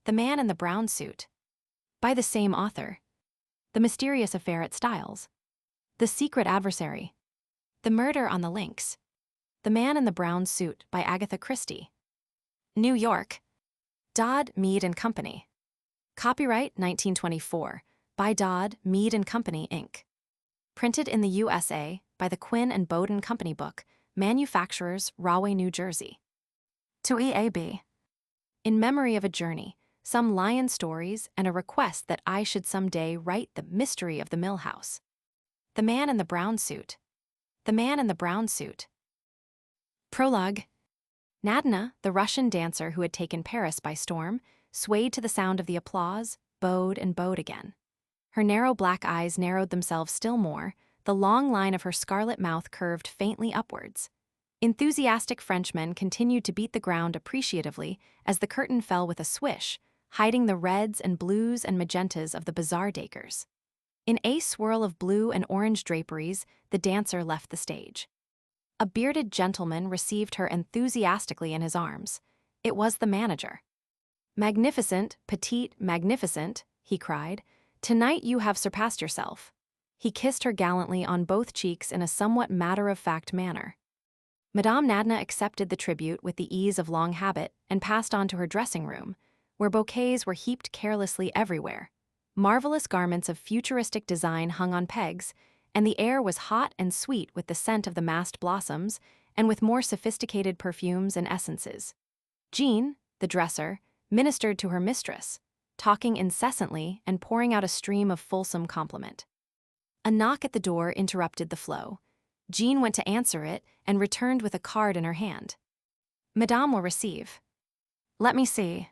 The Man in the Brown Suit. By the same author. The Mysterious Affair at Styles. The Secret Adversary. The Murder on the Links. The Man in the Brown Suit by Agatha Christie. New York. Dodd, Mead and Company. Copyright 1924 by Dodd, Mead and Company, Inc. Printed in the USA by the Quinn and Bowden Company Book, Manufacturers, Rahway, New Jersey. To EAB. In memory of a journey, some lion stories, and a request that I should someday write The Mystery of the Mill House. The Man in the Brown Suit. The Man in the Brown Suit. Prologue. Nadina, the Russian dancer who had taken Paris by storm, swayed to the sound of the applause, bowed and bowed again. Her narrow black eyes narrowed themselves still more, the long line of her scarlet mouth curved faintly upwards. Enthusiastic Frenchmen continued to beat the ground appreciatively as the curtain fell with a swish, hiding the reds and blues and magentas of the bazaar dakers. In a swirl of blue and orange draperies, the dancer left the stage. A bearded gentleman received her enthusiastically in his arms. It was the manager. "Magnificent, petite, magnificent," he cried. "Tonight you have surpassed yourself." He kissed her gallantly on both cheeks in a somewhat matter-of-fact manner. Madame Nadina accepted the tribute with the ease of long habit and passed on to her dressing room, where bouquets were heaped carelessly everywhere. Marvelous garments of futuristic design hung on pegs, and the air was hot and sweet with the scent of the massed blossoms and with more sophisticated perfumes and essences. Jean, the dresser, ministered to her mistress, talking incessantly and pouring out a stream of fulsome compliment. A knock at the door interrupted the flow. Jean went to answer it and returned with a card in her hand. "Madame will receive." "Let me see."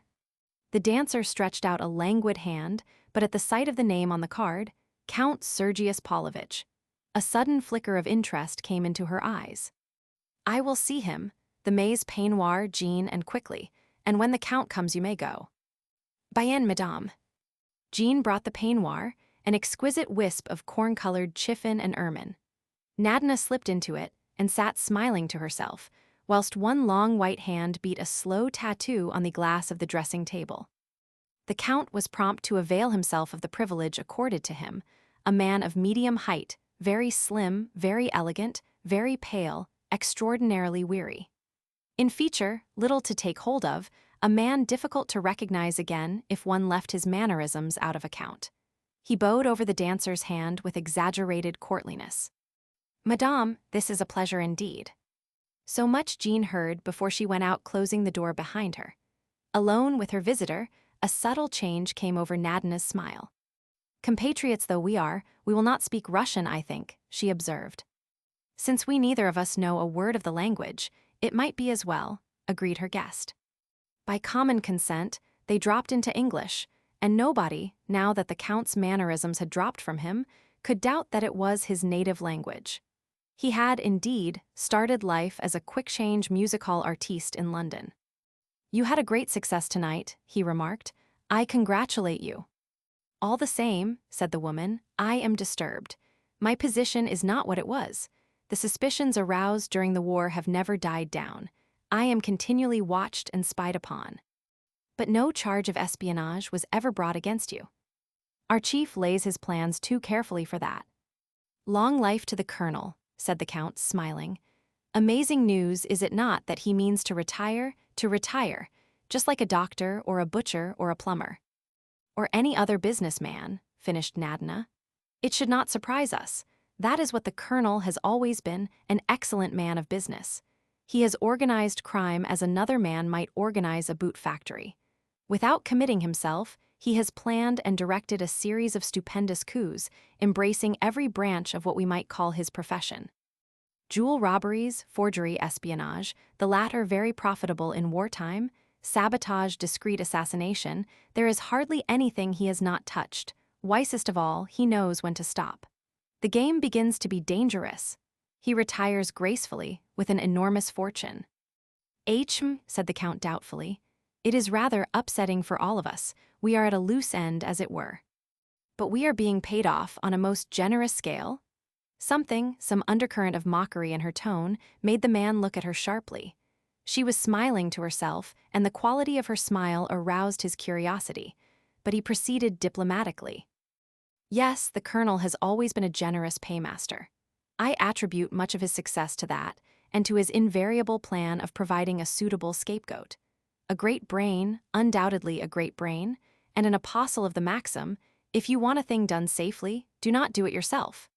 The dancer stretched out a languid hand, but at the sight of the name on the card, Count Sergius Pavlovich, a sudden flicker of interest came into her eyes. "I will see him, the maize peignoir, Jean, and quickly, and when the Count comes you may go." "Bien, madame." Jean brought the peignoir, an exquisite wisp of corn-colored chiffon and ermine. Nadina slipped into it and sat smiling to herself, whilst one long white hand beat a slow tattoo on the glass of the dressing table. The Count was prompt to avail himself of the privilege accorded to him, a man of medium height, very slim, very elegant, very pale, extraordinarily weary. In feature, little to take hold of, a man difficult to recognize again if one left his mannerisms out of account. He bowed over the dancer's hand with exaggerated courtliness. "Madame, this is a pleasure indeed." So much Jean heard before she went out, closing the door behind her. Alone with her visitor, a subtle change came over Nadina's smile. "Compatriots though we are, we will not speak Russian, I think," she observed. "Since we neither of us know a word of the language, it might be as well," agreed her guest. By common consent, they dropped into English, and nobody, now that the Count's mannerisms had dropped from him, could doubt that it was his native language. He had, indeed, started life as a quick-change music hall artiste in London. "You had a great success tonight," he remarked. "I congratulate you." "All the same," said the woman, "I am disturbed. My position is not what it was. The suspicions aroused during the war have never died down. I am continually watched and spied upon. But no charge of espionage was ever brought against you. Our chief lays his plans too carefully for that." "Long life to the Colonel," said the Count, smiling. "Amazing news, is it not, that he means to retire, just like a doctor or a butcher or a plumber." "Or any other businessman," finished Nadina. "It should not surprise us. That is what the Colonel has always been, an excellent man of business. He has organized crime as another man might organize a boot factory. Without committing himself, he has planned and directed a series of stupendous coups, embracing every branch of what we might call his profession. Jewel robberies, forgery, espionage, the latter very profitable in wartime, sabotage, discreet assassination, there is hardly anything he has not touched. Wisest of all, he knows when to stop. The game begins to be dangerous. He retires gracefully, with an enormous fortune." Said the Count doubtfully. "It is rather upsetting for all of us. We are at a loose end, as it were." "But we are being paid off on a most generous scale?" Some undercurrent of mockery in her tone, made the man look at her sharply. She was smiling to herself, and the quality of her smile aroused his curiosity, but he proceeded diplomatically. Yes, the colonel has always been a generous paymaster. I attribute much of his success to that, and to his invariable plan of providing a suitable scapegoat. A great brain, undoubtedly a great brain, and an apostle of the maxim, if you want a thing done safely, do not do it yourself.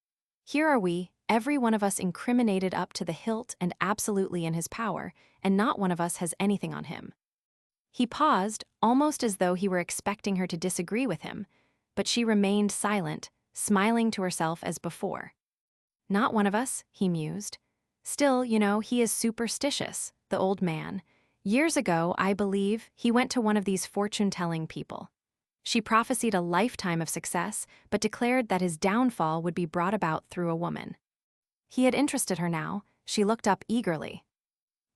Here are we, every one of us incriminated up to the hilt and absolutely in his power, and not one of us has anything on him. He paused, almost as though he were expecting her to disagree with him, but she remained silent, smiling to herself as before. Not one of us, he mused. Still, you know, he is superstitious, the old man. Years ago, I believe, he went to one of these fortune-telling people. She prophesied a lifetime of success, but declared that his downfall would be brought about through a woman. He had interested her now. She looked up eagerly.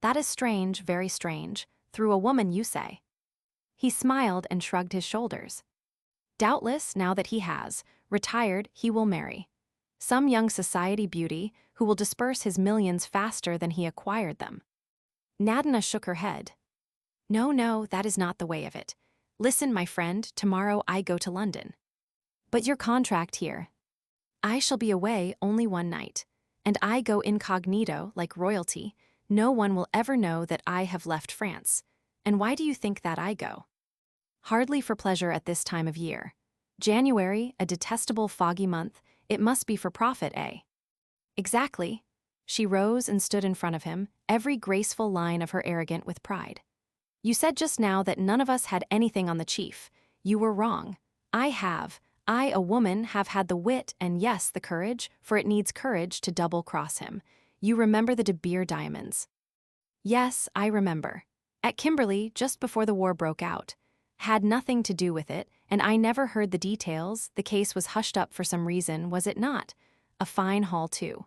That is strange, very strange. Through a woman, you say? He smiled and shrugged his shoulders. Doubtless, now that he has retired, he will marry some young society beauty who will disperse his millions faster than he acquired them. Nadina shook her head. No, no, that is not the way of it. Listen, my friend, tomorrow I go to London. But your contract here. I shall be away only one night, and I go incognito like royalty. No one will ever know that I have left France. And why do you think that I go? Hardly for pleasure at this time of year. January, a detestable foggy month, it must be for profit, eh? Exactly. She rose and stood in front of him, every graceful line of her arrogant with pride. You said just now that none of us had anything on the chief. You were wrong. I, a woman, have had the wit and, yes, the courage, for it needs courage to double-cross him. You remember the De Beer diamonds? Yes, I remember. At Kimberley, just before the war broke out. Had nothing to do with it, and I never heard the details. The case was hushed up for some reason, was it not? A fine haul, too.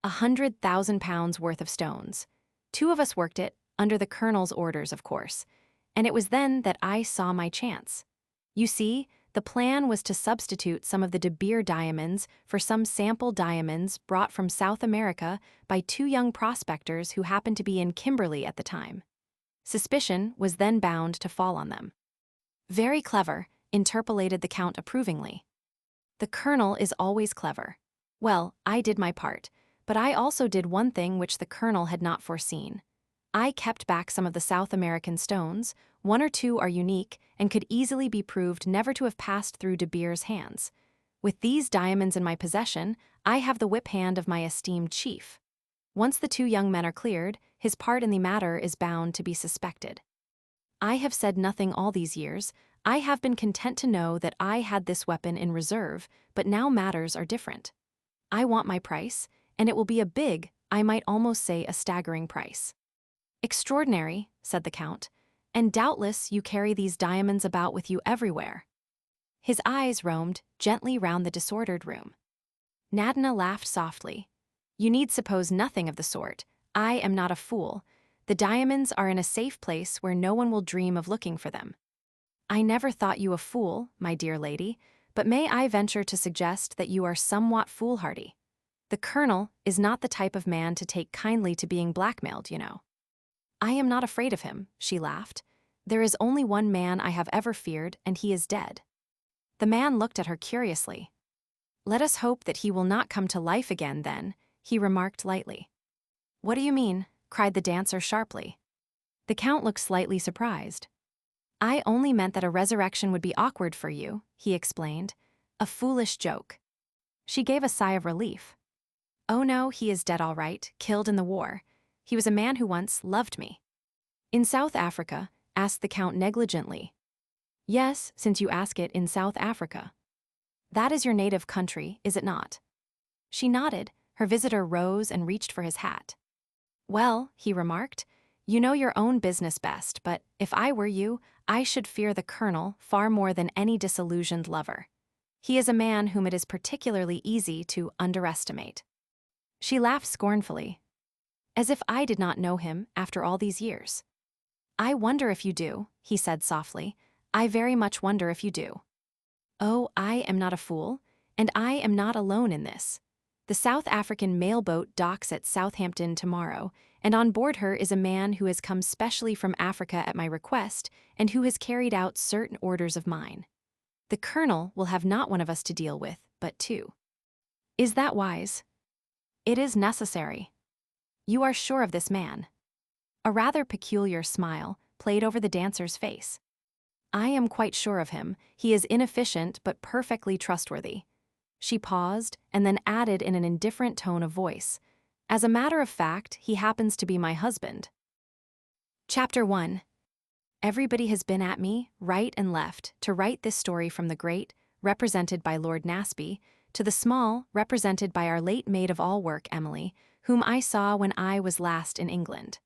100,000 pounds worth of stones. 2 of us worked it, under the colonel's orders, of course. And it was then that I saw my chance. You see, the plan was to substitute some of the De Beer diamonds for some sample diamonds brought from South America by 2 young prospectors who happened to be in Kimberley at the time. Suspicion was then bound to fall on them. Very clever, interpolated the Count approvingly. The colonel is always clever. Well, I did my part, but I also did one thing which the colonel had not foreseen. I kept back some of the South American stones. 1 or 2 are unique and could easily be proved never to have passed through De Beer's hands. With these diamonds in my possession, I have the whip hand of my esteemed chief. Once the 2 young men are cleared, his part in the matter is bound to be suspected. I have said nothing all these years. I have been content to know that I had this weapon in reserve, but now matters are different. I want my price, and it will be a big, I might almost say a staggering price. Extraordinary, said the Count, and doubtless you carry these diamonds about with you everywhere. His eyes roamed gently round the disordered room. Nadina laughed softly. You need suppose nothing of the sort. I am not a fool. The diamonds are in a safe place where no one will dream of looking for them. I never thought you a fool, my dear lady, but may I venture to suggest that you are somewhat foolhardy? The colonel is not the type of man to take kindly to being blackmailed, you know. I am not afraid of him, she laughed. There is only one man I have ever feared, and he is dead. The man looked at her curiously. Let us hope that he will not come to life again, then, he remarked lightly. What do you mean? Cried the dancer sharply. The Count looked slightly surprised. I only meant that a resurrection would be awkward for you, he explained. A foolish joke. She gave a sigh of relief. Oh no, he is dead all right, killed in the war. He was a man who once loved me. In South Africa? Asked the Count negligently. Yes, since you ask it, in South Africa. That is your native country, is it not? She nodded. Her visitor rose and reached for his hat. Well, he remarked, you know your own business best, but if I were you, I should fear the colonel far more than any disillusioned lover. He is a man whom it is particularly easy to underestimate. She laughed scornfully. As if I did not know him after all these years. I wonder if you do, he said softly. I very much wonder if you do. Oh, I am not a fool, and I am not alone in this. The South African mail boat docks at Southampton tomorrow, and on board her is a man who has come specially from Africa at my request and who has carried out certain orders of mine. The colonel will have not one of us to deal with, but two. Is that wise? It is necessary. You are sure of this man? A rather peculiar smile played over the dancer's face. I am quite sure of him. He is inefficient but perfectly trustworthy. She paused and then added in an indifferent tone of voice, as a matter of fact, he happens to be my husband. Chapter 1. Everybody has been at me, right and left, to write this story from the great, represented by Lord Nasby, to the small, represented by our late maid-of-all-work, Emily, whom I saw when I was last in England.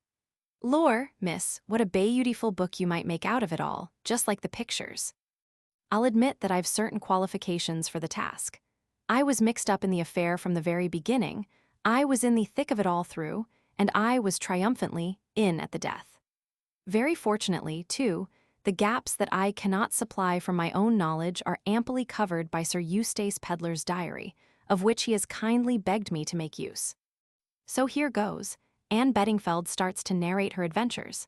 Lor, miss, what a beautiful book you might make out of it all, just like the pictures. I'll admit that I've certain qualifications for the task. I was mixed up in the affair from the very beginning, I was in the thick of it all through, and I was triumphantly in at the death. Very fortunately, too, the gaps that I cannot supply from my own knowledge are amply covered by Sir Eustace Pedler's diary, of which he has kindly begged me to make use. So here goes. Anne Beddingfeld starts to narrate her adventures.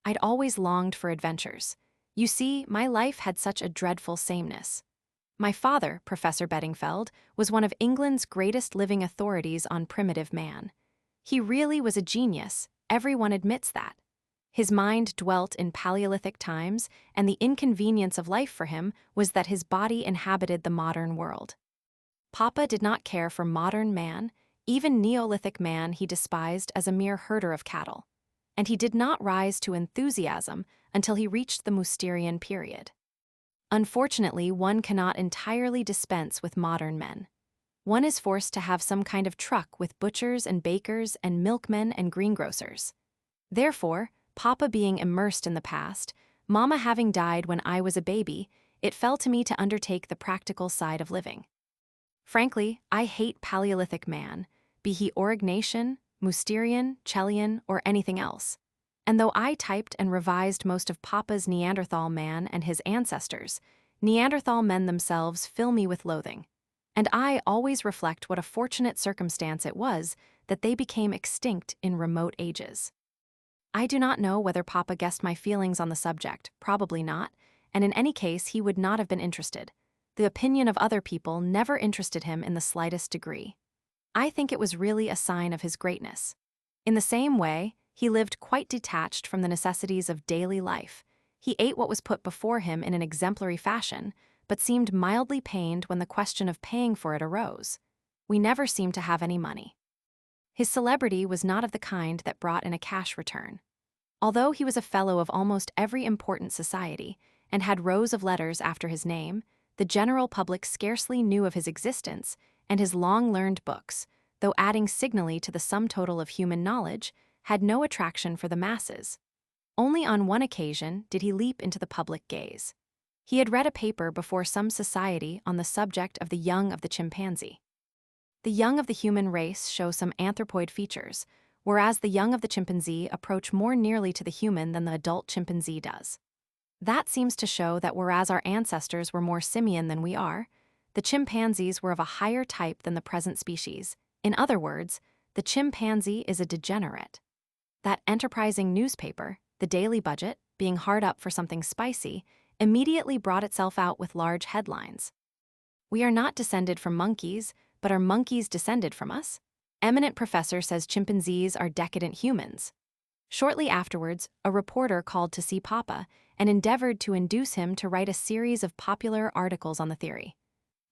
I'd always longed for adventures. You see, my life had such a dreadful sameness. My father, Professor Beddingfeld, was one of England's greatest living authorities on primitive man. He really was a genius, everyone admits that. His mind dwelt in Paleolithic times, and the inconvenience of life for him was that his body inhabited the modern world. Papa did not care for modern man, even Neolithic man he despised as a mere herder of cattle, and he did not rise to enthusiasm until he reached the Mousterian period. Unfortunately, one cannot entirely dispense with modern men. One is forced to have some kind of truck with butchers and bakers and milkmen and greengrocers. Therefore, Papa being immersed in the past, Mama having died when I was a baby, it fell to me to undertake the practical side of living. Frankly, I hate Paleolithic man, be he Aurignacian, Mousterian, Chelian, or anything else. And though I typed and revised most of Papa's Neanderthal man and his ancestors, Neanderthal men themselves fill me with loathing. And I always reflect what a fortunate circumstance it was that they became extinct in remote ages. I do not know whether Papa guessed my feelings on the subject, probably not, and in any case he would not have been interested. The opinion of other people never interested him in the slightest degree. I think it was really a sign of his greatness. In the same way, he lived quite detached from the necessities of daily life. He ate what was put before him in an exemplary fashion, but seemed mildly pained when the question of paying for it arose. We never seemed to have any money. His celebrity was not of the kind that brought in a cash return. Although he was a fellow of almost every important society, and had rows of letters after his name, the general public scarcely knew of his existence, and his long-learned books, though adding signally to the sum total of human knowledge, had no attraction for the masses. Only on one occasion did he leap into the public gaze. He had read a paper before some society on the subject of the young of the chimpanzee. The young of the human race show some anthropoid features, whereas the young of the chimpanzee approach more nearly to the human than the adult chimpanzee does. That seems to show that whereas our ancestors were more simian than we are, the chimpanzees were of a higher type than the present species. In other words, the chimpanzee is a degenerate. That enterprising newspaper, the Daily Budget, being hard up for something spicy, immediately brought itself out with large headlines. We are not descended from monkeys, but are monkeys descended from us? Eminent professor says chimpanzees are decadent humans. Shortly afterwards, a reporter called to see Papa and endeavored to induce him to write a series of popular articles on the theory.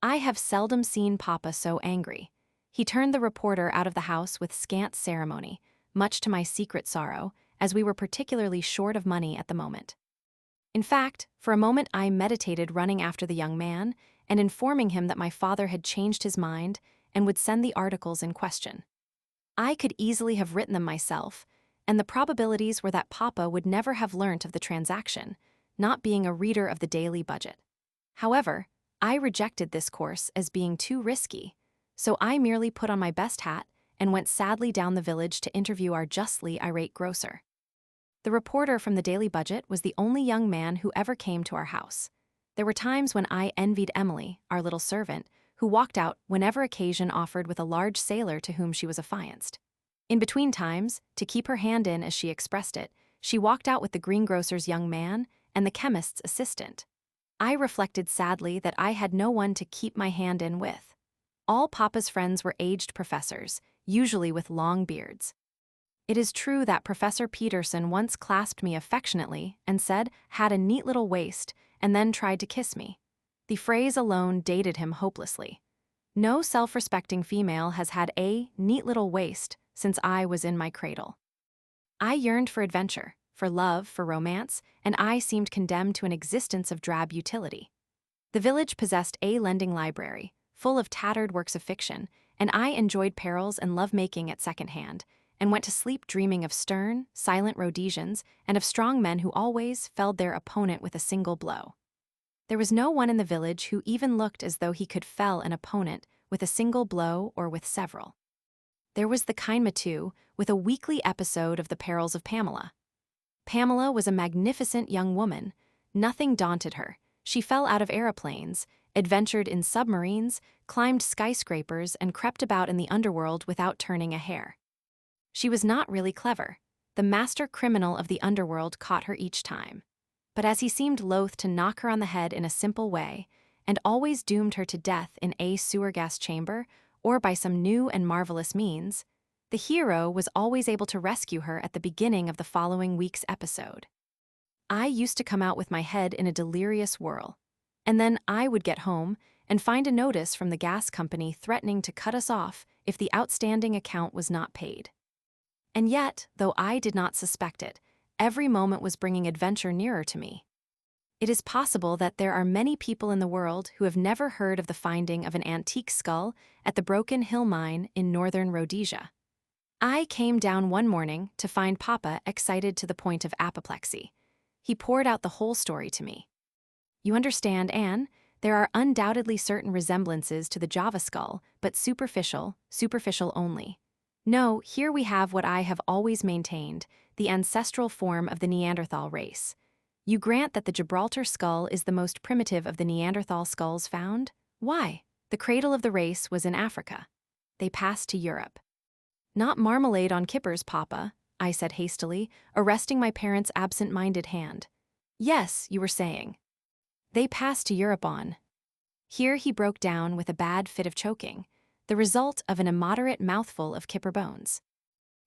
I have seldom seen Papa so angry. He turned the reporter out of the house with scant ceremony, much to my secret sorrow, as we were particularly short of money at the moment. In fact, for a moment I meditated running after the young man and informing him that my father had changed his mind and would send the articles in question. I could easily have written them myself, and the probabilities were that Papa would never have learnt of the transaction, not being a reader of the Daily Budget. However, I rejected this course as being too risky, so I merely put on my best hat and went sadly down the village to interview our justly irate grocer. The reporter from the Daily Budget was the only young man who ever came to our house. There were times when I envied Emily, our little servant, who walked out whenever occasion offered with a large sailor to whom she was affianced. In between times, to keep her hand in as she expressed it, she walked out with the greengrocer's young man and the chemist's assistant. I reflected sadly that I had no one to keep my hand in with. All Papa's friends were aged professors, usually with long beards. It is true that Professor Peterson once clasped me affectionately and said, "Had a neat little waist," and then tried to kiss me. The phrase alone dated him hopelessly. No self-respecting female has had a neat little waist since I was in my cradle. I yearned for adventure, for love, for romance, and I seemed condemned to an existence of drab utility. The village possessed a lending library, full of tattered works of fiction, and I enjoyed perils and love-making at second hand, and went to sleep dreaming of stern, silent Rhodesians and of strong men who always felled their opponent with a single blow. There was no one in the village who even looked as though he could fell an opponent with a single blow or with several. There was the kind Matu, with a weekly episode of The Perils of Pamela. Pamela was a magnificent young woman. Nothing daunted her. She fell out of aeroplanes, adventured in submarines, climbed skyscrapers, and crept about in the underworld without turning a hair. She was not really clever. The master criminal of the underworld caught her each time. But as he seemed loath to knock her on the head in a simple way, and always doomed her to death in a sewer gas chamber, or by some new and marvelous means, the hero was always able to rescue her at the beginning of the following week's episode. I used to come out with my head in a delirious whirl, and then I would get home and find a notice from the gas company threatening to cut us off if the outstanding account was not paid. And yet, though I did not suspect it, every moment was bringing adventure nearer to me. It is possible that there are many people in the world who have never heard of the finding of an antique skull at the Broken Hill Mine in northern Rhodesia. I came down one morning to find Papa excited to the point of apoplexy. He poured out the whole story to me. "You understand, Anne, there are undoubtedly certain resemblances to the Java skull, but superficial only. No, here we have what I have always maintained, the ancestral form of the Neanderthal race. You grant that the Gibraltar skull is the most primitive of the Neanderthal skulls found? Why? The cradle of the race was in Africa. They passed to Europe." "Not marmalade on kippers, Papa," I said hastily, arresting my parents' absent-minded hand. "Yes, you were saying. They passed to Europe on." Here he broke down with a bad fit of choking, the result of an immoderate mouthful of kipper bones.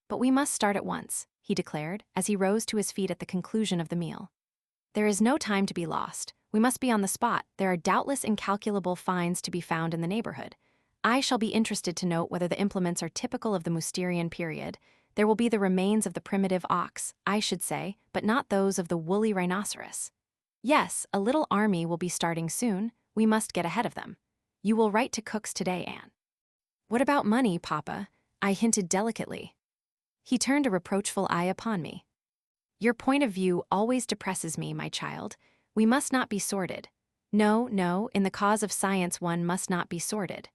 "But we must start at once," he declared, as he rose to his feet at the conclusion of the meal. "There is no time to be lost. We must be on the spot. There are doubtless incalculable finds to be found in the neighborhood. I shall be interested to note whether the implements are typical of the Mousterian period. There will be the remains of the primitive ox, I should say, but not those of the woolly rhinoceros. Yes, a little army will be starting soon. We must get ahead of them. You will write to Cook's today, Anne." "What about money, Papa?" I hinted delicately. He turned a reproachful eye upon me. "Your point of view always depresses me, my child. We must not be sordid. No, in the cause of science one must not be sordid."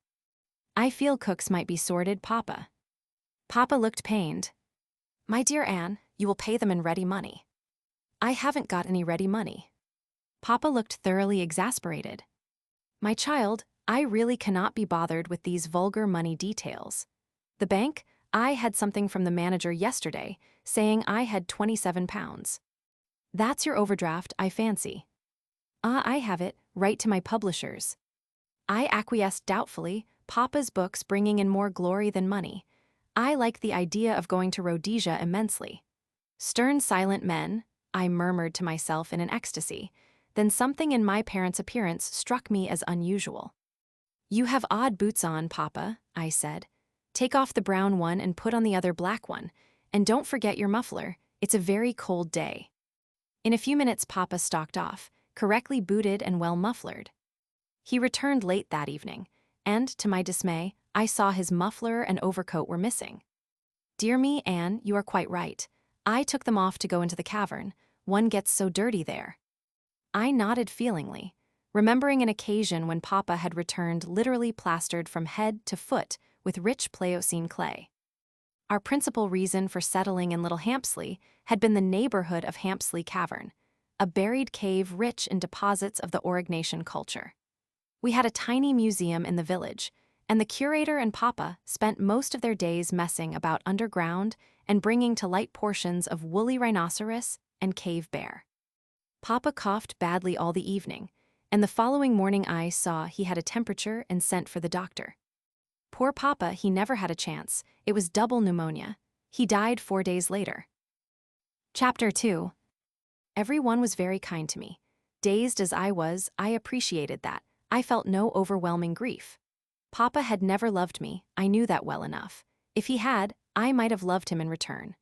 "I feel Cook's might be sordid, Papa." Papa looked pained. "My dear Anne, you will pay them in ready money." "I haven't got any ready money." Papa looked thoroughly exasperated. "My child, I really cannot be bothered with these vulgar money details. The bank, I had something from the manager yesterday saying I had £27. That's your overdraft, I fancy." "Ah, I have it. Write to my publishers." I acquiesced doubtfully, Papa's books bringing in more glory than money. I liked the idea of going to Rhodesia immensely. "Stern, silent men," I murmured to myself in an ecstasy. Then something in my parents' appearance struck me as unusual. "You have odd boots on, Papa," I said. "Take off the brown one and put on the other black one. And don't forget your muffler. It's a very cold day." In a few minutes Papa stalked off, correctly booted and well mufflered. He returned late that evening, and, to my dismay, I saw his muffler and overcoat were missing. "Dear me, Anne, you are quite right. I took them off to go into the cavern. One gets so dirty there." I nodded feelingly, remembering an occasion when Papa had returned literally plastered from head to foot with rich Pliocene clay. Our principal reason for settling in Little Hampsley had been the neighborhood of Hampsley Cavern, a buried cave rich in deposits of the Aurignacian culture. We had a tiny museum in the village, and the curator and Papa spent most of their days messing about underground and bringing to light portions of woolly rhinoceros and cave bear. Papa coughed badly all the evening, and the following morning I saw he had a temperature and sent for the doctor. Poor Papa, he never had a chance. It was double pneumonia. He died 4 days later. Chapter 2. Everyone was very kind to me. Dazed as I was, I appreciated that. I felt no overwhelming grief. Papa had never loved me, I knew that well enough. If he had, I might have loved him in return.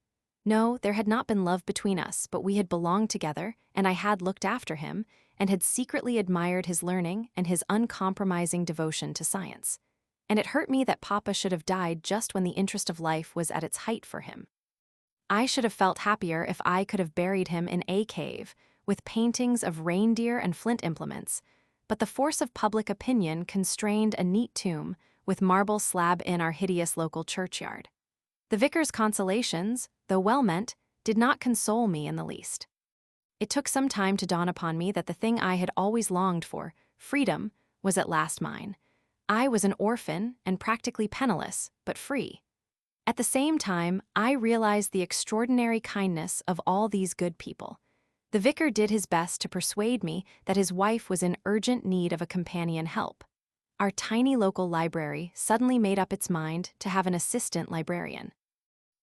No, there had not been love between us, but we had belonged together, and I had looked after him, and had secretly admired his learning and his uncompromising devotion to science. And it hurt me that Papa should have died just when the interest of life was at its height for him. I should have felt happier if I could have buried him in a cave, with paintings of reindeer and flint implements, but the force of public opinion constrained a neat tomb with marble slab in our hideous local churchyard. The vicar's consolations, though well-meant, did not console me in the least. It took some time to dawn upon me that the thing I had always longed for, freedom, was at last mine. I was an orphan and practically penniless, but free. At the same time, I realized the extraordinary kindness of all these good people. The vicar did his best to persuade me that his wife was in urgent need of a companion help. Our tiny local library suddenly made up its mind to have an assistant librarian.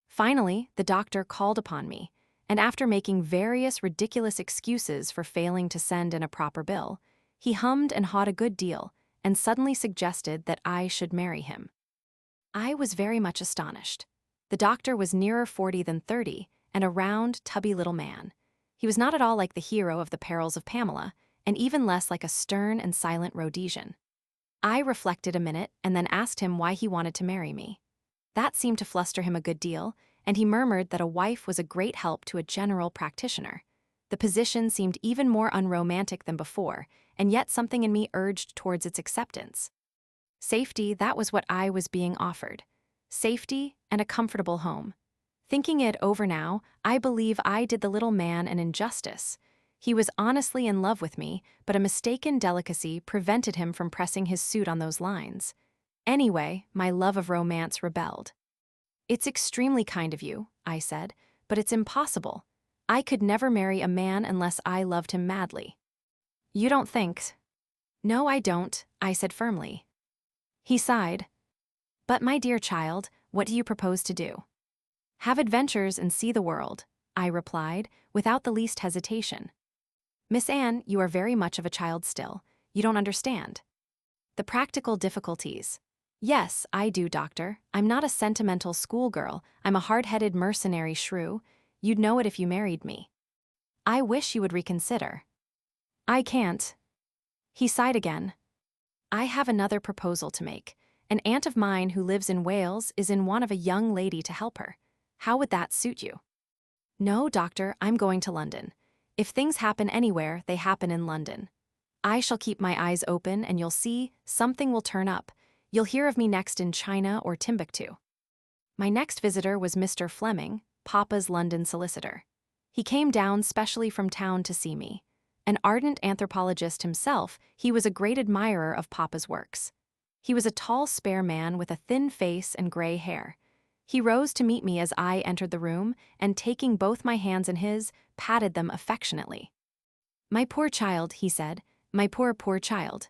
Finally, the doctor called upon me, and after making various ridiculous excuses for failing to send in a proper bill, he hummed and hawed a good deal and suddenly suggested that I should marry him. I was very much astonished. The doctor was nearer 40 than 30, and a round, tubby little man. He was not at all like the hero of The Perils of Pamela, and even less like a stern and silent Rhodesian. I reflected a minute and then asked him why he wanted to marry me. That seemed to fluster him a good deal, and he murmured that a wife was a great help to a general practitioner. The position seemed even more unromantic than before, and yet something in me urged towards its acceptance. Safety, that was what I was being offered. Safety and a comfortable home. Thinking it over now, I believe I did the little man an injustice. He was honestly in love with me, but a mistaken delicacy prevented him from pressing his suit on those lines. Anyway, my love of romance rebelled. "It's extremely kind of you," I said, "but it's impossible. I could never marry a man unless I loved him madly." "You don't think?" "No, I don't," I said firmly. He sighed. "But my dear child, what do you propose to do?" "Have adventures and see the world," I replied, without the least hesitation. "Miss Anne, you are very much of a child still. You don't understand." "The practical difficulties." "Yes, I do, doctor. I'm not a sentimental schoolgirl. I'm a hard-headed mercenary shrew. You'd know it if you married me." "I wish you would reconsider." "I can't." He sighed again. "I have another proposal to make. An aunt of mine who lives in Wales is in want of a young lady to help her. How would that suit you?" "No, doctor, I'm going to London. If things happen anywhere, they happen in London. I shall keep my eyes open and you'll see, something will turn up. You'll hear of me next in China or Timbuktu." My next visitor was Mr. Fleming, Papa's London solicitor. He came down specially from town to see me. An ardent anthropologist himself, he was a great admirer of Papa's works. He was a tall, spare man with a thin face and gray hair. He rose to meet me as I entered the room, and taking both my hands in his, patted them affectionately. "My poor child," he said, "my poor, poor child."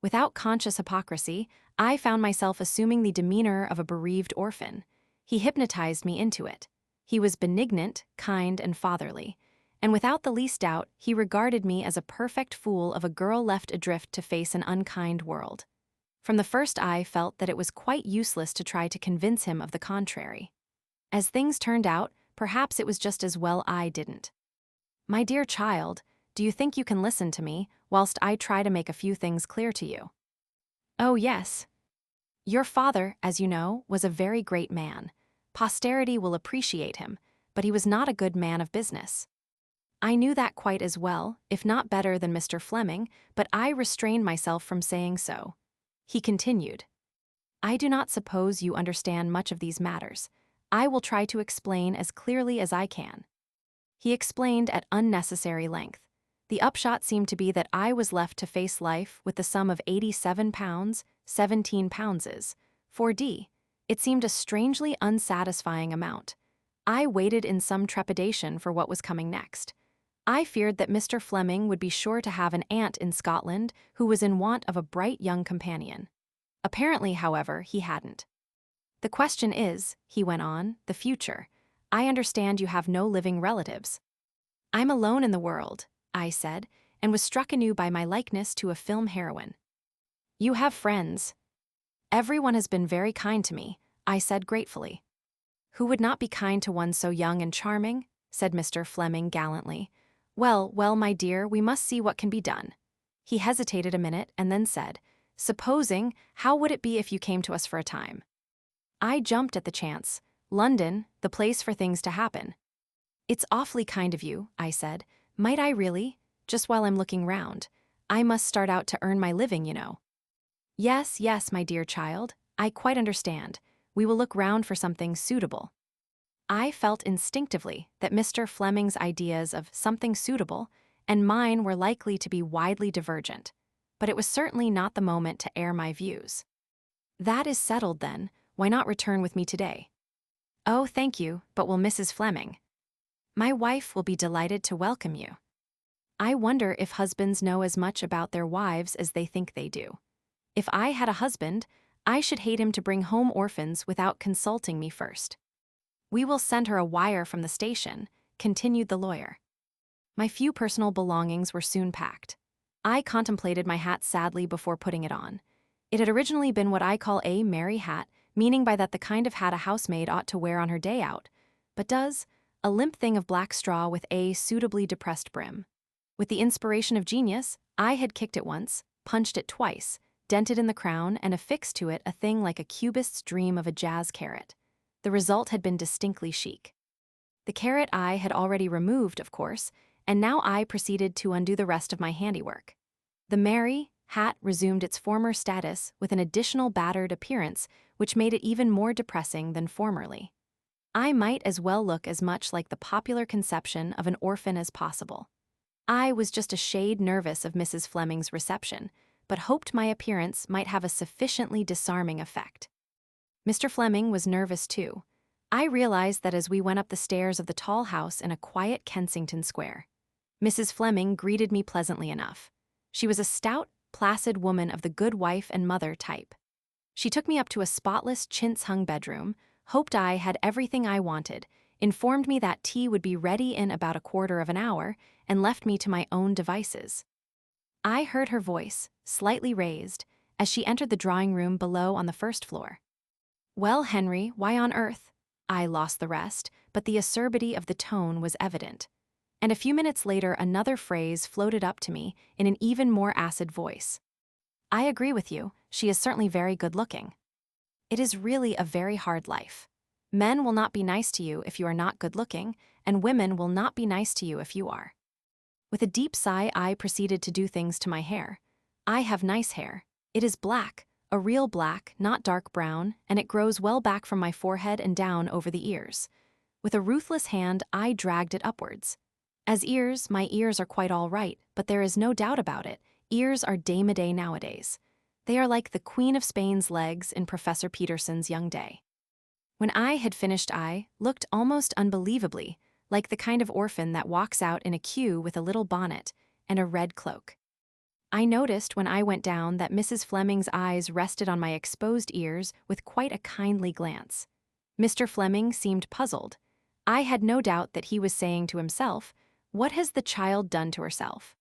Without conscious hypocrisy, I found myself assuming the demeanor of a bereaved orphan. He hypnotized me into it. He was benignant, kind, and fatherly, and without the least doubt, he regarded me as a perfect fool of a girl left adrift to face an unkind world. From the first I felt that it was quite useless to try to convince him of the contrary. As things turned out, perhaps it was just as well I didn't. "My dear child, do you think you can listen to me, whilst I try to make a few things clear to you?" "Oh, yes. Your father, as you know, was a very great man. Posterity will appreciate him, but he was not a good man of business. I knew that quite as well, if not better than Mr. Fleming, but I restrained myself from saying so. He continued, "I do not suppose you understand much of these matters. I will try to explain as clearly as I can." He explained at unnecessary length. The upshot seemed to be that I was left to face life with the sum of 87 pounds, 17 poundses. 4D. It seemed a strangely unsatisfying amount. I waited in some trepidation for what was coming next. I feared that Mr. Fleming would be sure to have an aunt in Scotland who was in want of a bright young companion. Apparently, however, he hadn't. The question is, he went on, the future. I understand you have no living relatives. I'm alone in the world, I said, and was struck anew by my likeness to a film heroine. You have friends. Everyone has been very kind to me, I said gratefully. Who would not be kind to one so young and charming? Said Mr. Fleming gallantly. Well, my dear, we must see what can be done. He hesitated a minute and then said, Supposing, how would it be if you came to us for a time? I jumped at the chance. London, the place for things to happen. It's awfully kind of you, I said. Might I really? Just while I'm looking round. I must start out to earn my living, you know. Yes, my dear child, I quite understand. We will look round for something suitable. I felt instinctively that Mr. Fleming's ideas of something suitable and mine were likely to be widely divergent, but it was certainly not the moment to air my views. That is settled then. Why not return with me today? Oh, thank you, but will Mrs. Fleming? My wife will be delighted to welcome you. I wonder if husbands know as much about their wives as they think they do. If I had a husband, I should hate him to bring home orphans without consulting me first. We will send her a wire from the station, continued the lawyer. My few personal belongings were soon packed. I contemplated my hat sadly before putting it on. It had originally been what I call a merry hat, meaning by that the kind of hat a housemaid ought to wear on her day out, but does, a limp thing of black straw with a suitably depressed brim. With the inspiration of genius, I had kicked it once, punched it twice, dented in the crown, and affixed to it a thing like a cubist's dream of a jazz carrot. The result had been distinctly chic. The carrot I had already removed, of course, and now I proceeded to undo the rest of my handiwork. The merry hat resumed its former status with an additional battered appearance which made it even more depressing than formerly. I might as well look as much like the popular conception of an orphan as possible. I was just a shade nervous of Mrs. Fleming's reception, but hoped my appearance might have a sufficiently disarming effect. Mr. Fleming was nervous too. I realized that as we went up the stairs of the tall house in a quiet Kensington Square. Mrs. Fleming greeted me pleasantly enough. She was a stout, placid woman of the good wife and mother type. She took me up to a spotless chintz-hung bedroom, hoped I had everything I wanted, informed me that tea would be ready in about a quarter of an hour, and left me to my own devices. I heard her voice, slightly raised, as she entered the drawing room below on the first floor. Well, Henry, why on earth? I lost the rest, but the acerbity of the tone was evident. And a few minutes later another phrase floated up to me in an even more acid voice. I agree with you, she is certainly very good-looking. It is really a very hard life. Men will not be nice to you if you are not good-looking, and women will not be nice to you if you are. With a deep sigh, I proceeded to do things to my hair. I have nice hair. It is black, a real black, not dark brown, and it grows well back from my forehead and down over the ears. With a ruthless hand, I dragged it upwards. As ears, my ears are quite all right, but there is no doubt about it. Ears are dame-a-day nowadays. They are like the Queen of Spain's legs in Professor Peterson's young day. When I had finished, I looked almost unbelievably like the kind of orphan that walks out in a queue with a little bonnet and a red cloak. I noticed when I went down that Mrs. Fleming's eyes rested on my exposed ears with quite a kindly glance. Mr. Fleming seemed puzzled. I had no doubt that he was saying to himself, "What has the child done to herself?"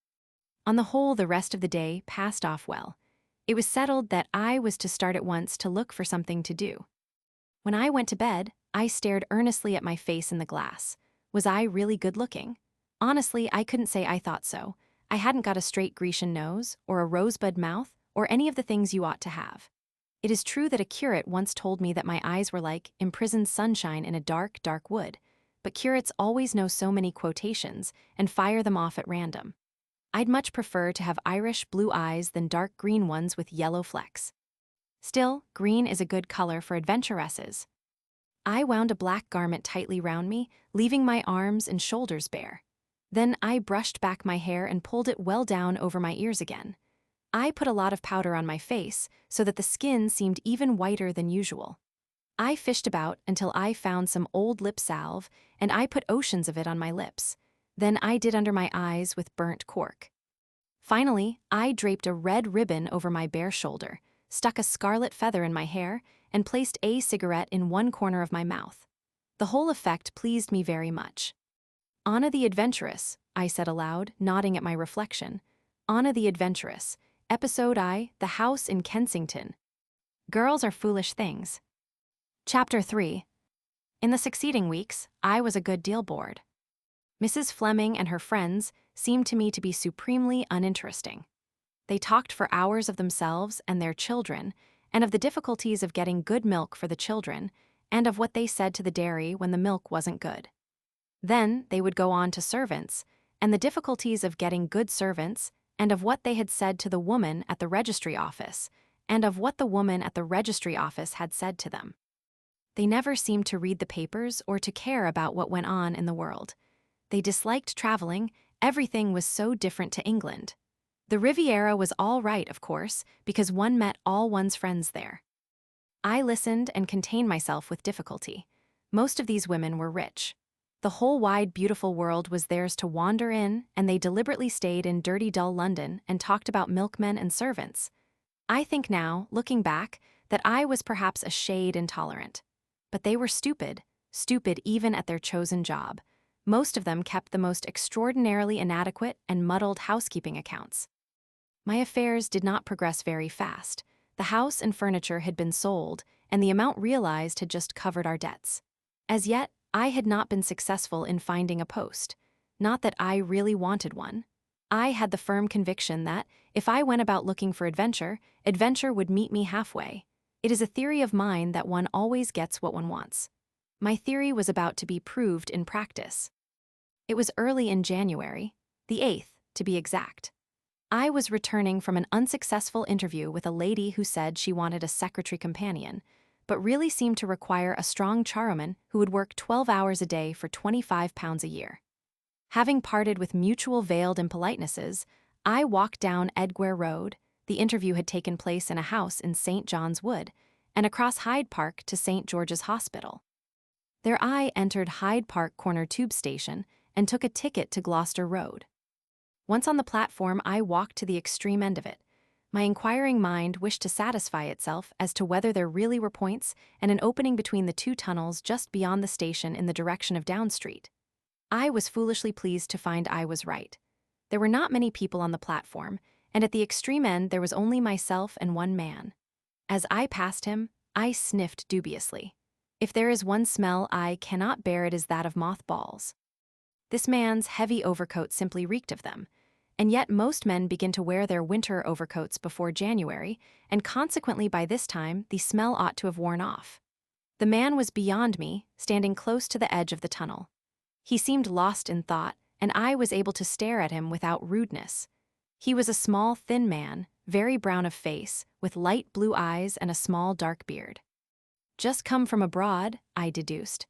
On the whole, the rest of the day passed off well. It was settled that I was to start at once to look for something to do. When I went to bed, I stared earnestly at my face in the glass. Was I really good-looking? Honestly, I couldn't say I thought so. I hadn't got a straight Grecian nose, or a rosebud mouth, or any of the things you ought to have. It is true that a curate once told me that my eyes were like imprisoned sunshine in a dark, dark wood, but curates always know so many quotations and fire them off at random. I'd much prefer to have Irish blue eyes than dark green ones with yellow flecks. Still, green is a good color for adventuresses. I wound a black garment tightly round me, leaving my arms and shoulders bare. Then I brushed back my hair and pulled it well down over my ears again. I put a lot of powder on my face so that the skin seemed even whiter than usual. I fished about until I found some old lip salve, and I put oceans of it on my lips. Then I did under my eyes with burnt cork. Finally, I draped a red ribbon over my bare shoulder, stuck a scarlet feather in my hair, and placed a cigarette in one corner of my mouth. The whole effect pleased me very much. "Anna the Adventuress," I said aloud, nodding at my reflection. "Anna the Adventuress, Episode I, The House in Kensington. Girls are foolish things." Chapter 3. In the succeeding weeks, I was a good deal bored. Mrs. Fleming and her friends seemed to me to be supremely uninteresting. They talked for hours of themselves and their children, and of the difficulties of getting good milk for the children, and of what they said to the dairy when the milk wasn't good. Then they would go on to servants, and the difficulties of getting good servants, and of what they had said to the woman at the registry office, and of what the woman at the registry office had said to them. They never seemed to read the papers or to care about what went on in the world. They disliked traveling, everything was so different to England. The Riviera was all right, of course, because one met all one's friends there. I listened and contained myself with difficulty. Most of these women were rich. The whole wide, beautiful world was theirs to wander in, and they deliberately stayed in dirty, dull London and talked about milkmen and servants. I think now, looking back, that I was perhaps a shade intolerant. But they were stupid even at their chosen job. Most of them kept the most extraordinarily inadequate and muddled housekeeping accounts. My affairs did not progress very fast. The house and furniture had been sold, and the amount realized had just covered our debts. As yet, I had not been successful in finding a post. Not that I really wanted one. I had the firm conviction that, if I went about looking for adventure, adventure would meet me halfway. It is a theory of mine that one always gets what one wants. My theory was about to be proved in practice. It was early in January, the 8th, to be exact. I was returning from an unsuccessful interview with a lady who said she wanted a secretary companion, but really seemed to require a strong charwoman who would work 12 hours a day for £25 a year. Having parted with mutual veiled impolitenesses, I walked down Edgware Road. The interview had taken place in a house in St. John's Wood, and across Hyde Park to St. George's Hospital. There I entered Hyde Park Corner Tube Station and took a ticket to Gloucester Road. Once on the platform, I walked to the extreme end of it. My inquiring mind wished to satisfy itself as to whether there really were points and an opening between the two tunnels just beyond the station in the direction of Down Street. I was foolishly pleased to find I was right. There were not many people on the platform, and at the extreme end there was only myself and one man. As I passed him, I sniffed dubiously. If there is one smell I cannot bear, it is that of mothballs. This man's heavy overcoat simply reeked of them, and yet most men begin to wear their winter overcoats before January, and consequently by this time the smell ought to have worn off. The man was beyond me, standing close to the edge of the tunnel. He seemed lost in thought, and I was able to stare at him without rudeness. He was a small, thin man, very brown of face, with light blue eyes and a small dark beard. Just come from abroad, I deduced.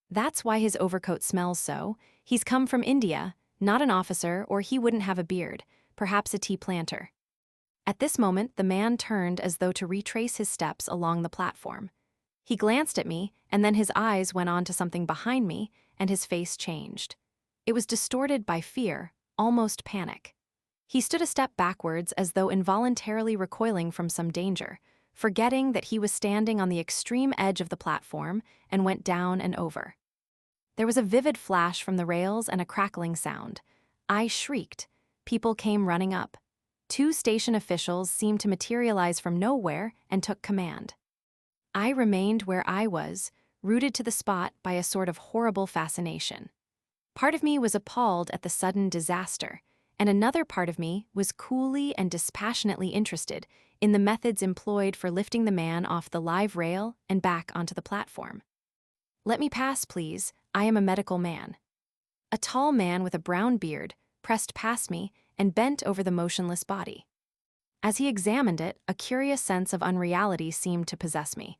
That's why his overcoat smells so. He's come from India, not an officer, or he wouldn't have a beard, perhaps a tea planter. At this moment, the man turned as though to retrace his steps along the platform. He glanced at me, and then his eyes went on to something behind me, and his face changed. It was distorted by fear, almost panic. He stood a step backwards as though involuntarily recoiling from some danger, forgetting that he was standing on the extreme edge of the platform, and went down and over. There was a vivid flash from the rails and a crackling sound. I shrieked. People came running up. 2 station officials seemed to materialize from nowhere and took command. I remained where I was, rooted to the spot by a sort of horrible fascination. Part of me was appalled at the sudden disaster, and another part of me was coolly and dispassionately interested in the methods employed for lifting the man off the live rail and back onto the platform. "Let me pass, please. I am a medical man." A tall man with a brown beard pressed past me and bent over the motionless body. As he examined it, a curious sense of unreality seemed to possess me.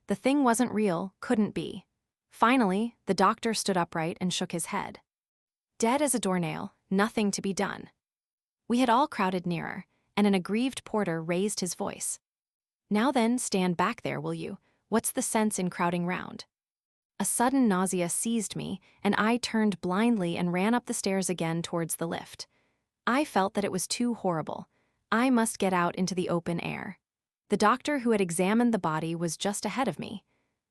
The thing wasn't real, couldn't be. Finally, the doctor stood upright and shook his head. Dead as a doornail, nothing to be done. We had all crowded nearer, and an aggrieved porter raised his voice. Now then, stand back there, will you? What's the sense in crowding round? A sudden nausea seized me, and I turned blindly and ran up the stairs again towards the lift. I felt that it was too horrible. I must get out into the open air. The doctor who had examined the body was just ahead of me.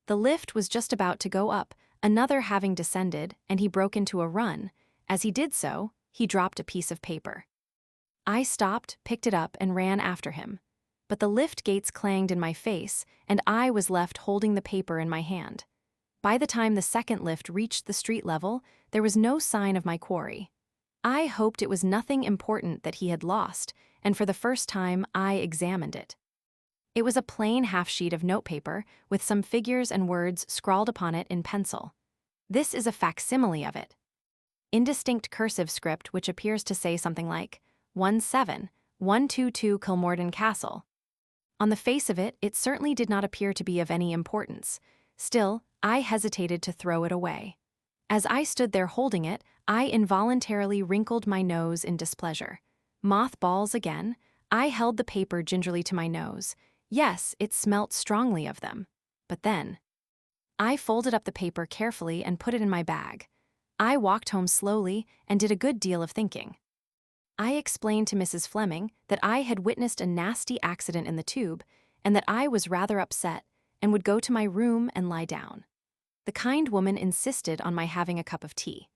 The lift was just about to go up, another having descended, and he broke into a run. As he did so, he dropped a piece of paper. I stopped, picked it up, and ran after him. But the lift gates clanged in my face, and I was left holding the paper in my hand. By the time the second lift reached the street level, there was no sign of my quarry. I hoped it was nothing important that he had lost, and for the first time I examined it. It was a plain half-sheet of notepaper with some figures and words scrawled upon it in pencil. This is a facsimile of it. Indistinct cursive script which appears to say something like 17122 Kilmorden Castle. On the face of it, it certainly did not appear to be of any importance. Still, I hesitated to throw it away. As I stood there holding it, I involuntarily wrinkled my nose in displeasure. Mothballs again? I held the paper gingerly to my nose. Yes, it smelt strongly of them. But then, I folded up the paper carefully and put it in my bag. I walked home slowly and did a good deal of thinking. I explained to Mrs. Fleming that I had witnessed a nasty accident in the tube and that I was rather upset and would go to my room and lie down. The kind woman insisted on my having a cup of tea.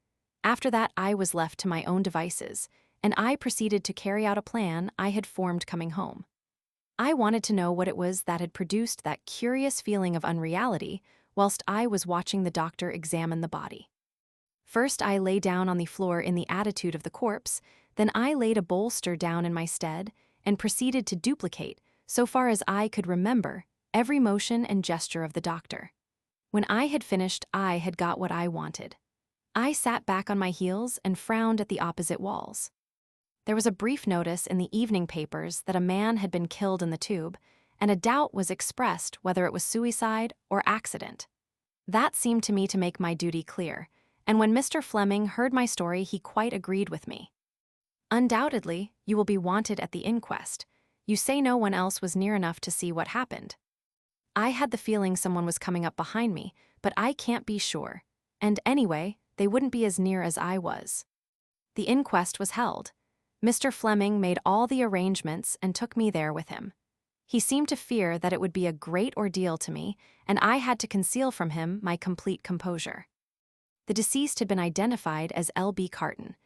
After that, I was left to my own devices, and I proceeded to carry out a plan I had formed coming home. I wanted to know what it was that had produced that curious feeling of unreality whilst I was watching the doctor examine the body. First, I lay down on the floor in the attitude of the corpse, then I laid a bolster down in my stead and proceeded to duplicate, so far as I could remember, every motion and gesture of the doctor. When I had finished, I had got what I wanted. I sat back on my heels and frowned at the opposite walls. There was a brief notice in the evening papers that a man had been killed in the tube, and a doubt was expressed whether it was suicide or accident. That seemed to me to make my duty clear, and when Mr. Fleming heard my story, he quite agreed with me. Undoubtedly, you will be wanted at the inquest. You say no one else was near enough to see what happened. I had the feeling someone was coming up behind me, but I can't be sure. And anyway, they wouldn't be as near as I was. The inquest was held. Mr. Fleming made all the arrangements and took me there with him. He seemed to fear that it would be a great ordeal to me, and I had to conceal from him my complete composure. The deceased had been identified as L.B. Carton.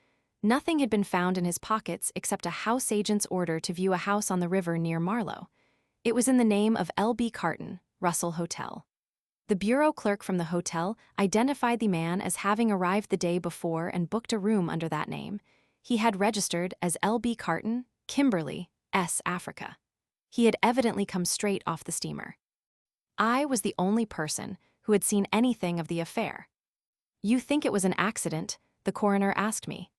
Nothing had been found in his pockets except a house agent's order to view a house on the river near Marlow. It was in the name of L.B. Carton, Russell Hotel. The bureau clerk from the hotel identified the man as having arrived the day before and booked a room under that name. He had registered as L.B. Carton, Kimberley, S. Africa. He had evidently come straight off the steamer. I was the only person who had seen anything of the affair. You think it was an accident? The coroner asked me.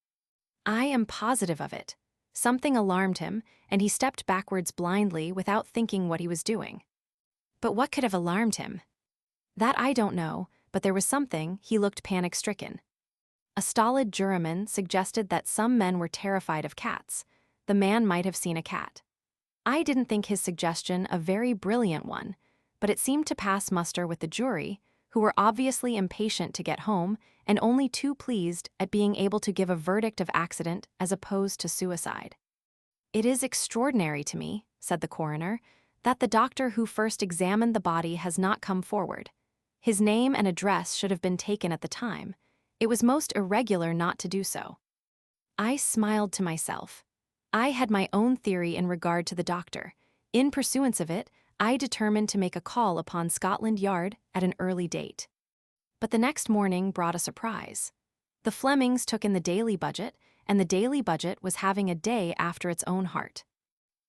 I am positive of it. Something alarmed him, and he stepped backwards blindly without thinking what he was doing. But what could have alarmed him? That I don't know, but there was something. He looked panic-stricken. A stolid juryman suggested that some men were terrified of cats. The man might have seen a cat. I didn't think his suggestion a very brilliant one, but it seemed to pass muster with the jury, who were obviously impatient to get home and only too pleased at being able to give a verdict of accident as opposed to suicide. It is extraordinary to me, said the coroner, that the doctor who first examined the body has not come forward. His name and address should have been taken at the time. It was most irregular not to do so. I smiled to myself. I had my own theory in regard to the doctor. In pursuance of it, I determined to make a call upon Scotland Yard at an early date. But the next morning brought a surprise. The Flemings took in the daily budget, and the daily budget was having a day after its own heart.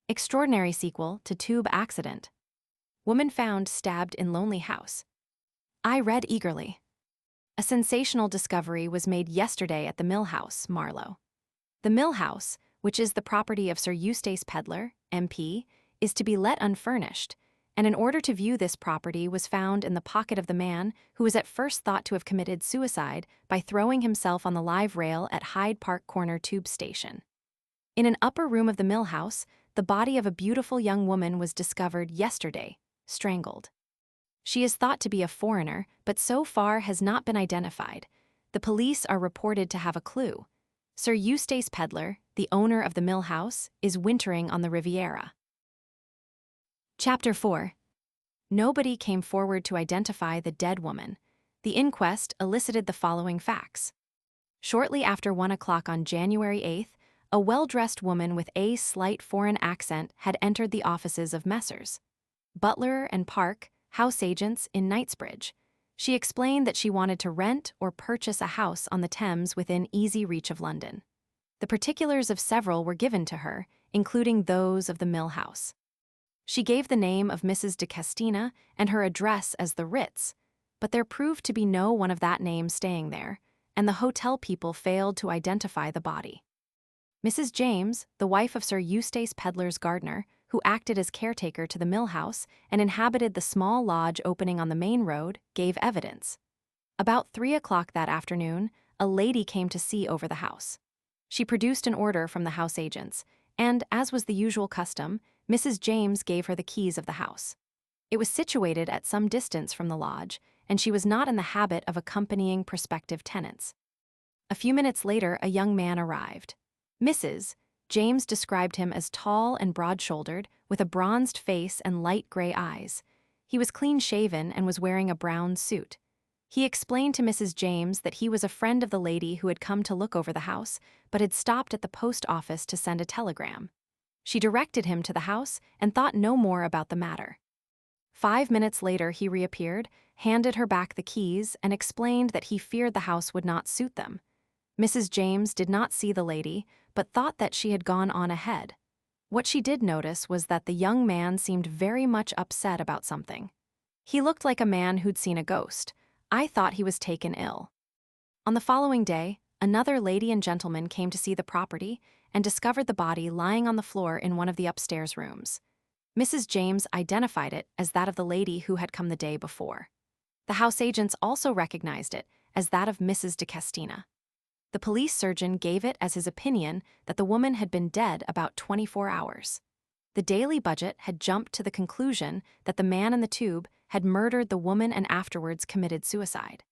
Extraordinary sequel to tube accident. Woman found stabbed in lonely house. I read eagerly. A sensational discovery was made yesterday at the Mill House, Marlow. The Mill House, which is the property of Sir Eustace Pedlar, MP, is to be let unfurnished, and an order to view this property was found in the pocket of the man who was at first thought to have committed suicide by throwing himself on the live rail at Hyde Park Corner Tube Station. In an upper room of the mill house, the body of a beautiful young woman was discovered yesterday, strangled. She is thought to be a foreigner, but so far has not been identified. The police are reported to have a clue. Sir Eustace Pedler, the owner of the mill house, is wintering on the Riviera. Chapter 4. Nobody came forward to identify the dead woman. The inquest elicited the following facts. Shortly after 1 o'clock on January 8th, a well-dressed woman with a slight foreign accent had entered the offices of Messrs. Butler and Park, house agents in Knightsbridge. She explained that she wanted to rent or purchase a house on the Thames within easy reach of London. The particulars of several were given to her, including those of the mill house. She gave the name of Mrs. de Castina and her address as the Ritz, but there proved to be no one of that name staying there, and the hotel people failed to identify the body. Mrs. James, the wife of Sir Eustace Pedler's gardener, who acted as caretaker to the mill house and inhabited the small lodge opening on the main road, gave evidence. About 3 o'clock that afternoon, a lady came to see over the house. She produced an order from the house agents, and, as was the usual custom, Mrs. James gave her the keys of the house. It was situated at some distance from the lodge, and she was not in the habit of accompanying prospective tenants. A few minutes later, a young man arrived. Mrs. James described him as tall and broad-shouldered, with a bronzed face and light gray eyes. He was clean-shaven and was wearing a brown suit. He explained to Mrs. James that he was a friend of the lady who had come to look over the house, but had stopped at the post office to send a telegram. She directed him to the house and thought no more about the matter. 5 minutes later he reappeared, handed her back the keys, and explained that he feared the house would not suit them. Mrs. James did not see the lady, but thought that she had gone on ahead. What she did notice was that the young man seemed very much upset about something. He looked like a man who'd seen a ghost. I thought he was taken ill. On the following day, another lady and gentleman came to see the property and discovered the body lying on the floor in one of the upstairs rooms. Mrs. James identified it as that of the lady who had come the day before. The house agents also recognized it as that of Mrs. de Castina. The police surgeon gave it as his opinion that the woman had been dead about 24 hours. The Daily Budget had jumped to the conclusion that the man in the tube had murdered the woman and afterwards committed suicide.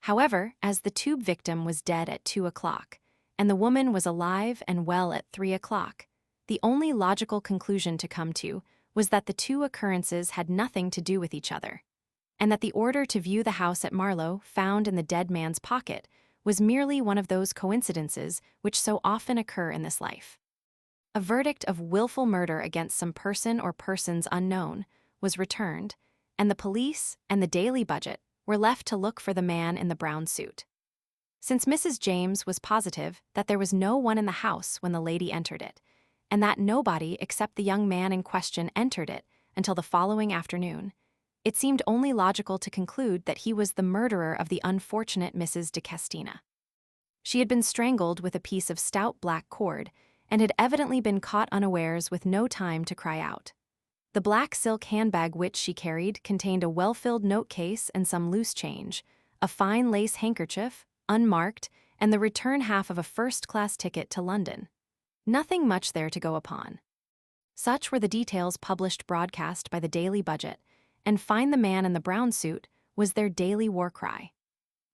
However, as the tube victim was dead at 2 o'clock, and the woman was alive and well at 3 o'clock, the only logical conclusion to come to was that the two occurrences had nothing to do with each other, and that the order to view the house at Marlow found in the dead man's pocket was merely one of those coincidences which so often occur in this life. A verdict of willful murder against some person or persons unknown was returned, and the police and the Daily Budget were left to look for the man in the brown suit. Since Mrs. James was positive that there was no one in the house when the lady entered it, and that nobody except the young man in question entered it until the following afternoon, it seemed only logical to conclude that he was the murderer of the unfortunate Mrs. de Castina. She had been strangled with a piece of stout black cord and had evidently been caught unawares with no time to cry out. The black silk handbag which she carried contained a well-filled note case and some loose change, a fine lace handkerchief, unmarked, and the return half of a first-class ticket to London. Nothing much there to go upon. Such were the details published broadcast by the Daily Budget, and "Find the man in the brown suit" was their daily war cry.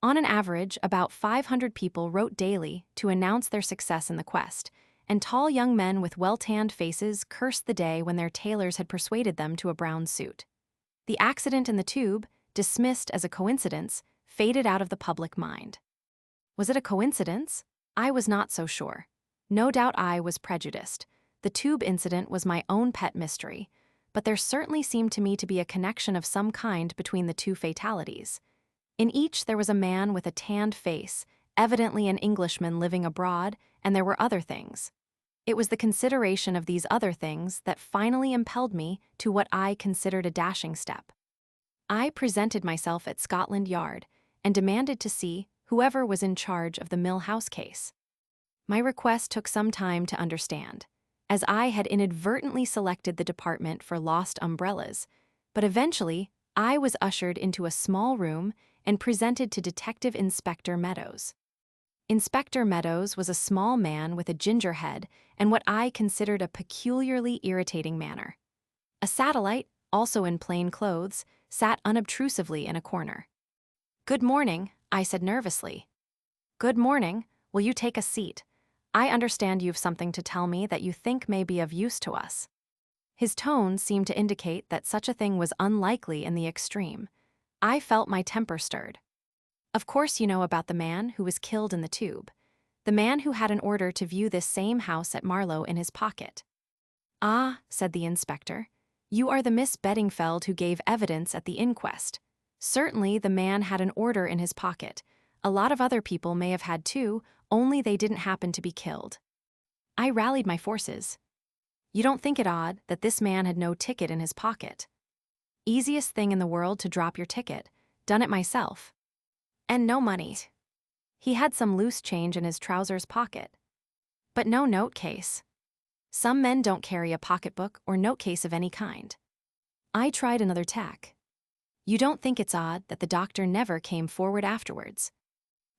On an average, about 500 people wrote daily to announce their success in the quest, and tall young men with well-tanned faces cursed the day when their tailors had persuaded them to a brown suit. The accident in the tube, dismissed as a coincidence, faded out of the public mind. Was it a coincidence? I was not so sure. No doubt I was prejudiced. The tube incident was my own pet mystery, but there certainly seemed to me to be a connection of some kind between the two fatalities. In each there was a man with a tanned face, evidently an Englishman living abroad, and there were other things. It was the consideration of these other things that finally impelled me to what I considered a dashing step. I presented myself at Scotland Yard and demanded to see whoever was in charge of the Mill House case. My request took some time to understand. As I had inadvertently selected the department for lost umbrellas, But eventually, I was ushered into a small room and presented to Detective Inspector Meadows. Inspector Meadows was a small man with a ginger head and what I considered a peculiarly irritating manner. A satellite, also in plain clothes, sat unobtrusively in a corner. "Good morning," I said nervously. "Good morning. Will you take a seat? I understand you've something to tell me that you think may be of use to us." His tone seemed to indicate that such a thing was unlikely in the extreme. I felt my temper stirred. "Of course you know about the man who was killed in the tube. The man who had an order to view this same house at Marlow in his pocket." "Ah," said the inspector. "You are the Miss Beddingfeld who gave evidence at the inquest. Certainly the man had an order in his pocket. A lot of other people may have had too, only they didn't happen to be killed." I rallied my forces. "You don't think it odd that this man had no ticket in his pocket?" "Easiest thing in the world to drop your ticket. Done it myself." "And no money." "He had some loose change in his trousers pocket." "But no note case." "Some men don't carry a pocketbook or note case of any kind." I tried another tack. "You don't think it's odd that the doctor never came forward afterwards?"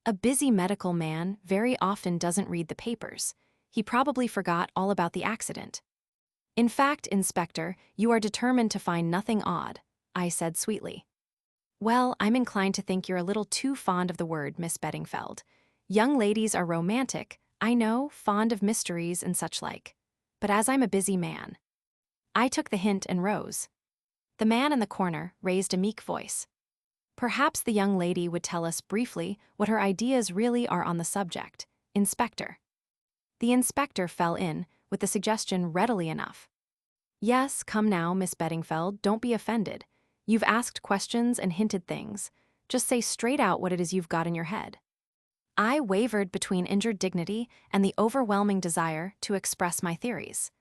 "A busy medical man very often doesn't read the papers. He probably forgot all about the accident." "In fact, Inspector, you are determined to find nothing odd," I said sweetly. "Well, I'm inclined to think you're a little too fond of the word, Miss Beddingfeld. Young ladies are romantic, I know, fond of mysteries and such like. But as I'm a busy man—" I took the hint and rose. The man in the corner raised a meek voice. "Perhaps the young lady would tell us briefly what her ideas really are on the subject, Inspector." The inspector fell in with the suggestion readily enough. "Yes, come now, Miss Beddingfeld, don't be offended. You've asked questions and hinted things. Just say straight out what it is you've got in your head." I wavered between injured dignity and the overwhelming desire to express my theories.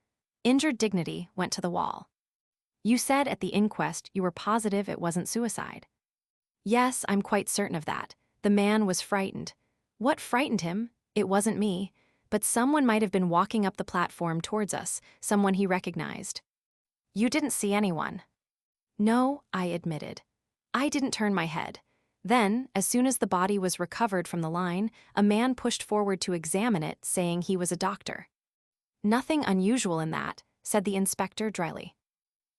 Injured dignity went to the wall. "You said at the inquest you were positive it wasn't suicide." "Yes, I'm quite certain of that. The man was frightened. What frightened him? It wasn't me, but someone might have been walking up the platform towards us, someone he recognized." "You didn't see anyone?" "No," I admitted. "I didn't turn my head. Then, as soon as the body was recovered from the line, a man pushed forward to examine it, saying he was a doctor." "Nothing unusual in that," said the inspector dryly.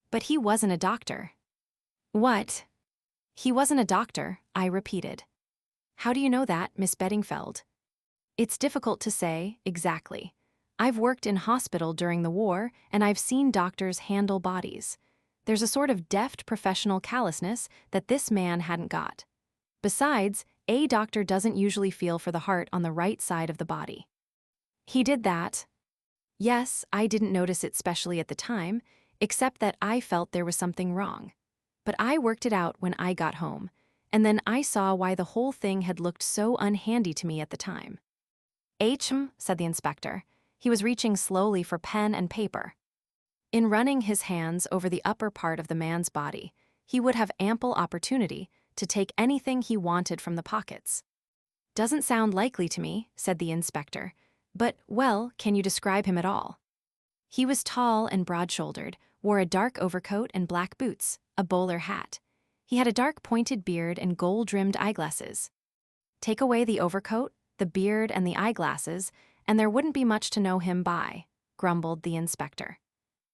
"But he wasn't a doctor." "What?" "He wasn't a doctor," I repeated. "How do you know that, Miss Beddingfeld?" "It's difficult to say, exactly. I've worked in hospital during the war, and I've seen doctors handle bodies. There's a sort of deft professional callousness that this man hadn't got. Besides, a doctor doesn't usually feel for the heart on the right side of the body." "He did that." "Yes, I didn't notice it specially at the time, except that I felt there was something wrong. But I worked it out when I got home, and then I saw why the whole thing had looked so unhandy to me at the time." Said the inspector. He was reaching slowly for pen and paper. In running his hands over the upper part of the man's body, he would have ample opportunity to take anything he wanted from the pockets. "Doesn't sound likely to me," said the inspector. "But, well, can you describe him at all?" "He was tall and broad-shouldered, wore a dark overcoat and black boots, a bowler hat. He had a dark pointed beard and gold-rimmed eyeglasses." "Take away the overcoat, the beard, and the eyeglasses, and there wouldn't be much to know him by," grumbled the inspector.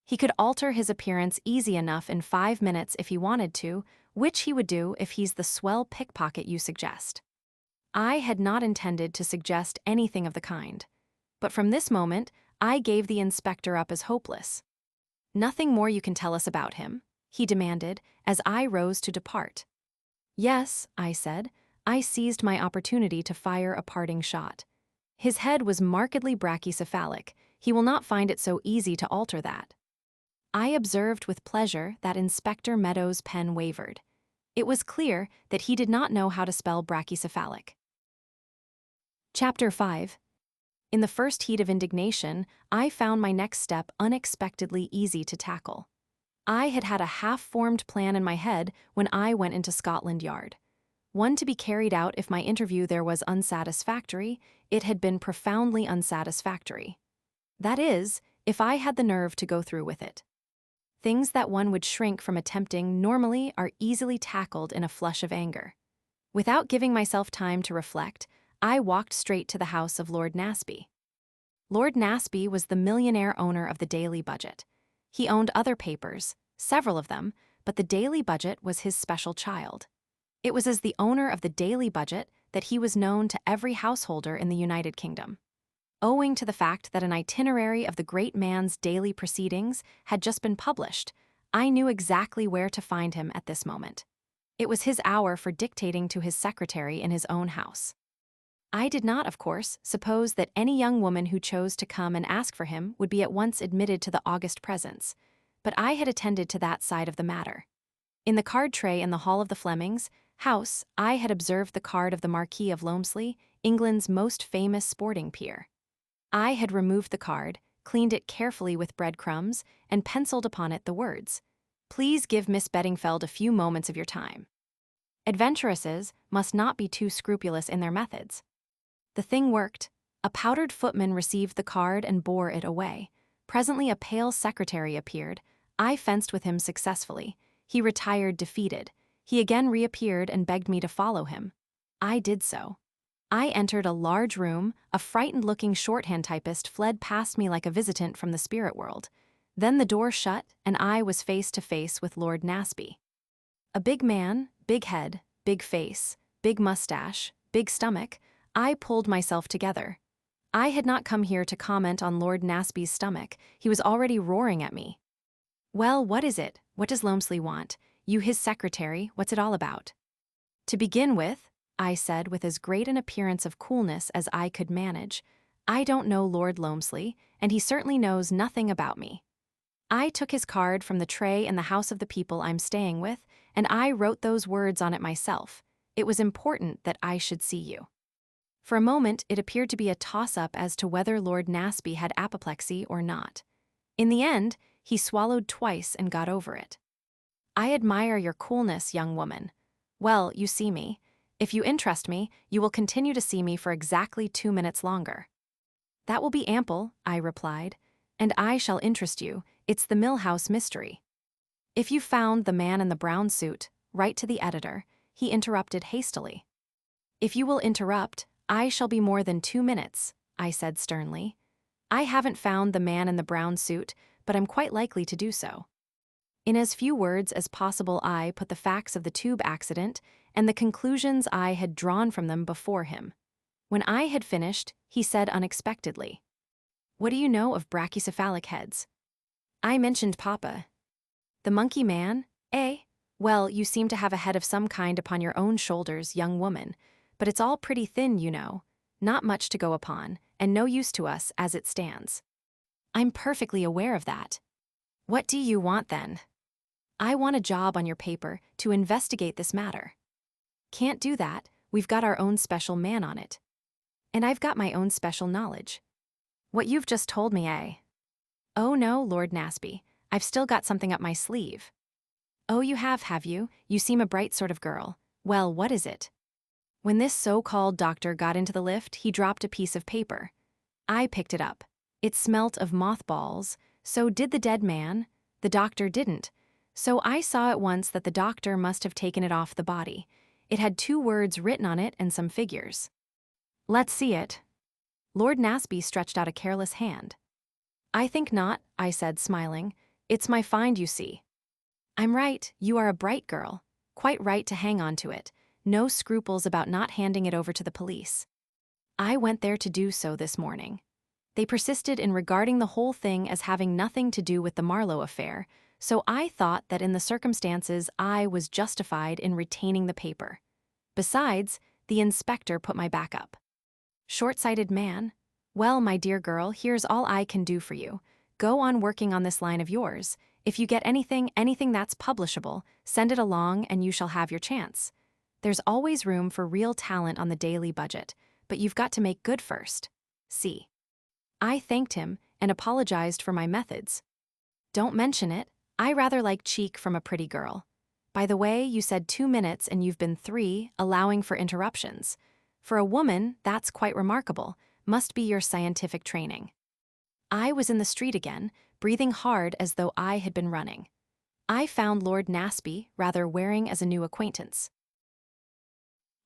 "He could alter his appearance easy enough in 5 minutes if he wanted to, which he would do if he's the swell pickpocket you suggest." I had not intended to suggest anything of the kind, but from this moment I gave the inspector up as hopeless. "Nothing more you can tell us about him?" he demanded as I rose to depart. "Yes," I said. I seized my opportunity to fire a parting shot. "His head was markedly brachycephalic. He will not find it so easy to alter that." I observed with pleasure that Inspector Meadows' pen wavered. It was clear that he did not know how to spell brachycephalic. Chapter 5. In the first heat of indignation, I found my next step unexpectedly easy to tackle. I had had a half-formed plan in my head when I went into Scotland Yard. One to be carried out if my interview there was unsatisfactory. It had been profoundly unsatisfactory. That is, if I had the nerve to go through with it. Things that one would shrink from attempting normally are easily tackled in a flush of anger. Without giving myself time to reflect, I walked straight to the house of Lord Nasby. Lord Nasby was the millionaire owner of the Daily Budget. He owned other papers, several of them, but the Daily Budget was his special child. It was as the owner of the Daily Budget that he was known to every householder in the United Kingdom. Owing to the fact that an itinerary of the great man's daily proceedings had just been published, I knew exactly where to find him at this moment. It was his hour for dictating to his secretary in his own house. I did not, of course, suppose that any young woman who chose to come and ask for him would be at once admitted to the august presence, but I had attended to that side of the matter. In the card tray in the hall of the Flemings' house, I had observed the card of the Marquis of Loamsley, England's most famous sporting peer. I had removed the card, cleaned it carefully with breadcrumbs, and penciled upon it the words, "Please give Miss Beddingfeld a few moments of your time." Adventuresses must not be too scrupulous in their methods. The thing worked. A powdered footman received the card and bore it away. Presently a pale secretary appeared. I fenced with him successfully. He retired defeated. He again reappeared and begged me to follow him. I did so. I entered a large room. A frightened-looking shorthand typist fled past me like a visitant from the spirit world. Then the door shut, and I was face to face with Lord Nasby. A big man, big head, big face, big mustache, big stomach. I pulled myself together. I had not come here to comment on Lord Nasby's stomach. He was already roaring at me. "Well, what is it? What does Loamsley want? You his secretary, what's it all about?" "To begin with," I said with as great an appearance of coolness as I could manage, "I don't know Lord Loamsley, and he certainly knows nothing about me. I took his card from the tray in the house of the people I'm staying with, and I wrote those words on it myself. It was important that I should see you." For a moment, it appeared to be a toss-up as to whether Lord Nasby had apoplexy or not. In the end, he swallowed twice and got over it. "I admire your coolness, young woman. Well, you see me. If you interest me, you will continue to see me for exactly 2 minutes longer." "That will be ample," I replied. "And I shall interest you. It's the Mill House mystery." "If you found the man in the brown suit, write to the editor," he interrupted hastily. "If you will interrupt, I shall be more than 2 minutes," I said sternly. "I haven't found the man in the brown suit, but I'm quite likely to do so." In as few words as possible I put the facts of the tube accident and the conclusions I had drawn from them before him. When I had finished, he said unexpectedly, "What do you know of brachycephalic heads?" I mentioned Papa. "The monkey man, eh? Well, you seem to have a head of some kind upon your own shoulders, young woman, but it's all pretty thin, you know, not much to go upon, and no use to us as it stands." "I'm perfectly aware of that." "What do you want then?" "I want a job on your paper to investigate this matter." "Can't do that, we've got our own special man on it." "And I've got my own special knowledge." "What you've just told me, eh?" "Oh no, Lord Nasby, I've still got something up my sleeve." "Oh, you have you? You seem a bright sort of girl. Well, what is it?" When this so-called doctor got into the lift, he dropped a piece of paper. I picked it up. It smelt of mothballs. So did the dead man. The doctor didn't. So I saw at once that the doctor must have taken it off the body. It had 2 words written on it and some figures. "Let's see it." Lord Nasby stretched out a careless hand. "I think not," I said, smiling. "It's my find, you see." "I'm right, you are a bright girl. Quite right to hang on to it. No scruples about not handing it over to the police." I went there to do so this morning. They persisted in regarding the whole thing as having nothing to do with the Marlowe affair, so I thought that in the circumstances I was justified in retaining the paper. Besides, the inspector put my back up. "Short-sighted man. Well, my dear girl, here's all I can do for you. Go on working on this line of yours. If you get anything that's publishable, send it along and you shall have your chance. There's always room for real talent on the Daily Budget, but you've got to make good first. See." I thanked him and apologized for my methods. "Don't mention it. I rather like cheek from a pretty girl. By the way, you said 2 minutes and you've been 3, allowing for interruptions. For a woman, that's quite remarkable. Must be your scientific training." I was in the street again, breathing hard as though I had been running. I found Lord Nasby rather wearing as a new acquaintance.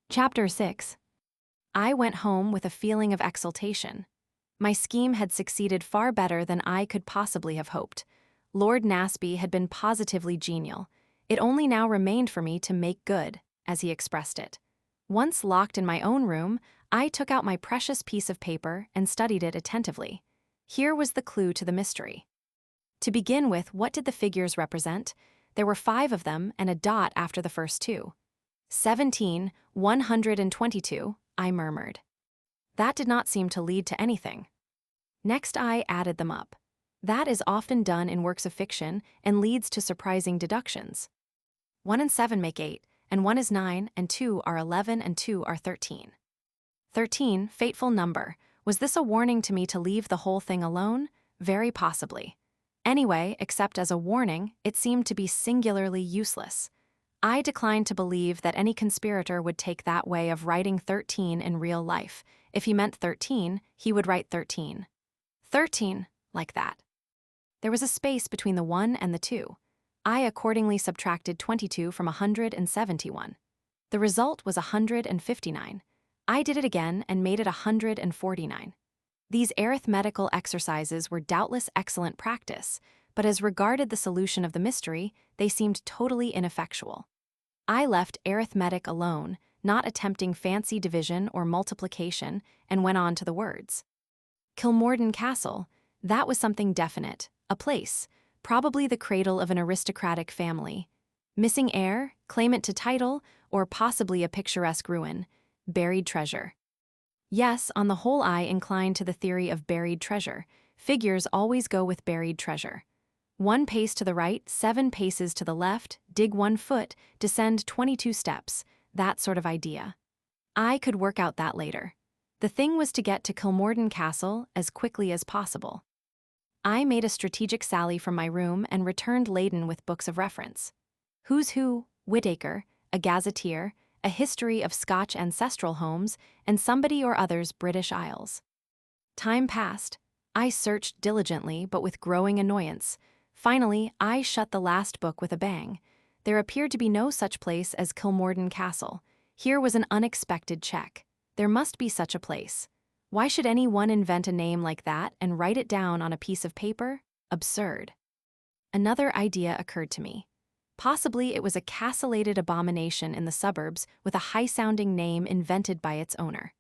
Chapter 6. I went home with a feeling of exultation. My scheme had succeeded far better than I could possibly have hoped. Lord Nasby had been positively genial. It only now remained for me to make good, as he expressed it. Once locked in my own room, I took out my precious piece of paper and studied it attentively. Here was the clue to the mystery. To begin with, what did the figures represent? There were 5 of them and a dot after the first 2. 17, 122, I murmured. That did not seem to lead to anything. Next I added them up. That is often done in works of fiction and leads to surprising deductions. 1 and 7 make 8, and 1 is 9, and 2 are 11, and 2 are 13. 13, fateful number. Was this a warning to me to leave the whole thing alone? Very possibly. Anyway, except as a warning, it seemed to be singularly useless. I declined to believe that any conspirator would take that way of writing 13 in real life. If he meant 13, he would write 13. 13, like that. There was a space between the 1 and the 2. I accordingly subtracted 22 from 171. The result was 159. I did it again and made it 149. These arithmetical exercises were doubtless excellent practice, but as regarded the solution of the mystery, they seemed totally ineffectual. I left arithmetic alone, not attempting fancy division or multiplication, and went on to the words. Kilmorden Castle, that was something definite, a place, probably the cradle of an aristocratic family. Missing heir, claimant to title, or possibly a picturesque ruin, buried treasure. Yes, on the whole I incline to the theory of buried treasure. Figures always go with buried treasure. 1 pace to the right, 7 paces to the left, dig 1 foot, descend 22 steps, that sort of idea. I could work out that later. The thing was to get to Kilmorden Castle as quickly as possible. I made a strategic sally from my room and returned laden with books of reference. Who's Who, Whitaker, a gazetteer, a history of Scotch ancestral homes, and somebody or other's British Isles. Time passed. I searched diligently, but with growing annoyance. Finally, I shut the last book with a bang. There appeared to be no such place as Kilmorden Castle. Here was an unexpected check. There must be such a place. Why should any one invent a name like that and write it down on a piece of paper? Absurd. Another idea occurred to me. Possibly it was a castellated abomination in the suburbs with a high-sounding name invented by its owner.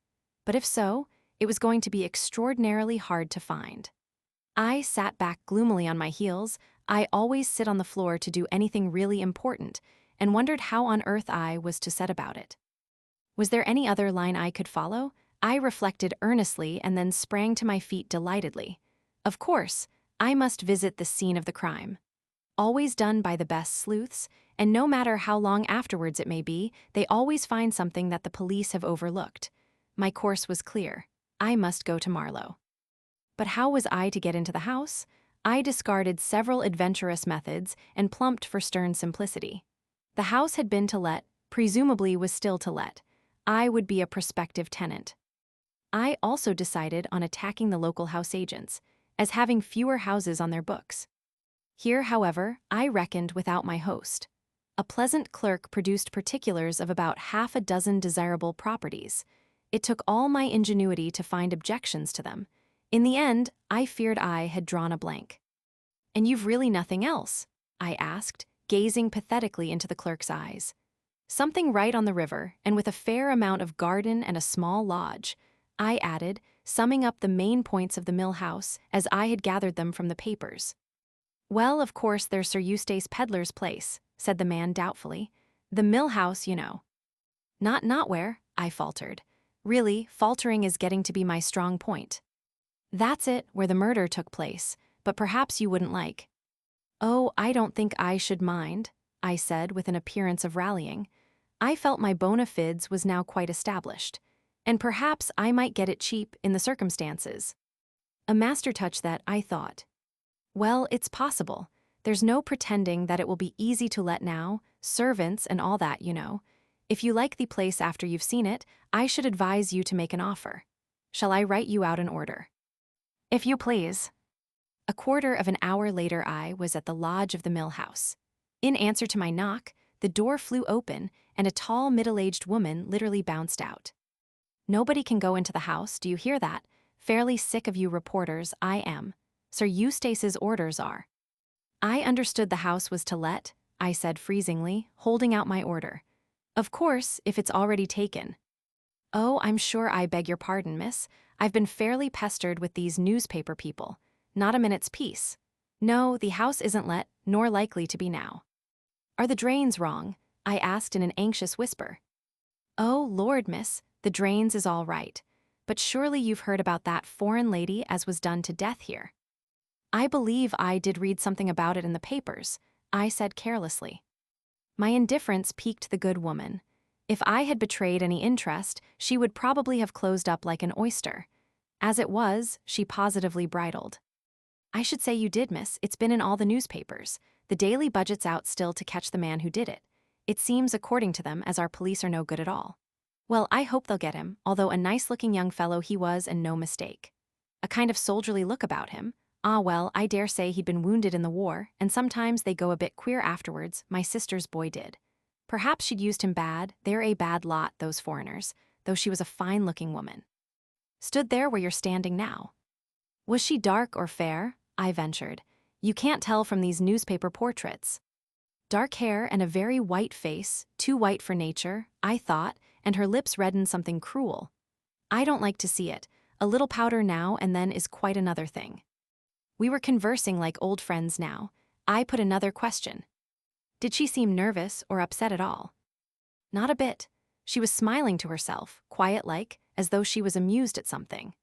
But if so, it was going to be extraordinarily hard to find. I sat back gloomily on my heels. I always sit on the floor to do anything really important, and wondered how on earth I was to set about it. Was there any other line I could follow? I reflected earnestly and then sprang to my feet delightedly. Of course, I must visit the scene of the crime. Always done by the best sleuths, and no matter how long afterwards it may be, they always find something that the police have overlooked. My course was clear. I must go to Marlow. But how was I to get into the house? I discarded several adventurous methods and plumped for stern simplicity. The house had been to let, presumably was still to let. I would be a prospective tenant. I also decided on attacking the local house agents, as having fewer houses on their books. Here, however, I reckoned without my host. A pleasant clerk produced particulars of about half a dozen desirable properties. It took all my ingenuity to find objections to them. In the end, I feared I had drawn a blank. "And you've really nothing else?" I asked, gazing pathetically into the clerk's eyes. "Something right on the river, and with a fair amount of garden and a small lodge," I added, summing up the main points of the mill house as I had gathered them from the papers. "Well, of course there's Sir Eustace Pedlar's place," said the man doubtfully. "The mill house, you know." Not where," I faltered. Really, faltering is getting to be my strong point. "That's it, where the murder took place, but perhaps you wouldn't like." "Oh, I don't think I should mind," I said with an appearance of rallying. I felt my bona fides was now quite established, and perhaps I might get it cheap in the circumstances. A master touch that, I thought. "Well, it's possible. There's no pretending that it will be easy to let now, servants and all that, you know. If you like the place after you've seen it, I should advise you to make an offer. Shall I write you out an order?" "If you please." A quarter of an hour later I was at the lodge of the mill house. In answer to my knock, the door flew open and a tall, middle-aged woman literally bounced out. "Nobody can go into the house, do you hear that? Fairly sick of you reporters, I am. Sir Eustace's orders are." "I understood the house was to let," I said freezingly, holding out my order. "Of course, if it's already taken." "Oh, I'm sure I beg your pardon, miss. I've been fairly pestered with these newspaper people. Not a minute's peace. No, the house isn't let, nor likely to be now." "Are the drains wrong?" I asked in an anxious whisper. "Oh, Lord, miss, the drains is all right. But surely you've heard about that foreign lady as was done to death here." "I believe I did read something about it in the papers," I said carelessly. My indifference piqued the good woman. If I had betrayed any interest, she would probably have closed up like an oyster. As it was, she positively bridled. "I should say you did, miss. It's been in all the newspapers. The daily budget's out still to catch the man who did it. It seems, according to them, as our police are no good at all. Well, I hope they'll get him, although a nice-looking young fellow he was and no mistake. A kind of soldierly look about him. Ah, well, I dare say he'd been wounded in the war, and sometimes they go a bit queer afterwards. My sister's boy did. Perhaps she'd used him bad. They're a bad lot, those foreigners, though she was a fine-looking woman." "Stood there where you're standing now." "Was she dark or fair?" I ventured. "You can't tell from these newspaper portraits." "Dark hair and a very white face, too white for nature, I thought, and her lips reddened something cruel. I don't like to see it. A little powder now and then is quite another thing." We were conversing like old friends now. I put another question. "Did she seem nervous or upset at all?" "Not a bit. She was smiling to herself, quiet-like, as though she was amused at something.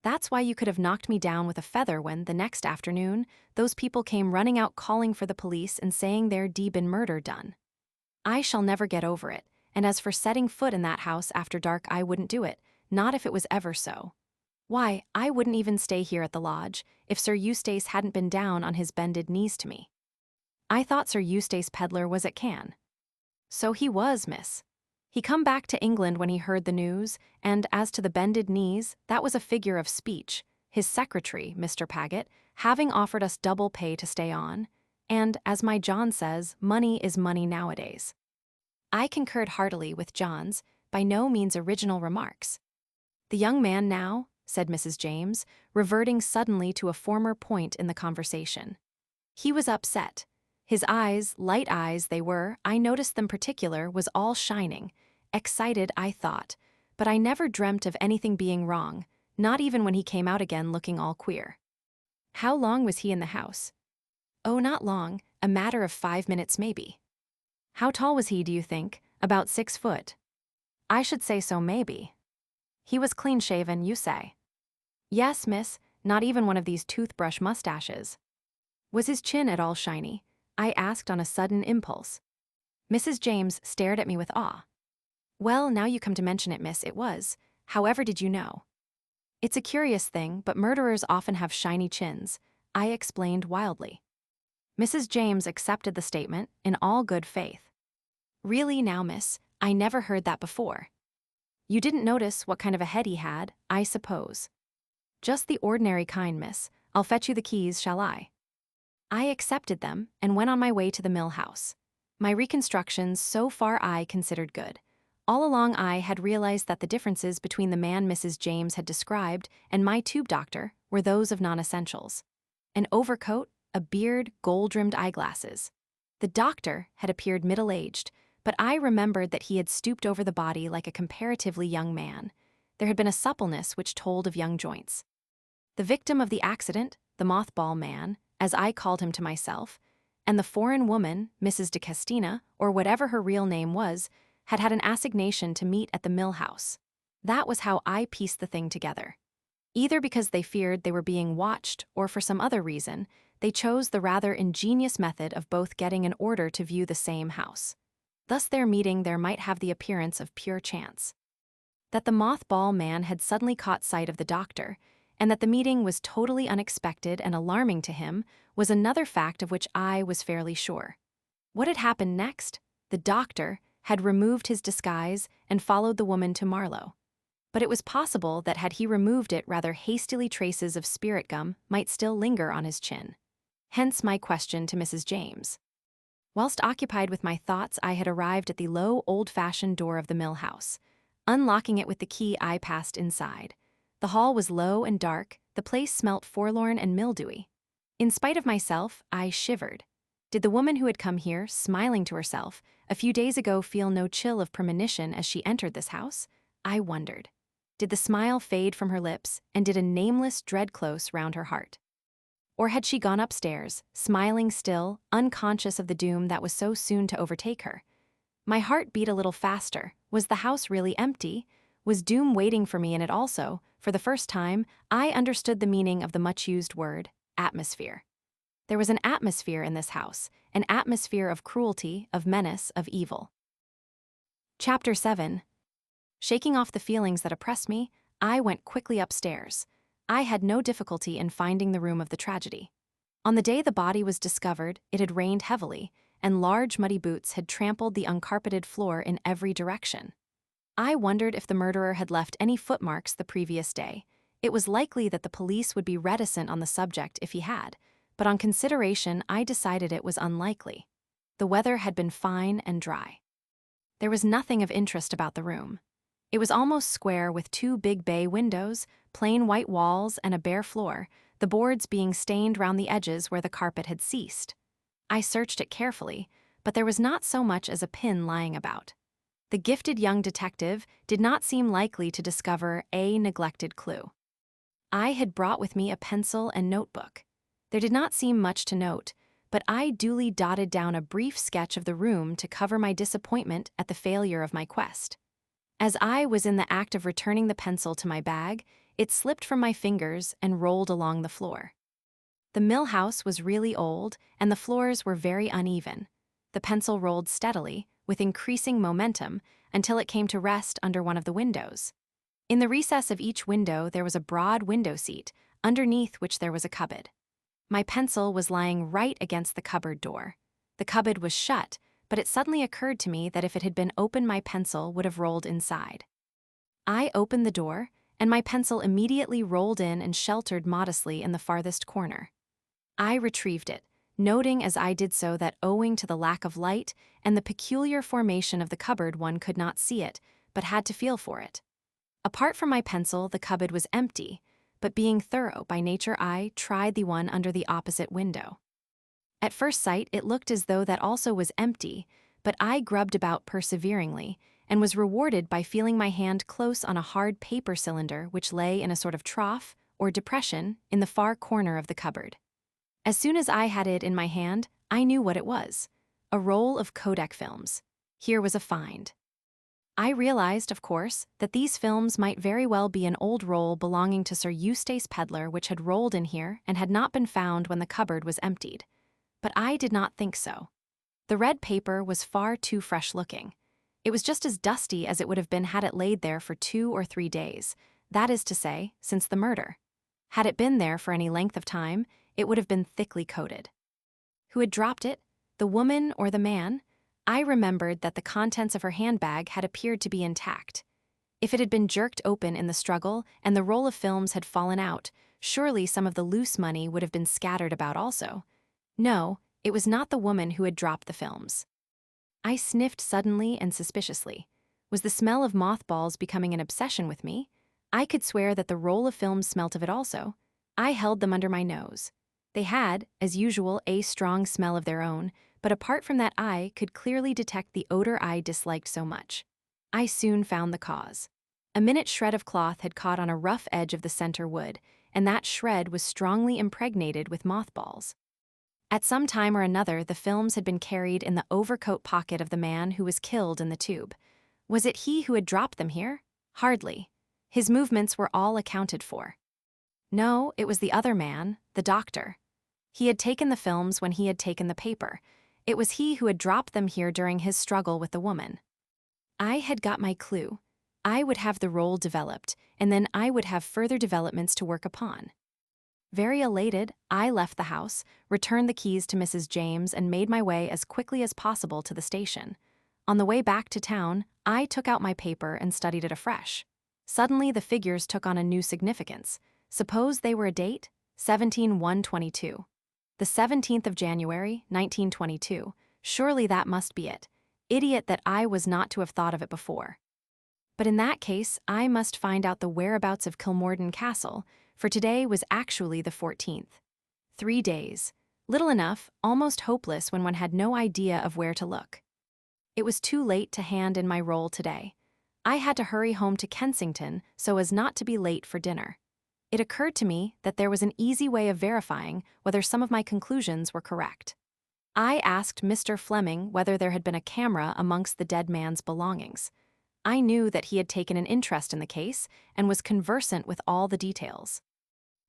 That's why you could have knocked me down with a feather when, the next afternoon, those people came running out calling for the police and saying there'd been murder done. I shall never get over it, and as for setting foot in that house after dark, I wouldn't do it, not if it was ever so. Why, I wouldn't even stay here at the lodge if Sir Eustace hadn't been down on his bended knees to me." "I thought Sir Eustace Pedlar was at Cannes." "So he was, miss. He come back to England when he heard the news, and as to the bended knees, that was a figure of speech, his secretary, Mr. Paget, having offered us double pay to stay on, and, as my John says, money is money nowadays." I concurred heartily with John's, by no means original remarks. "The young man now," said Mrs. James, reverting suddenly to a former point in the conversation. "He was upset. His eyes, light eyes they were, I noticed them particular, was all shining. Excited, I thought, but I never dreamt of anything being wrong, not even when he came out again looking all queer." "How long was he in the house?" "Oh, not long, a matter of 5 minutes maybe." "How tall was he, do you think? About 6 foot?" "I should say so, maybe." "He was clean-shaven, you say?" "Yes, miss, not even one of these toothbrush mustaches." "Was his chin at all shiny?" I asked on a sudden impulse. Mrs. James stared at me with awe. "Well, now you come to mention it, miss, it was. However did you know?" "It's a curious thing, but murderers often have shiny chins," I explained wildly. Mrs. James accepted the statement in all good faith. "Really now, miss, I never heard that before. You didn't notice what kind of a head he had, I suppose?" "Just the ordinary kind, miss. I'll fetch you the keys, shall I?" I accepted them and went on my way to the mill house. My reconstructions so far I considered good. All along I had realized that the differences between the man Mrs. James had described and my tube doctor were those of non-essentials. An overcoat, a beard, gold-rimmed eyeglasses. The doctor had appeared middle-aged, but I remembered that he had stooped over the body like a comparatively young man. There had been a suppleness which told of young joints. The victim of the accident, the mothball man, as I called him to myself, and the foreign woman, Mrs. de Castina, or whatever her real name was, had had an assignation to meet at the mill house. That was how I pieced the thing together. Either because they feared they were being watched or for some other reason, they chose the rather ingenious method of both getting an order to view the same house. Thus their meeting there might have the appearance of pure chance. That the mothball man had suddenly caught sight of the doctor, and that the meeting was totally unexpected and alarming to him, was another fact of which I was fairly sure. What had happened next? The doctor had removed his disguise and followed the woman to Marlow. But it was possible that had he removed it rather hastily, traces of spirit gum might still linger on his chin. Hence my question to Mrs. James. Whilst occupied with my thoughts, I had arrived at the low, old-fashioned door of the mill house. Unlocking it with the key, I passed inside. The hall was low and dark, the place smelt forlorn and mildewy. In spite of myself, I shivered. Did the woman who had come here, smiling to herself, a few days ago feel no chill of premonition as she entered this house? I wondered. Did the smile fade from her lips, and did a nameless dread close round her heart? Or had she gone upstairs, smiling still, unconscious of the doom that was so soon to overtake her? My heart beat a little faster. Was the house really empty? Was doom waiting for me in it also? For the first time, I understood the meaning of the much-used word, atmosphere. There was an atmosphere in this house, an atmosphere of cruelty, of menace, of evil. Chapter 7. Shaking off the feelings that oppressed me, I went quickly upstairs. I had no difficulty in finding the room of the tragedy. On the day the body was discovered, it had rained heavily, and large muddy boots had trampled the uncarpeted floor in every direction. I wondered if the murderer had left any footmarks the previous day. It was likely that the police would be reticent on the subject if he had, but on consideration, I decided it was unlikely. The weather had been fine and dry. There was nothing of interest about the room. It was almost square with two big bay windows, plain white walls, and a bare floor, the boards being stained round the edges where the carpet had ceased. I searched it carefully, but there was not so much as a pin lying about. The gifted young detective did not seem likely to discover a neglected clue. I had brought with me a pencil and notebook. There did not seem much to note, but I duly dotted down a brief sketch of the room to cover my disappointment at the failure of my quest. As I was in the act of returning the pencil to my bag, it slipped from my fingers and rolled along the floor. The mill house was really old, and the floors were very uneven. The pencil rolled steadily, with increasing momentum, until it came to rest under one of the windows. In the recess of each window there was a broad window seat, underneath which there was a cupboard. My pencil was lying right against the cupboard door. The cupboard was shut, but it suddenly occurred to me that if it had been open, my pencil would have rolled inside. I opened the door, and my pencil immediately rolled in and sheltered modestly in the farthest corner. I retrieved it, noting as I did so that owing to the lack of light and the peculiar formation of the cupboard, one could not see it, but had to feel for it. Apart from my pencil, the cupboard was empty, but being thorough by nature, I tried the one under the opposite window. At first sight, it looked as though that also was empty, but I grubbed about perseveringly and was rewarded by feeling my hand close on a hard paper cylinder which lay in a sort of trough or depression in the far corner of the cupboard. As soon as I had it in my hand, I knew what it was: a roll of Kodak films. Here was a find. I realized, of course, that these films might very well be an old roll belonging to Sir Eustace Pedlar which had rolled in here and had not been found when the cupboard was emptied. But I did not think so. The red paper was far too fresh-looking. It was just as dusty as it would have been had it laid there for 2 or 3 days, that is to say, since the murder. Had it been there for any length of time, it would have been thickly coated. Who had dropped it? The woman or the man? I remembered that the contents of her handbag had appeared to be intact. If it had been jerked open in the struggle and the roll of films had fallen out, surely some of the loose money would have been scattered about also. No, it was not the woman who had dropped the films. I sniffed suddenly and suspiciously. Was the smell of mothballs becoming an obsession with me? I could swear that the roll of films smelt of it also. I held them under my nose. They had, as usual, a strong smell of their own, but apart from that I could clearly detect the odor I disliked so much. I soon found the cause. A minute shred of cloth had caught on a rough edge of the center wood, and that shred was strongly impregnated with mothballs. At some time or another, the films had been carried in the overcoat pocket of the man who was killed in the tube. Was it he who had dropped them here? Hardly. His movements were all accounted for. No, it was the other man, the doctor. He had taken the films when he had taken the paper. It was he who had dropped them here during his struggle with the woman. I had got my clue. I would have the roll developed, and then I would have further developments to work upon. Very elated, I left the house, returned the keys to Mrs. James, and made my way as quickly as possible to the station. On the way back to town, I took out my paper and studied it afresh. Suddenly, the figures took on a new significance. Suppose they were a date? 17/1/22. The 17th of January, 1922, Surely that must be it. Idiot that I was not to have thought of it before. But in that case, I must find out the whereabouts of Kilmorden Castle, for today was actually the 14th. 3 days. Little enough, almost hopeless when one had no idea of where to look. It was too late to hand in my roll today. I had to hurry home to Kensington so as not to be late for dinner. It occurred to me that there was an easy way of verifying whether some of my conclusions were correct. I asked Mr. Fleming whether there had been a camera amongst the dead man's belongings. I knew that he had taken an interest in the case and was conversant with all the details.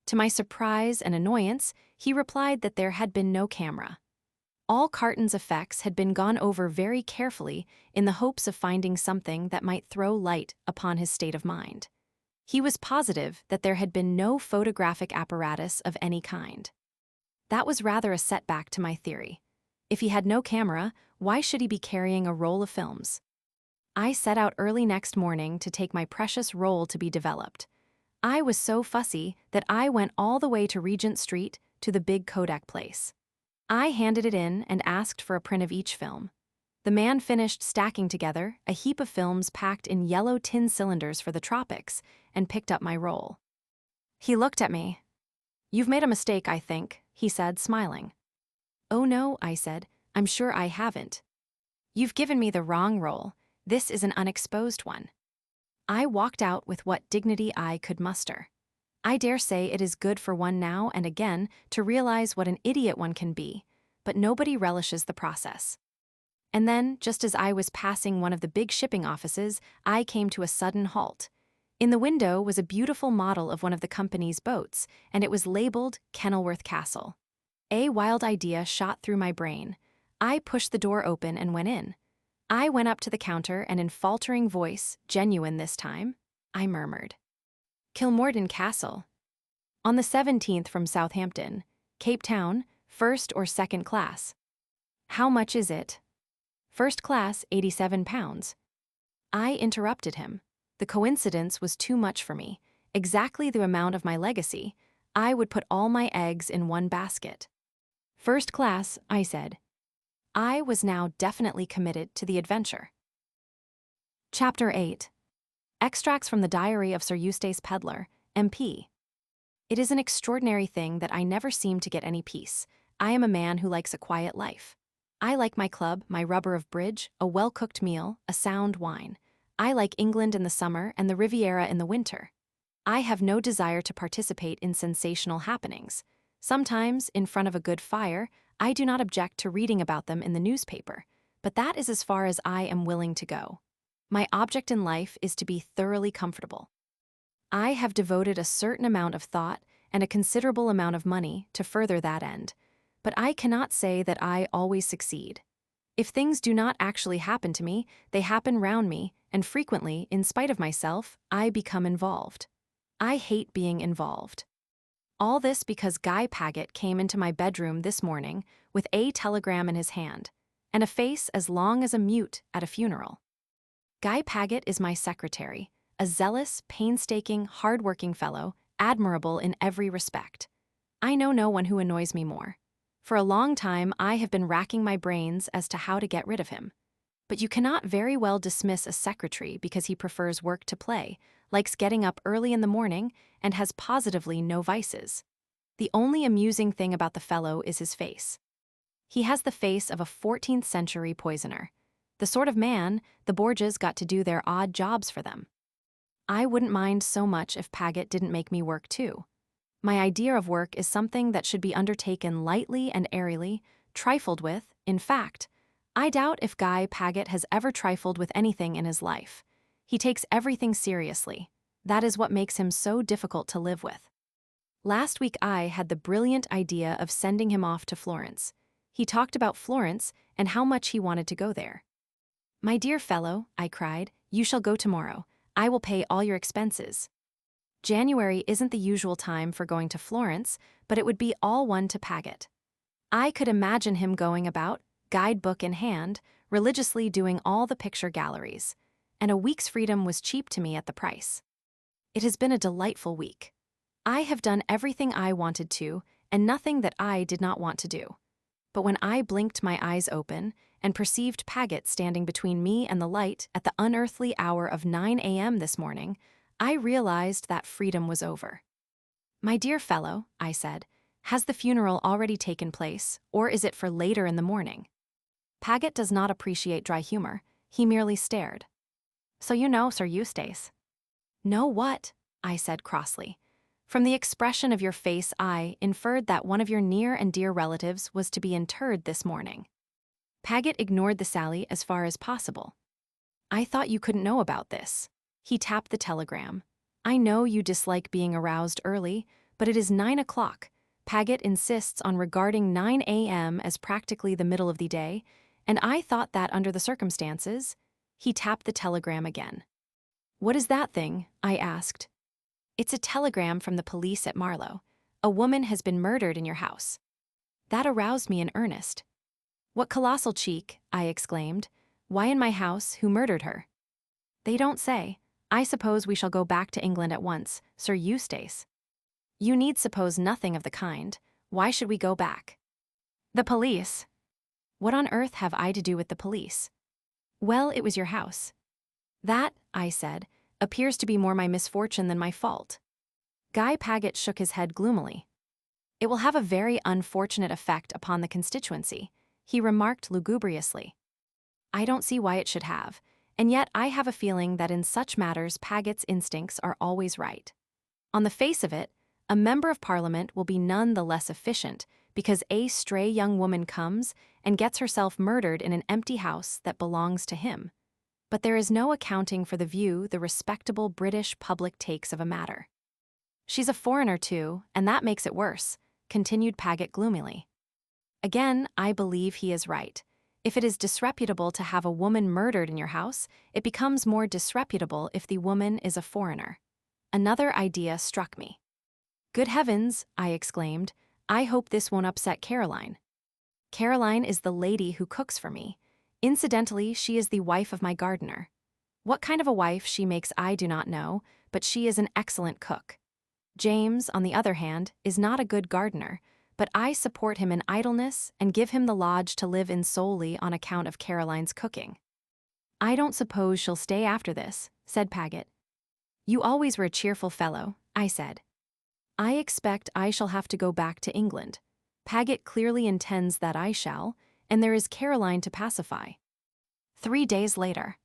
To my surprise and annoyance, he replied that there had been no camera. All Carton's effects had been gone over very carefully in the hopes of finding something that might throw light upon his state of mind. He was positive that there had been no photographic apparatus of any kind. That was rather a setback to my theory. If he had no camera, why should he be carrying a roll of films? I set out early next morning to take my precious roll to be developed. I was so fussy that I went all the way to Regent Street to the big Kodak place. I handed it in and asked for a print of each film. The man finished stacking together a heap of films packed in yellow tin cylinders for the tropics and picked up my roll. He looked at me. "You've made a mistake, I think," he said, smiling. "Oh no," I said, "I'm sure I haven't. You've given me the wrong roll. This is an unexposed one." I walked out with what dignity I could muster. I dare say it is good for one now and again to realize what an idiot one can be, but nobody relishes the process. And then, just as I was passing one of the big shipping offices, I came to a sudden halt. In the window was a beautiful model of one of the company's boats, and it was labeled Kenilworth Castle. A wild idea shot through my brain. I pushed the door open and went in. I went up to the counter and in faltering voice, genuine this time, I murmured, "Kilmorden Castle. On the 17th from Southampton, Cape Town, first or second class. How much is it?" "First class, £87. I interrupted him. The coincidence was too much for me. Exactly the amount of my legacy. I would put all my eggs in one basket. "First class," I said. I was now definitely committed to the adventure. Chapter 8. Extracts from the Diary of Sir Eustace Pedlar, MP. It is an extraordinary thing that I never seem to get any peace. I am a man who likes a quiet life. I like my club, my rubber of bridge, a well-cooked meal, a sound wine. I like England in the summer and the Riviera in the winter. I have no desire to participate in sensational happenings. Sometimes, in front of a good fire, I do not object to reading about them in the newspaper, but that is as far as I am willing to go. My object in life is to be thoroughly comfortable. I have devoted a certain amount of thought and a considerable amount of money to further that end, but I cannot say that I always succeed. If things do not actually happen to me, they happen round me, and frequently, in spite of myself, I become involved. I hate being involved. All this because Guy Paget came into my bedroom this morning with a telegram in his hand, and a face as long as a mute at a funeral. Guy Paget is my secretary, a zealous, painstaking, hard-working fellow, admirable in every respect. I know no one who annoys me more. For a long time I have been racking my brains as to how to get rid of him. But you cannot very well dismiss a secretary because he prefers work to play, likes getting up early in the morning, and has positively no vices. The only amusing thing about the fellow is his face. He has the face of a 14th century poisoner, the sort of man the Borgias got to do their odd jobs for them. I wouldn't mind so much if Paget didn't make me work too. My idea of work is something that should be undertaken lightly and airily, trifled with, in fact. I doubt if Guy Paget has ever trifled with anything in his life. He takes everything seriously. That is what makes him so difficult to live with. Last week I had the brilliant idea of sending him off to Florence. He talked about Florence and how much he wanted to go there. "My dear fellow," I cried, "you shall go tomorrow. I will pay all your expenses." January isn't the usual time for going to Florence, but it would be all one to Paget. I could imagine him going about, guidebook in hand, religiously doing all the picture galleries, and a week's freedom was cheap to me at the price. It has been a delightful week. I have done everything I wanted to, and nothing that I did not want to do. But when I blinked my eyes open and perceived Paget standing between me and the light at the unearthly hour of 9 a.m. this morning, I realized that freedom was over. "My dear fellow," I said, "has the funeral already taken place, or is it for later in the morning?" Paget does not appreciate dry humor. He merely stared. "So you know Sir Eustace." "Know what?" I said crossly. "From the expression of your face, I inferred that one of your near and dear relatives was to be interred this morning." Paget ignored the sally as far as possible. "I thought you couldn't know about this." He tapped the telegram. "I know you dislike being aroused early, but it is 9 o'clock. Paget insists on regarding 9 a.m. as practically the middle of the day, and I thought that under the circumstances—" He tapped the telegram again. "What is that thing?" I asked. "It's a telegram from the police at Marlow. A woman has been murdered in your house." That aroused me in earnest. "What colossal cheek!" I exclaimed. "Why in my house? Who murdered her?" "They don't say. I suppose we shall go back to England at once, Sir Eustace." "You need suppose nothing of the kind. Why should we go back?" "The police." "What on earth have I to do with the police?" "Well, it was your house." "That," I said, "appears to be more my misfortune than my fault." Guy Paget shook his head gloomily. "It will have a very unfortunate effect upon the constituency," he remarked lugubriously. "I don't see why it should have, and yet I have a feeling that in such matters Paget's instincts are always right. On the face of it, a member of Parliament will be none the less efficient because a stray young woman comes and gets herself murdered in an empty house that belongs to him. But there is no accounting for the view the respectable British public takes of a matter." "She's a foreigner too, and that makes it worse," continued Paget gloomily. "Again, I believe he is right. If it is disreputable to have a woman murdered in your house, it becomes more disreputable if the woman is a foreigner." Another idea struck me. "Good heavens," I exclaimed, "I hope this won't upset Caroline." "Caroline is the lady who cooks for me. Incidentally, she is the wife of my gardener. What kind of a wife she makes I do not know, but she is an excellent cook. James, on the other hand, is not a good gardener, but I support him in idleness and give him the lodge to live in solely on account of Caroline's cooking." "I don't suppose she'll stay after this," said Paget. "You always were a cheerful fellow," I said. "I expect I shall have to go back to England. Paget clearly intends that I shall, and there is Caroline to pacify." 3 days later.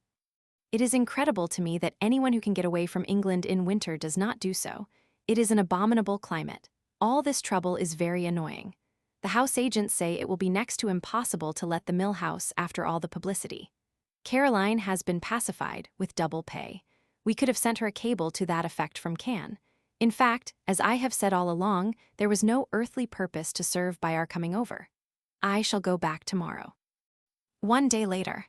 It is incredible to me that anyone who can get away from England in winter does not do so. It is an abominable climate. All this trouble is very annoying. The house agents say it will be next to impossible to let the Mill House after all the publicity. Caroline has been pacified with double pay. We could have sent her a cable to that effect from Cannes. In fact, as I have said all along, there was no earthly purpose to serve by our coming over. I shall go back tomorrow. 1 day later.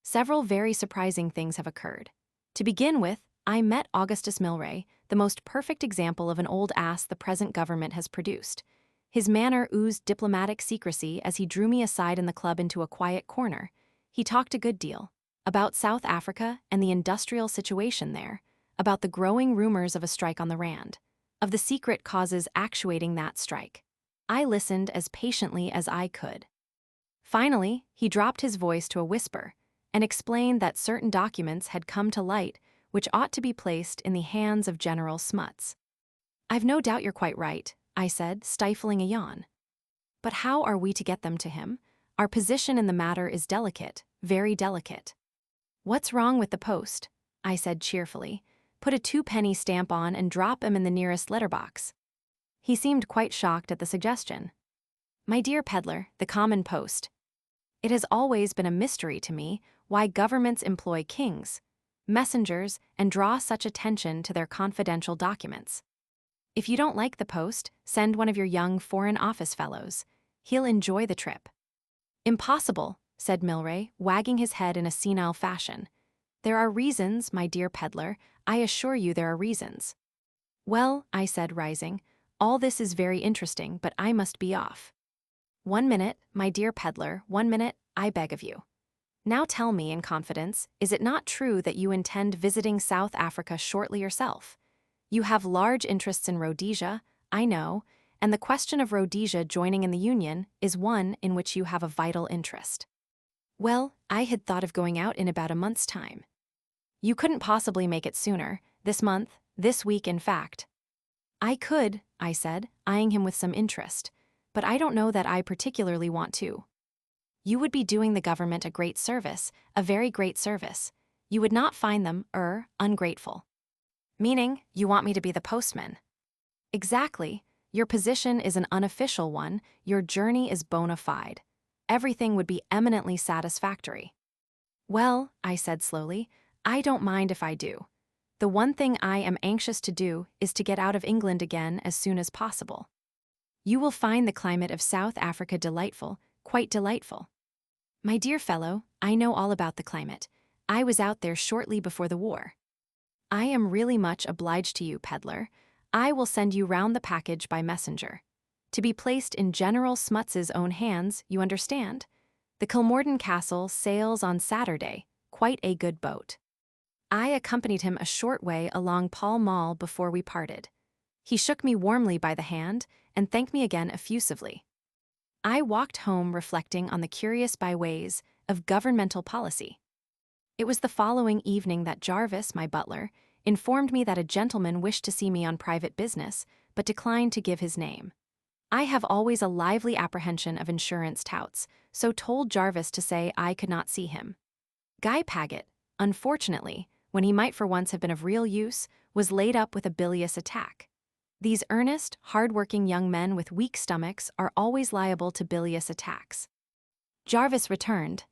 Several very surprising things have occurred. To begin with, I met Augustus Milray, the most perfect example of an old ass the present government has produced. His manner oozed diplomatic secrecy as he drew me aside in the club into a quiet corner. He talked a good deal about South Africa and the industrial situation there, about the growing rumors of a strike on the Rand, of the secret causes actuating that strike. I listened as patiently as I could. Finally, he dropped his voice to a whisper and explained that certain documents had come to light which ought to be placed in the hands of General Smuts. "I've no doubt you're quite right," I said, stifling a yawn. "But how are we to get them to him? Our position in the matter is delicate, very delicate." "What's wrong with the post?" I said cheerfully. "Put a 2-penny stamp on and drop 'em in the nearest letterbox." He seemed quite shocked at the suggestion. "My dear peddler, the common post. It has always been a mystery to me why governments employ kings, messengers, and draw such attention to their confidential documents. If you don't like the post, send one of your young Foreign Office fellows. He'll enjoy the trip." "Impossible," said Milray, wagging his head in a senile fashion. "There are reasons, my dear peddler, I assure you there are reasons." "Well," I said, rising, "all this is very interesting, but I must be off." "1 minute, my dear peddler, 1 minute, I beg of you. Now tell me in confidence, is it not true that you intend visiting South Africa shortly yourself? You have large interests in Rhodesia, I know, and the question of Rhodesia joining in the Union is one in which you have a vital interest. Well, I had thought of going out in about a month's time. You couldn't possibly make it sooner, this month, this week in fact. I could, I said, eyeing him with some interest, but I don't know that I particularly want to. You would be doing the government a great service, a very great service. You would not find them, ungrateful. Meaning, you want me to be the postman. Exactly. Your position is an unofficial one, your journey is bona fide. Everything would be eminently satisfactory. Well, I said slowly, I don't mind if I do. The one thing I am anxious to do is to get out of England again as soon as possible. You will find the climate of South Africa delightful, quite delightful. My dear fellow, I know all about the climate. I was out there shortly before the war. I am really much obliged to you, peddler. I will send you round the package by messenger. To be placed in General Smuts's own hands, you understand? The Kilmorden Castle sails on Saturday, quite a good boat. I accompanied him a short way along Pall Mall before we parted. He shook me warmly by the hand and thanked me again effusively. I walked home reflecting on the curious byways of governmental policy. It was the following evening that Jarvis, my butler, informed me that a gentleman wished to see me on private business, but declined to give his name. I have always a lively apprehension of insurance touts, so told Jarvis to say I could not see him. Guy Paget, unfortunately, when he might for once have been of real use, was laid up with a bilious attack. These earnest, hard-working young men with weak stomachs are always liable to bilious attacks. Jarvis returned.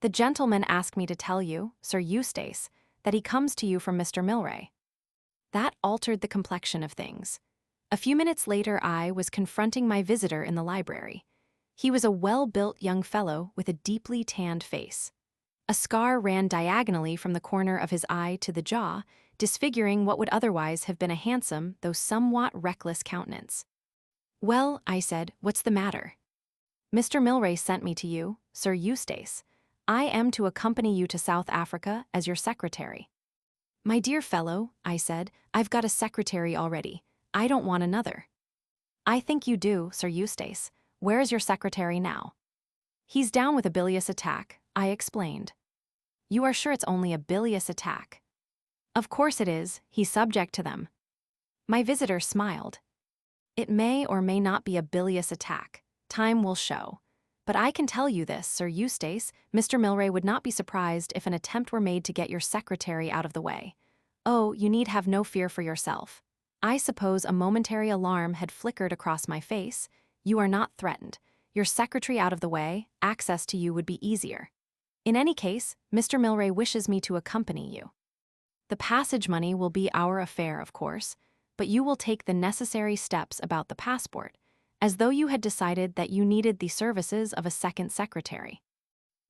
The gentleman asked me to tell you, Sir Eustace, that he comes to you from Mr. Milray. That altered the complexion of things. A few minutes later I was confronting my visitor in the library. He was a well-built young fellow with a deeply tanned face. A scar ran diagonally from the corner of his eye to the jaw, disfiguring what would otherwise have been a handsome, though somewhat reckless countenance. Well, I said, what's the matter? Mr. Milray sent me to you, Sir Eustace. I am to accompany you to South Africa as your secretary. My dear fellow, I said, I've got a secretary already. I don't want another. I think you do, Sir Eustace. Where is your secretary now? He's down with a bilious attack, I explained. You are sure it's only a bilious attack? Of course it is, he's subject to them. My visitor smiled. It may or may not be a bilious attack. Time will show. But I can tell you this, Sir Eustace, Mr. Milray would not be surprised if an attempt were made to get your secretary out of the way. Oh, you need have no fear for yourself. I suppose a momentary alarm had flickered across my face. You are not threatened. Your secretary out of the way, access to you would be easier. In any case, Mr. Milray wishes me to accompany you. The passage money will be our affair, of course, but you will take the necessary steps about the passport, as though you had decided that you needed the services of a second secretary.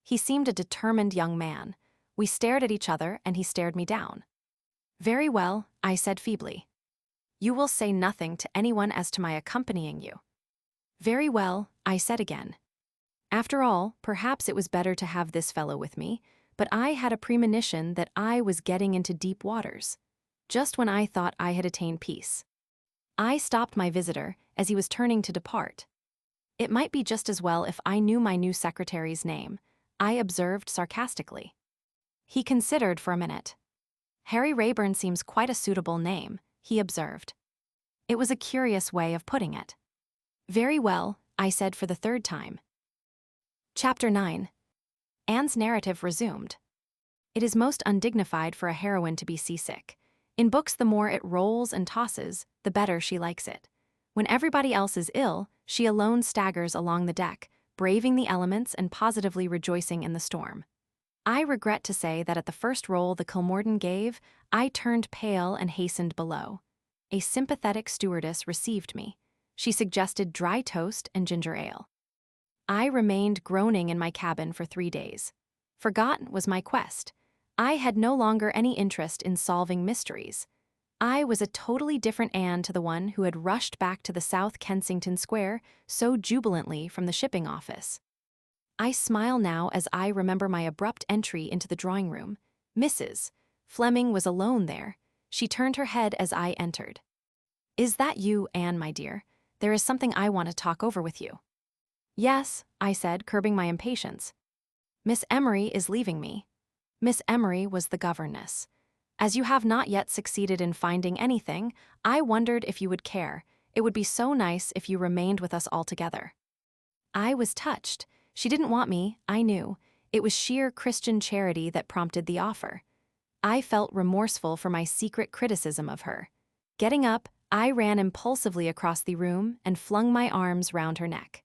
He seemed a determined young man. We stared at each other and he stared me down. Very well, I said feebly. You will say nothing to anyone as to my accompanying you. Very well, I said again. After all, perhaps it was better to have this fellow with me, but I had a premonition that I was getting into deep waters, just when I thought I had attained peace. I stopped my visitor as he was turning to depart. It might be just as well if I knew my new secretary's name, I observed sarcastically. He considered for a minute. Harry Rayburn seems quite a suitable name, he observed. It was a curious way of putting it. Very well, I said for the third time. Chapter 9. Anne's narrative resumed. It is most undignified for a heroine to be seasick. In books, the more it rolls and tosses, the better she likes it. When everybody else is ill, she alone staggers along the deck, braving the elements and positively rejoicing in the storm. I regret to say that at the first roll the Kilmorden gave, I turned pale and hastened below. A sympathetic stewardess received me. She suggested dry toast and ginger ale. I remained groaning in my cabin for 3 days. Forgotten was my quest. I had no longer any interest in solving mysteries. I was a totally different Anne to the one who had rushed back to the South Kensington Square so jubilantly from the shipping office. I smile now as I remember my abrupt entry into the drawing room. Mrs. Fleming was alone there. She turned her head as I entered. Is that you, Anne, my dear? There is something I want to talk over with you." "Yes," I said, curbing my impatience. "Miss Emery is leaving me." Miss Emery was the governess. "As you have not yet succeeded in finding anything, I wondered if you would care. It would be so nice if you remained with us altogether." I was touched. She didn't want me, I knew. It was sheer Christian charity that prompted the offer. I felt remorseful for my secret criticism of her. Getting up, I ran impulsively across the room and flung my arms round her neck.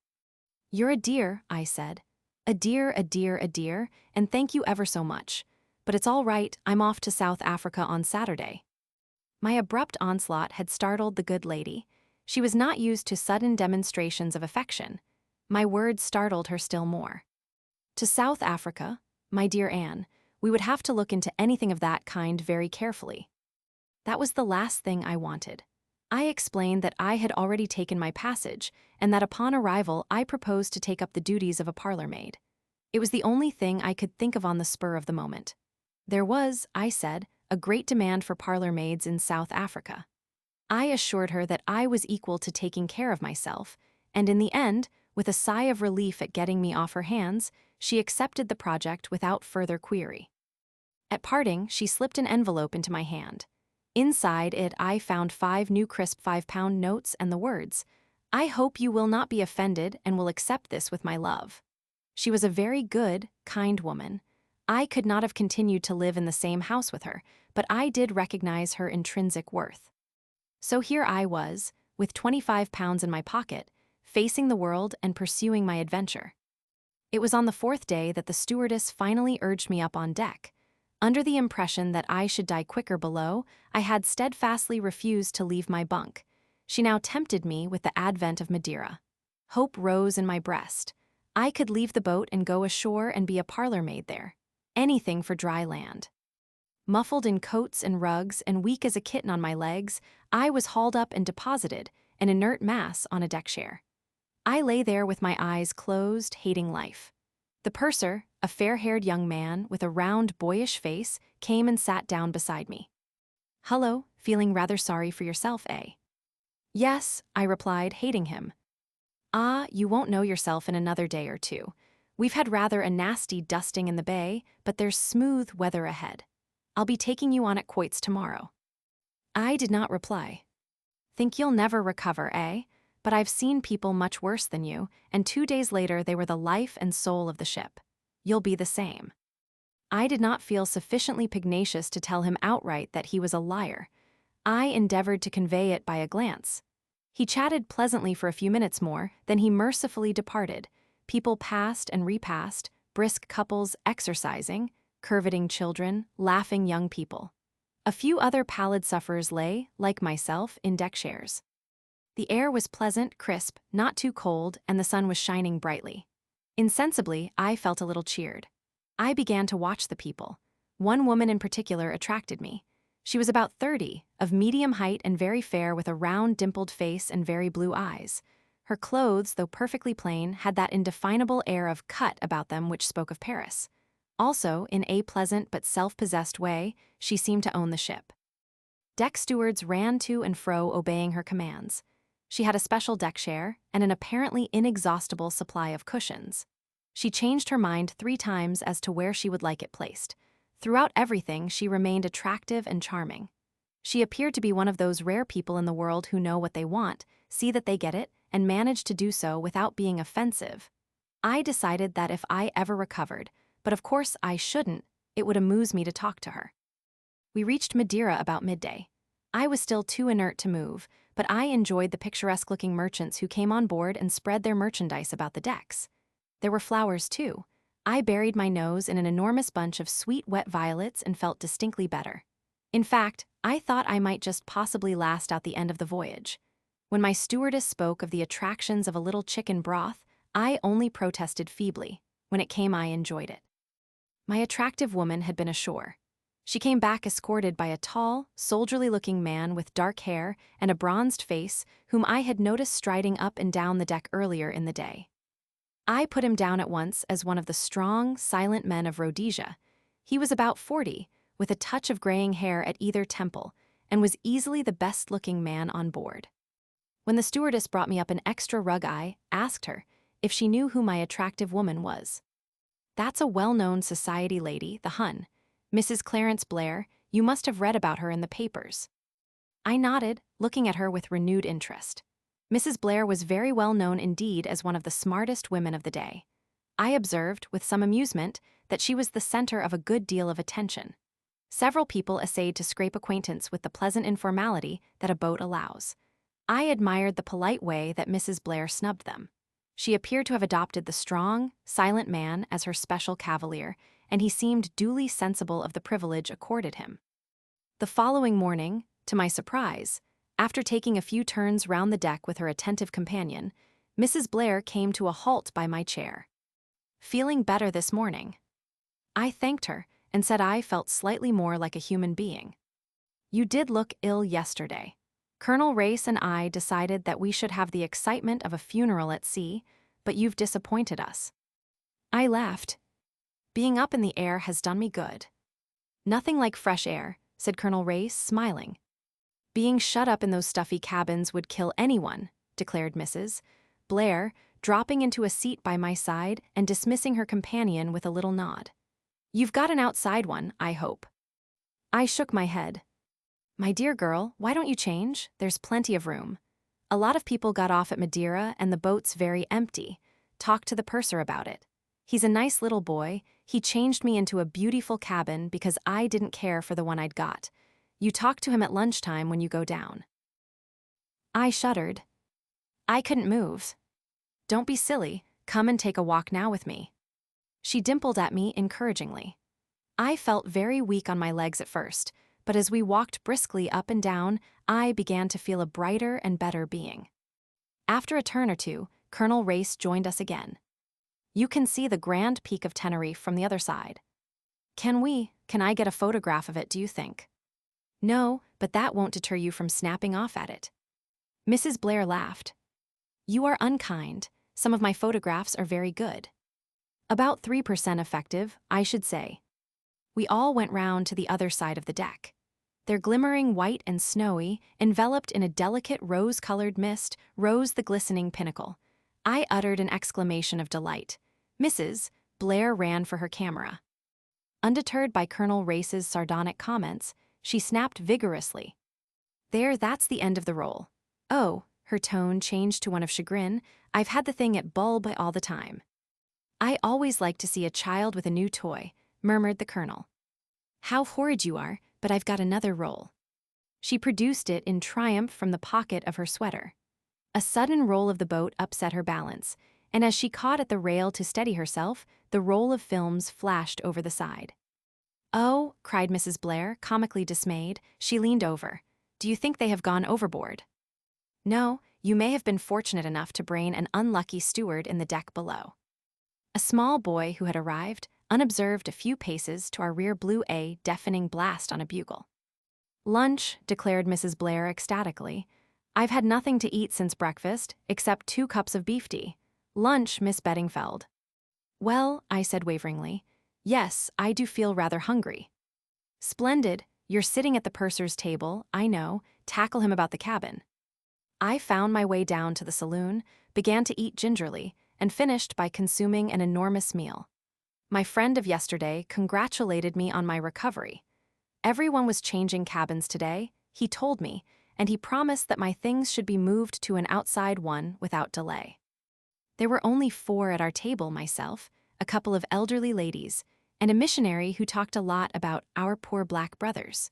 "You're a dear," I said. "A dear, a dear, a dear, and thank you ever so much. But it's all right, I'm off to South Africa on Saturday." My abrupt onslaught had startled the good lady. She was not used to sudden demonstrations of affection. My words startled her still more. "To South Africa? My dear Anne, we would have to look into anything of that kind very carefully." That was the last thing I wanted. I explained that I had already taken my passage, and that upon arrival I proposed to take up the duties of a parlor maid. It was the only thing I could think of on the spur of the moment. There was, I said, a great demand for parlor maids in South Africa. I assured her that I was equal to taking care of myself, and in the end, with a sigh of relief at getting me off her hands, she accepted the project without further query. At parting, she slipped an envelope into my hand. Inside it I found 5 new crisp 5-pound notes and the words, "I hope you will not be offended and will accept this with my love." She was a very good, kind woman. I could not have continued to live in the same house with her, but I did recognize her intrinsic worth. So here I was, with 25 pounds in my pocket, facing the world and pursuing my adventure. It was on the 4th day that the stewardess finally urged me up on deck. Under the impression that I should die quicker below, I had steadfastly refused to leave my bunk. She now tempted me with the advent of Madeira. Hope rose in my breast. I could leave the boat and go ashore and be a parlor maid there. Anything for dry land. Muffled in coats and rugs and weak as a kitten on my legs, I was hauled up and deposited, an inert mass, on a deck chair. I lay there with my eyes closed, hating life. The purser, a fair-haired young man with a round, boyish face, came and sat down beside me. "Hullo, feeling rather sorry for yourself, eh?" "Yes," I replied, hating him. "Ah, you won't know yourself in another day or two. We've had rather a nasty dusting in the bay, but there's smooth weather ahead. I'll be taking you on at quoits tomorrow." I did not reply. "Think you'll never recover, eh? But I've seen people much worse than you, and 2 days later they were the life and soul of the ship. You'll be the same." I did not feel sufficiently pugnacious to tell him outright that he was a liar. I endeavored to convey it by a glance. He chatted pleasantly for a few minutes more, then he mercifully departed. People passed and repassed, brisk couples exercising, curveting children, laughing young people. A few other pallid sufferers lay, like myself, in deck chairs. The air was pleasant, crisp, not too cold, and the sun was shining brightly. Insensibly, I felt a little cheered. I began to watch the people. One woman in particular attracted me. She was about 30, of medium height and very fair, with a round, dimpled face and very blue eyes. Her clothes, though perfectly plain, had that indefinable air of cut about them which spoke of Paris. Also, in a pleasant but self-possessed way, she seemed to own the ship. Deck stewards ran to and fro obeying her commands. She had a special deck chair and an apparently inexhaustible supply of cushions. She changed her mind 3 times as to where she would like it placed. Throughout everything, she remained attractive and charming. She appeared to be one of those rare people in the world who know what they want, see that they get it, and manage to do so without being offensive. I decided that if I ever recovered, but of course I shouldn't, it would amuse me to talk to her. We reached Madeira about midday. I was still too inert to move, but I enjoyed the picturesque-looking merchants who came on board and spread their merchandise about the decks. There were flowers, too. I buried my nose in an enormous bunch of sweet, wet violets and felt distinctly better. In fact, I thought I might just possibly last out the end of the voyage. When my stewardess spoke of the attractions of a little chicken broth, I only protested feebly. When it came, I enjoyed it. My attractive woman had been ashore. She came back escorted by a tall, soldierly-looking man with dark hair and a bronzed face whom I had noticed striding up and down the deck earlier in the day. I put him down at once as one of the strong, silent men of Rhodesia. He was about 40, with a touch of graying hair at either temple, and was easily the best-looking man on board. When the stewardess brought me up an extra rug, I asked her if she knew who my attractive woman was. That's a well-known society lady, the Hun. Mrs. Clarence Blair. You must have read about her in the papers. I nodded, looking at her with renewed interest. Mrs. Blair was very well known indeed as one of the smartest women of the day. I observed, with some amusement, that she was the center of a good deal of attention. Several people essayed to scrape acquaintance with the pleasant informality that a boat allows. I admired the polite way that Mrs. Blair snubbed them. She appeared to have adopted the strong, silent man as her special cavalier, and he seemed duly sensible of the privilege accorded him. The following morning, to my surprise, after taking a few turns round the deck with her attentive companion, Mrs. Blair came to a halt by my chair. Feeling better this morning? I thanked her and said I felt slightly more like a human being. You did look ill yesterday. Colonel Race and I decided that we should have the excitement of a funeral at sea, but you've disappointed us. I laughed. Being up in the air has done me good. Nothing like fresh air, said Colonel Race, smiling. Being shut up in those stuffy cabins would kill anyone, declared Mrs. Blair, dropping into a seat by my side and dismissing her companion with a little nod. You've got an outside one, I hope. I shook my head. My dear girl, why don't you change? There's plenty of room. A lot of people got off at Madeira and the boat's very empty. Talk to the purser about it. He's a nice little boy. He changed me into a beautiful cabin because I didn't care for the one I'd got. You talk to him at lunchtime when you go down. I shuddered. I couldn't move. Don't be silly, come and take a walk now with me. She dimpled at me encouragingly. I felt very weak on my legs at first, but as we walked briskly up and down, I began to feel a brighter and better being. After a turn or two, Colonel Race joined us again. You can see the grand peak of Tenerife from the other side. Can I get a photograph of it, do you think? No, but that won't deter you from snapping off at it. Mrs. Blair laughed. You are unkind. Some of my photographs are very good. About 3% effective, I should say. We all went round to the other side of the deck. Their glimmering white and snowy, enveloped in a delicate rose-colored mist, rose the glistening pinnacle. I uttered an exclamation of delight. Mrs. Blair ran for her camera. Undeterred by Colonel Race's sardonic comments, she snapped vigorously. There, that's the end of the roll. Oh, her tone changed to one of chagrin. I've had the thing at bulb all the time. I always like to see a child with a new toy, murmured the colonel. How horrid you are, but I've got another roll. She produced it in triumph from the pocket of her sweater. A sudden roll of the boat upset her balance, and as she caught at the rail to steady herself, the roll of films flashed over the side. Oh, cried Mrs. Blair, comically dismayed. She leaned over. Do you think they have gone overboard? No, you may have been fortunate enough to brain an unlucky steward in the deck below. A small boy who had arrived, unobserved a few paces to our rear blew a deafening blast on a bugle. Lunch, declared Mrs. Blair ecstatically. I've had nothing to eat since breakfast, except 2 cups of beef tea. Lunch, Miss Beddingfeld. Well, I said waveringly, yes, I do feel rather hungry. Splendid, you're sitting at the purser's table, I know, tackle him about the cabin. I found my way down to the saloon, began to eat gingerly, and finished by consuming an enormous meal. My friend of yesterday congratulated me on my recovery. Everyone was changing cabins today, he told me, and he promised that my things should be moved to an outside one without delay. There were only 4 at our table, myself, a couple of elderly ladies, and a missionary who talked a lot about our poor black brothers.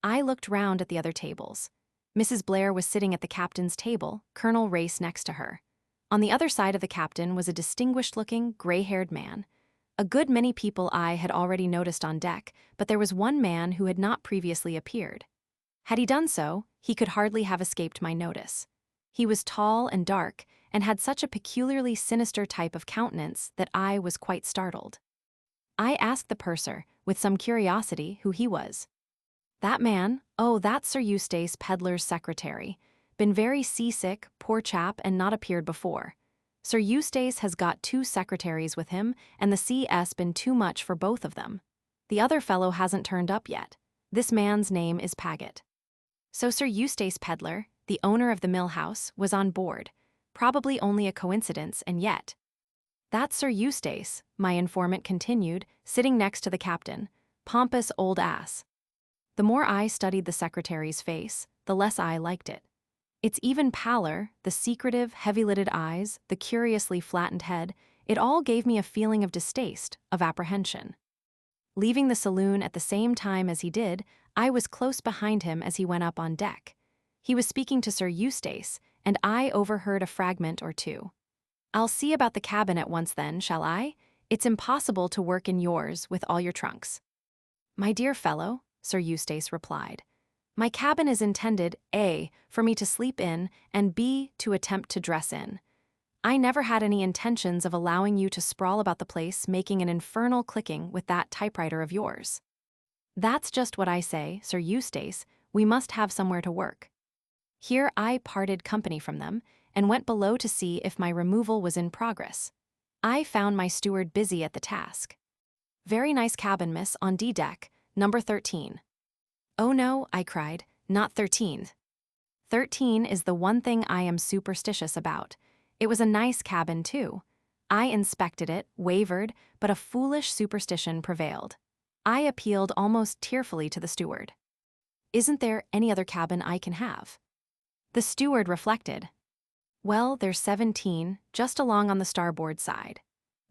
I looked round at the other tables. Mrs. Blair was sitting at the captain's table, Colonel Race next to her. On the other side of the captain was a distinguished-looking, gray-haired man. A good many people I had already noticed on deck, but there was one man who had not previously appeared. Had he done so, he could hardly have escaped my notice. He was tall and dark, and had such a peculiarly sinister type of countenance that I was quite startled. I asked the purser, with some curiosity, who he was. That man, oh, that's Sir Eustace Pedlar's secretary. Been very seasick, poor chap, and not appeared before. Sir Eustace has got 2 secretaries with him, and the CS been too much for both of them. The other fellow hasn't turned up yet. This man's name is Paget. So Sir Eustace Pedlar, the owner of the mill house, was on board. Probably only a coincidence, and yet. That's Sir Eustace, my informant continued, sitting next to the captain. Pompous old ass. The more I studied the secretary's face, the less I liked it. Its even pallor, the secretive, heavy-lidded eyes, the curiously flattened head, it all gave me a feeling of distaste, of apprehension. Leaving the saloon at the same time as he did, I was close behind him as he went up on deck. He was speaking to Sir Eustace, and I overheard a fragment or two. "I'll see about the cabin at once then, shall I? It's impossible to work in yours with all your trunks." "My dear fellow," Sir Eustace replied, "my cabin is intended, A, for me to sleep in, and B, to attempt to dress in. I never had any intentions of allowing you to sprawl about the place making an infernal clicking with that typewriter of yours. That's just what I say, Sir Eustace, we must have somewhere to work." Here I parted company from them, and went below to see if my removal was in progress. I found my steward busy at the task. "Very nice cabin, miss, on D deck, number 13. "Oh no," I cried, "not 13. 13 is the one thing I am superstitious about. It was a nice cabin, too. I inspected it, wavered, but a foolish superstition prevailed. I appealed almost tearfully to the steward. "Isn't there any other cabin I can have?" The steward reflected. "Well, there's 17, just along on the starboard side.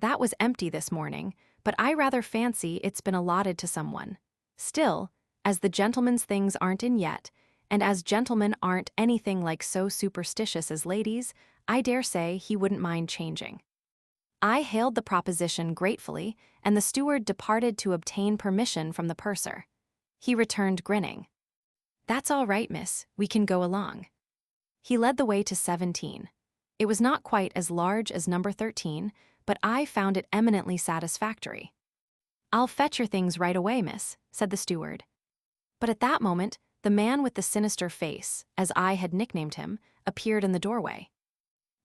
That was empty this morning, but I rather fancy it's been allotted to someone. Still, as the gentlemen's things aren't in yet, and as gentlemen aren't anything like so superstitious as ladies, I dare say he wouldn't mind changing." I hailed the proposition gratefully, and the steward departed to obtain permission from the purser. He returned grinning. "That's all right, miss, we can go along." He led the way to 17. It was not quite as large as number 13, but I found it eminently satisfactory. "I'll fetch your things right away, miss," said the steward. But at that moment, the man with the sinister face, as I had nicknamed him, appeared in the doorway.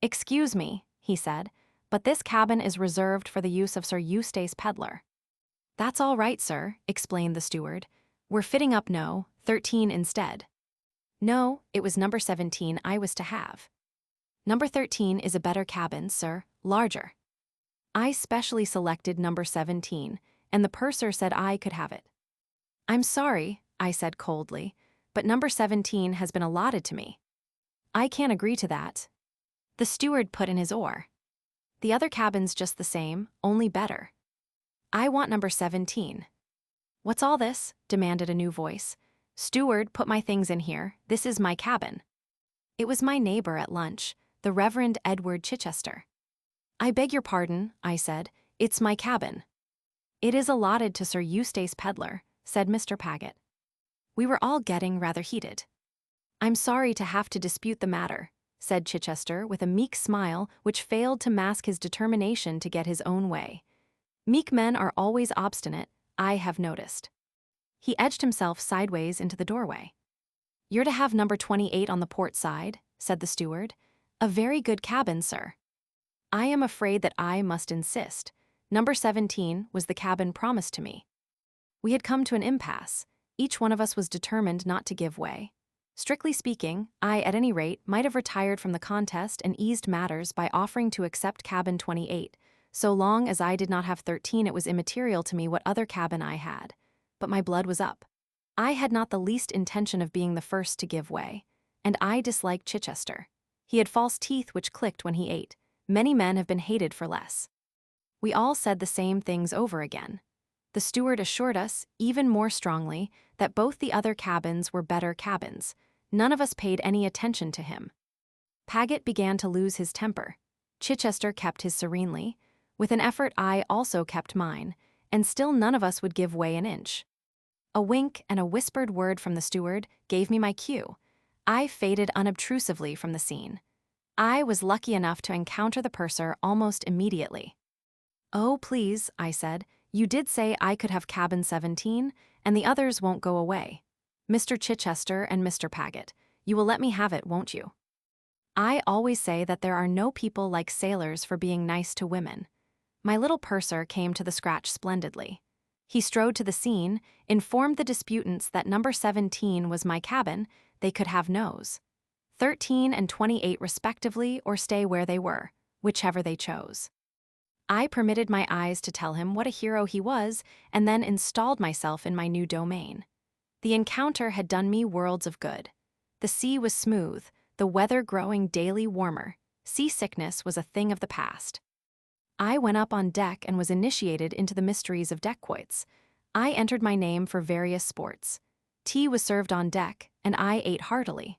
"Excuse me," he said, "but this cabin is reserved for the use of Sir Eustace Pedlar." "That's all right, sir," explained the steward. "We're fitting up no. 13 instead." No, it was number 17 I was to have. "Number 13 is a better cabin, sir, larger." I specially selected number 17, and the purser said I could have it. "I'm sorry," I said coldly, "but number 17 has been allotted to me." "I can't agree to that." The steward put in his oar. "The other cabin's just the same, only better." "I want number 17. "What's all this?" demanded a new voice. "Steward, put my things in here, this is my cabin." It was my neighbor at lunch, the Reverend Edward Chichester. "I beg your pardon," I said, "it's my cabin." "It is allotted to Sir Eustace Pedlar," said Mr. Paget. We were all getting rather heated. "I'm sorry to have to dispute the matter," said Chichester with a meek smile which failed to mask his determination to get his own way. Meek men are always obstinate, I have noticed. He edged himself sideways into the doorway. "You're to have number 28 on the port side," said the steward. "A very good cabin, sir." I am afraid that I must insist. Number 17 was the cabin promised to me. We had come to an impasse. Each one of us was determined not to give way. Strictly speaking, I, at any rate, might have retired from the contest and eased matters by offering to accept cabin 28. So long as I did not have 13, it was immaterial to me what other cabin I had. But my blood was up. I had not the least intention of being the first to give way, and I disliked Chichester. He had false teeth which clicked when he ate. Many men have been hated for less. We all said the same things over again. The steward assured us, even more strongly, that both the other cabins were better cabins. None of us paid any attention to him. Paget began to lose his temper. Chichester kept his serenely. With an effort I also kept mine, and still none of us would give way an inch. A wink and a whispered word from the steward gave me my cue. I faded unobtrusively from the scene. I was lucky enough to encounter the purser almost immediately. "Oh, please," I said, "you did say I could have cabin 17, and the others won't go away. Mr. Chichester and Mr. Paget, you will let me have it, won't you? I always say that there are no people like sailors for being nice to women." My little purser came to the scratch splendidly. He strode to the scene, informed the disputants that number 17 was my cabin, they could have no's. 13 and 28 respectively, or stay where they were, whichever they chose. I permitted my eyes to tell him what a hero he was and then installed myself in my new domain. The encounter had done me worlds of good. The sea was smooth, the weather growing daily warmer. Seasickness was a thing of the past. I went up on deck and was initiated into the mysteries of deck quoits. I entered my name for various sports. Tea was served on deck, and I ate heartily.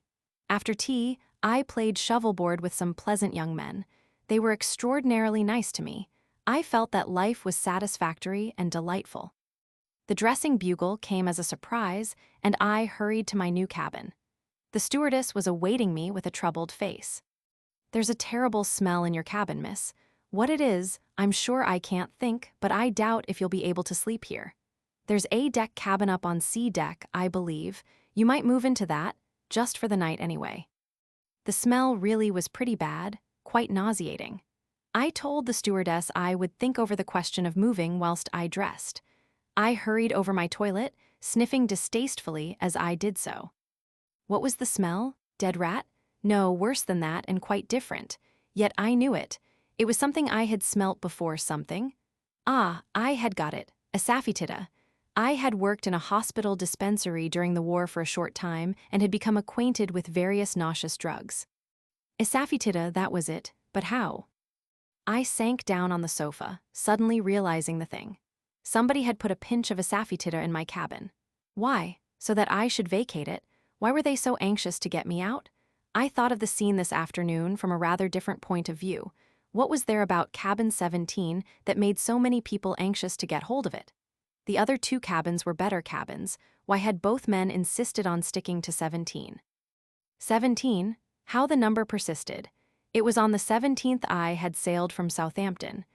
After tea, I played shovelboard with some pleasant young men. They were extraordinarily nice to me. I felt that life was satisfactory and delightful. The dressing bugle came as a surprise, and I hurried to my new cabin. The stewardess was awaiting me with a troubled face. "There's a terrible smell in your cabin, miss. What it is, I'm sure I can't think, but I doubt if you'll be able to sleep here. There's a deck cabin up on C deck, I believe. You might move into that, just for the night anyway." The smell really was pretty bad, quite nauseating. I told the stewardess I would think over the question of moving whilst I dressed. I hurried over my toilet, sniffing distastefully as I did so. What was the smell? Dead rat? No, worse than that and quite different. Yet I knew it. It was something I had smelt before something. Ah, I had got it. Asafoetida. I had worked in a hospital dispensary during the war for a short time and had become acquainted with various nauseous drugs. Asafoetida, that was it, but how? I sank down on the sofa, suddenly realizing the thing. Somebody had put a pinch of asafoetida in my cabin. Why? So that I should vacate it? Why were they so anxious to get me out? I thought of the scene this afternoon from a rather different point of view. What was there about cabin 17 that made so many people anxious to get hold of it? The other two cabins were better cabins. Why had both men insisted on sticking to 17? 17? How the number persisted. It was on the 17th I had sailed from Southampton.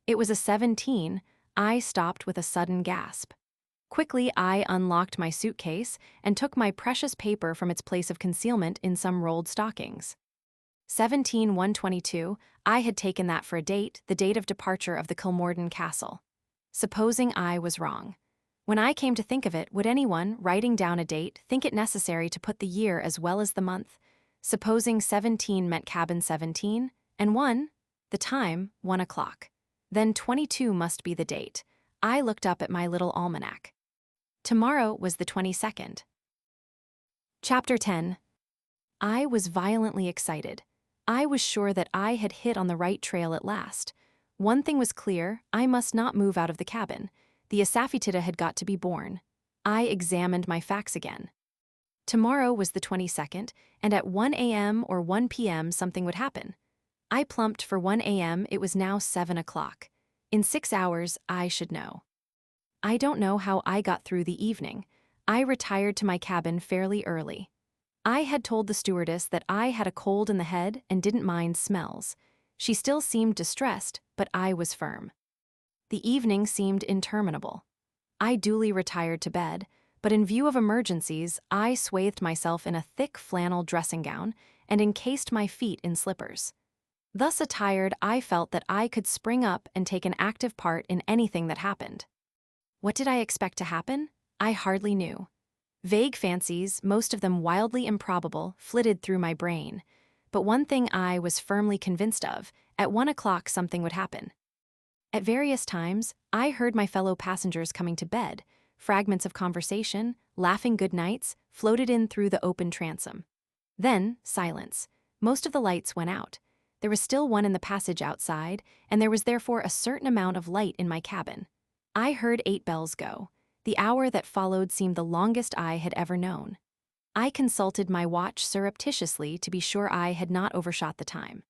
It was a 17. I stopped with a sudden gasp. Quickly, I unlocked my suitcase and took my precious paper from its place of concealment in some rolled stockings. 17-122, I had taken that for a date, the date of departure of the Kilmorden Castle. Supposing I was wrong. When I came to think of it, would anyone, writing down a date, think it necessary to put the year as well as the month? Supposing 17 meant cabin 17, and 1? The time, 1 o'clock. Then 22 must be the date. I looked up at my little almanac. Tomorrow was the 22nd. Chapter 10. I was violently excited. I was sure that I had hit on the right trail at last. One thing was clear, I must not move out of the cabin. The asafoetida had got to be born. I examined my facts again. Tomorrow was the 22nd, and at 1 a.m. or 1 p.m. something would happen. I plumped for 1 a.m. It was now 7 o'clock. In 6 hours, I should know. I don't know how I got through the evening. I retired to my cabin fairly early. I had told the stewardess that I had a cold in the head and didn't mind smells. She still seemed distressed, but I was firm. The evening seemed interminable. I duly retired to bed, but in view of emergencies, I swathed myself in a thick flannel dressing gown and encased my feet in slippers. Thus attired, I felt that I could spring up and take an active part in anything that happened. What did I expect to happen? I hardly knew. Vague fancies, most of them wildly improbable, flitted through my brain. But one thing I was firmly convinced of: at 1 o'clock something would happen. At various times, I heard my fellow passengers coming to bed. Fragments of conversation, laughing good nights, floated in through the open transom. Then, silence. Most of the lights went out. There was still one in the passage outside, and there was therefore a certain amount of light in my cabin. I heard 8 bells go. The hour that followed seemed the longest I had ever known. I consulted my watch surreptitiously to be sure I had not overshot the time.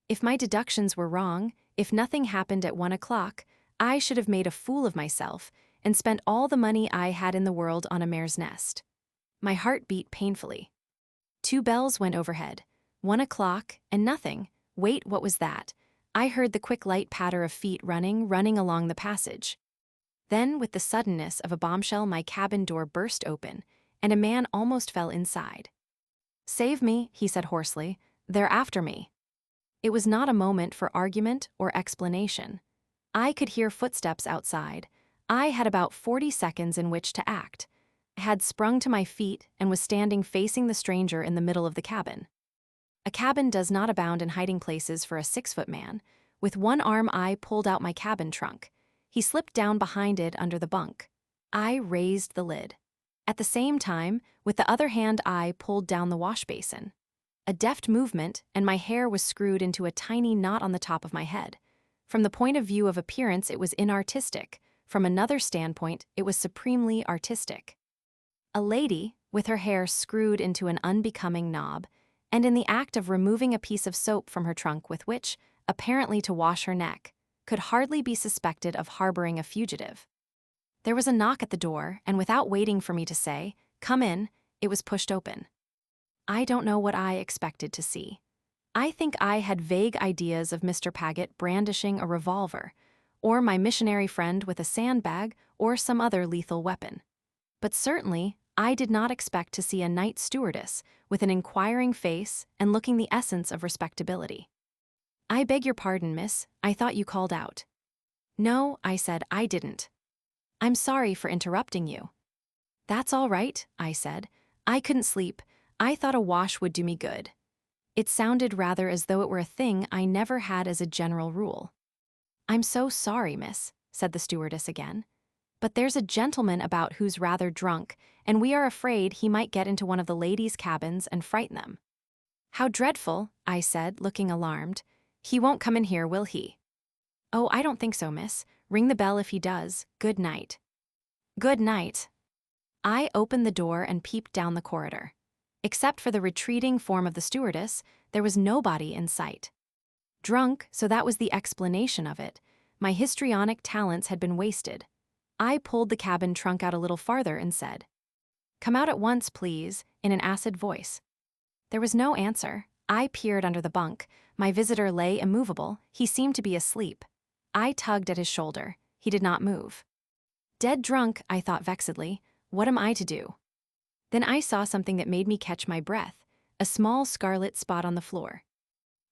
If my deductions were wrong, if nothing happened at 1 o'clock, I should have made a fool of myself and spent all the money I had in the world on a mare's nest. My heart beat painfully. 2 bells went overhead. 1 o'clock, and nothing. Wait, what was that? I heard the quick light patter of feet running along the passage. Then, with the suddenness of a bombshell, my cabin door burst open, and a man almost fell inside. "Save me," he said hoarsely. "They're after me." It was not a moment for argument or explanation. I could hear footsteps outside. I had about 40 seconds in which to act. I had sprung to my feet and was standing facing the stranger in the middle of the cabin. A cabin does not abound in hiding places for a 6-foot man. With one arm, I pulled out my cabin trunk. He slipped down behind it under the bunk. I raised the lid. At the same time, with the other hand, I pulled down the wash basin. A deft movement, and my hair was screwed into a tiny knot on the top of my head. From the point of view of appearance, it was inartistic. From another standpoint, it was supremely artistic. A lady, with her hair screwed into an unbecoming knob, and in the act of removing a piece of soap from her trunk with which, apparently to wash her neck, could hardly be suspected of harboring a fugitive. There was a knock at the door, and without waiting for me to say, "Come in," it was pushed open. I don't know what I expected to see. I think I had vague ideas of Mr. Paget brandishing a revolver, or my missionary friend with a sandbag or some other lethal weapon. But certainly, I did not expect to see a night stewardess with an inquiring face and looking the essence of respectability. "I beg your pardon, miss, I thought you called out." "No," I said, "I didn't. I'm sorry for interrupting you." "That's all right," I said. "I couldn't sleep. I thought a wash would do me good." It sounded rather as though it were a thing I never had as a general rule. "I'm so sorry, miss," said the stewardess again. "But there's a gentleman about who's rather drunk, and we are afraid he might get into one of the ladies' cabins and frighten them." "How dreadful," I said, looking alarmed. "He won't come in here, will he?" "Oh, I don't think so, miss. Ring the bell if he does. Good night." "Good night." I opened the door and peeped down the corridor. Except for the retreating form of the stewardess, there was nobody in sight. Drunk, so that was the explanation of it. My histrionic talents had been wasted. I pulled the cabin trunk out a little farther and said, "Come out at once, please," in an acid voice. There was no answer. I peered under the bunk. My visitor lay immovable. He seemed to be asleep. I tugged at his shoulder. He did not move. Dead drunk, I thought vexedly. What am I to do? Then I saw something that made me catch my breath, a small scarlet spot on the floor.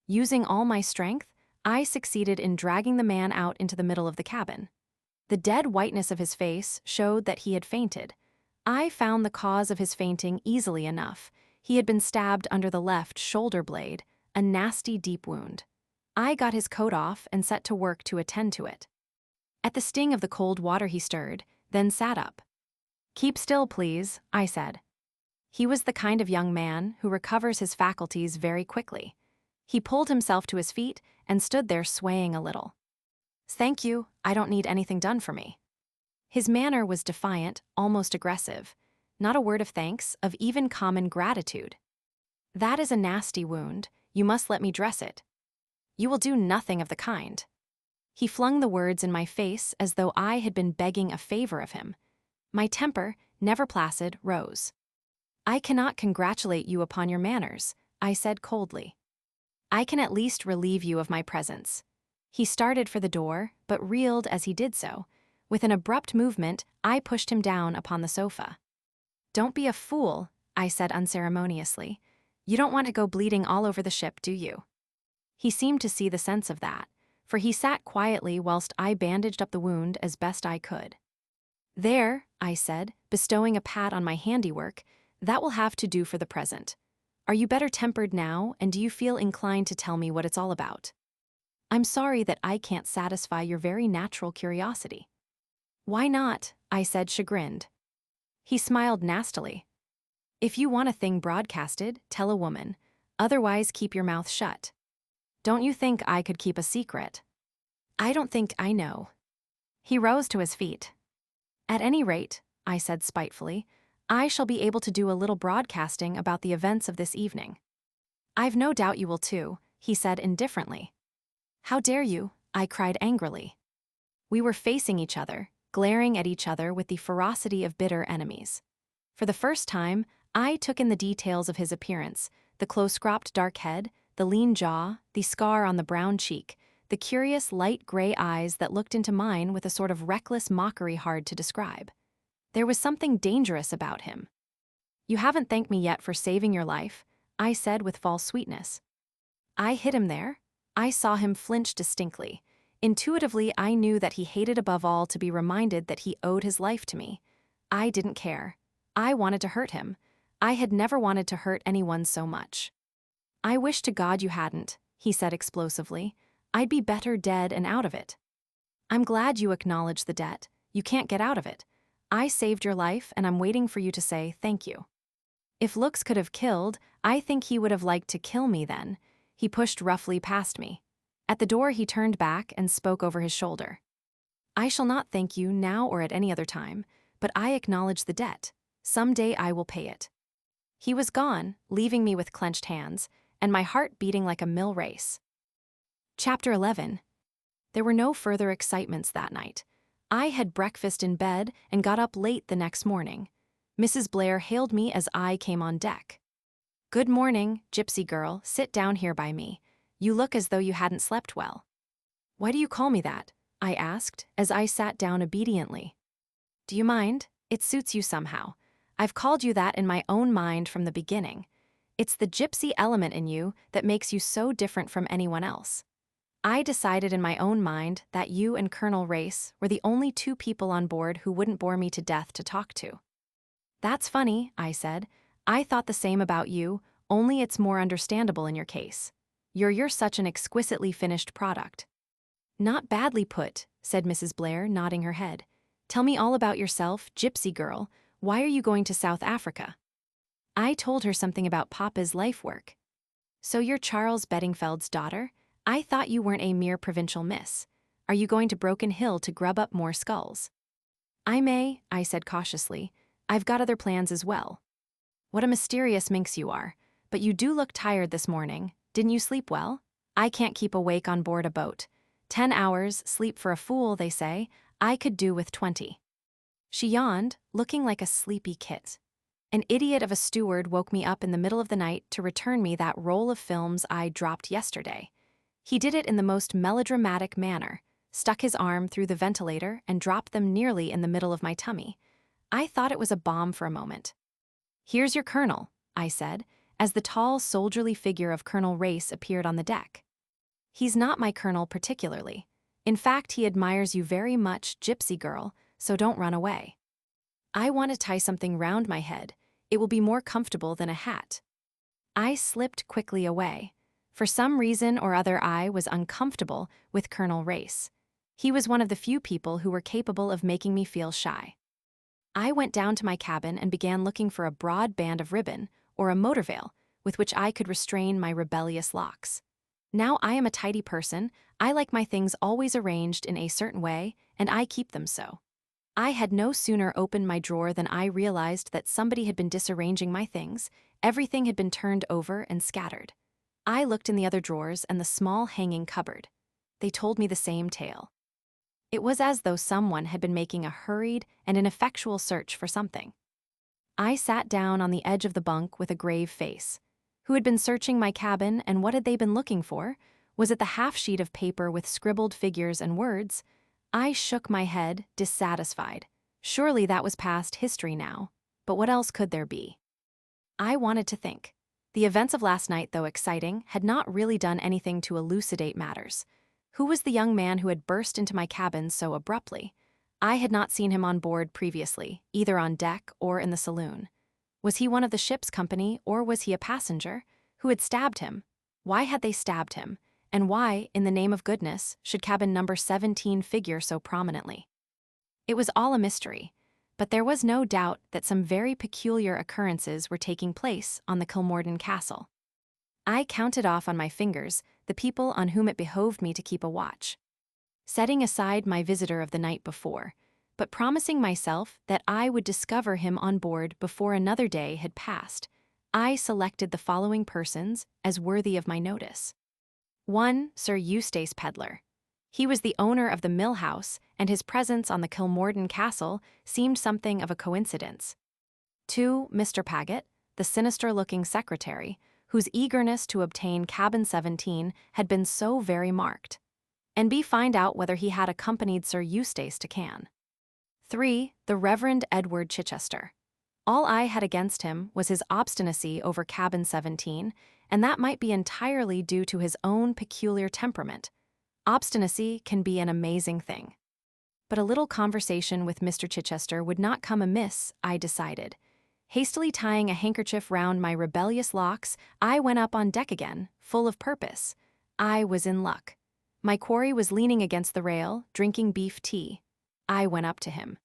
Using all my strength, I succeeded in dragging the man out into the middle of the cabin. The dead whiteness of his face showed that he had fainted. I found the cause of his fainting easily enough. He had been stabbed under the left shoulder blade, a nasty deep wound. I got his coat off and set to work to attend to it. At the sting of the cold water he stirred, then sat up. "Keep still, please," I said. He was the kind of young man who recovers his faculties very quickly. He pulled himself to his feet and stood there swaying a little. "Thank you, I don't need anything done for me." His manner was defiant, almost aggressive. Not a word of thanks, of even common gratitude. "That is a nasty wound. You must let me dress it." "You will do nothing of the kind." He flung the words in my face as though I had been begging a favor of him. My temper, never placid, rose. "I cannot congratulate you upon your manners," I said coldly. "I can at least relieve you of my presence." He started for the door, but reeled as he did so. With an abrupt movement, I pushed him down upon the sofa. "Don't be a fool," I said unceremoniously. "You don't want to go bleeding all over the ship, do you?" He seemed to see the sense of that, for he sat quietly whilst I bandaged up the wound as best I could. "There," I said, bestowing a pat on my handiwork, "that will have to do for the present. Are you better tempered now, and do you feel inclined to tell me what it's all about? I'm sorry that I can't satisfy your very natural curiosity." "Why not?" I said, chagrined. He smiled nastily. "If you want a thing broadcasted, tell a woman. Otherwise, keep your mouth shut. Don't you think I could keep a secret?" "I don't think I know." He rose to his feet. "At any rate," I said spitefully, "I shall be able to do a little broadcasting about the events of this evening." "I've no doubt you will too," he said indifferently. "How dare you?" I cried angrily. We were facing each other, glaring at each other with the ferocity of bitter enemies. For the first time, I took in the details of his appearance, the close-cropped dark head, the lean jaw, the scar on the brown cheek, the curious light gray eyes that looked into mine with a sort of reckless mockery hard to describe. There was something dangerous about him. "You haven't thanked me yet for saving your life," I said with false sweetness. I hit him there. I saw him flinch distinctly. Intuitively, I knew that he hated above all to be reminded that he owed his life to me. I didn't care. I wanted to hurt him. I had never wanted to hurt anyone so much. "I wish to God you hadn't," he said explosively. "I'd be better dead and out of it." "I'm glad you acknowledge the debt. You can't get out of it. I saved your life, and I'm waiting for you to say thank you." If looks could have killed, I think he would have liked to kill me then. He pushed roughly past me. At the door he turned back and spoke over his shoulder. "I shall not thank you now or at any other time, but I acknowledge the debt. Some day I will pay it." He was gone, leaving me with clenched hands, and my heart beating like a mill race. Chapter 11. There were no further excitements that night. I had breakfast in bed and got up late the next morning. Mrs. Blair hailed me as I came on deck. "Good morning, gypsy girl, sit down here by me. You look as though you hadn't slept well." "Why do you call me that?" I asked as I sat down obediently. "Do you mind? It suits you somehow. I've called you that in my own mind from the beginning. It's the gypsy element in you that makes you so different from anyone else. I decided in my own mind that you and Colonel Race were the only two people on board who wouldn't bore me to death to talk to." "That's funny," I said. "I thought the same about you, only it's more understandable in your case. You're such an exquisitely finished product." "Not badly put," said Mrs. Blair, nodding her head. "Tell me all about yourself, gypsy girl. Why are you going to South Africa?" I told her something about Papa's life work. "So you're Charles Beddingfeld's daughter? I thought you weren't a mere provincial miss. Are you going to Broken Hill to grub up more skulls?" "I may," I said cautiously. "I've got other plans as well." "What a mysterious minx you are. But you do look tired this morning. Didn't you sleep well? I can't keep awake on board a boat. 10 hours, sleep for a fool, they say. I could do with 20. She yawned, looking like a sleepy kit. "An idiot of a steward woke me up in the middle of the night to return me that roll of films I dropped yesterday. He did it in the most melodramatic manner, stuck his arm through the ventilator and dropped them nearly in the middle of my tummy. I thought it was a bomb for a moment." "Here's your colonel," I said, as the tall, soldierly figure of Colonel Race appeared on the deck. "He's not my colonel particularly. In fact, he admires you very much, gypsy girl, so don't run away." "I want to tie something round my head. It will be more comfortable than a hat." I slipped quickly away. For some reason or other I was uncomfortable with Colonel Race. He was one of the few people who were capable of making me feel shy. I went down to my cabin and began looking for a broad band of ribbon, or a motor veil, with which I could restrain my rebellious locks. Now I am a tidy person, I like my things always arranged in a certain way, and I keep them so. I had no sooner opened my drawer than I realized that somebody had been disarranging my things. Everything had been turned over and scattered. I looked in the other drawers and the small hanging cupboard. They told me the same tale. It was as though someone had been making a hurried and ineffectual search for something. I sat down on the edge of the bunk with a grave face. Who had been searching my cabin, and what had they been looking for? Was it the half-sheet of paper with scribbled figures and words? I shook my head, dissatisfied. Surely that was past history now. But what else could there be? I wanted to think. The events of last night, though exciting, had not really done anything to elucidate matters. Who was the young man who had burst into my cabin so abruptly? I had not seen him on board previously, either on deck or in the saloon. Was he one of the ship's company, or was he a passenger? Who had stabbed him? Why had they stabbed him? And why, in the name of goodness, should cabin number 17 figure so prominently? It was all a mystery, but there was no doubt that some very peculiar occurrences were taking place on the Kilmorden Castle. I counted off on my fingers the people on whom it behoved me to keep a watch. Setting aside my visitor of the night before, but promising myself that I would discover him on board before another day had passed, I selected the following persons as worthy of my notice. 1. Sir Eustace Pedlar. He was the owner of the mill house, and his presence on the Kilmorden Castle seemed something of a coincidence. 2. Mr. Paget, the sinister-looking secretary, whose eagerness to obtain cabin 17 had been so very marked. And find out whether he had accompanied Sir Eustace to Cannes. 3. The Reverend Edward Chichester. All I had against him was his obstinacy over cabin 17, and that might be entirely due to his own peculiar temperament. Obstinacy can be an amazing thing. But a little conversation with Mr. Chichester would not come amiss, I decided. Hastily tying a handkerchief round my rebellious locks, I went up on deck again, full of purpose. I was in luck. My quarry was leaning against the rail, drinking beef tea. I went up to him.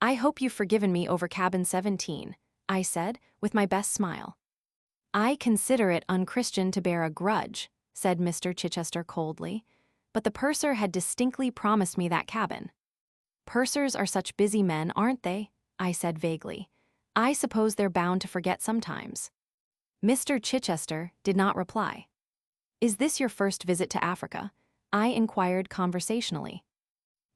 "I hope you've forgiven me over cabin 17, I said, with my best smile. "I consider it unchristian to bear a grudge," said Mr. Chichester coldly, "but the purser had distinctly promised me that cabin." "Pursers are such busy men, aren't they?" I said vaguely. "I suppose they're bound to forget sometimes." Mr. Chichester did not reply. "Is this your first visit to Africa?" I inquired conversationally.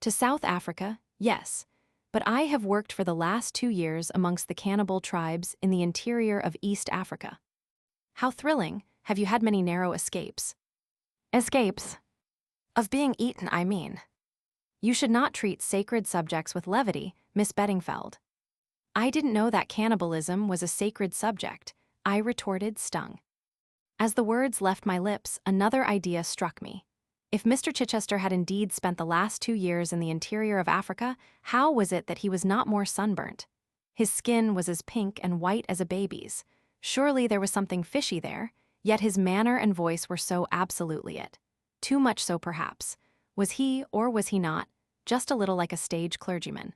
"To South Africa, yes, but I have worked for the last 2 years amongst the cannibal tribes in the interior of East Africa." "How thrilling. Have you had many narrow escapes?" "Escapes? Of being eaten, I mean." "You should not treat sacred subjects with levity, Miss Beddingfeld." "I didn't know that cannibalism was a sacred subject," I retorted, stung. As the words left my lips, another idea struck me. If Mr. Chichester had indeed spent the last 2 years in the interior of Africa, how was it that he was not more sunburnt? His skin was as pink and white as a baby's. Surely there was something fishy there, yet his manner and voice were so absolutely it. Too much so, perhaps. Was he, or was he not, just a little like a stage clergyman?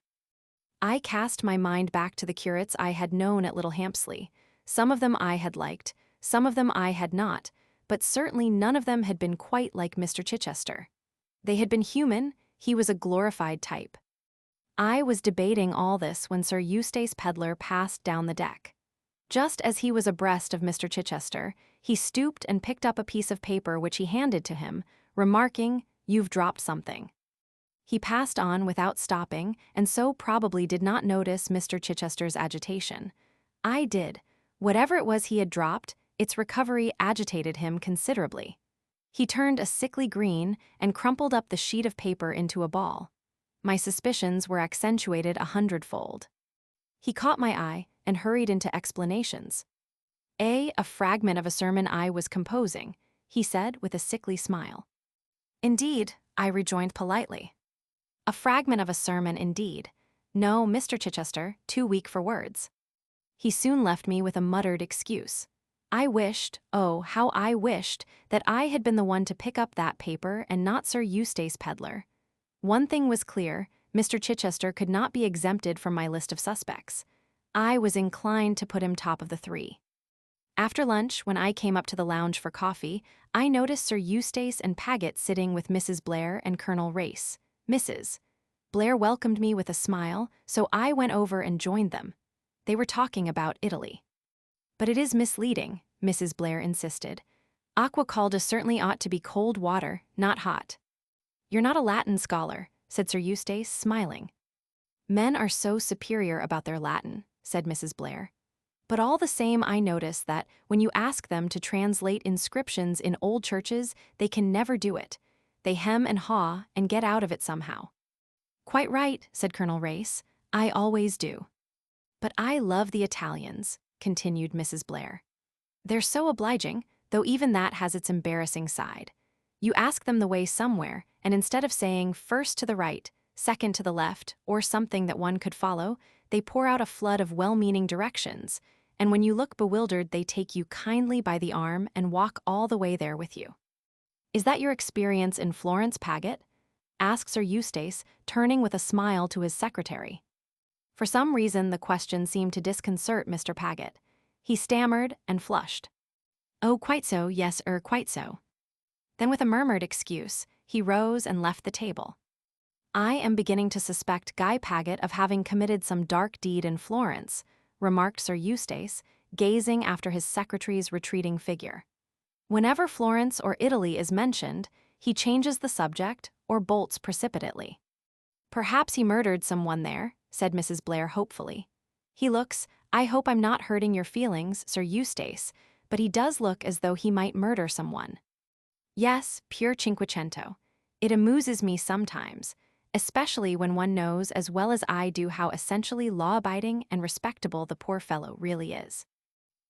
I cast my mind back to the curates I had known at Little Hampsley. Some of them I had liked, some of them I had not, but certainly none of them had been quite like Mr. Chichester. They had been human, he was a glorified type. I was debating all this when Sir Eustace Pedlar passed down the deck. Just as he was abreast of Mr. Chichester, he stooped and picked up a piece of paper which he handed to him, remarking, "You've dropped something." He passed on without stopping, and so probably did not notice Mr. Chichester's agitation. I did. Whatever it was he had dropped, its recovery agitated him considerably. He turned a sickly green and crumpled up the sheet of paper into a ball. My suspicions were accentuated 100-fold. He caught my eye and hurried into explanations. A fragment of a sermon I was composing," he said with a sickly smile. "Indeed," I rejoined politely. "A fragment of a sermon, indeed. No, Mr. Chichester, too weak for words." He soon left me with a muttered excuse. I wished, oh, how I wished, that I had been the one to pick up that paper and not Sir Eustace Pedlar. One thing was clear, Mr. Chichester could not be exempted from my list of suspects. I was inclined to put him top of the 3. After lunch, when I came up to the lounge for coffee, I noticed Sir Eustace and Paget sitting with Mrs. Blair and Colonel Race. Mrs. Blair welcomed me with a smile, so I went over and joined them. They were talking about Italy. "But it is misleading," Mrs. Blair insisted. "Aqua calda certainly ought to be cold water, not hot." "You're not a Latin scholar," said Sir Eustace, smiling. "Men are so superior about their Latin," said Mrs. Blair. "But all the same I notice that when you ask them to translate inscriptions in old churches, they can never do it. They hem and haw and get out of it somehow." "Quite right," said Colonel Race. "I always do." "But I love the Italians," continued Mrs. Blair. "They're so obliging, though even that has its embarrassing side. You ask them the way somewhere, and instead of saying first to the right, second to the left, or something that one could follow, they pour out a flood of well-meaning directions, and when you look bewildered they take you kindly by the arm and walk all the way there with you." "Is that your experience in Florence, Paget?" asked Sir Eustace, turning with a smile to his secretary. For some reason the question seemed to disconcert Mr. Paget. He stammered and flushed. "Oh, quite so, yes, quite so." Then with a murmured excuse, he rose and left the table. "I am beginning to suspect Guy Paget of having committed some dark deed in Florence," remarked Sir Eustace, gazing after his secretary's retreating figure. "Whenever Florence or Italy is mentioned, he changes the subject or bolts precipitately." "Perhaps he murdered someone there," said Mrs. Blair hopefully. I hope I'm not hurting your feelings, Sir Eustace, but he does look as though he might murder someone." "Yes, pure cinquecento. It amuses me sometimes, especially when one knows as well as I do how essentially law-abiding and respectable the poor fellow really is."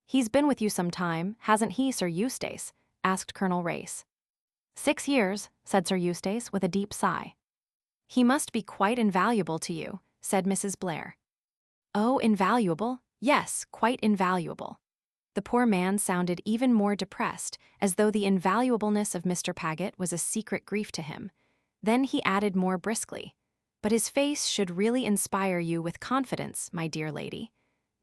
"He's been with you some time, hasn't he, Sir Eustace?" asked Colonel Race. 6 years, said Sir Eustace with a deep sigh. "He must be quite invaluable to you," said Mrs. Blair. "Oh, invaluable? Yes, quite invaluable. The poor man sounded even more depressed, as though the invaluableness of Mr. Paget was a secret grief to him. Then he added more briskly, "But his face should really inspire you with confidence, my dear lady.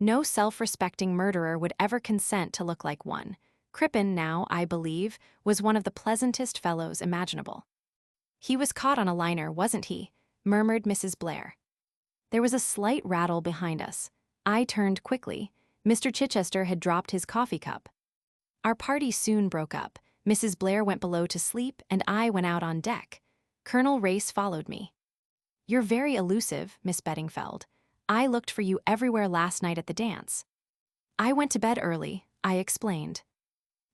No self-respecting murderer would ever consent to look like one. Crippen, now, I believe, was one of the pleasantest fellows imaginable." "He was caught on a liner, wasn't he?" murmured Mrs. Blair. There was a slight rattle behind us. I turned quickly. Mr. Chichester had dropped his coffee cup. Our party soon broke up. Mrs. Blair went below to sleep, and I went out on deck. Colonel Race followed me. "You're very elusive, Miss Beddingfeld. I looked for you everywhere last night at the dance." "I went to bed early," I explained.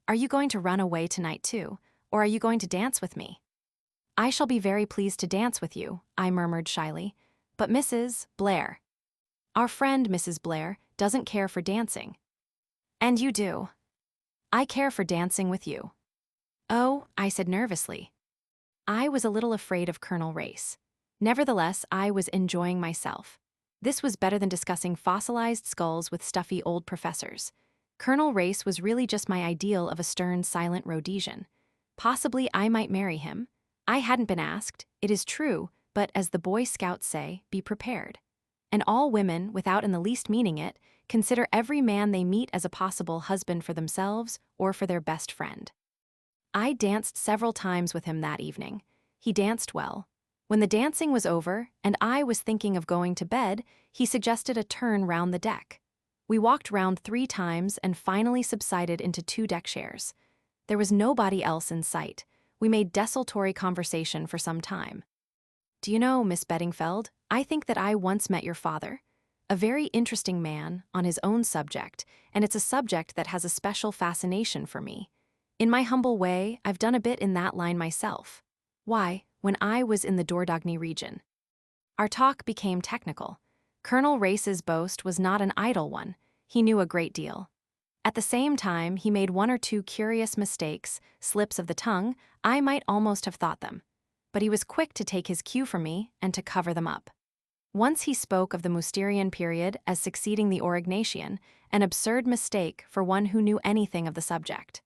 "Are you going to run away tonight too, or are you going to dance with me?" "I shall be very pleased to dance with you," I murmured shyly. "But Mrs. Blair—" "Our friend, Mrs. Blair, doesn't care for dancing." "And you do." "I care for dancing with you." "Oh," I said nervously. I was a little afraid of Colonel Race. Nevertheless, I was enjoying myself. This was better than discussing fossilized skulls with stuffy old professors. Colonel Race was really just my ideal of a stern, silent Rhodesian. Possibly I might marry him. I hadn't been asked, it is true, but as the Boy Scouts say, be prepared. And all women, without in the least meaning it, consider every man they meet as a possible husband for themselves or for their best friend. I danced several times with him that evening. He danced well. When the dancing was over, and I was thinking of going to bed, he suggested a turn round the deck. We walked round 3 times and finally subsided into 2 deck chairs. There was nobody else in sight. We made desultory conversation for some time. "Do you know, Miss Beddingfeld, I think that I once met your father. A very interesting man, on his own subject, and it's a subject that has a special fascination for me. In my humble way, I've done a bit in that line myself. Why, when I was in the Dordogne region." Our talk became technical. Colonel Race's boast was not an idle one. He knew a great deal. At the same time, he made 1 or 2 curious mistakes, slips of the tongue. I might almost have thought them. But he was quick to take his cue from me and to cover them up. Once he spoke of the Mousterian period as succeeding the Aurignacian, an absurd mistake for one who knew anything of the subject.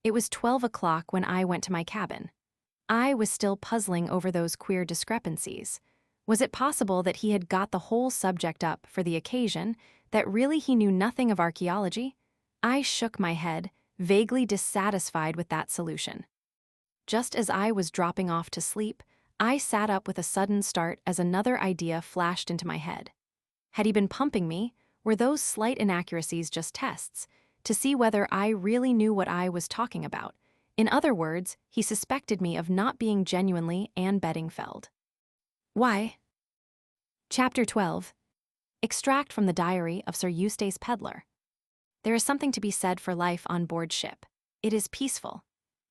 It was 12 o'clock when I went to my cabin. I was still puzzling over those queer discrepancies. Was it possible that he had got the whole subject up for the occasion, that really he knew nothing of archaeology? I shook my head, vaguely dissatisfied with that solution. Just as I was dropping off to sleep, I sat up with a sudden start as another idea flashed into my head. Had he been pumping me? Were those slight inaccuracies just tests, to see whether I really knew what I was talking about? In other words, he suspected me of not being genuinely Anne Beddingfeld. Why? Chapter 12. Extract from the diary of Sir Eustace Pedlar. There is something to be said for life on board ship. It is peaceful.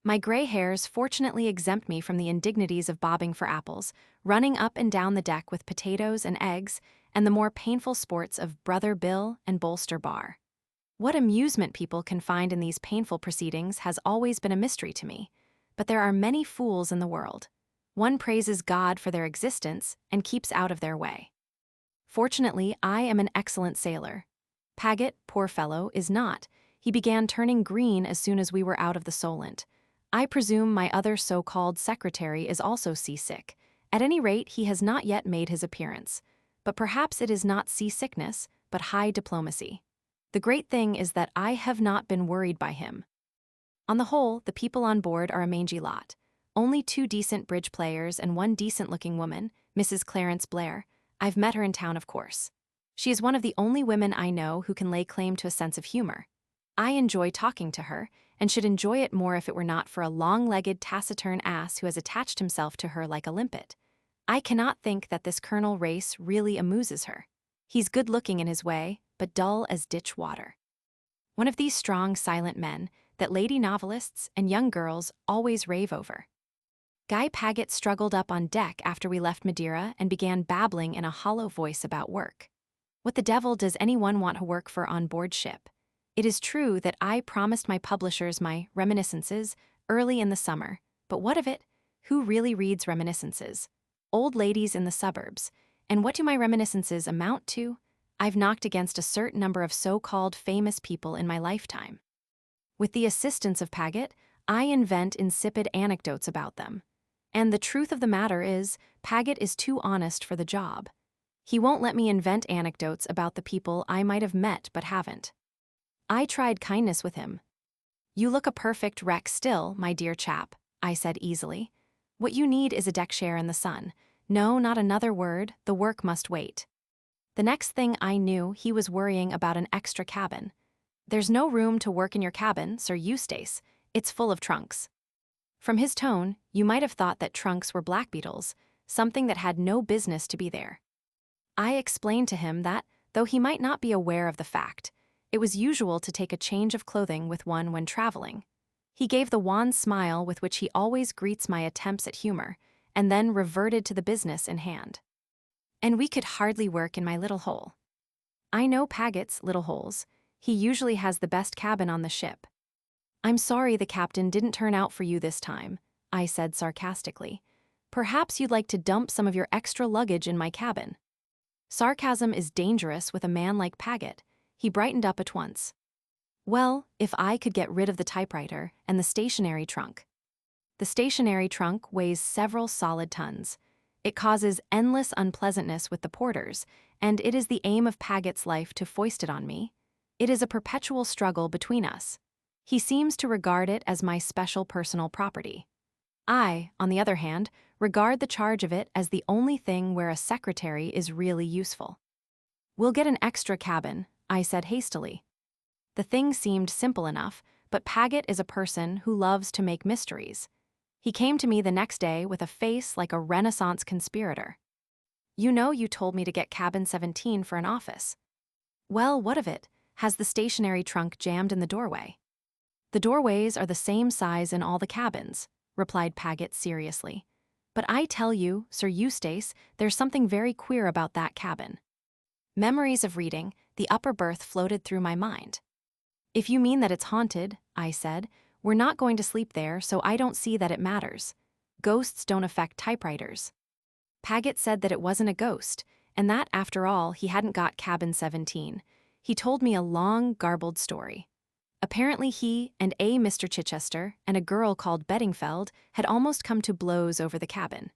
My gray hairs fortunately exempt me from the indignities of bobbing for apples, running up and down the deck with potatoes and eggs, and the more painful sports of Brother Bill and Bolster Bar. What amusement people can find in these painful proceedings has always been a mystery to me, but there are many fools in the world. One praises God for their existence and keeps out of their way. Fortunately, I am an excellent sailor. Paget, poor fellow, is not. He began turning green as soon as we were out of the Solent. I presume my other so-called secretary is also seasick. At any rate, he has not yet made his appearance. But perhaps it is not seasickness, but high diplomacy. The great thing is that I have not been worried by him. On the whole, the people on board are a mangy lot. Only 2 decent bridge players and 1 decent-looking woman, Mrs. Clarence Blair. I've met her in town, of course. She is one of the only women I know who can lay claim to a sense of humor. I enjoy talking to her, and should enjoy it more if it were not for a long-legged, taciturn ass who has attached himself to her like a limpet. I cannot think that this Colonel Race really amuses her. He's good-looking in his way, but dull as ditch water. One of these strong, silent men that lady novelists and young girls always rave over. Guy Paget struggled up on deck after we left Madeira and began babbling in a hollow voice about work. What the devil does anyone want to work for on board ship? It is true that I promised my publishers my reminiscences early in the summer, but what of it? Who really reads reminiscences? Old ladies in the suburbs. And what do my reminiscences amount to? I've knocked against a certain number of so-called famous people in my lifetime. With the assistance of Paget, I invent insipid anecdotes about them. And the truth of the matter is, Paget is too honest for the job. He won't let me invent anecdotes about the people I might have met but haven't. I tried kindness with him. "You look a perfect wreck still, my dear chap," I said easily. "What you need is a deck chair in the sun. No, not another word, the work must wait." The next thing I knew, he was worrying about an extra cabin. "There's no room to work in your cabin, Sir Eustace. It's full of trunks." From his tone, you might have thought that trunks were blackbeetles, something that had no business to be there. I explained to him that, though he might not be aware of the fact, it was usual to take a change of clothing with one when traveling. He gave the wan smile with which he always greets my attempts at humor, and then reverted to the business in hand. "And we could hardly work in my little hole." I know Paget's little holes. He usually has the best cabin on the ship. "I'm sorry the captain didn't turn out for you this time," I said sarcastically. "Perhaps you'd like to dump some of your extra luggage in my cabin." Sarcasm is dangerous with a man like Paget. He brightened up at once. "Well, if I could get rid of the typewriter and the stationery trunk." The stationery trunk weighs several solid tons. It causes endless unpleasantness with the porters, and it is the aim of Paget's life to foist it on me. It is a perpetual struggle between us. He seems to regard it as my special personal property. I, on the other hand, regard the charge of it as the only thing where a secretary is really useful. "We'll get an extra cabin," I said hastily. The thing seemed simple enough, but Paget is a person who loves to make mysteries. He came to me the next day with a face like a Renaissance conspirator. "You know you told me to get cabin 17 for an office." "Well, what of it? Has the stationery trunk jammed in the doorway?" "The doorways are the same size in all the cabins," replied Paget seriously. "But I tell you, Sir Eustace, there's something very queer about that cabin." Memories of reading, the upper berth floated through my mind. "If you mean that it's haunted," I said, "we're not going to sleep there, so I don't see that it matters. Ghosts don't affect typewriters." Paget said that it wasn't a ghost, and that, after all, he hadn't got cabin 17. He told me a long, garbled story. Apparently he and a Mr. Chichester and a girl called Beddingfeld had almost come to blows over the cabin.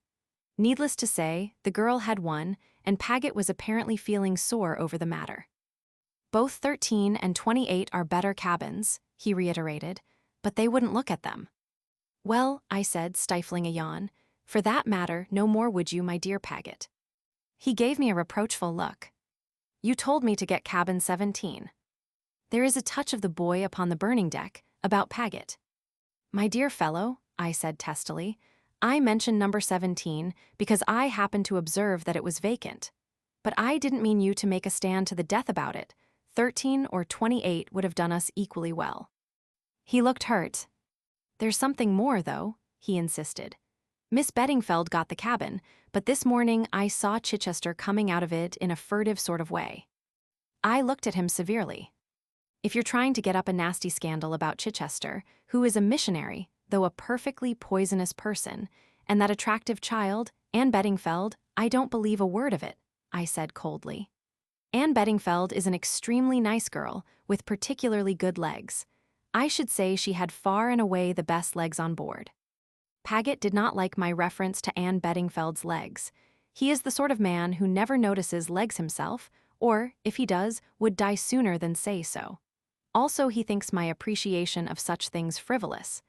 Needless to say, the girl had won, and Paget was apparently feeling sore over the matter. "Both 13 and 28 are better cabins," he reiterated, "but they wouldn't look at them." "Well," I said, stifling a yawn, "for that matter, no more would you, my dear Paget." He gave me a reproachful look. "You told me to get cabin 17. There is a touch of the boy upon the burning deck about Paget. "My dear fellow," I said testily, "I mentioned number 17 because I happened to observe that it was vacant. But I didn't mean you to make a stand to the death about it. 13 or 28 would have done us equally well." He looked hurt. "There's something more, though," he insisted. "Miss Beddingfeld got the cabin, but this morning I saw Chichester coming out of it in a furtive sort of way." I looked at him severely. "If you're trying to get up a nasty scandal about Chichester, who is a missionary, though a perfectly poisonous person, and that attractive child, Anne Beddingfeld, I don't believe a word of it," I said coldly. "Anne Beddingfeld is an extremely nice girl, with particularly good legs. I should say she had far and away the best legs on board." Paget did not like my reference to Anne Beddingfeld's legs. He is the sort of man who never notices legs himself, or, if he does, would die sooner than say so. Also, he thinks my appreciation of such things frivolous.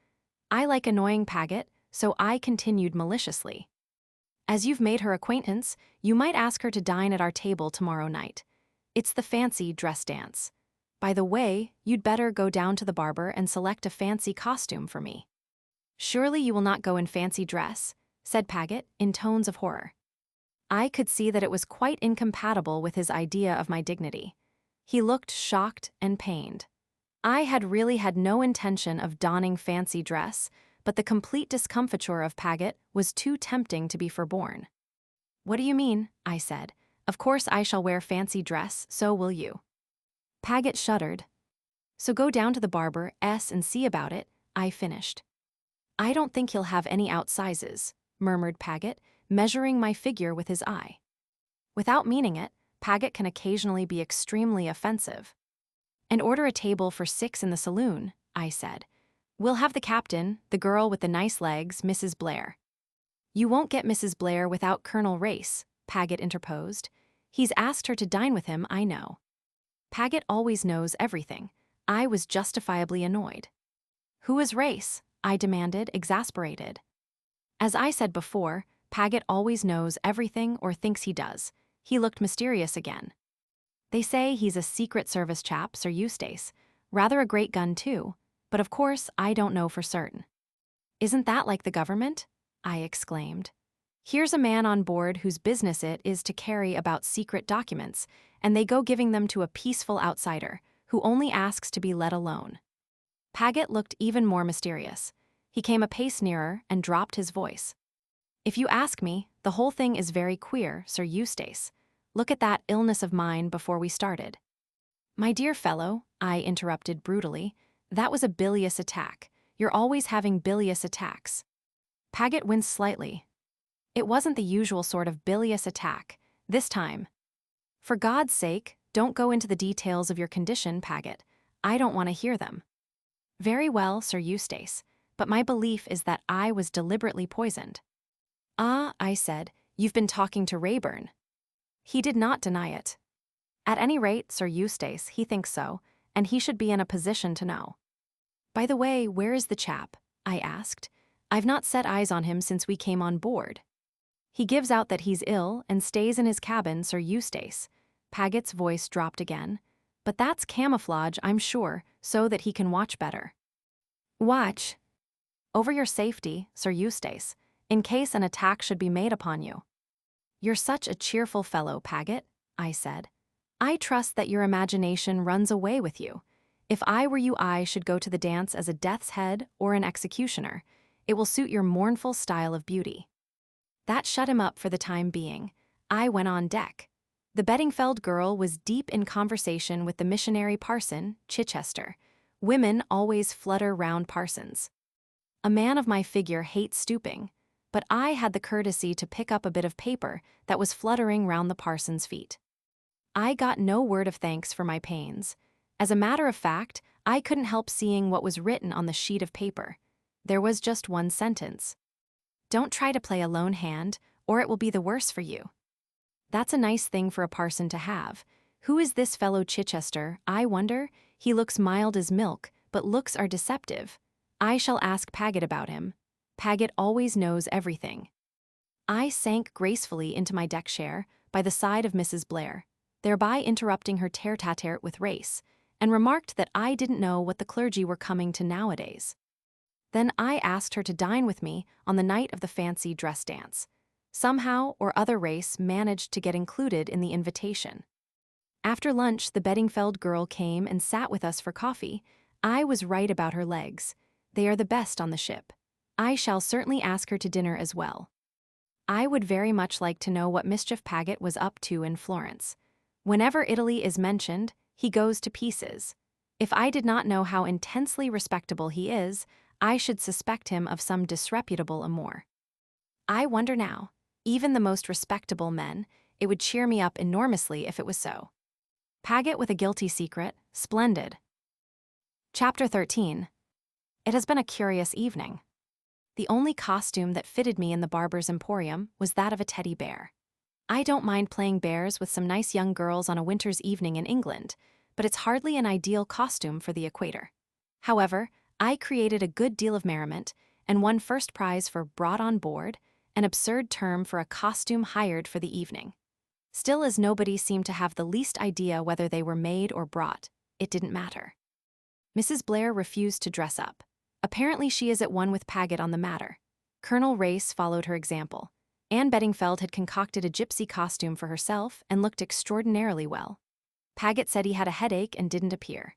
I like annoying Paget, so I continued maliciously. "As you've made her acquaintance, you might ask her to dine at our table tomorrow night. It's the fancy dress dance. By the way, you'd better go down to the barber and select a fancy costume for me." "Surely you will not go in fancy dress," said Paget, in tones of horror. I could see that it was quite incompatible with his idea of my dignity. He looked shocked and pained. I had really had no intention of donning fancy dress, but the complete discomfiture of Paget was too tempting to be forborne. "What do you mean?" I said. "Of course I shall wear fancy dress, so will you." Paget shuddered. "So go down to the barber and see about it," I finished. "I don't think he'll have any outsizes," murmured Paget, measuring my figure with his eye. Without meaning it, Paget can occasionally be extremely offensive. "And order a table for 6 in the saloon," I said. "We'll have the captain, the girl with the nice legs, Mrs. Blair." "You won't get Mrs. Blair without Colonel Race," Paget interposed. "He's asked her to dine with him, I know." Paget always knows everything. I was justifiably annoyed. "Who is Race?" I demanded, exasperated. As I said before, Paget always knows everything or thinks he does. He looked mysterious again. "They say he's a Secret Service chap, Sir Eustace. Rather a great gun, too. But of course, I don't know for certain." "Isn't that like the government?" I exclaimed. "Here's a man on board whose business it is to carry about secret documents, and they go giving them to a peaceful outsider, who only asks to be let alone." Paget looked even more mysterious. He came a pace nearer and dropped his voice. "If you ask me, the whole thing is very queer, Sir Eustace. Look at that illness of mine before we started." "My dear fellow," I interrupted brutally, "that was a bilious attack. You're always having bilious attacks." Paget winced slightly. "It wasn't the usual sort of bilious attack. This time." "For God's sake, don't go into the details of your condition, Paget. I don't want to hear them." "Very well, Sir Eustace, but my belief is that I was deliberately poisoned." "Ah," I said, "you've been talking to Rayburn." He did not deny it. "At any rate, Sir Eustace, he thinks so, and he should be in a position to know." "By the way, where is the chap?" I asked. "I've not set eyes on him since we came on board." "He gives out that he's ill and stays in his cabin, Sir Eustace." Paget's voice dropped again. "But that's camouflage, I'm sure, so that he can watch better." "Watch?" "Over your safety, Sir Eustace, in case an attack should be made upon you." "You're such a cheerful fellow, Paget," I said. "I trust that your imagination runs away with you. If I were you, I should go to the dance as a death's head or an executioner. It will suit your mournful style of beauty." That shut him up for the time being. I went on deck. The Beddingfeld girl was deep in conversation with the missionary parson, Chichester. Women always flutter round parsons. A man of my figure hates stooping, but I had the courtesy to pick up a bit of paper that was fluttering round the parson's feet. I got no word of thanks for my pains. As a matter of fact, I couldn't help seeing what was written on the sheet of paper. There was just one sentence. "Don't try to play a lone hand, or it will be the worse for you." That's a nice thing for a parson to have. Who is this fellow Chichester, I wonder? He looks mild as milk, but looks are deceptive. I shall ask Paget about him. Paget always knows everything. I sank gracefully into my deck chair by the side of Mrs. Blair, thereby interrupting her tete-a-tete with Race, and remarked that I didn't know what the clergy were coming to nowadays. Then I asked her to dine with me on the night of the fancy dress dance. Somehow or other Race managed to get included in the invitation. After lunch, the Beddingfeld girl came and sat with us for coffee. I was right about her legs. They are the best on the ship. I shall certainly ask her to dinner as well. I would very much like to know what mischief Paget was up to in Florence. Whenever Italy is mentioned, he goes to pieces. If I did not know how intensely respectable he is, I should suspect him of some disreputable amour. I wonder now, even the most respectable men, it would cheer me up enormously if it was so. Paget with a guilty secret, splendid. Chapter 13. It has been a curious evening. The only costume that fitted me in the barber's emporium was that of a teddy bear. I don't mind playing bears with some nice young girls on a winter's evening in England, but it's hardly an ideal costume for the equator. However, I created a good deal of merriment and won first prize for brought on board, an absurd term for a costume hired for the evening. Still, as nobody seemed to have the least idea whether they were made or brought, it didn't matter. Mrs. Blair refused to dress up. Apparently she is at one with Paget on the matter. Colonel Race followed her example. Anne Beddingfeld had concocted a gypsy costume for herself and looked extraordinarily well. Paget said he had a headache and didn't appear.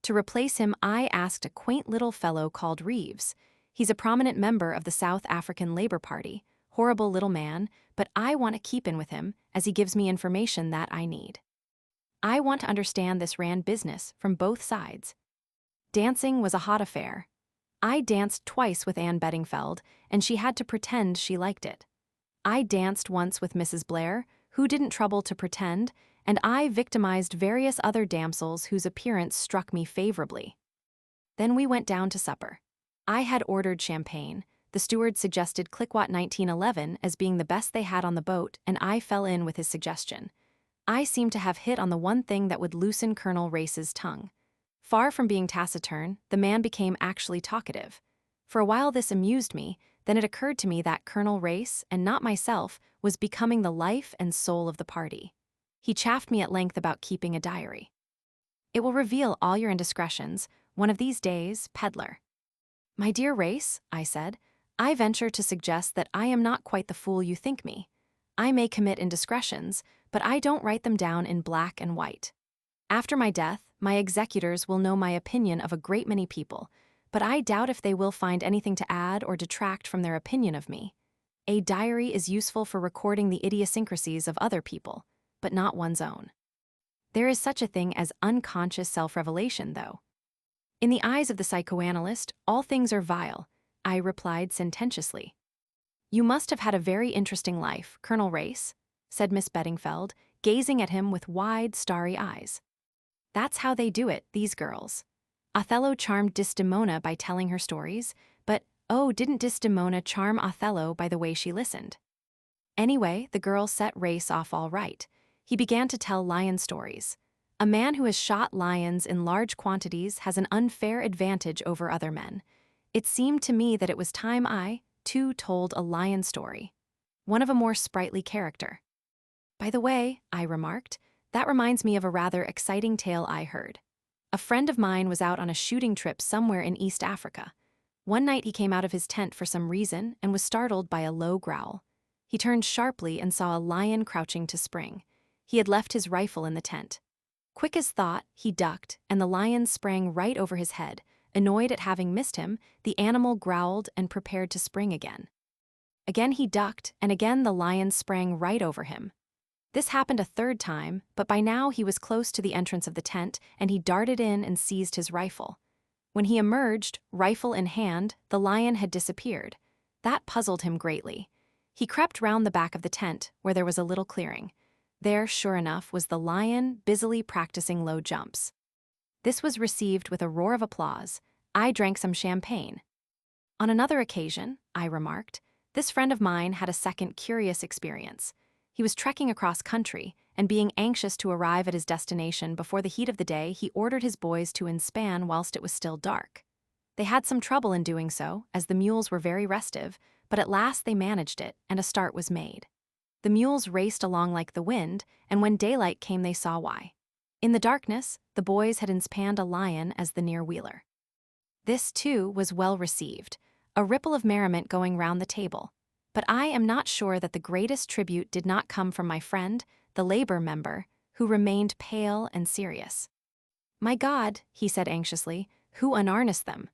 To replace him, I asked a quaint little fellow called Reeves. He's a prominent member of the South African Labour Party. Horrible little man, but I want to keep in with him as he gives me information that I need. I want to understand this Rand business from both sides. Dancing was a hot affair. I danced twice with Anne Beddingfeld, and she had to pretend she liked it. I danced once with Mrs. Blair, who didn't trouble to pretend, and I victimized various other damsels whose appearance struck me favorably. Then we went down to supper. I had ordered champagne. The steward suggested Cliquot 1911 as being the best they had on the boat, and I fell in with his suggestion. I seemed to have hit on the one thing that would loosen Colonel Race's tongue. Far from being taciturn, the man became actually talkative. For a while this amused me, then it occurred to me that Colonel Race, and not myself, was becoming the life and soul of the party. He chaffed me at length about keeping a diary. "It will reveal all your indiscretions, one of these days, peddler." "My dear Race," I said, "I venture to suggest that I am not quite the fool you think me. I may commit indiscretions, but I don't write them down in black and white. After my death, my executors will know my opinion of a great many people, but I doubt if they will find anything to add or detract from their opinion of me. A diary is useful for recording the idiosyncrasies of other people, but not one's own. There is such a thing as unconscious self-revelation, though." "In the eyes of the psychoanalyst, all things are vile," I replied sententiously. "You must have had a very interesting life, Colonel Race," said Miss Beddingfeld, gazing at him with wide, starry eyes. "That's how they do it, these girls. Othello charmed Desdemona by telling her stories, but, oh, didn't Desdemona charm Othello by the way she listened? Anyway, the girl set Race off all right. He began to tell lion stories. A man who has shot lions in large quantities has an unfair advantage over other men. It seemed to me that it was time I, too, told a lion story, one of a more sprightly character. "By the way," I remarked, "that reminds me of a rather exciting tale I heard. A friend of mine was out on a shooting trip somewhere in East Africa. One night he came out of his tent for some reason and was startled by a low growl. He turned sharply and saw a lion crouching to spring. He had left his rifle in the tent. Quick as thought, he ducked, and the lion sprang right over his head. Annoyed at having missed him, the animal growled and prepared to spring again. Again he ducked, and again the lion sprang right over him. This happened a third time, but by now he was close to the entrance of the tent, and he darted in and seized his rifle. When he emerged, rifle in hand, the lion had disappeared. That puzzled him greatly. He crept round the back of the tent, where there was a little clearing. There, sure enough, was the lion, busily practicing low jumps. This was received with a roar of applause. I drank some champagne. On another occasion, I remarked, this friend of mine had a second curious experience. He was trekking across country, and being anxious to arrive at his destination before the heat of the day, he ordered his boys to inspan whilst it was still dark. They had some trouble in doing so, as the mules were very restive, but at last they managed it, and a start was made. The mules raced along like the wind, and when daylight came they saw why. In the darkness, the boys had inspanned a lion as the near wheeler. This, too, was well received, a ripple of merriment going round the table. But I am not sure that the greatest tribute did not come from my friend, the labor member, who remained pale and serious. "My God," he said anxiously, "who unharnessed them?"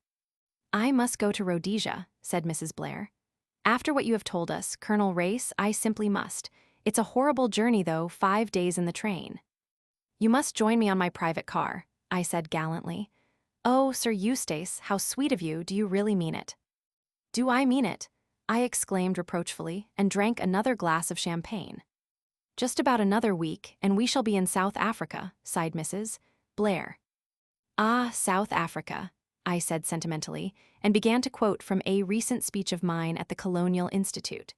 "I must go to Rhodesia," said Mrs. Blair. "After what you have told us, Colonel Race, I simply must. It's a horrible journey, though, 5 days in the train." "You must join me on my private car," I said gallantly. "Oh, Sir Eustace, how sweet of you, do you really mean it?" "Do I mean it?" I exclaimed reproachfully, and drank another glass of champagne. "Just about another week, and we shall be in South Africa," sighed Mrs. Blair. "Ah, South Africa," I said sentimentally, and began to quote from a recent speech of mine at the Colonial Institute.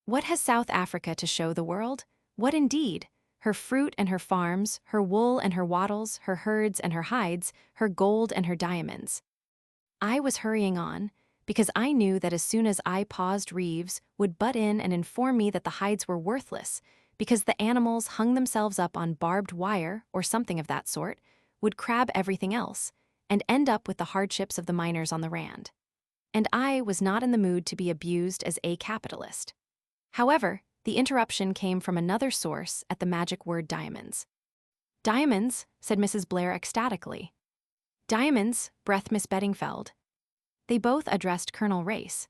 "What has South Africa to show the world? What indeed? Her fruit and her farms, her wool and her wattles, her herds and her hides, her gold and her diamonds." I was hurrying on, because I knew that as soon as I paused Reeves would butt in and inform me that the hides were worthless, because the animals hung themselves up on barbed wire or something of that sort, would crab everything else, and end up with the hardships of the miners on the Rand. And I was not in the mood to be abused as a capitalist. However, the interruption came from another source at the magic word diamonds. "Diamonds," said Mrs. Blair ecstatically. "Diamonds," breathed Miss Beddingfeld. They both addressed Colonel Race.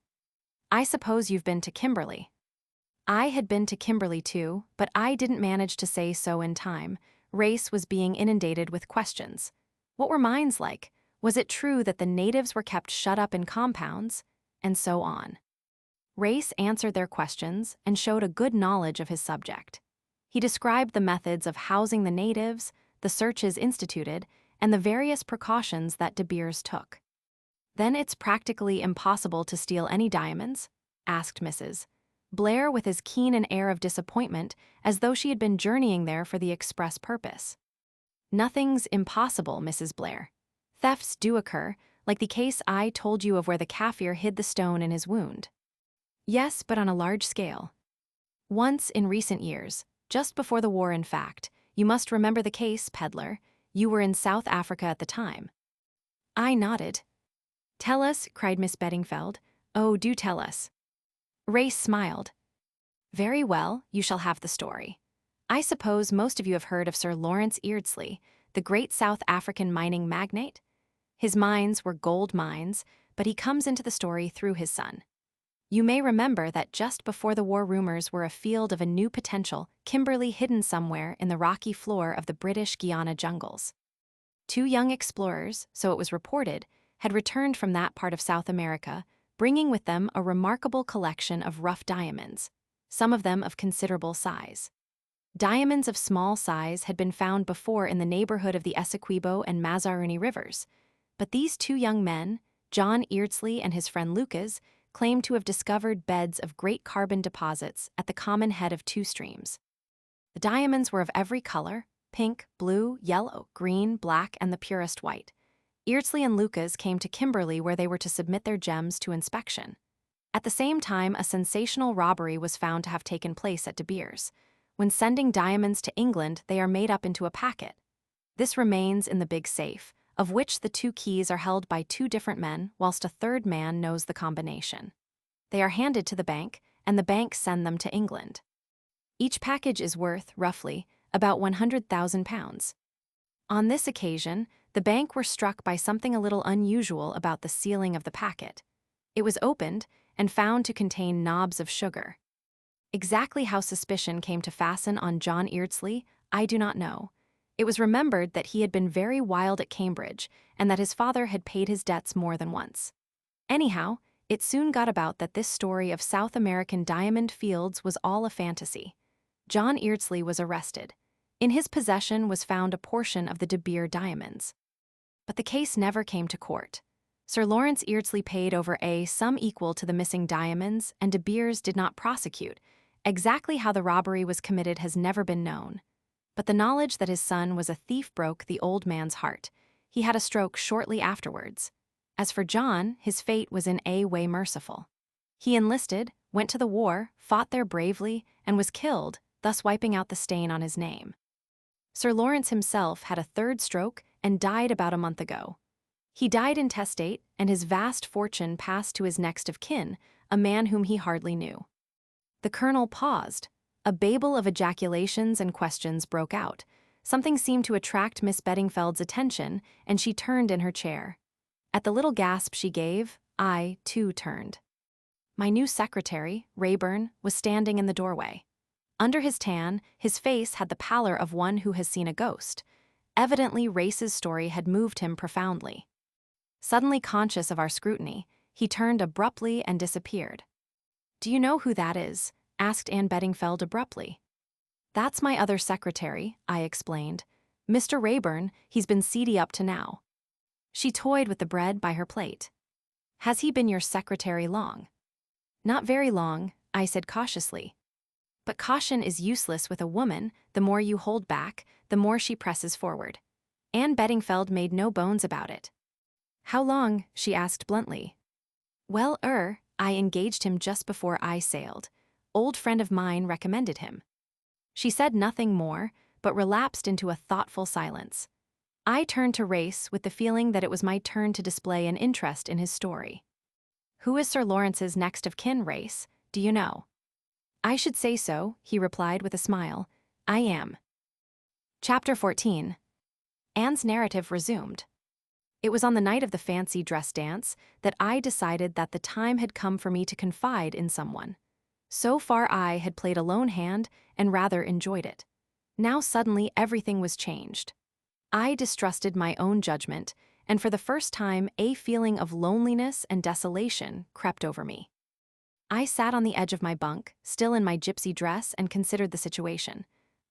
"I suppose you've been to Kimberley." I had been to Kimberley too, but I didn't manage to say so in time. Race was being inundated with questions. What were mines like? Was it true that the natives were kept shut up in compounds? And so on. Race answered their questions and showed a good knowledge of his subject. He described the methods of housing the natives, the searches instituted, and the various precautions that De Beers took. "Then it's practically impossible to steal any diamonds?" asked Mrs. Blair with as keen an air of disappointment as though she had been journeying there for the express purpose. "Nothing's impossible, Mrs. Blair. Thefts do occur, like the case I told you of where the Kaffir hid the stone in his wound." "Yes, but on a large scale." "Once in recent years, just before the war in fact. You must remember the case, peddler. You were in South Africa at the time." I nodded. "Tell us," cried Miss Beddingfeld. "Oh, do tell us." Race smiled. "Very well, you shall have the story. I suppose most of you have heard of Sir Lawrence Eardsley, the great South African mining magnate? His mines were gold mines, but he comes into the story through his son. You may remember that just before the war rumors were afield of a new potential, Kimberley hidden somewhere in the rocky floor of the British Guiana jungles. 2 young explorers, so it was reported, had returned from that part of South America, bringing with them a remarkable collection of rough diamonds, some of them of considerable size. Diamonds of small size had been found before in the neighborhood of the Essequibo and Mazaruni rivers, but these 2 young men, John Eardsley and his friend Lucas, claimed to have discovered beds of great carbon deposits at the common head of 2 streams. The diamonds were of every color: pink, blue, yellow, green, black, and the purest white. Eardsley and Lucas came to Kimberley where they were to submit their gems to inspection. At the same time, a sensational robbery was found to have taken place at De Beers. When sending diamonds to England, they are made up into a packet. This remains in the big safe, of which the 2 keys are held by 2 different men, whilst a 3rd man knows the combination. They are handed to the bank, and the bank send them to England. Each package is worth, roughly, about £100,000. On this occasion, the bank were struck by something a little unusual about the sealing of the packet. It was opened and found to contain knobs of sugar. Exactly how suspicion came to fasten on John Eardsley, I do not know. It was remembered that he had been very wild at Cambridge and that his father had paid his debts more than once. Anyhow, it soon got about that this story of South American diamond fields was all a fantasy. John Eardsley was arrested. In his possession was found a portion of the De Beers diamonds. But the case never came to court. Sir Lawrence Eardsley paid over a sum equal to the missing diamonds, and De Beers did not prosecute. Exactly how the robbery was committed has never been known. But the knowledge that his son was a thief broke the old man's heart. He had a stroke shortly afterwards. As for John, his fate was in a way merciful. He enlisted, went to the war, fought there bravely, and was killed, thus wiping out the stain on his name. Sir Lawrence himself had a 3rd stroke and died about a month ago. He died intestate, and his vast fortune passed to his next of kin, a man whom he hardly knew. The colonel paused. A babel of ejaculations and questions broke out. Something seemed to attract Miss Beddingfeld's attention, and she turned in her chair. At the little gasp she gave, I, too, turned. My new secretary, Rayburn, was standing in the doorway. Under his tan, his face had the pallor of one who has seen a ghost. Evidently, Race's story had moved him profoundly. Suddenly conscious of our scrutiny, he turned abruptly and disappeared. "Do you know who that is?" asked Anne Beddingfeld abruptly. "That's my other secretary," I explained. "Mr. Rayburn, he's been seedy up to now." She toyed with the bread by her plate. "Has he been your secretary long?" "Not very long," I said cautiously. But caution is useless with a woman. The more you hold back, the more she presses forward. Anne Beddingfeld made no bones about it. "How long?" she asked bluntly. "Well, I engaged him just before I sailed. Old friend of mine recommended him." She said nothing more, but relapsed into a thoughtful silence. I turned to Race with the feeling that it was my turn to display an interest in his story. "Who is Sir Lawrence's next of kin, Race? Do you know?" "I should say so," he replied with a smile. "I am." Chapter 14. Anne's narrative resumed. It was on the night of the fancy dress dance that I decided that the time had come for me to confide in someone. So far I had played a lone hand and rather enjoyed it. Now suddenly everything was changed. I distrusted my own judgment, and for the first time a feeling of loneliness and desolation crept over me. I sat on the edge of my bunk, still in my gypsy dress, and considered the situation.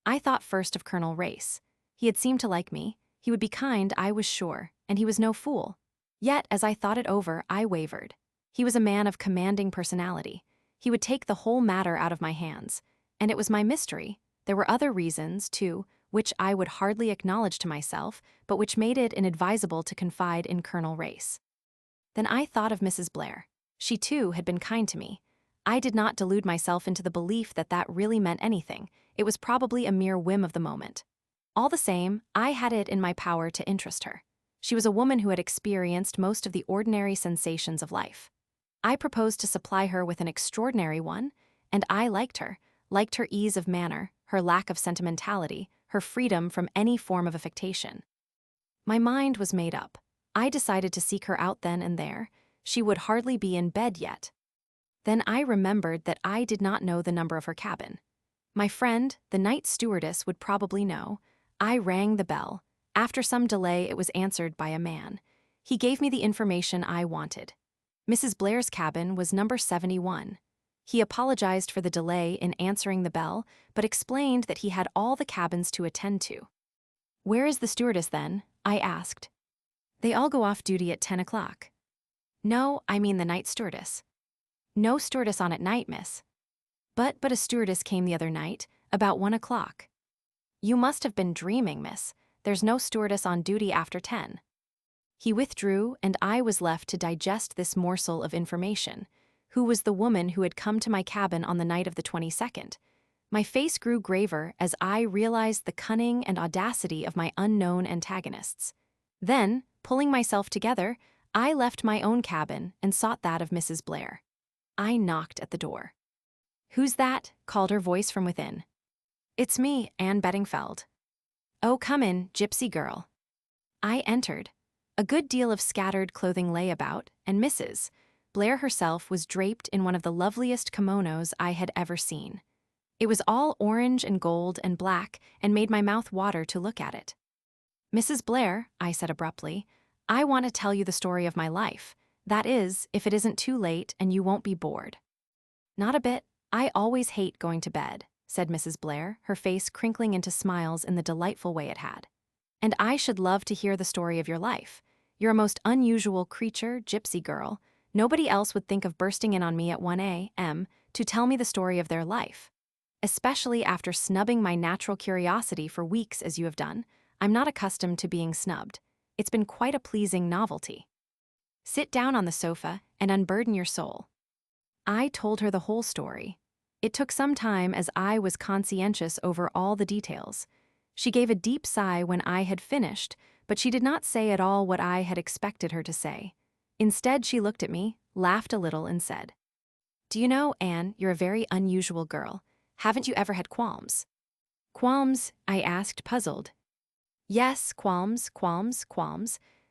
I thought first of Colonel Race. He had seemed to like me, he would be kind, I was sure, and he was no fool. Yet, as I thought it over, I wavered. He was a man of commanding personality. He would take the whole matter out of my hands. And it was my mystery. There were other reasons, too, which I would hardly acknowledge to myself, but which made it inadvisable to confide in Colonel Race. Then I thought of Mrs. Blair. She, too, had been kind to me. I did not delude myself into the belief that that really meant anything. It was probably a mere whim of the moment. All the same, I had it in my power to interest her. She was a woman who had experienced most of the ordinary sensations of life. I proposed to supply her with an extraordinary one, and I liked her ease of manner, her lack of sentimentality, her freedom from any form of affectation. My mind was made up. I decided to seek her out then and there. She would hardly be in bed yet. Then I remembered that I did not know the number of her cabin. My friend, the night stewardess, would probably know. I rang the bell. After some delay, it was answered by a man. He gave me the information I wanted. Mrs. Blair's cabin was number 71. He apologized for the delay in answering the bell, but explained that he had all the cabins to attend to. "Where is the stewardess, then?" I asked. "They all go off duty at 10 o'clock. "No, I mean the night stewardess." "No stewardess on at night, miss." But a stewardess came the other night, about 1 o'clock. "You must have been dreaming, miss. There's no stewardess on duty after 10. He withdrew, and I was left to digest this morsel of information. Who was the woman who had come to my cabin on the night of the 22nd? My face grew graver as I realized the cunning and audacity of my unknown antagonists. Then, pulling myself together, I left my own cabin and sought that of Mrs. Blair. I knocked at the door. "Who's that?" called her voice from within. "It's me, Anne Beddingfeld." "Oh, come in, gypsy girl." I entered. A good deal of scattered clothing lay about, and Mrs. Blair herself was draped in one of the loveliest kimonos I had ever seen. It was all orange and gold and black and made my mouth water to look at it. "Mrs. Blair," I said abruptly, "I want to tell you the story of my life. That is, if it isn't too late and you won't be bored." "Not a bit. I always hate going to bed," said Mrs. Blair, her face crinkling into smiles in the delightful way it had. "And I should love to hear the story of your life. You're a most unusual creature, gypsy girl. Nobody else would think of bursting in on me at 1 a.m. to tell me the story of their life. Especially after snubbing my natural curiosity for weeks as you have done. I'm not accustomed to being snubbed. It's been quite a pleasing novelty. Sit down on the sofa and unburden your soul." I told her the whole story. It took some time as I was conscientious over all the details. She gave a deep sigh when I had finished, but she did not say at all what I had expected her to say. Instead, she looked at me, laughed a little, and said, "Do you know, Anne, you're a very unusual girl. Haven't you ever had qualms?" "Qualms?" I asked, puzzled. "Yes, qualms.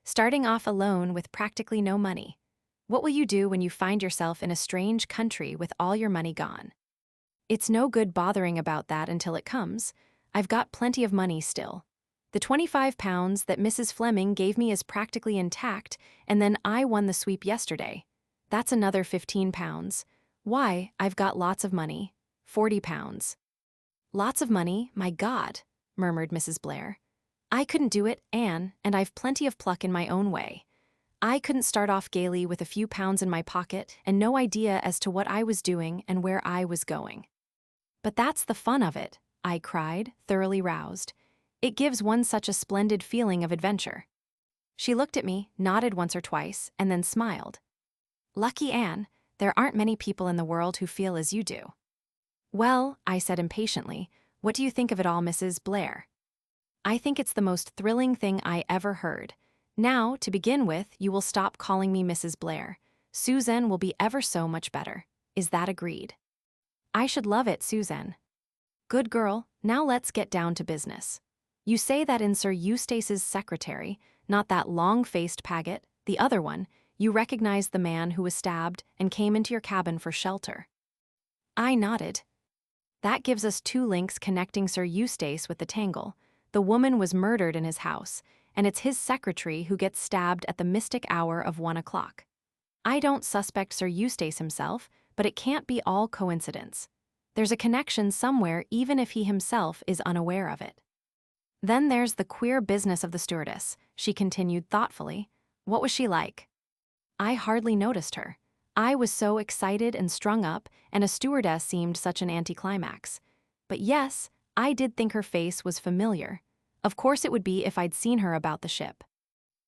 Starting off alone with practically no money. What will you do when you find yourself in a strange country with all your money gone? It's no good bothering about that until it comes. I've got plenty of money still. The £25 that Mrs. Fleming gave me is practically intact, and then I won the sweep yesterday. That's another £15. Why, I've got lots of money. £40. "Lots of money, my God," murmured Mrs. Blair. "I couldn't do it, Anne, and I've plenty of pluck in my own way. I couldn't start off gaily with a few pounds in my pocket and no idea as to what I was doing and where I was going." "But that's the fun of it," I cried, thoroughly roused. "It gives one such a splendid feeling of adventure." She looked at me, nodded once or twice, and then smiled. "Lucky Anne, there aren't many people in the world who feel as you do." "Well," I said impatiently, "what do you think of it all, Mrs. Blair?" "I think it's the most thrilling thing I ever heard. Now, to begin with, you will stop calling me Mrs. Blair. Susan will be ever so much better. Is that agreed?" "I should love it, Susan." "Good girl, now let's get down to business. You say that in Sir Eustace's secretary, not that long-faced Paget, the other one, you recognized the man who was stabbed and came into your cabin for shelter." I nodded. "That gives us two links connecting Sir Eustace with the tangle. The woman was murdered in his house, and it's his secretary who gets stabbed at the mystic hour of 1 o'clock. I don't suspect Sir Eustace himself, but it can't be all coincidence. There's a connection somewhere even if he himself is unaware of it. Then there's the queer business of the stewardess, she continued thoughtfully. What was she like? I hardly noticed her. I was so excited and strung up, and a stewardess seemed such an anticlimax. But yes, I did think her face was familiar. Of course it would be if I'd seen her about the ship.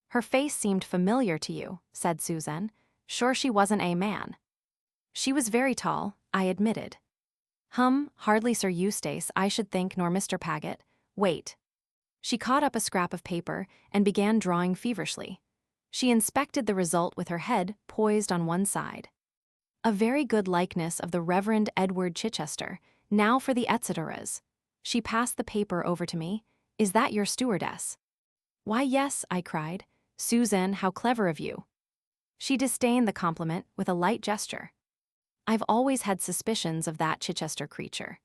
Her face seemed familiar to you, said Susan. Sure she wasn't a man. She was very tall, I admitted. Hardly Sir Eustace, I should think, nor Mr. Paget. Wait. She caught up a scrap of paper and began drawing feverishly. She inspected the result with her head poised on one side. A very good likeness of the Reverend Edward Chichester. Now for the etceteras. She passed the paper over to me. Is that your stewardess? Why, yes, I cried. Susan, how clever of you. She disdained the compliment with a light gesture. I've always had suspicions of that Chichester creature.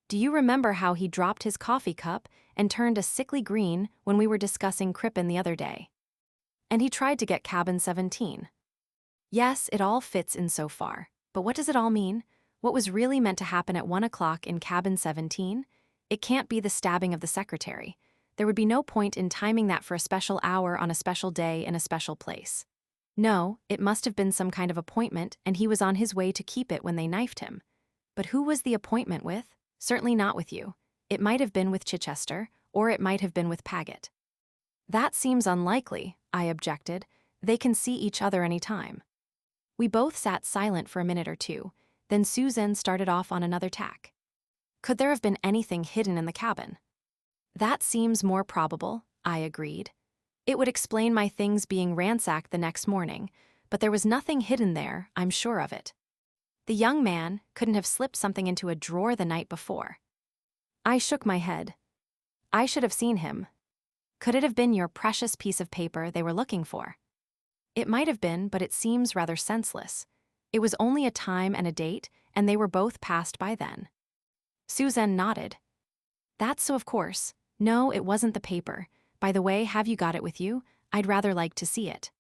Do you remember how he dropped his coffee cup and turned a sickly green when we were discussing Crippen the other day? And he tried to get cabin 17. Yes, it all fits in so far. But what does it all mean? What was really meant to happen at 1 o'clock in cabin 17? It can't be the stabbing of the secretary. There would be no point in timing that for a special hour on a special day in a special place. No, it must have been some kind of appointment, and he was on his way to keep it when they knifed him. But who was the appointment with? Certainly not with you. It might have been with Chichester, or it might have been with Paget. That seems unlikely, I objected. They can see each other any time. We both sat silent for a minute or two, then Susan started off on another tack. Could there have been anything hidden in the cabin? That seems more probable, I agreed. It would explain my things being ransacked the next morning, but there was nothing hidden there, I'm sure of it. The young man couldn't have slipped something into a drawer the night before. I shook my head. I should have seen him. Could it have been your precious piece of paper they were looking for? It might have been, but it seems rather senseless. It was only a time and a date, and they were both passed by then. Susan nodded. That's so, of course. No, it wasn't the paper. By the way, have you got it with you? I'd rather like to see it.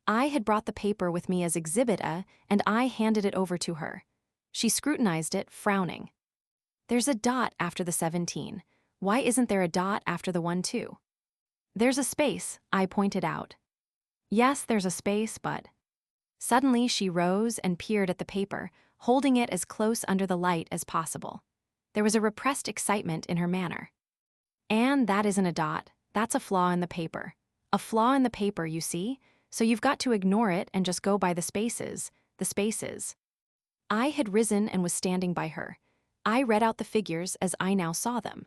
I had brought the paper with me as Exhibit A, and I handed it over to her. She scrutinized it, frowning. There's a dot after the 17. Why isn't there a dot after the 1 too? There's a space, I pointed out. Yes, there's a space, but... Suddenly she rose and peered at the paper, holding it as close under the light as possible. There was a repressed excitement in her manner. Anne, that isn't a dot. That's a flaw in the paper. A flaw in the paper, you see? So you've got to ignore it and just go by the spaces. The spaces. I had risen and was standing by her. I read out the figures as I now saw them.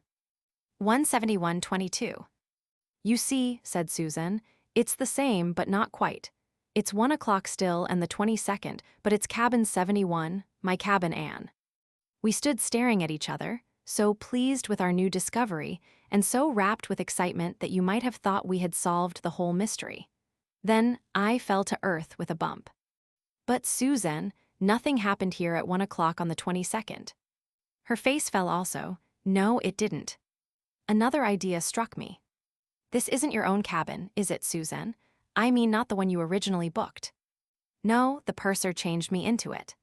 171:22. You see, said Susan, it's the same, but not quite. It's 1 o'clock still and the 22nd, but it's cabin 71, my cabin, Anne. We stood staring at each other, so pleased with our new discovery, and so rapt with excitement that you might have thought we had solved the whole mystery. Then I fell to earth with a bump. But Susan, nothing happened here at 1 o'clock on the 22nd. Her face fell also. No, it didn't. Another idea struck me. This isn't your own cabin, is it, Susan? I mean, not the one you originally booked. No, the purser changed me into it.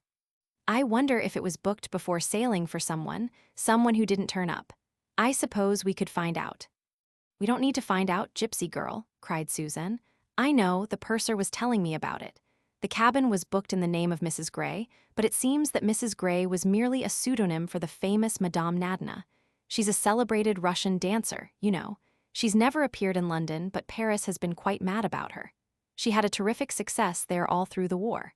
I wonder if it was booked before sailing for someone who didn't turn up. I suppose we could find out. We don't need to find out, gypsy girl, cried Susan. I know, the purser was telling me about it. The cabin was booked in the name of Mrs. Gray, but it seems that Mrs. Gray was merely a pseudonym for the famous Madame Nadina. She's a celebrated Russian dancer, you know. She's never appeared in London, but Paris has been quite mad about her. She had a terrific success there all through the war.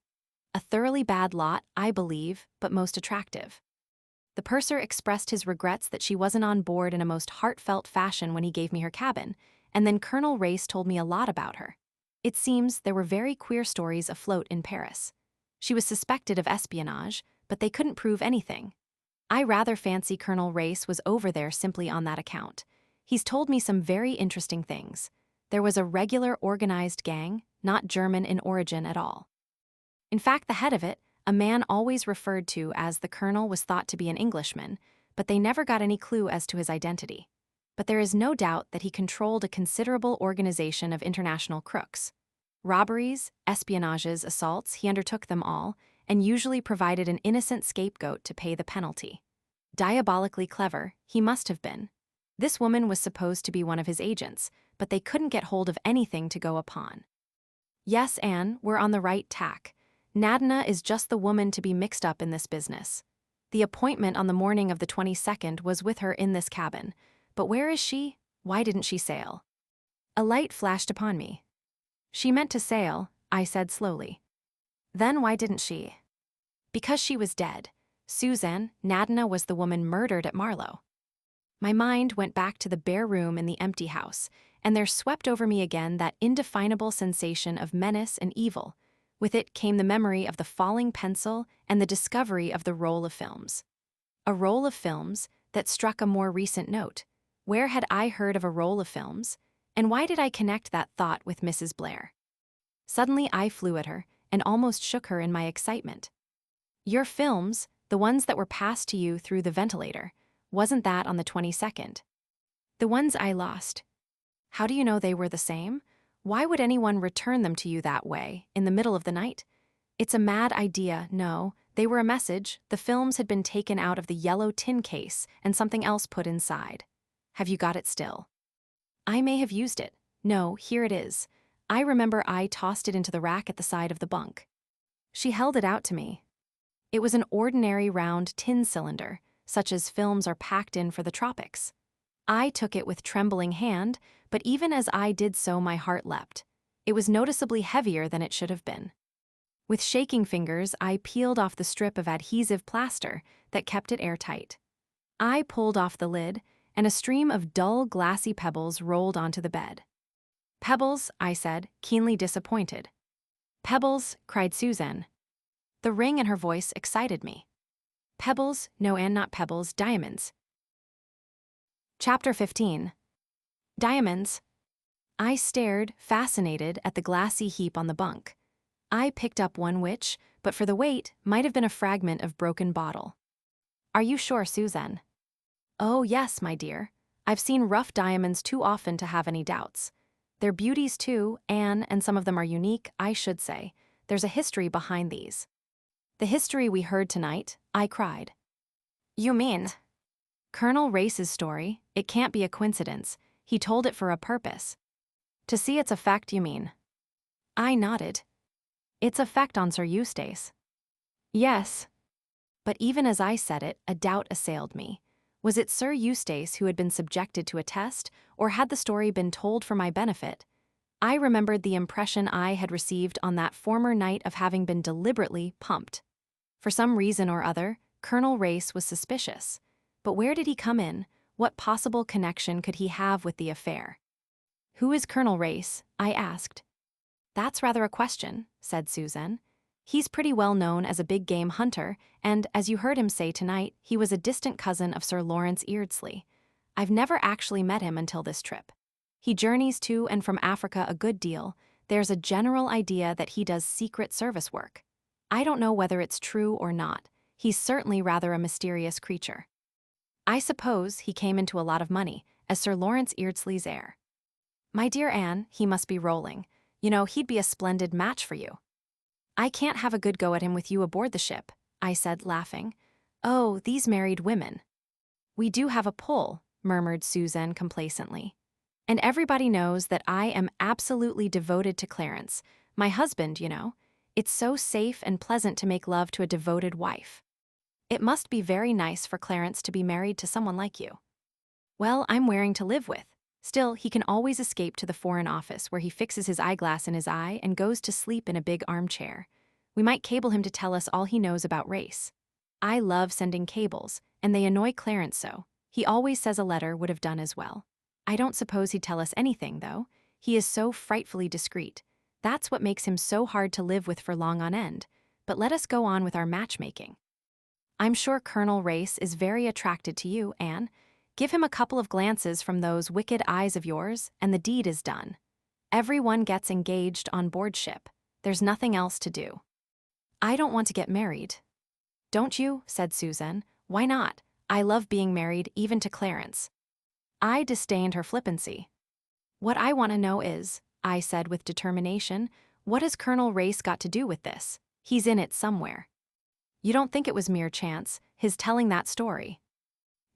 A thoroughly bad lot, I believe, but most attractive. The purser expressed his regrets that she wasn't on board in a most heartfelt fashion when he gave me her cabin, and then Colonel Race told me a lot about her. It seems there were very queer stories afloat in Paris. She was suspected of espionage, but they couldn't prove anything. I rather fancy Colonel Race was over there simply on that account. He's told me some very interesting things. There was a regular organized gang, not German in origin at all. In fact, the head of it, a man always referred to as the colonel, was thought to be an Englishman, but they never got any clue as to his identity. But there is no doubt that he controlled a considerable organization of international crooks. Robberies, espionages, assaults, he undertook them all, and usually provided an innocent scapegoat to pay the penalty. Diabolically clever, he must have been. This woman was supposed to be one of his agents, but they couldn't get hold of anything to go upon. Yes, Anne, we're on the right tack. Nadina is just the woman to be mixed up in this business. The appointment on the morning of the 22nd was with her in this cabin. But where is she? Why didn't she sail? A light flashed upon me. She meant to sail, I said slowly. Then why didn't she? Because she was dead. Susan, Nadina was the woman murdered at Marlowe. My mind went back to the bare room in the empty house, and there swept over me again that indefinable sensation of menace and evil. With it came the memory of the falling pencil and the discovery of the roll of films. A roll of films that struck a more recent note. Where had I heard of a roll of films? And why did I connect that thought with Mrs. Blair? Suddenly I flew at her and almost shook her in my excitement. Your films, the ones that were passed to you through the ventilator, wasn't that on the 22nd? The ones I lost. How do you know they were the same? Why would anyone return them to you that way, in the middle of the night? It's a mad idea, no. They were a message. The films had been taken out of the yellow tin case and something else put inside. Have you got it still? I may have used it. No, here it is. I remember I tossed it into the rack at the side of the bunk. She held it out to me. It was an ordinary round tin cylinder, such as films are packed in for the tropics. I took it with trembling hand, but even as I did so my heart leapt. It was noticeably heavier than it should have been. With shaking fingers, I peeled off the strip of adhesive plaster that kept it airtight. I pulled off the lid, and a stream of dull, glassy pebbles rolled onto the bed. Pebbles, I said, keenly disappointed. Pebbles, cried Suzanne. The ring in her voice excited me. Pebbles, no, and not pebbles, diamonds. Chapter 15. Diamonds. I stared, fascinated, at the glassy heap on the bunk. I picked up one which, but for the weight, might have been a fragment of broken bottle. Are you sure, Suzanne? Oh, yes, my dear. I've seen rough diamonds too often to have any doubts. They're beauties too, Anne, and some of them are unique, I should say. There's a history behind these. The history we heard tonight, I cried. You mean? Colonel Race's story, it can't be a coincidence. He told it for a purpose. To see its effect, you mean? I nodded. Its effect on Sir Eustace. Yes. But even as I said it, a doubt assailed me. Was it Sir Eustace who had been subjected to a test, or had the story been told for my benefit? I remembered the impression I had received on that former night of having been deliberately pumped. For some reason or other, Colonel Race was suspicious. But where did he come in? What possible connection could he have with the affair? Who is Colonel Race? I asked. That's rather a question, said Susan. He's pretty well known as a big game hunter, and, as you heard him say tonight, he was a distant cousin of Sir Lawrence Eardsley. I've never actually met him until this trip. He journeys to and from Africa a good deal. There's a general idea that he does secret service work. I don't know whether it's true or not. He's certainly rather a mysterious creature. I suppose he came into a lot of money, as Sir Lawrence Eardsley's heir. My dear Anne, he must be rolling. You know, he'd be a splendid match for you. I can't have a good go at him with you aboard the ship, I said, laughing. Oh, these married women. We do have a pull, murmured Susan complacently. And everybody knows that I am absolutely devoted to Clarence, my husband, you know. It's so safe and pleasant to make love to a devoted wife. It must be very nice for Clarence to be married to someone like you. Well, I'm wearing to live with. Still, he can always escape to the Foreign Office where he fixes his eyeglass in his eye and goes to sleep in a big armchair. We might cable him to tell us all he knows about race. I love sending cables, and they annoy Clarence so. He always says a letter would have done as well. I don't suppose he'd tell us anything, though. He is so frightfully discreet. That's what makes him so hard to live with for long on end. But let us go on with our matchmaking. I'm sure Colonel Race is very attracted to you, Anne. Give him a couple of glances from those wicked eyes of yours, and the deed is done. Everyone gets engaged on board ship. There's nothing else to do. I don't want to get married. Don't you? Said Susan. Why not? I love being married, even to Clarence. I disdained her flippancy. What I want to know is, I said with determination, what has Colonel Race got to do with this? He's in it somewhere. You don't think it was mere chance, his telling that story?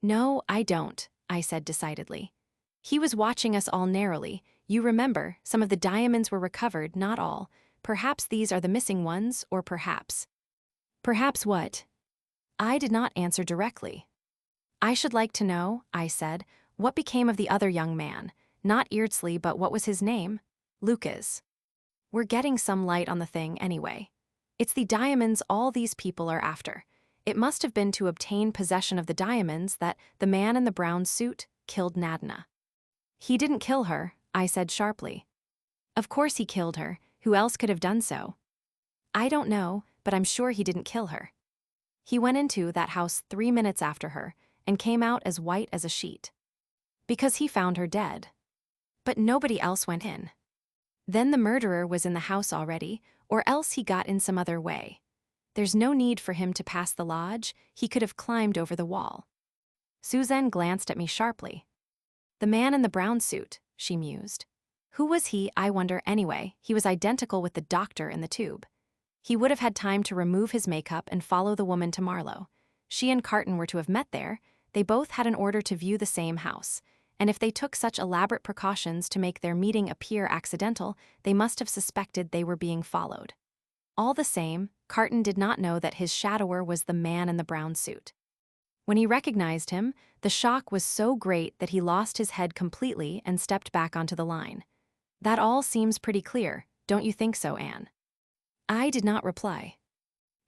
No, I don't, I said decidedly. He was watching us all narrowly. You remember, some of the diamonds were recovered, not all. Perhaps these are the missing ones, or perhaps. Perhaps what? I did not answer directly. I should like to know, I said, what became of the other young man. Not Eardsley, but what was his name? Lucas. We're getting some light on the thing anyway. It's the diamonds all these people are after. It must have been to obtain possession of the diamonds that the man in the brown suit killed Nadina. He didn't kill her, I said sharply. Of course he killed her. Who else could have done so? I don't know, but I'm sure he didn't kill her. He went into that house 3 minutes after her and came out as white as a sheet. Because he found her dead. But nobody else went in. Then the murderer was in the house already, or else he got in some other way. There's no need for him to pass the lodge. He could have climbed over the wall. Suzanne glanced at me sharply. The man in the brown suit, she mused. Who was he, I wonder, anyway? He was identical with the doctor in the tube. He would have had time to remove his makeup and follow the woman to Marlowe. She and Carton were to have met there. They both had an order to view the same house, and if they took such elaborate precautions to make their meeting appear accidental, they must have suspected they were being followed. All the same, Carton did not know that his shadower was the man in the brown suit. When he recognized him, the shock was so great that he lost his head completely and stepped back onto the line. That all seems pretty clear, don't you think so, Anne? I did not reply.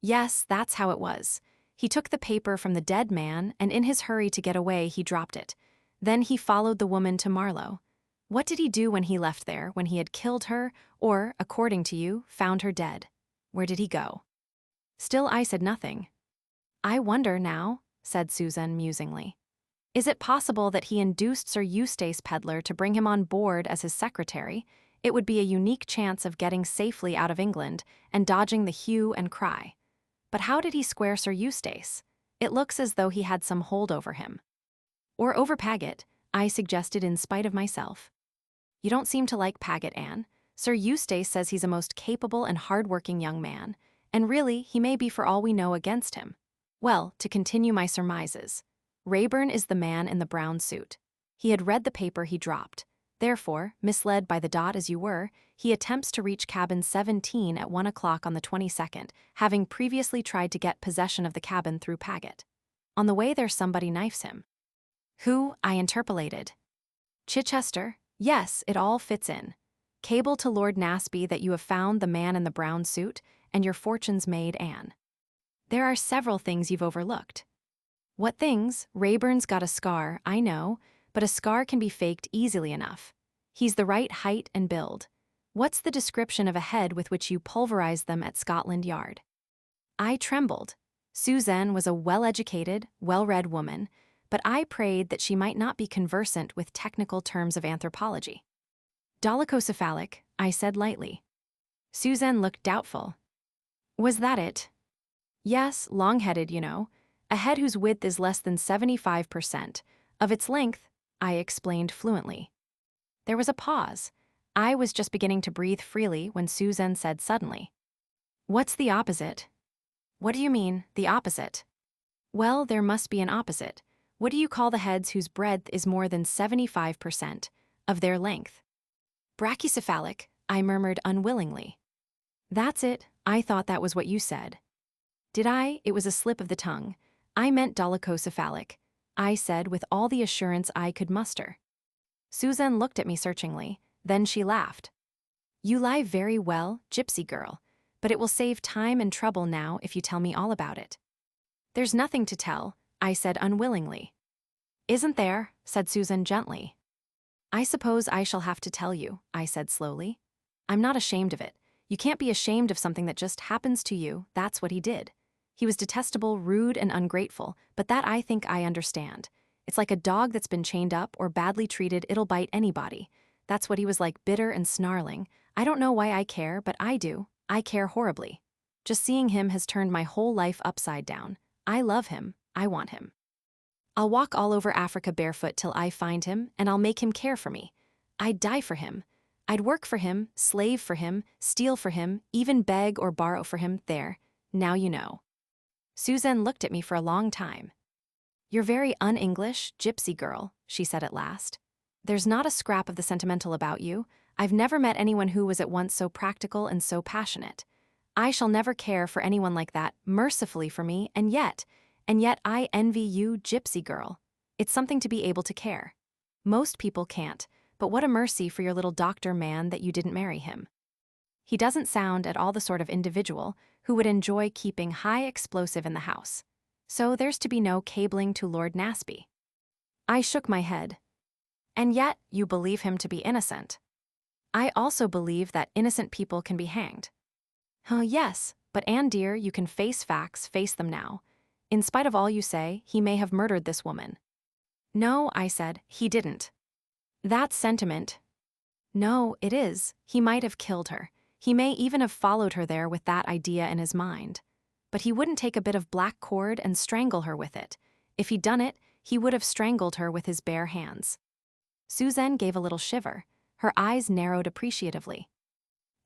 Yes, that's how it was. He took the paper from the dead man, and in his hurry to get away, he dropped it. Then he followed the woman to Marlowe. What did he do when he left there, when he had killed her, or, according to you, found her dead? Where did he go? Still I said nothing. I wonder now, said Susan musingly. Is it possible that he induced Sir Eustace Pedlar to bring him on board as his secretary? It would be a unique chance of getting safely out of England and dodging the hue and cry. But how did he square Sir Eustace? It looks as though he had some hold over him. Or over Paget, I suggested in spite of myself. You don't seem to like Paget, Anne. Sir Eustace says he's a most capable and hard-working young man, and really, he may be for all we know against him. Well, to continue my surmises. Rayburn is the man in the brown suit. He had read the paper he dropped. Therefore, misled by the dot as you were, he attempts to reach cabin 17 at 1 o'clock on the 22nd, having previously tried to get possession of the cabin through Paget. On the way there somebody knifes him. Who? I interpolated. Chichester? Yes, it all fits in. Cable to Lord Naseby that you have found the man in the brown suit, and your fortune's made, Anne. There are several things you've overlooked. What things? Rayburn's got a scar, I know, but a scar can be faked easily enough. He's the right height and build. What's the description of a head with which you pulverized them at Scotland Yard? I trembled. Suzanne was a well-educated, well-read woman, but I prayed that she might not be conversant with technical terms of anthropology. Dolichocephalic, I said lightly. Suzanne looked doubtful. Was that it? Yes, long-headed, you know. A head whose width is less than 75% of its length, I explained fluently. There was a pause. I was just beginning to breathe freely when Suzanne said suddenly, "What's the opposite?" What do you mean, the opposite? Well, there must be an opposite. What do you call the heads whose breadth is more than 75% of their length? Brachycephalic, I murmured unwillingly. That's it, I thought that was what you said. Did I? It was a slip of the tongue. I meant dolichocephalic, I said with all the assurance I could muster. Suzanne looked at me searchingly, then she laughed. You lie very well, gypsy girl, but it will save time and trouble now if you tell me all about it. There's nothing to tell, I said unwillingly. Isn't there? Said Susan gently. I suppose I shall have to tell you, I said slowly. I'm not ashamed of it. You can't be ashamed of something that just happens to you. That's what he did. He was detestable, rude, and ungrateful, but that I think I understand. It's like a dog that's been chained up or badly treated, it'll bite anybody. That's what he was like, bitter and snarling. I don't know why I care, but I do. I care horribly. Just seeing him has turned my whole life upside down. I love him. I want him. I'll walk all over Africa barefoot till I find him, and I'll make him care for me. I'd die for him. I'd work for him, slave for him, steal for him, even beg or borrow for him. There, now you know. Suzanne looked at me for a long time. "You're very un-English, gypsy girl," she said at last. "There's not a scrap of the sentimental about you. I've never met anyone who was at once so practical and so passionate. I shall never care for anyone like that, mercifully for me, and yet I envy you, gypsy girl. It's something to be able to care. Most people can't, but what a mercy for your little doctor man that you didn't marry him. He doesn't sound at all the sort of individual who would enjoy keeping high explosive in the house. So there's to be no cabling to Lord Nasby." I shook my head. "And yet you believe him to be innocent." "I also believe that innocent people can be hanged." "Oh, yes, but Anne dear, you can face facts, face them now. In spite of all you say, he may have murdered this woman." "No," I said, "he didn't." "That's sentiment." "No, it is. He might have killed her. He may even have followed her there with that idea in his mind. But he wouldn't take a bit of black cord and strangle her with it. If he'd done it, he would have strangled her with his bare hands." Suzanne gave a little shiver. Her eyes narrowed appreciatively.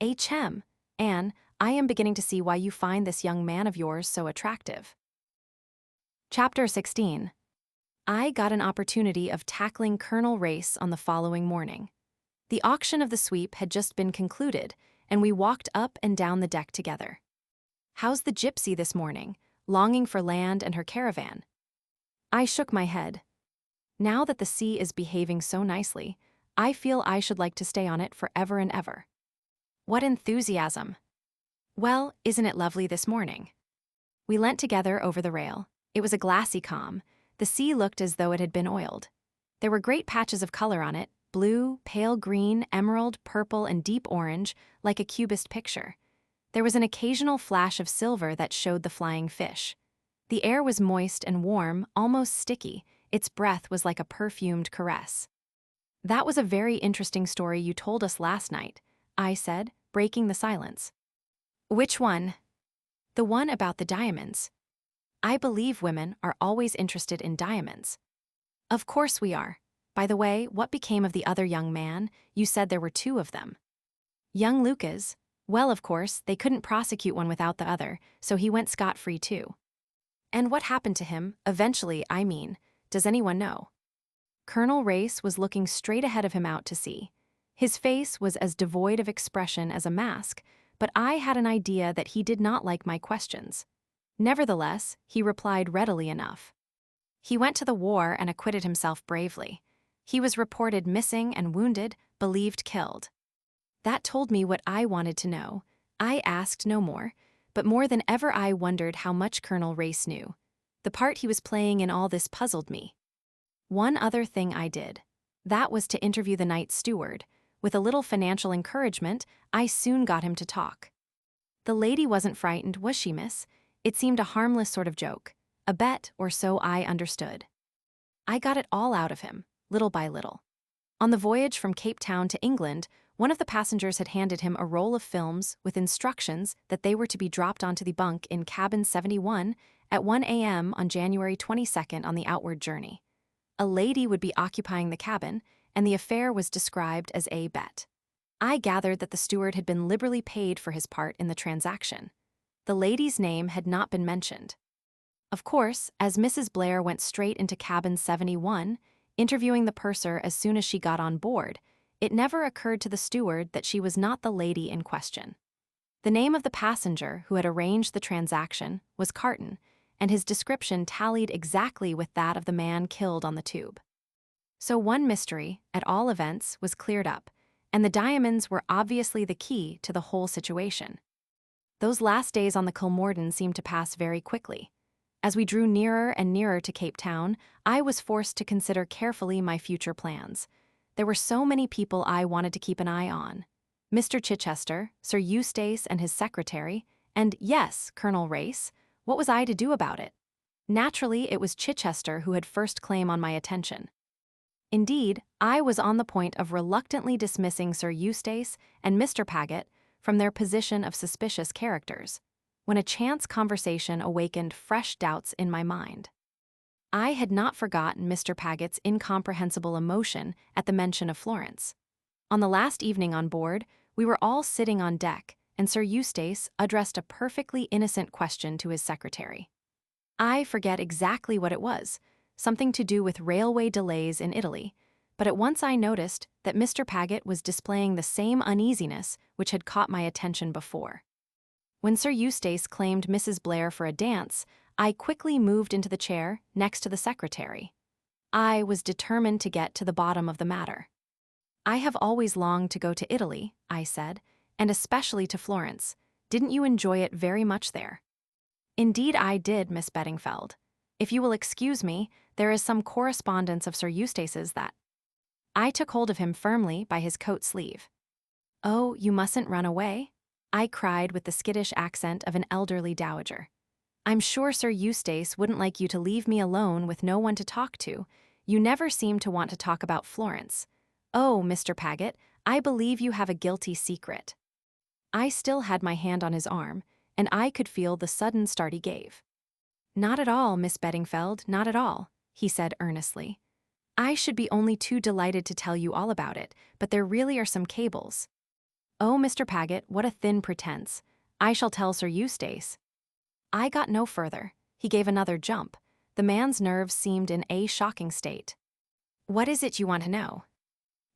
"H.M. Anne, I am beginning to see why you find this young man of yours so attractive." Chapter 16. I got an opportunity of tackling Colonel Race on the following morning. The auction of the sweep had just been concluded, and we walked up and down the deck together. "How's the gypsy this morning? Longing for land and her caravan?" I shook my head. "Now that the sea is behaving so nicely, I feel I should like to stay on it forever and ever." "What enthusiasm!" "Well, isn't it lovely this morning?" We leant together over the rail. It was a glassy calm. The sea looked as though it had been oiled. There were great patches of color on it, blue, pale green, emerald, purple, and deep orange, like a cubist picture. There was an occasional flash of silver that showed the flying fish. The air was moist and warm, almost sticky. Its breath was like a perfumed caress. "That was a very interesting story you told us last night," I said, breaking the silence. "Which one?" "The one about the diamonds. I believe women are always interested in diamonds." "Of course we are. By the way, what became of the other young man? You said there were two of them." "Young Lucas? Well, of course, they couldn't prosecute one without the other, so he went scot-free too." "And what happened to him, eventually, I mean? Does anyone know?" Colonel Race was looking straight ahead of him out to sea. His face was as devoid of expression as a mask, but I had an idea that he did not like my questions. Nevertheless, he replied readily enough. "He went to the war and acquitted himself bravely. He was reported missing and wounded, believed killed." That told me what I wanted to know. I asked no more, but more than ever I wondered how much Colonel Race knew. The part he was playing in all this puzzled me. One other thing I did. That was to interview the night steward. With a little financial encouragement, I soon got him to talk. "The lady wasn't frightened, was she, miss? It seemed a harmless sort of joke. A bet, or so I understood." I got it all out of him, little by little. On the voyage from Cape Town to England, one of the passengers had handed him a roll of films with instructions that they were to be dropped onto the bunk in cabin 71 at 1 a.m. on January 22nd on the outward journey. A lady would be occupying the cabin, and the affair was described as a bet. I gathered that the steward had been liberally paid for his part in the transaction. The lady's name had not been mentioned. Of course, as Mrs. Blair went straight into cabin 71, interviewing the purser as soon as she got on board, it never occurred to the steward that she was not the lady in question. The name of the passenger who had arranged the transaction was Carton, and his description tallied exactly with that of the man killed on the tube. So one mystery, at all events, was cleared up, and the diamonds were obviously the key to the whole situation. Those last days on the Kilmorden seemed to pass very quickly. As we drew nearer and nearer to Cape Town, I was forced to consider carefully my future plans. There were so many people I wanted to keep an eye on. Mr. Chichester, Sir Eustace and his secretary, and yes, Colonel Race. What was I to do about it? Naturally, it was Chichester who had first claim on my attention. Indeed, I was on the point of reluctantly dismissing Sir Eustace and Mr. Paget from their position of suspicious characters, when a chance conversation awakened fresh doubts in my mind. I had not forgotten Mr. Paget's incomprehensible emotion at the mention of Florence. On the last evening on board, we were all sitting on deck, and Sir Eustace addressed a perfectly innocent question to his secretary. I forget exactly what it was, something to do with railway delays in Italy, but at once I noticed that Mr. Paget was displaying the same uneasiness which had caught my attention before. When Sir Eustace claimed Mrs. Blair for a dance, I quickly moved into the chair next to the secretary. I was determined to get to the bottom of the matter. "I have always longed to go to Italy," I said, "and especially to Florence. Didn't you enjoy it very much there?" "Indeed I did, Miss Beddingfeld. If you will excuse me, there is some correspondence of Sir Eustace's that—" I took hold of him firmly by his coat sleeve. "Oh, you mustn't run away," I cried with the skittish accent of an elderly dowager. "I'm sure Sir Eustace wouldn't like you to leave me alone with no one to talk to. You never seem to want to talk about Florence. Oh, Mr. Paget, I believe you have a guilty secret." I still had my hand on his arm, and I could feel the sudden start he gave. "Not at all, Miss Beddingfeld, not at all," he said earnestly. "I should be only too delighted to tell you all about it, but there really are some cables." "Oh, Mr. Paget, what a thin pretense. I shall tell Sir Eustace." I got no further. He gave another jump. The man's nerves seemed in a shocking state. "What is it you want to know?"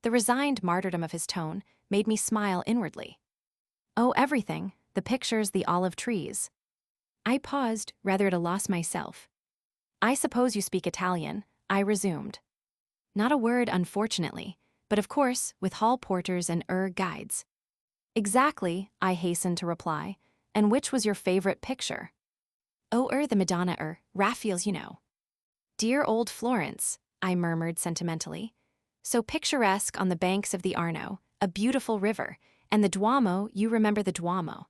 The resigned martyrdom of his tone made me smile inwardly. "Oh, everything, the pictures, the olive trees." I paused, rather at a loss myself. "I suppose you speak Italian," I resumed. "Not a word, unfortunately, but of course, with hall porters and guides." "Exactly," I hastened to reply. "And which was your favorite picture?" "Oh, the Madonna, Raphael's, you know." "Dear old Florence," I murmured sentimentally. "So picturesque on the banks of the Arno, a beautiful river, and the Duomo, you remember the Duomo?"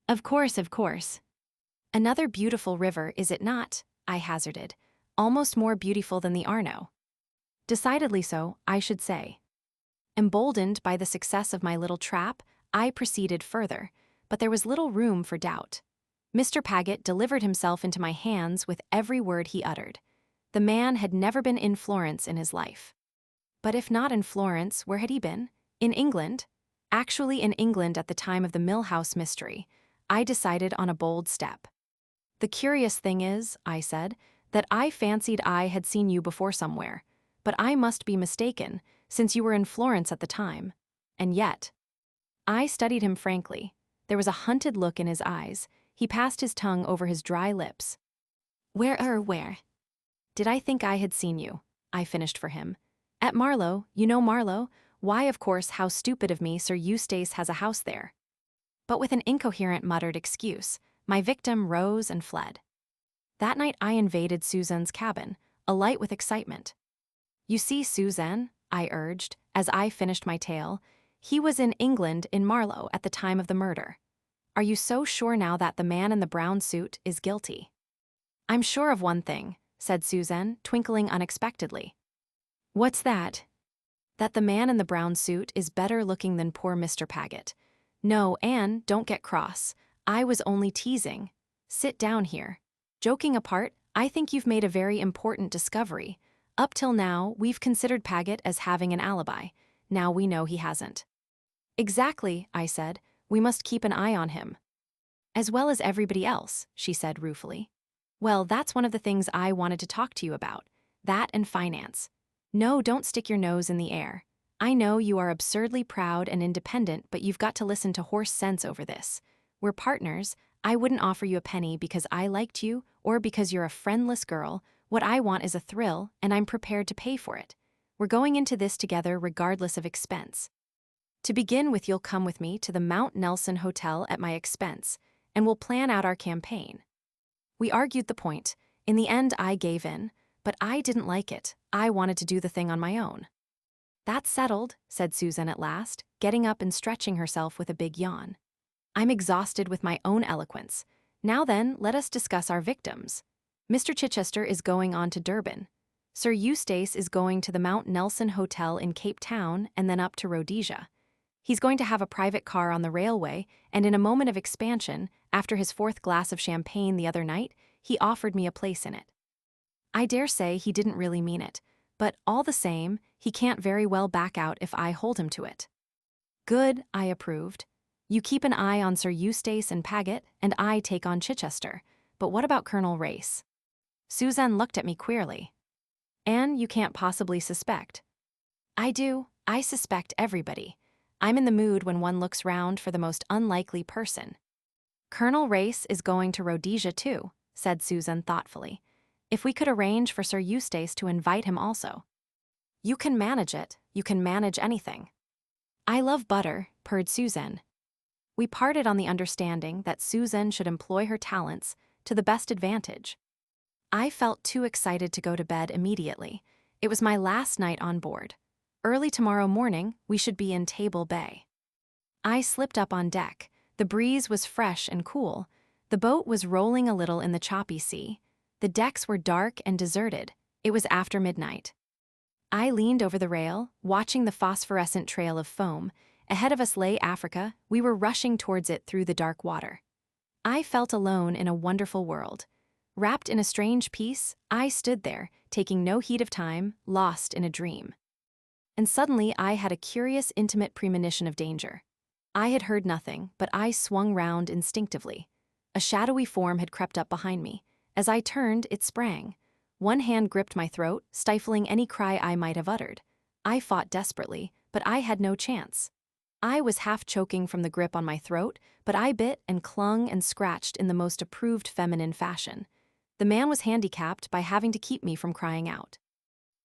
Of course, of course." "Another beautiful river, is it not?" I hazarded. "Almost more beautiful than the Arno." "Decidedly so, I should say." Emboldened by the success of my little trap, I proceeded further, but there was little room for doubt. Mr. Paget delivered himself into my hands with every word he uttered. The man had never been in Florence in his life. But if not in Florence, where had he been? In England? Actually in England at the time of the Mill House mystery. I decided on a bold step. "The curious thing is," I said, "that I fancied I had seen you before somewhere, but I must be mistaken, since you were in Florence at the time. And yet—" I studied him frankly. There was a hunted look in his eyes. He passed his tongue over his dry lips. Where? "Did I think I had seen you?" I finished for him. "At Marlow, you know Marlow? Why, of course, how stupid of me, Sir Eustace has a house there." But with an incoherent muttered excuse, my victim rose and fled. That night I invaded Suzanne's cabin, alight with excitement. "You see, Suzanne," I urged, as I finished my tale, "he was in England in Marlow at the time of the murder. Are you so sure now that the man in the brown suit is guilty?" "I'm sure of one thing," said Suzanne, twinkling unexpectedly. "What's that?" "That the man in the brown suit is better looking than poor Mr. Paget. No, Anne, don't get cross. I was only teasing. Sit down here. Joking apart, I think you've made a very important discovery. Up till now, we've considered Paget as having an alibi. Now we know he hasn't." "Exactly," I said. "We must keep an eye on him." "As well as everybody else," she said ruefully. "Well, that's one of the things I wanted to talk to you about. That and finance. No, don't stick your nose in the air. I know you are absurdly proud and independent, but you've got to listen to horse sense over this. We're partners. I wouldn't offer you a penny because I liked you or because you're a friendless girl. What I want is a thrill, and I'm prepared to pay for it. We're going into this together regardless of expense. To begin with, you'll come with me to the Mount Nelson Hotel at my expense, and we'll plan out our campaign." We argued the point. In the end, I gave in, but I didn't like it. I wanted to do the thing on my own. "That's settled," said Susan at last, getting up and stretching herself with a big yawn. "I'm exhausted with my own eloquence. Now then, let us discuss our victims. Mr. Chichester is going on to Durban. Sir Eustace is going to the Mount Nelson Hotel in Cape Town and then up to Rhodesia. He's going to have a private car on the railway, and in a moment of expansion, after his fourth glass of champagne the other night, he offered me a place in it. I dare say he didn't really mean it, but all the same, he can't very well back out if I hold him to it." "Good," I approved. "You keep an eye on Sir Eustace and Paget, and I take on Chichester. But what about Colonel Race?" Suzanne looked at me queerly. Anne, you can't possibly suspect. I do. I suspect everybody. I'm in the mood when one looks round for the most unlikely person. Colonel Race is going to Rhodesia too, said Susan thoughtfully. If we could arrange for Sir Eustace to invite him also. You can manage it. You can manage anything. I love butter, purred Susan. We parted on the understanding that Susan should employ her talents to the best advantage. I felt too excited to go to bed immediately. It was my last night on board. Early tomorrow morning, we should be in Table Bay. I slipped up on deck. The breeze was fresh and cool. The boat was rolling a little in the choppy sea. The decks were dark and deserted. It was after midnight. I leaned over the rail, watching the phosphorescent trail of foam. Ahead of us lay Africa. We were rushing towards it through the dark water. I felt alone in a wonderful world. Wrapped in a strange peace, I stood there, taking no heed of time, lost in a dream. And suddenly I had a curious, intimate premonition of danger. I had heard nothing, but I swung round instinctively. A shadowy form had crept up behind me. As I turned, it sprang. One hand gripped my throat, stifling any cry I might have uttered. I fought desperately, but I had no chance. I was half choking from the grip on my throat, but I bit and clung and scratched in the most approved feminine fashion. The man was handicapped by having to keep me from crying out.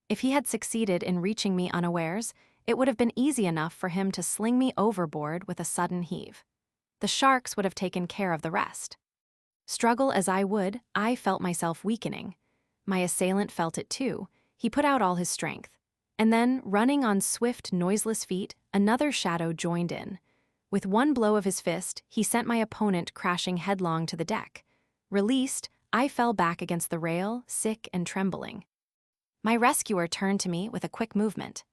If he had succeeded in reaching me unawares, it would have been easy enough for him to sling me overboard with a sudden heave. The sharks would have taken care of the rest. Struggle as I would, I felt myself weakening. My assailant felt it too. He put out all his strength. And then, running on swift, noiseless feet, another shadow joined in. With one blow of his fist, he sent my opponent crashing headlong to the deck. Released, I fell back against the rail, sick and trembling. My rescuer turned to me with a quick movement.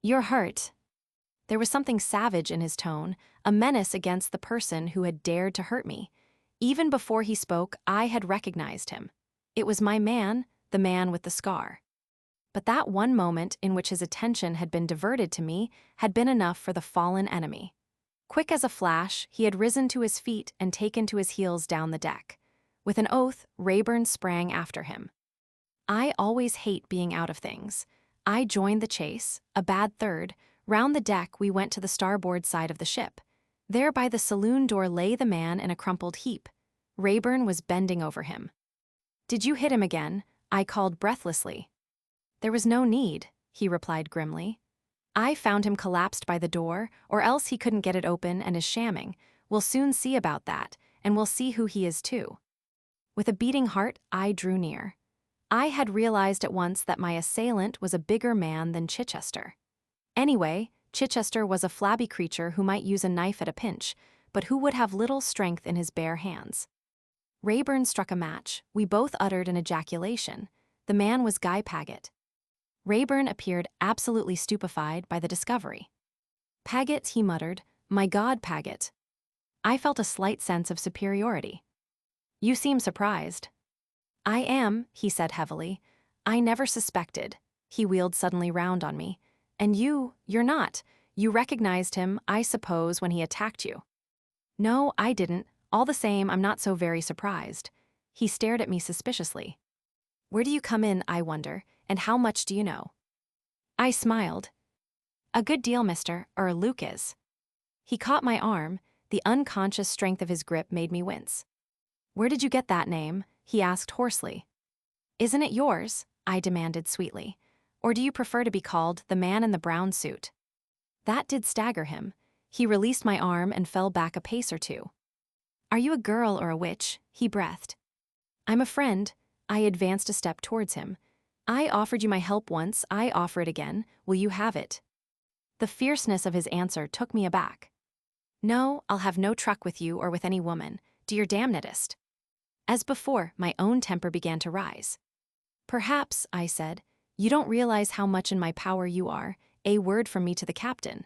"You're hurt." There was something savage in his tone, a menace against the person who had dared to hurt me. Even before he spoke, I had recognized him. It was my man, the man with the scar. But that one moment in which his attention had been diverted to me had been enough for the fallen enemy. Quick as a flash, he had risen to his feet and taken to his heels down the deck. With an oath, Rayburn sprang after him. I always hate being out of things. I joined the chase, a bad third. Round the deck we went to the starboard side of the ship. There by the saloon door lay the man in a crumpled heap. Rayburn was bending over him. "Did you hit him again?" I called breathlessly. "There was no need," he replied grimly. "I found him collapsed by the door, or else he couldn't get it open and is shamming. We'll soon see about that, and we'll see who he is too." With a beating heart, I drew near. I had realized at once that my assailant was a bigger man than Chichester. Anyway, Chichester was a flabby creature who might use a knife at a pinch, but who would have little strength in his bare hands. Rayburn struck a match. We both uttered an ejaculation. The man was Guy Paget. Rayburn appeared absolutely stupefied by the discovery. "Paget," he muttered. "My God, Paget." I felt a slight sense of superiority. "You seem surprised." "I am," he said heavily. "I never suspected." He wheeled suddenly round on me. "And you're not. You recognized him, I suppose, when he attacked you." "No, I didn't. All the same, I'm not so very surprised." He stared at me suspiciously. "Where do you come in, I wonder, and how much do you know?" I smiled. "A good deal, Luke is." He caught my arm. The unconscious strength of his grip made me wince. "Where did you get that name?" he asked hoarsely. "Isn't it yours?" I demanded sweetly. "Or do you prefer to be called the man in the brown suit?" That did stagger him. He released my arm and fell back a pace or two. "Are you a girl or a witch?" he breathed. "I'm a friend." I advanced a step towards him. "I offered you my help once, I offer it again. Will you have it?" The fierceness of his answer took me aback. "No, I'll have no truck with you or with any woman. Do your damnedest." As before, my own temper began to rise. "Perhaps," I said, "you don't realize how much in my power you are. A word from me to the captain."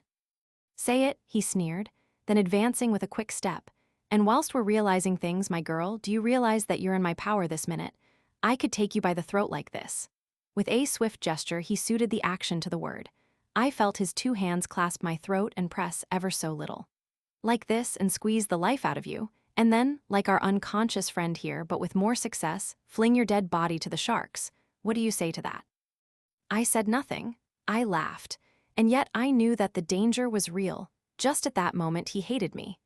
"Say it," he sneered, then advancing with a quick step. "And whilst we're realizing things, my girl, do you realize that you're in my power this minute? I could take you by the throat like this." With a swift gesture, he suited the action to the word. I felt his two hands clasp my throat and press ever so little. "Like this and squeeze the life out of you. And then, like our unconscious friend here, but with more success, fling your dead body to the sharks. What do you say to that?" I said nothing. I laughed. And yet I knew that the danger was real. Just at that moment he hated me.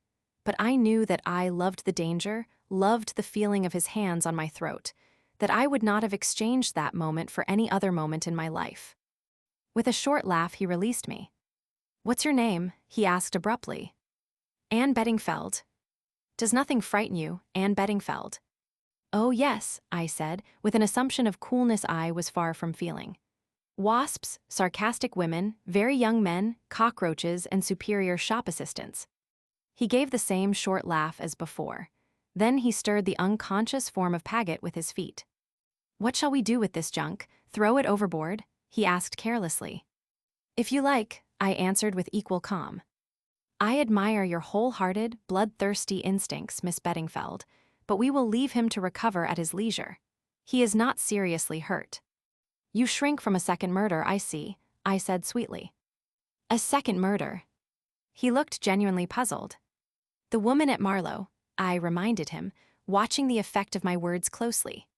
But I knew that I loved the danger, loved the feeling of his hands on my throat, that I would not have exchanged that moment for any other moment in my life. With a short laugh, he released me. "What's your name?" he asked abruptly. "Anne Beddingfeld." "Does nothing frighten you, Anne Beddingfeld?" "Oh yes," I said, with an assumption of coolness I was far from feeling. "Wasps, sarcastic women, very young men, cockroaches, and superior shop assistants." He gave the same short laugh as before. Then he stirred the unconscious form of Paget with his feet. "What shall we do with this junk? Throw it overboard?" he asked carelessly. "If you like," I answered with equal calm. "I admire your wholehearted, bloodthirsty instincts, Miss Beddingfeld, but we will leave him to recover at his leisure. He is not seriously hurt." "You shrink from a second murder, I see," I said sweetly. "A second murder?" He looked genuinely puzzled. "The woman at Marlowe," I reminded him, watching the effect of my words closely.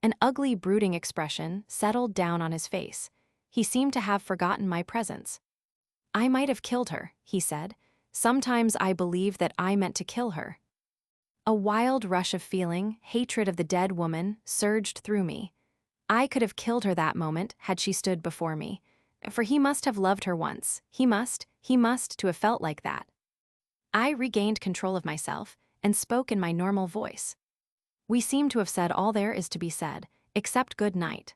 An ugly, brooding expression settled down on his face. He seemed to have forgotten my presence. "I might have killed her," he said. "Sometimes I believe that I meant to kill her." A wild rush of feeling, hatred of the dead woman, surged through me. I could have killed her that moment had she stood before me. For he must have loved her once. He must to have felt like that. I regained control of myself and spoke in my normal voice. "We seem to have said all there is to be said, except good night."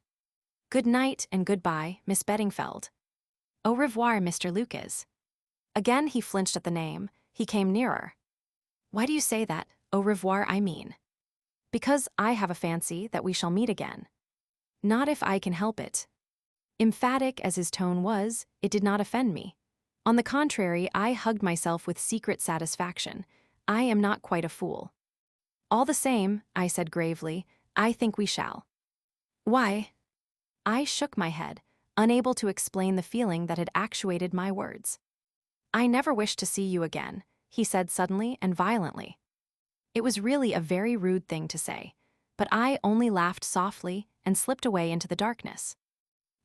"Good night and goodbye, Miss Beddingfeld." "Au revoir, Mr. Lucas." Again he flinched at the name. He came nearer. "Why do you say that, au revoir, I mean?" "Because I have a fancy that we shall meet again." "Not if I can help it." Emphatic as his tone was, it did not offend me. On the contrary, I hugged myself with secret satisfaction. I am not quite a fool. "All the same," I said gravely, "I think we shall." "Why?" I shook my head, unable to explain the feeling that had actuated my words. "I never wish to see you again," he said suddenly and violently. It was really a very rude thing to say, but I only laughed softly and slipped away into the darkness.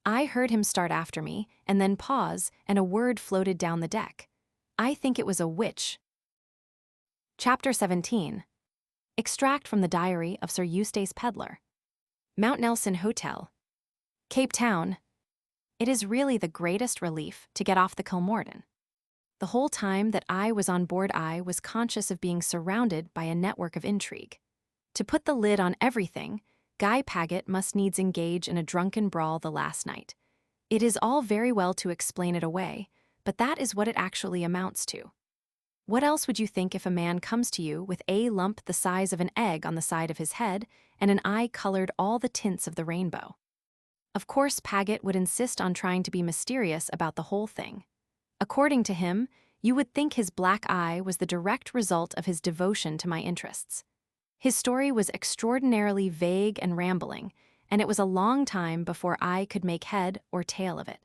I heard him start after me, and then pause, and a word floated down the deck. I think it was a witch. Chapter 17. Extract from the diary of Sir Eustace Pedlar. Mount Nelson Hotel, Cape Town. It is really the greatest relief to get off the Kilmorden. The whole time that I was on board I was conscious of being surrounded by a network of intrigue. To put the lid on everything, Guy Paget must needs engage in a drunken brawl the last night. It is all very well to explain it away, but that is what it actually amounts to. What else would you think if a man comes to you with a lump the size of an egg on the side of his head and an eye colored all the tints of the rainbow? Of course, Paget would insist on trying to be mysterious about the whole thing. According to him, you would think his black eye was the direct result of his devotion to my interests. His story was extraordinarily vague and rambling, and it was a long time before I could make head or tail of it.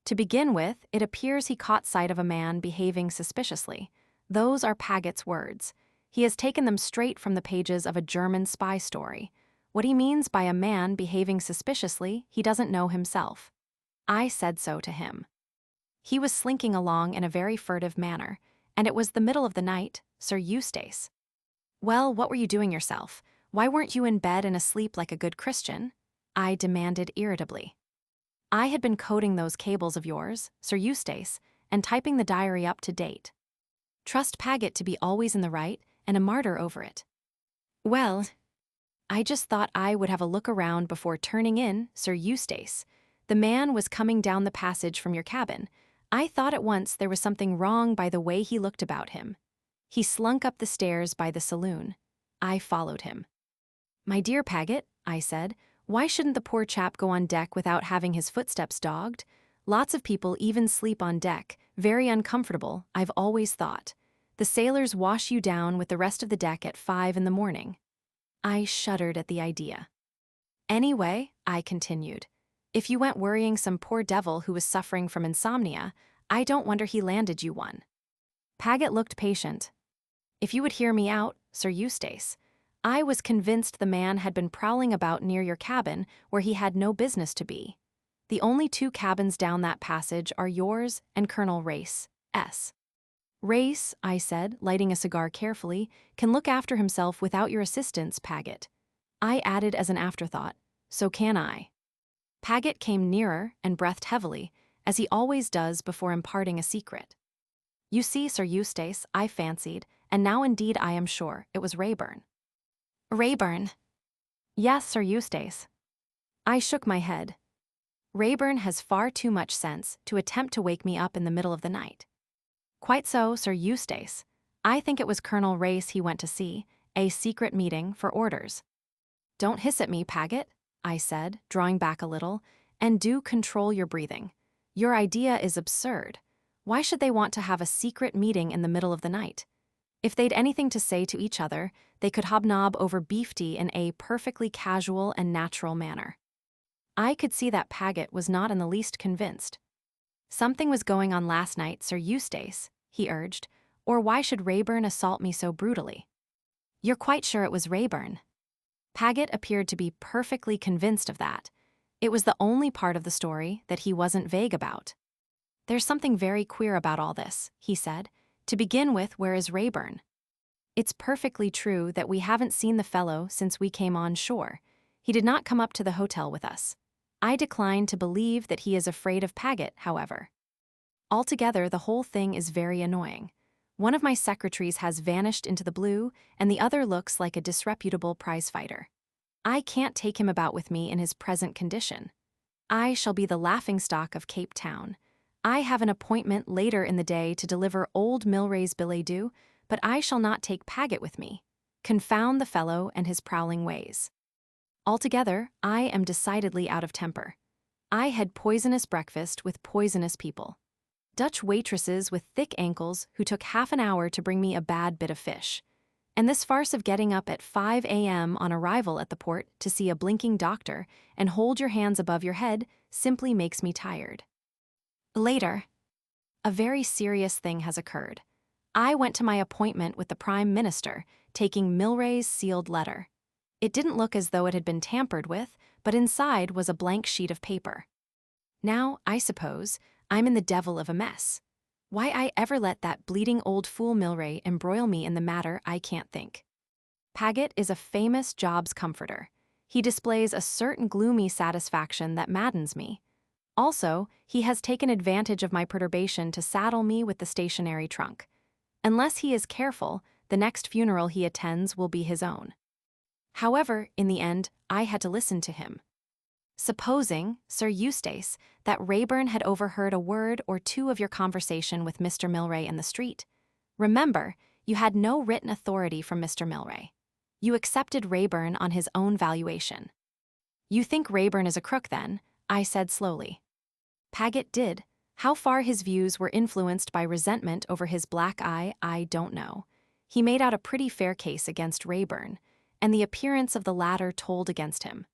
To begin with, it appears he caught sight of a man behaving suspiciously. Those are Paget's words. He has taken them straight from the pages of a German spy story. What he means by a man behaving suspiciously, he doesn't know himself. I said so to him. He was slinking along in a very furtive manner, and it was the middle of the night, Sir Eustace. "Well, what were you doing yourself? Why weren't you in bed and asleep like a good Christian?" I demanded irritably. "I had been coding those cables of yours, Sir Eustace, and typing the diary up to date. Trust Paget to be always in the right and a martyr over it." "Well, I just thought I would have a look around before turning in, Sir Eustace. The man was coming down the passage from your cabin. I thought at once there was something wrong by the way he looked about him. He slunk up the stairs by the saloon. I followed him." "My dear Paget," I said, "why shouldn't the poor chap go on deck without having his footsteps dogged? Lots of people even sleep on deck, very uncomfortable, I've always thought. The sailors wash you down with the rest of the deck at 5 in the morning." I shuddered at the idea. "Anyway," I continued, "if you went worrying some poor devil who was suffering from insomnia, I don't wonder he landed you one." Paget looked patient. "If you would hear me out, Sir Eustace, I was convinced the man had been prowling about near your cabin where he had no business to be. The only 2 cabins down that passage are yours and Colonel Race, S. Race, I said, lighting a cigar carefully, can look after himself without your assistance, Paget. I added as an afterthought, so can I. Paget came nearer and breathed heavily, as he always does before imparting a secret. You see, Sir Eustace, I fancied, and now indeed I am sure, it was Raeburn. Raeburn? Yes, Sir Eustace. I shook my head. Raeburn has far too much sense to attempt to wake me up in the middle of the night. Quite so, Sir Eustace. I think it was Colonel Race he went to see, a secret meeting for orders. Don't hiss at me, Paget, I said, drawing back a little, and do control your breathing. Your idea is absurd. Why should they want to have a secret meeting in the middle of the night? If they'd anything to say to each other, they could hobnob over beef tea in a perfectly casual and natural manner. I could see that Paget was not in the least convinced. Something was going on last night, Sir Eustace, he urged, or why should Raeburn assault me so brutally? You're quite sure it was Raeburn? Paget appeared to be perfectly convinced of that. It was the only part of the story that he wasn't vague about. There's something very queer about all this, he said. To begin with, where is Raeburn? It's perfectly true that we haven't seen the fellow since we came on shore. He did not come up to the hotel with us. I decline to believe that he is afraid of Paget, however. Altogether, the whole thing is very annoying. One of my secretaries has vanished into the blue, and the other looks like a disreputable prizefighter. I can't take him about with me in his present condition. I shall be the laughingstock of Cape Town. I have an appointment later in the day to deliver old Milray's billet-doux, but I shall not take Paget with me. Confound the fellow and his prowling ways. Altogether, I am decidedly out of temper. I had poisonous breakfast with poisonous people. Dutch waitresses with thick ankles who took half an hour to bring me a bad bit of fish. And this farce of getting up at 5 a.m. on arrival at the port to see a blinking doctor and hold your hands above your head simply makes me tired. Later, a very serious thing has occurred. I went to my appointment with the Prime Minister, taking Milray's sealed letter. It didn't look as though it had been tampered with, but inside was a blank sheet of paper. Now, I suppose, I'm in the devil of a mess. Why I ever let that bleeding old fool Milray embroil me in the matter, I can't think. Paget is a famous jobs comforter. He displays a certain gloomy satisfaction that maddens me. Also, he has taken advantage of my perturbation to saddle me with the stationary trunk. Unless he is careful, the next funeral he attends will be his own. However, in the end, I had to listen to him. Supposing, Sir Eustace, that Raeburn had overheard a word or two of your conversation with Mr. Milray in the street. Remember, you had no written authority from Mr. Milray. You accepted Raeburn on his own valuation. You think Raeburn is a crook, then? I said slowly. Paget did. How far his views were influenced by resentment over his black eye, I don't know. He made out a pretty fair case against Raeburn, and the appearance of the latter told against him.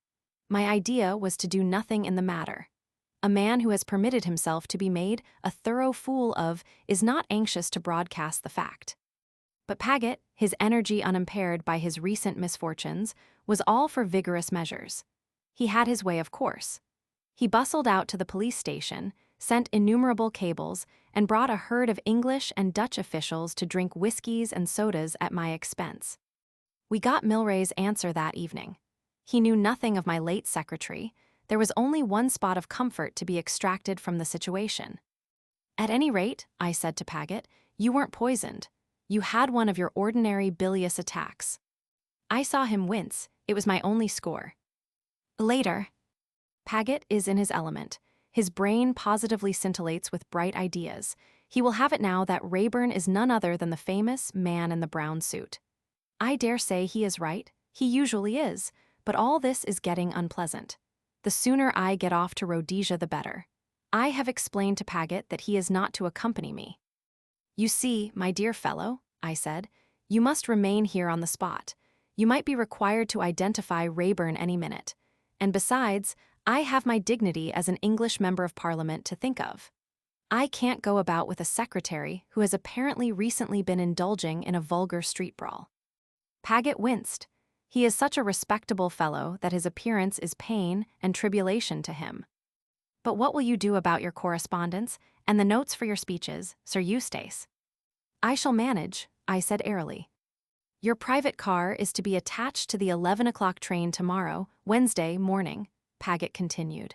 My idea was to do nothing in the matter. A man who has permitted himself to be made a thorough fool of is not anxious to broadcast the fact. But Paget, his energy unimpaired by his recent misfortunes, was all for vigorous measures. He had his way, of course. He bustled out to the police station, sent innumerable cables, and brought a herd of English and Dutch officials to drink whiskies and sodas at my expense. We got Milray's answer that evening. He knew nothing of my late secretary. There was only one spot of comfort to be extracted from the situation. At any rate, I said to Paget, you weren't poisoned. You had one of your ordinary bilious attacks. I saw him wince. It was my only score. Later, Paget is in his element. His brain positively scintillates with bright ideas. He will have it now that Raeburn is none other than the famous man in the brown suit. I dare say he is right. He usually is. But all this is getting unpleasant. The sooner I get off to Rhodesia, the better. I have explained to Paget that he is not to accompany me. You see, my dear fellow, I said, you must remain here on the spot. You might be required to identify Raeburn any minute. And besides, I have my dignity as an English member of Parliament to think of. I can't go about with a secretary who has apparently recently been indulging in a vulgar street brawl. Paget winced. He is such a respectable fellow that his appearance is pain and tribulation to him. But what will you do about your correspondence and the notes for your speeches, Sir Eustace? I shall manage, I said airily. Your private car is to be attached to the 11 o'clock train tomorrow, Wednesday morning, Paget continued.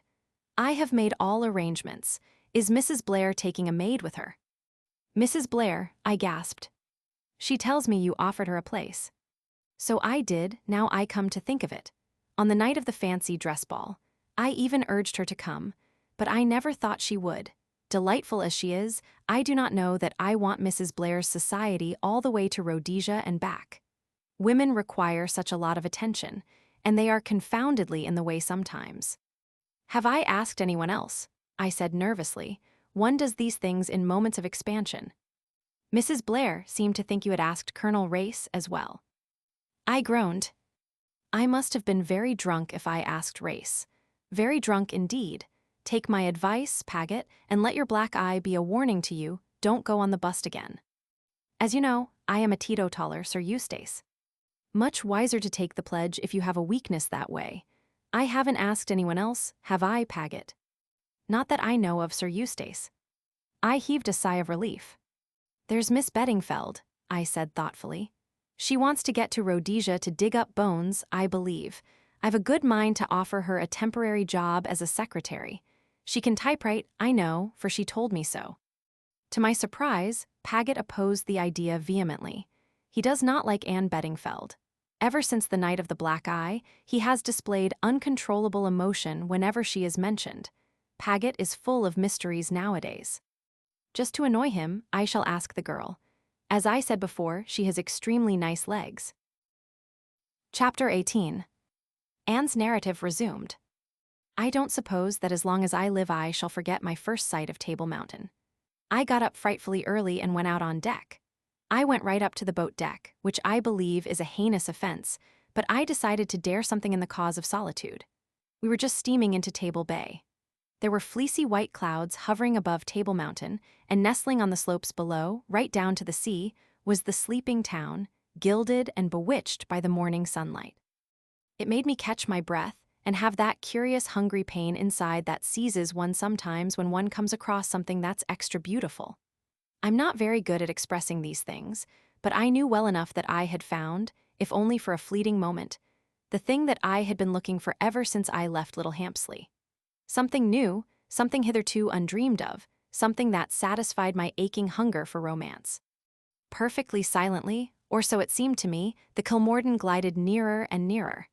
I have made all arrangements. Is Mrs. Blair taking a maid with her? Mrs. Blair, I gasped. She tells me you offered her a place. So I did, now I come to think of it. On the night of the fancy dress ball, I even urged her to come, but I never thought she would. Delightful as she is, I do not know that I want Mrs. Blair's society all the way to Rhodesia and back. Women require such a lot of attention, and they are confoundedly in the way sometimes. Have I asked anyone else? I said nervously. One does these things in moments of expansion. Mrs. Blair seemed to think you had asked Colonel Race as well. I groaned. I must have been very drunk if I asked Race. Very drunk indeed. Take my advice, Paget, and let your black eye be a warning to you, don't go on the bust again. As you know, I am a teetotaler, Sir Eustace. Much wiser to take the pledge if you have a weakness that way. I haven't asked anyone else, have I, Paget? Not that I know of, Sir Eustace. I heaved a sigh of relief. There's Miss Beddingfeld, I said thoughtfully. She wants to get to Rhodesia to dig up bones, I believe. I've a good mind to offer her a temporary job as a secretary. She can typewrite, I know, for she told me so. To my surprise, Paget opposed the idea vehemently. He does not like Anne Beddingfeld. Ever since the night of the black eye, he has displayed uncontrollable emotion whenever she is mentioned. Paget is full of mysteries nowadays. Just to annoy him, I shall ask the girl. As I said before, she has extremely nice legs. Chapter 18. Anne's narrative resumed. I don't suppose that as long as I live I shall forget my first sight of Table Mountain. I got up frightfully early and went out on deck. I went right up to the boat deck, which I believe is a heinous offense, but I decided to dare something in the cause of solitude. We were just steaming into Table Bay. There were fleecy white clouds hovering above Table Mountain, and nestling on the slopes below, right down to the sea, was the sleeping town, gilded and bewitched by the morning sunlight. It made me catch my breath and have that curious hungry pain inside that seizes one sometimes when one comes across something that's extra beautiful. I'm not very good at expressing these things, but I knew well enough that I had found, if only for a fleeting moment, the thing that I had been looking for ever since I left Little Hampsley. Something new, something hitherto undreamed of, something that satisfied my aching hunger for romance. Perfectly silently, or so it seemed to me, the Kilmorden glided nearer and nearer.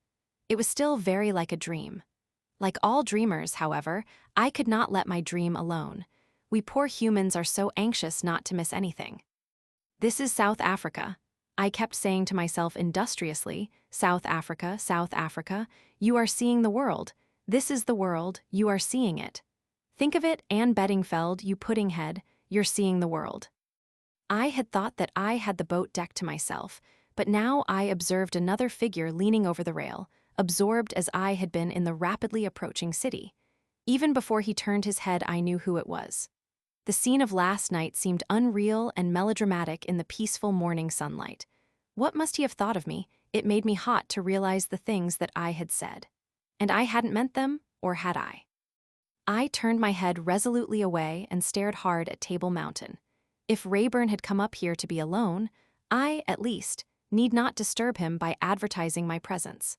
It was still very like a dream. Like all dreamers, however, I could not let my dream alone. We poor humans are so anxious not to miss anything. This is South Africa. I kept saying to myself industriously, South Africa, South Africa, you are seeing the world. This is the world, you are seeing it. Think of it, Anne Beddingfeld, you pudding-head, you're seeing the world. I had thought that I had the boat deck to myself, but now I observed another figure leaning over the rail, absorbed as I had been in the rapidly approaching city. Even before he turned his head, I knew who it was. The scene of last night seemed unreal and melodramatic in the peaceful morning sunlight. What must he have thought of me? It made me hot to realize the things that I had said. And I hadn't meant them, or had I? I turned my head resolutely away and stared hard at Table Mountain. If Rayburn had come up here to be alone, I, at least, need not disturb him by advertising my presence.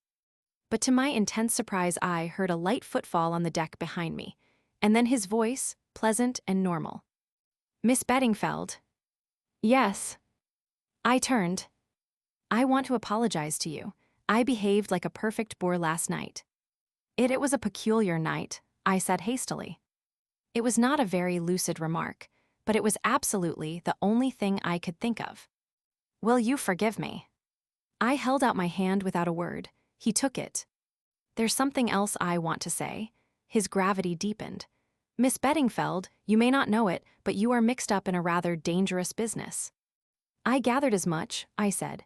But to my intense surprise I heard a light footfall on the deck behind me, and then his voice, pleasant and normal. Miss Beddingfeld. Yes. I turned. I want to apologize to you. I behaved like a perfect boor last night. It was a peculiar night, I said hastily. It was not a very lucid remark, but it was absolutely the only thing I could think of. Will you forgive me? I held out my hand without a word. He took it. There's something else I want to say. His gravity deepened. Miss Beddingfeld, you may not know it, but you are mixed up in a rather dangerous business. I gathered as much, I said.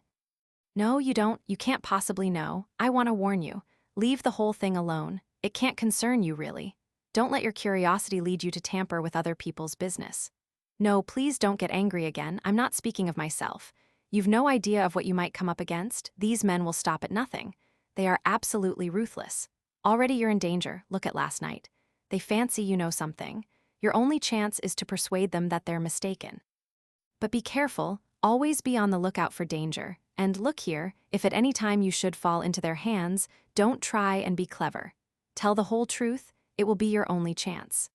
No, you don't. You can't possibly know. I want to warn you. Leave the whole thing alone. It can't concern you, really. Don't let your curiosity lead you to tamper with other people's business. No, please don't get angry again. I'm not speaking of myself. You've no idea of what you might come up against. These men will stop at nothing. They are absolutely ruthless. Already you're in danger. Look at last night. They fancy you know something. Your only chance is to persuade them that they're mistaken. But be careful, always be on the lookout for danger, and look here, if at any time you should fall into their hands, don't try and be clever. Tell the whole truth, it will be your only chance.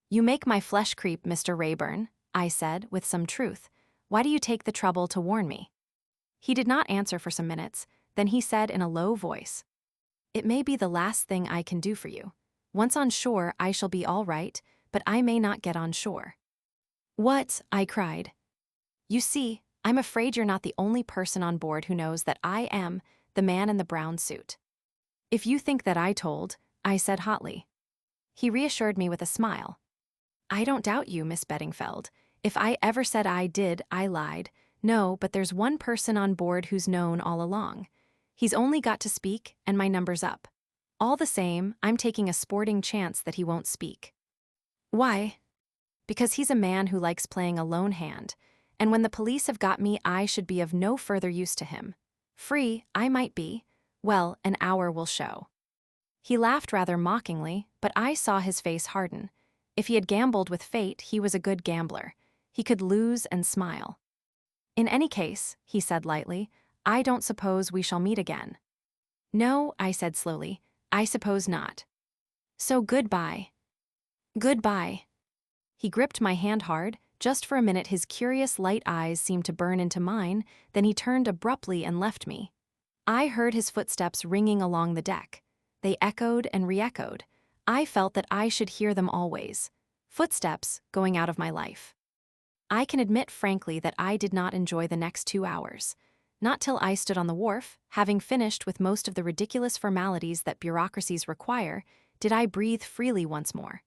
You make my flesh creep, Mr. Rayburn, I said, with some truth. Why do you take the trouble to warn me? He did not answer for some minutes, then he said in a low voice, It may be the last thing I can do for you. Once on shore, I shall be all right, but I may not get on shore. What? I cried. You see, I'm afraid you're not the only person on board who knows that I am the man in the brown suit. If you think that I told, I said hotly. He reassured me with a smile. I don't doubt you, Miss Beddingfeld. If I ever said I did, I lied. No, but there's one person on board who's known all along. He's only got to speak, and my number's up. All the same, I'm taking a sporting chance that he won't speak. Why? Because he's a man who likes playing a lone hand, and when the police have got me, I should be of no further use to him. Free, I might be. Well, an hour will show. He laughed rather mockingly, but I saw his face harden. If he had gambled with fate, he was a good gambler. He could lose and smile. In any case, he said lightly, I don't suppose we shall meet again. No, I said slowly, I suppose not. So goodbye. Goodbye. He gripped my hand hard. Just for a minute his curious light eyes seemed to burn into mine, then he turned abruptly and left me. I heard his footsteps ringing along the deck. They echoed and re-echoed. I felt that I should hear them always. Footsteps going out of my life. I can admit frankly that I did not enjoy the next 2 hours. Not till I stood on the wharf, having finished with most of the ridiculous formalities that bureaucracies require, did I breathe freely once more.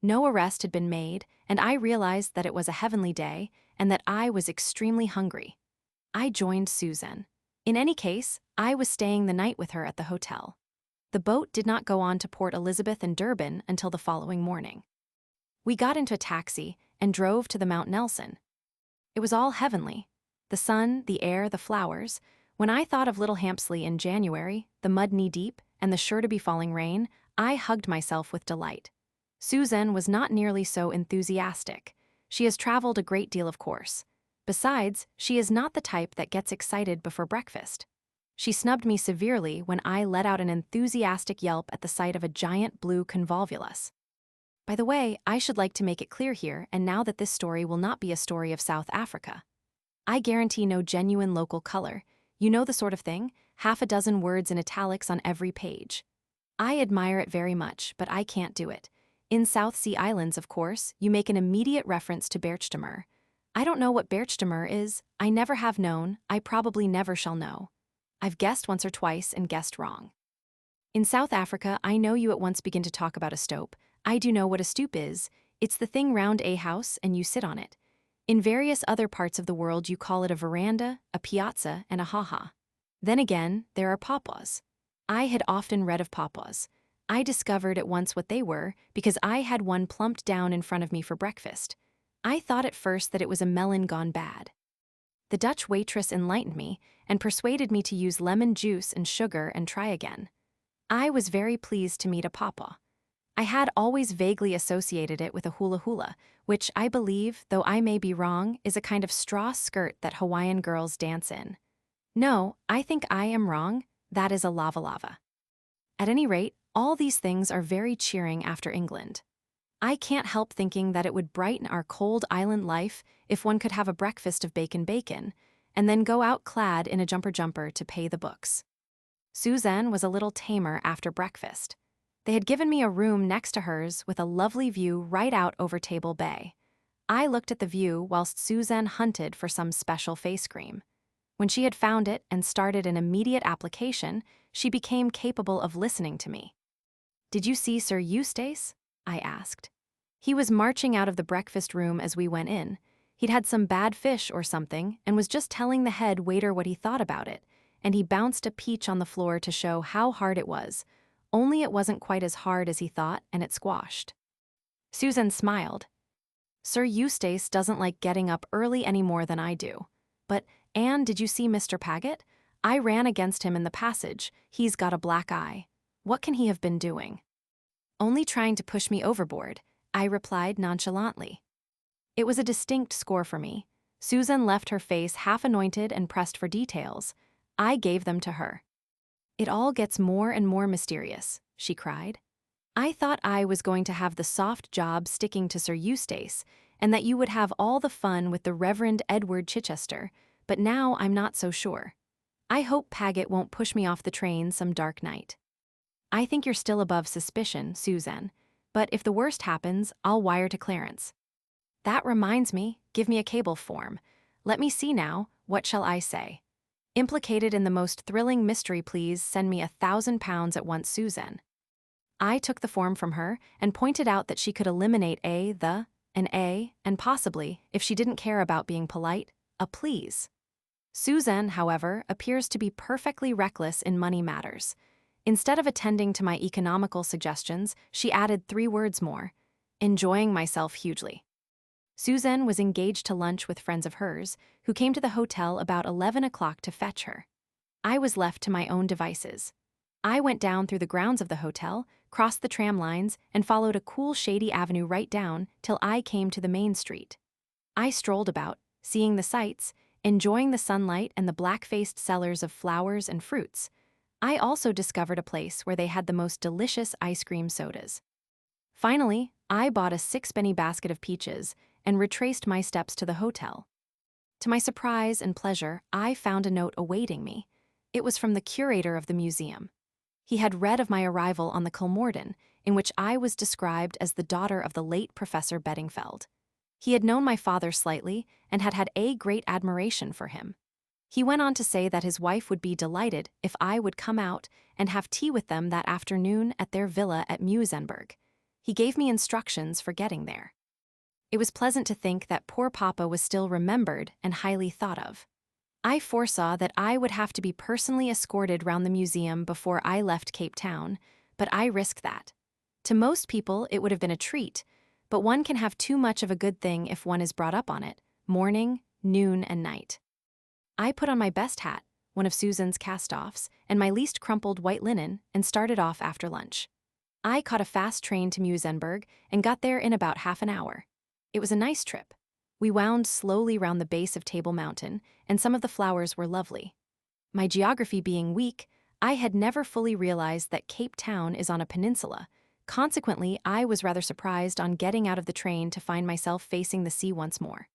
No arrest had been made, and I realized that it was a heavenly day and that I was extremely hungry. I joined Susan. In any case, I was staying the night with her at the hotel. The boat did not go on to Port Elizabeth and Durban until the following morning. We got into a taxi and drove to the Mount Nelson. It was all heavenly. The sun, the air, the flowers. When I thought of Little Hampsley in January, the mud knee-deep, and the sure-to-be-falling rain, I hugged myself with delight. Susan was not nearly so enthusiastic. She has traveled a great deal, of course. Besides, she is not the type that gets excited before breakfast. She snubbed me severely when I let out an enthusiastic yelp at the sight of a giant blue convolvulus. By the way, I should like to make it clear here and now that this story will not be a story of South Africa. I guarantee no genuine local color. You know the sort of thing, 6 words in italics on every page. I admire it very much, but I can't do it. In South Sea Islands, of course, you make an immediate reference to Berchtesgaden. I don't know what Berchtesgaden is, I never have known, I probably never shall know. I've guessed once or twice and guessed wrong. In South Africa, I know you at once begin to talk about a stoep. I do know what a stoep is. It's the thing round a house and you sit on it. In various other parts of the world you call it a veranda, a piazza, and a ha-ha. Then again, there are papaws. I had often read of papaws. I discovered at once what they were because I had one plumped down in front of me for breakfast. I thought at first that it was a melon gone bad. The Dutch waitress enlightened me and persuaded me to use lemon juice and sugar and try again. I was very pleased to meet a papa. I had always vaguely associated it with a hula-hula, which I believe, though I may be wrong, is a kind of straw skirt that Hawaiian girls dance in. No, I think I am wrong. That is a lava-lava. At any rate, all these things are very cheering after England. I can't help thinking that it would brighten our cold island life if one could have a breakfast of bacon, and then go out clad in a jumper to pay the books. Suzanne was a little tamer after breakfast. They had given me a room next to hers with a lovely view right out over Table Bay. I looked at the view whilst Suzanne hunted for some special face cream. When she had found it and started an immediate application, she became capable of listening to me. "Did you see Sir Eustace?" I asked. He was marching out of the breakfast room as we went in. He'd had some bad fish or something and was just telling the head waiter what he thought about it, and he bounced a peach on the floor to show how hard it was. Only it wasn't quite as hard as he thought, and it squashed. Susan smiled. "Sir Eustace doesn't like getting up early any more than I do. But, Anne, did you see Mr. Paget? I ran against him in the passage. He's got a black eye. What can he have been doing?" Only trying to push me overboard, I replied nonchalantly. It was a distinct score for me. Susan left her face half anointed and pressed for details. I gave them to her. It all gets more and more mysterious, she cried. I thought I was going to have the soft job sticking to Sir Eustace, and that you would have all the fun with the Reverend Edward Chichester, but now I'm not so sure. I hope Paget won't push me off the train some dark night. I think you're still above suspicion, Susan, but if the worst happens, I'll wire to Clarence. That reminds me, give me a cable form. Let me see now, what shall I say? Implicated in the most thrilling mystery, please send me £1,000 at once, Susan. I took the form from her and pointed out that she could eliminate an A, and possibly, if she didn't care about being polite, a please. Susan, however, appears to be perfectly reckless in money matters. Instead of attending to my economical suggestions, she added 3 words more: enjoying myself hugely. Susan was engaged to lunch with friends of hers, who came to the hotel about 11 o'clock to fetch her. I was left to my own devices. I went down through the grounds of the hotel, crossed the tram lines, and followed a cool, shady avenue right down till I came to the main street. I strolled about, seeing the sights, enjoying the sunlight and the black-faced sellers of flowers and fruits. I also discovered a place where they had the most delicious ice cream sodas. Finally, I bought a 6-penny basket of peaches and retraced my steps to the hotel. To my surprise and pleasure, I found a note awaiting me. It was from the curator of the museum. He had read of my arrival on the Kilmorden, in which I was described as the daughter of the late Professor Beddingfeld. He had known my father slightly and had had a great admiration for him. He went on to say that his wife would be delighted if I would come out and have tea with them that afternoon at their villa at Musenberg. He gave me instructions for getting there. It was pleasant to think that poor Papa was still remembered and highly thought of. I foresaw that I would have to be personally escorted round the museum before I left Cape Town, but I risked that. To most people, it would have been a treat, but one can have too much of a good thing if one is brought up on it, morning, noon, and night. I put on my best hat, one of Susan's cast-offs, and my least crumpled white linen, and started off after lunch. I caught a fast train to Musenberg and got there in about half an hour. It was a nice trip. We wound slowly round the base of Table Mountain, and some of the flowers were lovely. My geography being weak, I had never fully realized that Cape Town is on a peninsula. Consequently, I was rather surprised on getting out of the train to find myself facing the sea once more.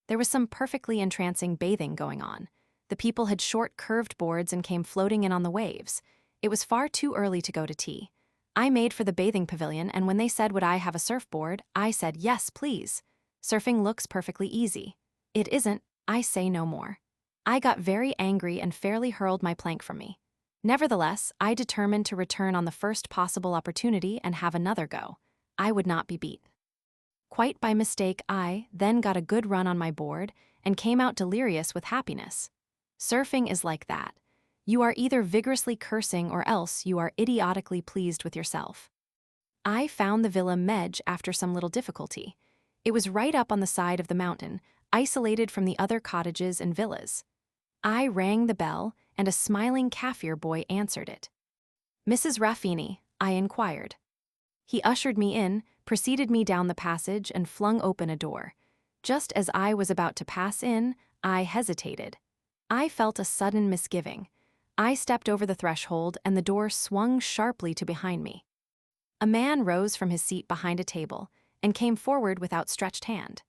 There was some perfectly entrancing bathing going on. The people had short, curved boards and came floating in on the waves. It was far too early to go to tea. I made for the bathing pavilion, and when they said would I have a surfboard, I said yes, please. Surfing looks perfectly easy. It isn't, I say no more. I got very angry and fairly hurled my plank from me. Nevertheless, I determined to return on the first possible opportunity and have another go. I would not be beat. Quite by mistake, I then got a good run on my board and came out delirious with happiness. Surfing is like that. You are either vigorously cursing or else you are idiotically pleased with yourself. I found the Villa Medj after some little difficulty. It was right up on the side of the mountain, isolated from the other cottages and villas. I rang the bell, and a smiling Kaffir boy answered it. "Mrs. Raffini," I inquired. He ushered me in, preceded me down the passage, and flung open a door. Just as I was about to pass in, I hesitated. I felt a sudden misgiving. I stepped over the threshold, and the door swung sharply to behind me. A man rose from his seat behind a table and came forward with outstretched hand.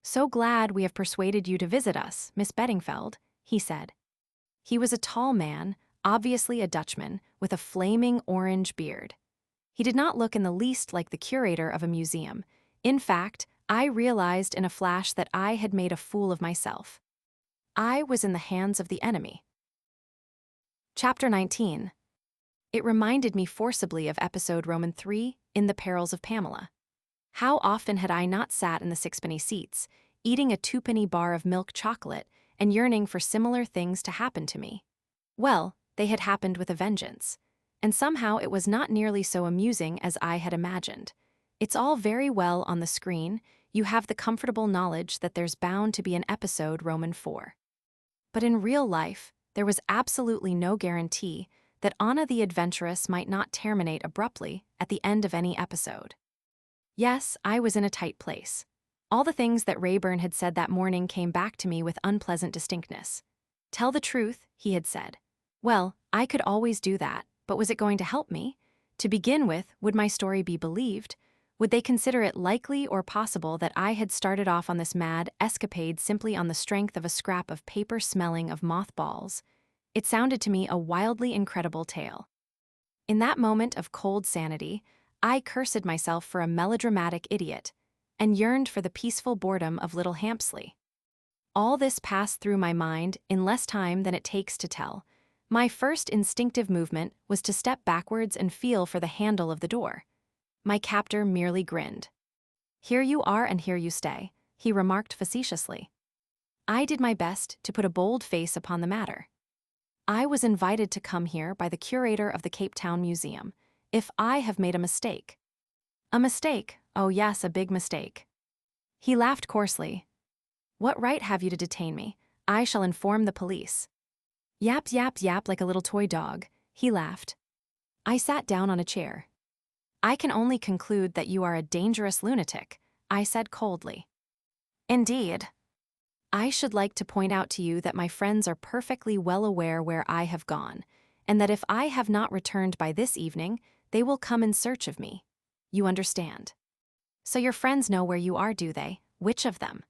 "So glad we have persuaded you to visit us, Miss Beddingfeld," he said. He was a tall man, obviously a Dutchman, with a flaming orange beard. He did not look in the least like the curator of a museum. In fact, I realized in a flash that I had made a fool of myself. I was in the hands of the enemy. Chapter 19. It reminded me forcibly of episode Roman 3, In the Perils of Pamela. How often had I not sat in the 6-penny seats, eating a 2-penny bar of milk chocolate and yearning for similar things to happen to me? Well, they had happened with a vengeance. And somehow it was not nearly so amusing as I had imagined. It's all very well on the screen. You have the comfortable knowledge that there's bound to be an episode Roman 4. But in real life, there was absolutely no guarantee that Anna the adventuress might not terminate abruptly at the end of any episode. Yes, I was in a tight place. All the things that Rayburn had said that morning came back to me with unpleasant distinctness. Tell the truth, he had said. Well, I could always do that, but was it going to help me? To begin with, would my story be believed? Would they consider it likely or possible that I had started off on this mad escapade simply on the strength of a scrap of paper smelling of mothballs? It sounded to me a wildly incredible tale. In that moment of cold sanity, I cursed myself for a melodramatic idiot and yearned for the peaceful boredom of little Hampsley. All this passed through my mind in less time than it takes to tell. My first instinctive movement was to step backwards and feel for the handle of the door. My captor merely grinned. "Here you are and here you stay," he remarked facetiously. I did my best to put a bold face upon the matter. I was invited to come here by the curator of the Cape Town Museum. If I have made a mistake. A mistake? Oh yes, a big mistake. He laughed coarsely. What right have you to detain me? I shall inform the police. Yap, yap, yap like a little toy dog, he laughed. I sat down on a chair. I can only conclude that you are a dangerous lunatic, I said coldly. Indeed. I should like to point out to you that my friends are perfectly well aware where I have gone, and that if I have not returned by this evening, they will come in search of me. You understand? So your friends know where you are, do they? Which of them?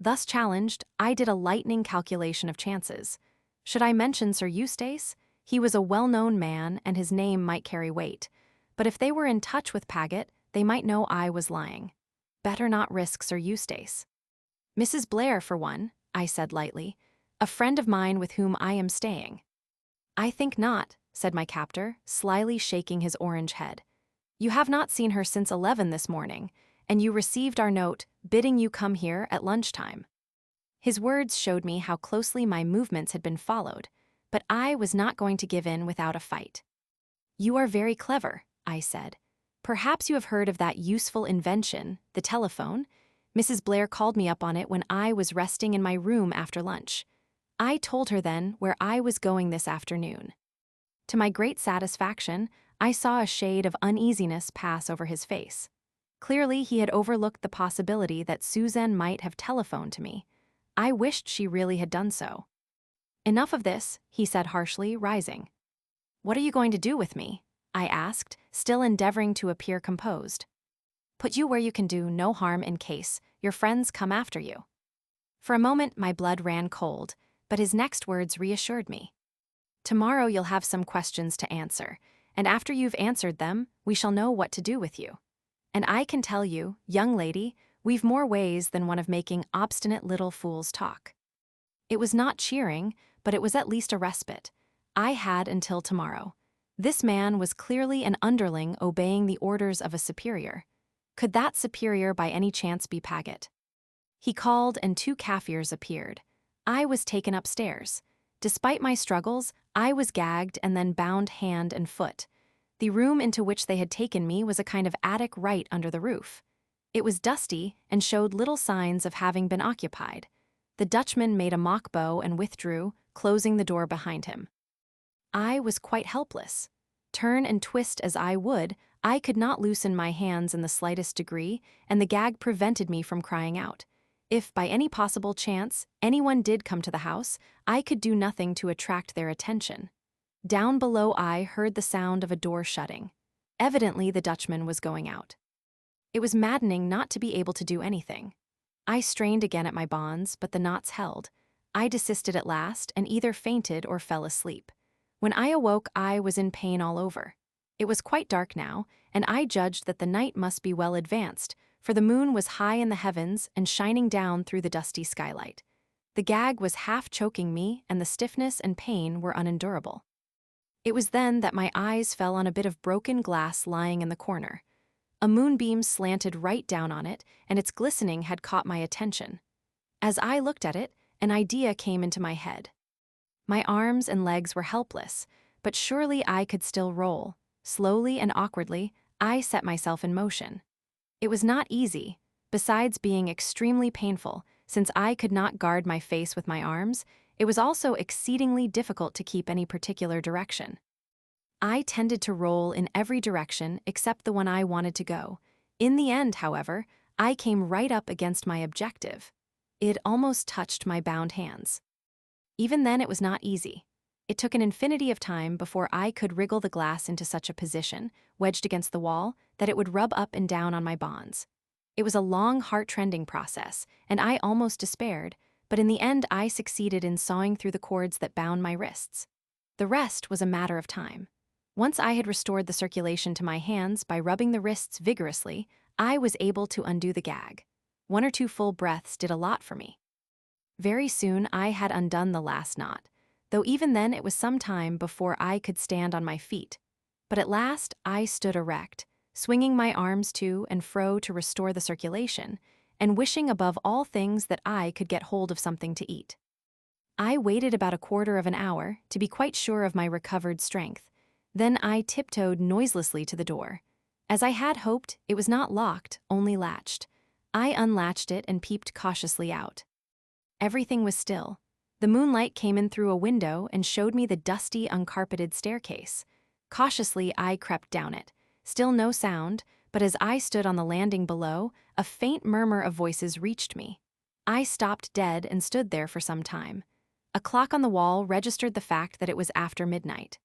Thus challenged, I did a lightning calculation of chances. Should I mention Sir Eustace? He was a well-known man, and his name might carry weight. But if they were in touch with Paget, they might know I was lying. Better not risk Sir Eustace. Mrs. Blair, for one, I said lightly, a friend of mine with whom I am staying. I think not, said my captor, slyly shaking his orange head. You have not seen her since 11 this morning, and you received our note bidding you come here at lunchtime. His words showed me how closely my movements had been followed, but I was not going to give in without a fight. You are very clever, I said. Perhaps you have heard of that useful invention, the telephone? Mrs. Blair called me up on it when I was resting in my room after lunch. I told her then where I was going this afternoon. To my great satisfaction, I saw a shade of uneasiness pass over his face. Clearly, he had overlooked the possibility that Suzanne might have telephoned to me. I wished she really had done so. Enough of this, he said harshly, rising. What are you going to do with me? I asked, still endeavoring to appear composed. Put you where you can do no harm in case your friends come after you. For a moment, my blood ran cold, but his next words reassured me. Tomorrow you'll have some questions to answer, and after you've answered them, we shall know what to do with you. And I can tell you, young lady, we've more ways than one of making obstinate little fools talk. It was not cheering, but it was at least a respite. I had until tomorrow. This man was clearly an underling obeying the orders of a superior. Could that superior by any chance be Paget? He called and 2 Kaffirs appeared. I was taken upstairs. Despite my struggles, I was gagged and then bound hand and foot. The room into which they had taken me was a kind of attic right under the roof. It was dusty and showed little signs of having been occupied. The Dutchman made a mock bow and withdrew, closing the door behind him. I was quite helpless. Turn and twist as I would, I could not loosen my hands in the slightest degree, and the gag prevented me from crying out. If, by any possible chance, anyone did come to the house, I could do nothing to attract their attention. Down below I heard the sound of a door shutting. Evidently the Dutchman was going out. It was maddening not to be able to do anything. I strained again at my bonds, but the knots held. I desisted at last and either fainted or fell asleep. When I awoke, I was in pain all over. It was quite dark now, and I judged that the night must be well advanced, for the moon was high in the heavens and shining down through the dusty skylight. The gag was half choking me, and the stiffness and pain were unendurable. It was then that my eyes fell on a bit of broken glass lying in the corner. A moonbeam slanted right down on it, and its glistening had caught my attention. As I looked at it, an idea came into my head. My arms and legs were helpless, but surely I could still roll. Slowly and awkwardly, I set myself in motion. It was not easy, besides being extremely painful, since I could not guard my face with my arms. It was also exceedingly difficult to keep any particular direction. I tended to roll in every direction except the one I wanted to go. In the end, however, I came right up against my objective. It almost touched my bound hands. Even then, it was not easy. It took an infinity of time before I could wriggle the glass into such a position, wedged against the wall, that it would rub up and down on my bonds. It was a long, heart-rending process, and I almost despaired, but in the end I succeeded in sawing through the cords that bound my wrists. The rest was a matter of time. Once I had restored the circulation to my hands by rubbing the wrists vigorously, I was able to undo the gag. 1 or 2 full breaths did a lot for me. Very soon I had undone the last knot, though even then it was some time before I could stand on my feet. But at last I stood erect, swinging my arms to and fro to restore the circulation, and wishing above all things that I could get hold of something to eat. I waited about a quarter of an hour to be quite sure of my recovered strength. Then I tiptoed noiselessly to the door. As I had hoped, it was not locked, only latched. I unlatched it and peeped cautiously out. Everything was still. The moonlight came in through a window and showed me the dusty, uncarpeted staircase. Cautiously, I crept down it. Still no sound, but as I stood on the landing below, a faint murmur of voices reached me. I stopped dead and stood there for some time. A clock on the wall registered the fact that it was after midnight.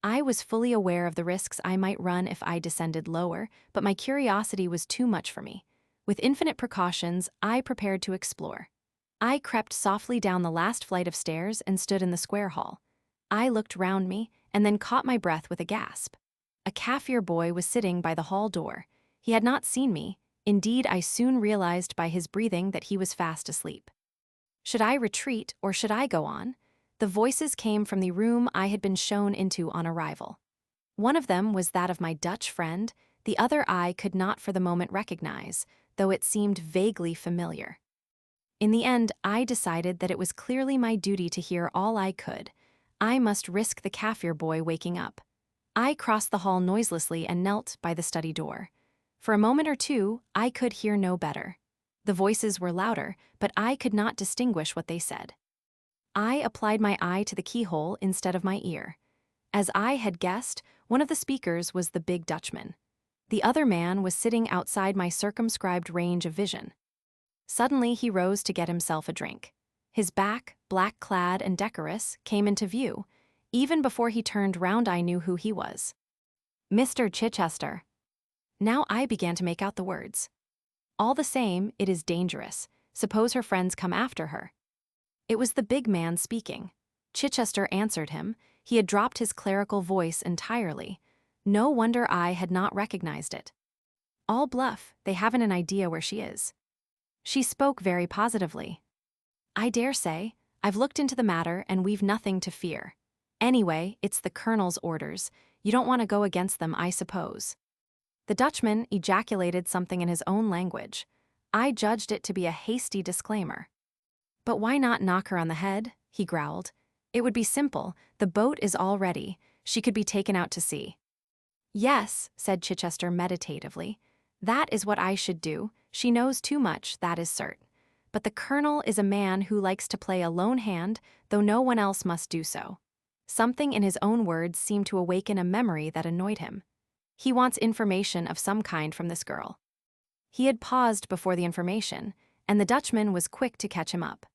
I was fully aware of the risks I might run if I descended lower, but my curiosity was too much for me. With infinite precautions, I prepared to explore. I crept softly down the last flight of stairs and stood in the square hall. I looked round me and then caught my breath with a gasp. A Kaffir boy was sitting by the hall door. He had not seen me. Indeed, I soon realized by his breathing that he was fast asleep. Should I retreat or should I go on? The voices came from the room I had been shown into on arrival. One of them was that of my Dutch friend, the other I could not for the moment recognize, though it seemed vaguely familiar. In the end, I decided that it was clearly my duty to hear all I could. I must risk the Kaffir boy waking up. I crossed the hall noiselessly and knelt by the study door. For a moment or two, I could hear no better. The voices were louder, but I could not distinguish what they said. I applied my eye to the keyhole instead of my ear. As I had guessed, one of the speakers was the big Dutchman. The other man was sitting outside my circumscribed range of vision. Suddenly he rose to get himself a drink. His back, black-clad and decorous, came into view. Even before he turned round I knew who he was. Mr. Chichester. Now I began to make out the words. All the same, it is dangerous. Suppose her friends come after her. It was the big man speaking. Chichester answered him. He had dropped his clerical voice entirely. No wonder I had not recognized it. All bluff, they haven't an idea where she is. She spoke very positively. I dare say, I've looked into the matter and we've nothing to fear. Anyway, it's the Colonel's orders. You don't want to go against them, I suppose. The Dutchman ejaculated something in his own language. I judged it to be a hasty disclaimer. But why not knock her on the head? He growled. It would be simple. The boat is all ready. She could be taken out to sea. Yes, said Chichester meditatively. That is what I should do. She knows too much, that is certain. But the Colonel is a man who likes to play a lone hand, though no one else must do so. Something in his own words seemed to awaken a memory that annoyed him. He wants information of some kind from this girl. He had paused before the information, and the Dutchman was quick to catch him up.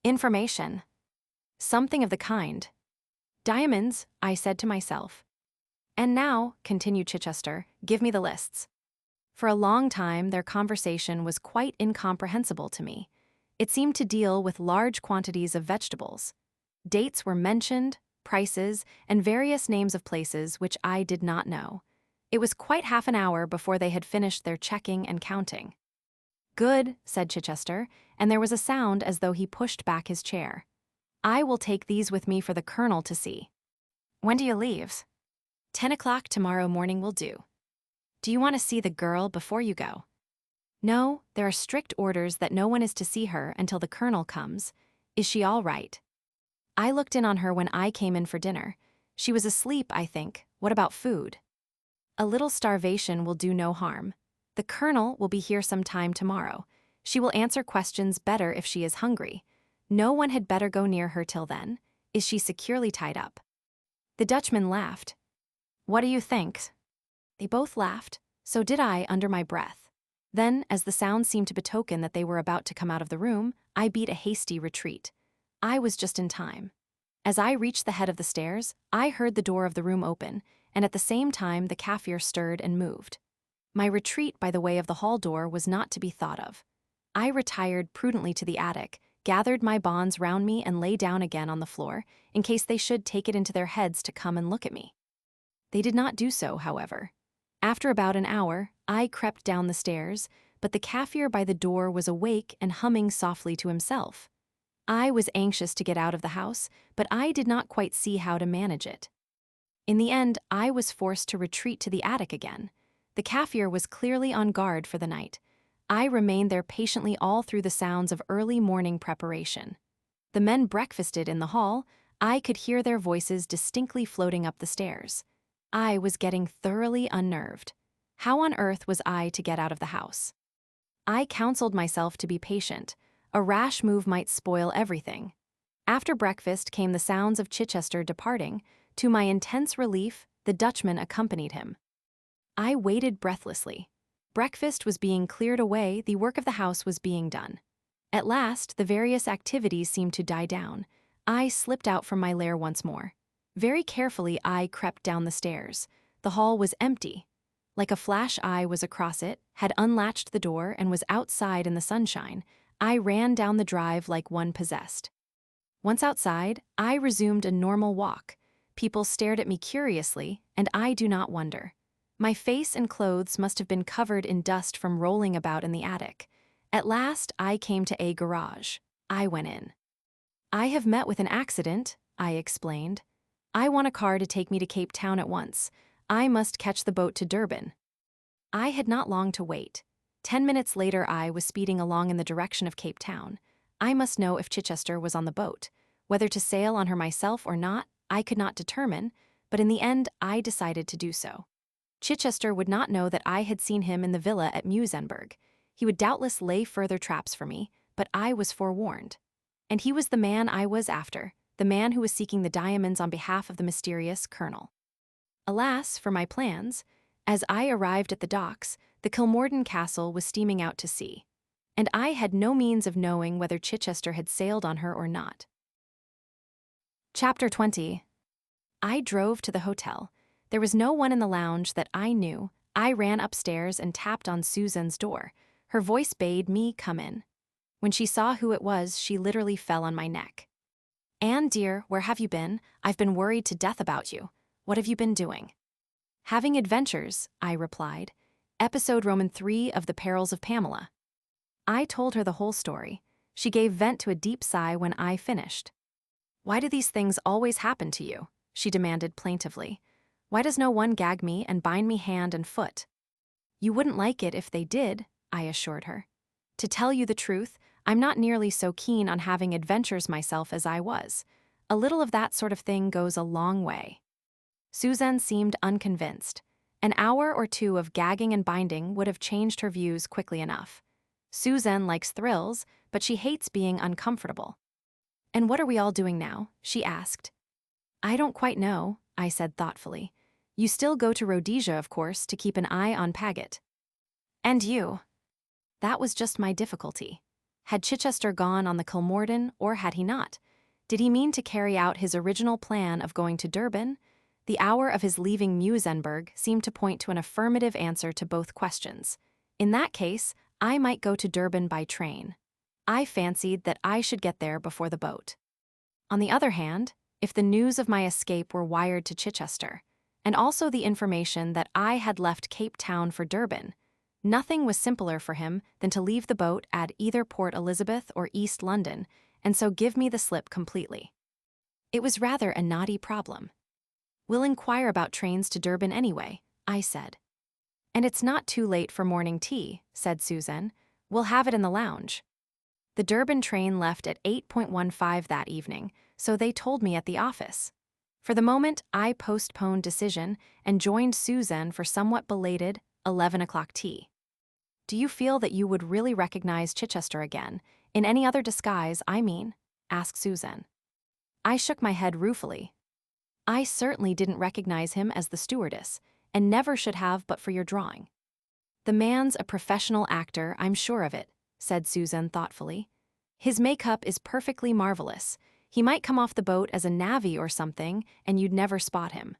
Information. Something of the kind. Diamonds, I said to myself. And now, continued Chichester, give me the lists. For a long time, their conversation was quite incomprehensible to me. It seemed to deal with large quantities of vegetables. Dates were mentioned, prices, and various names of places which I did not know. It was quite half an hour before they had finished their checking and counting. Good, said Chichester, and there was a sound as though he pushed back his chair. I will take these with me for the Colonel to see. When do you leave? 10 o'clock tomorrow morning will do. Do you want to see the girl before you go? No, there are strict orders that no one is to see her until the Colonel comes. Is she all right? I looked in on her when I came in for dinner. She was asleep, I think. What about food? A little starvation will do no harm. The Colonel will be here some time tomorrow. She will answer questions better if she is hungry. No one had better go near her till then. Is she securely tied up? The Dutchman laughed. What do you think? They both laughed. So did I, under my breath. Then, as the sound seemed to betoken that they were about to come out of the room, I beat a hasty retreat. I was just in time. As I reached the head of the stairs, I heard the door of the room open, and at the same time the Kaffir stirred and moved. My retreat by the way of the hall door was not to be thought of. I retired prudently to the attic, gathered my bonds round me and lay down again on the floor, in case they should take it into their heads to come and look at me. They did not do so, however. After about an hour, I crept down the stairs, but the Kaffir by the door was awake and humming softly to himself. I was anxious to get out of the house, but I did not quite see how to manage it. In the end, I was forced to retreat to the attic again. The Kaffir was clearly on guard for the night. I remained there patiently all through the sounds of early morning preparation. The men breakfasted in the hall. I could hear their voices distinctly floating up the stairs. I was getting thoroughly unnerved. How on earth was I to get out of the house? I counseled myself to be patient. A rash move might spoil everything. After breakfast came the sounds of Chichester departing. To my intense relief, the Dutchman accompanied him. I waited breathlessly. Breakfast was being cleared away, the work of the house was being done. At last, the various activities seemed to die down. I slipped out from my lair once more. Very carefully, I crept down the stairs. The hall was empty. Like a flash, I was across it, had unlatched the door, and was outside in the sunshine. I ran down the drive like one possessed. Once outside, I resumed a normal walk. People stared at me curiously, and I do not wonder. My face and clothes must have been covered in dust from rolling about in the attic. At last, I came to a garage. I went in. I have met with an accident, I explained. I want a car to take me to Cape Town at once. I must catch the boat to Durban. I had not long to wait. 10 minutes later, I was speeding along in the direction of Cape Town. I must know if Chichester was on the boat. Whether to sail on her myself or not, I could not determine, but in the end, I decided to do so. Chichester would not know that I had seen him in the villa at Musenberg. He would doubtless lay further traps for me, but I was forewarned. And he was the man I was after, the man who was seeking the diamonds on behalf of the mysterious Colonel. Alas, for my plans. As I arrived at the docks, the Kilmorden Castle was steaming out to sea, and I had no means of knowing whether Chichester had sailed on her or not. Chapter 20. I drove to the hotel. There was no one in the lounge that I knew. I ran upstairs and tapped on Susan's door. Her voice bade me come in. When she saw who it was, she literally fell on my neck. "Anne, dear, where have you been? I've been worried to death about you. What have you been doing?" "Having adventures," I replied. Episode Roman 3 of The Perils of Pamela. I told her the whole story. She gave vent to a deep sigh when I finished. "Why do these things always happen to you?" she demanded plaintively. "Why does no one gag me and bind me hand and foot?" "You wouldn't like it if they did," I assured her. "To tell you the truth, I'm not nearly so keen on having adventures myself as I was. A little of that sort of thing goes a long way." Susan seemed unconvinced. An hour or two of gagging and binding would have changed her views quickly enough. Susan likes thrills, but she hates being uncomfortable. "And what are we all doing now?" she asked. "I don't quite know," I said thoughtfully. "You still go to Rhodesia, of course, to keep an eye on Paget." "And you?" That was just my difficulty. Had Chichester gone on the Kilmorden, or had he not? Did he mean to carry out his original plan of going to Durban? The hour of his leaving Musenberg seemed to point to an affirmative answer to both questions. In that case, I might go to Durban by train. I fancied that I should get there before the boat. On the other hand, if the news of my escape were wired to Chichester, and also the information that I had left Cape Town for Durban, nothing was simpler for him than to leave the boat at either Port Elizabeth or East London, and so give me the slip completely. It was rather a knotty problem. "We'll inquire about trains to Durban anyway," I said. "And it's not too late for morning tea," said Susan. "We'll have it in the lounge." The Durban train left at 8:15 that evening, so they told me at the office. For the moment, I postponed decision and joined Susan for somewhat belated 11 o'clock tea. "Do you feel that you would really recognize Chichester again, in any other disguise, I mean?" asked Susan. I shook my head ruefully. I certainly didn't recognize him as the stewardess, and never should have but for your drawing. The man's a professional actor, I'm sure of it, said Susan thoughtfully. His makeup is perfectly marvelous. He might come off the boat as a navvy or something, and you'd never spot him.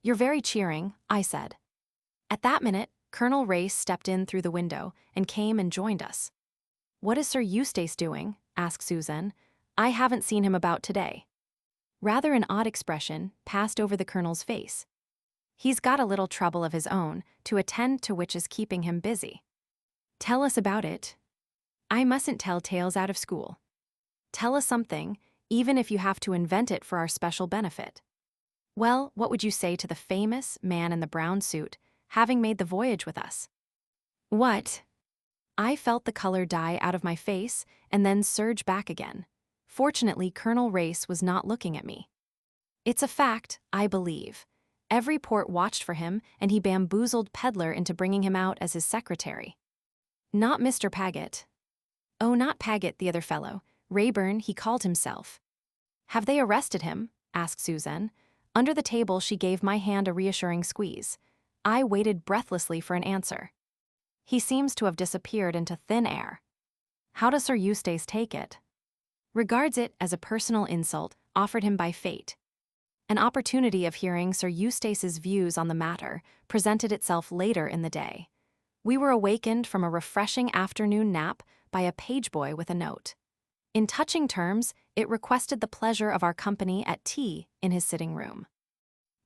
You're very cheering, I said. At that minute, Colonel Race stepped in through the window and came and joined us. What is Sir Eustace doing? Asked Susan. I haven't seen him about today. Rather an odd expression passed over the Colonel's face. He's got a little trouble of his own to attend to which is keeping him busy. Tell us about it. I mustn't tell tales out of school. Tell us something, even if you have to invent it for our special benefit. Well, what would you say to the famous man in the brown suit, having made the voyage with us? What? I felt the color die out of my face and then surge back again. Fortunately, Colonel Race was not looking at me. It's a fact, I believe. Every port watched for him, and he bamboozled Pedlar into bringing him out as his secretary. Not Mr. Paget. Oh, not Paget, the other fellow. Rayburn, he called himself. Have they arrested him? Asked Susan. Under the table, she gave my hand a reassuring squeeze. I waited breathlessly for an answer. He seems to have disappeared into thin air. How does Sir Eustace take it? Regards it as a personal insult offered him by fate. An opportunity of hearing Sir Eustace's views on the matter presented itself later in the day. We were awakened from a refreshing afternoon nap by a pageboy with a note. In touching terms, it requested the pleasure of our company at tea in his sitting room.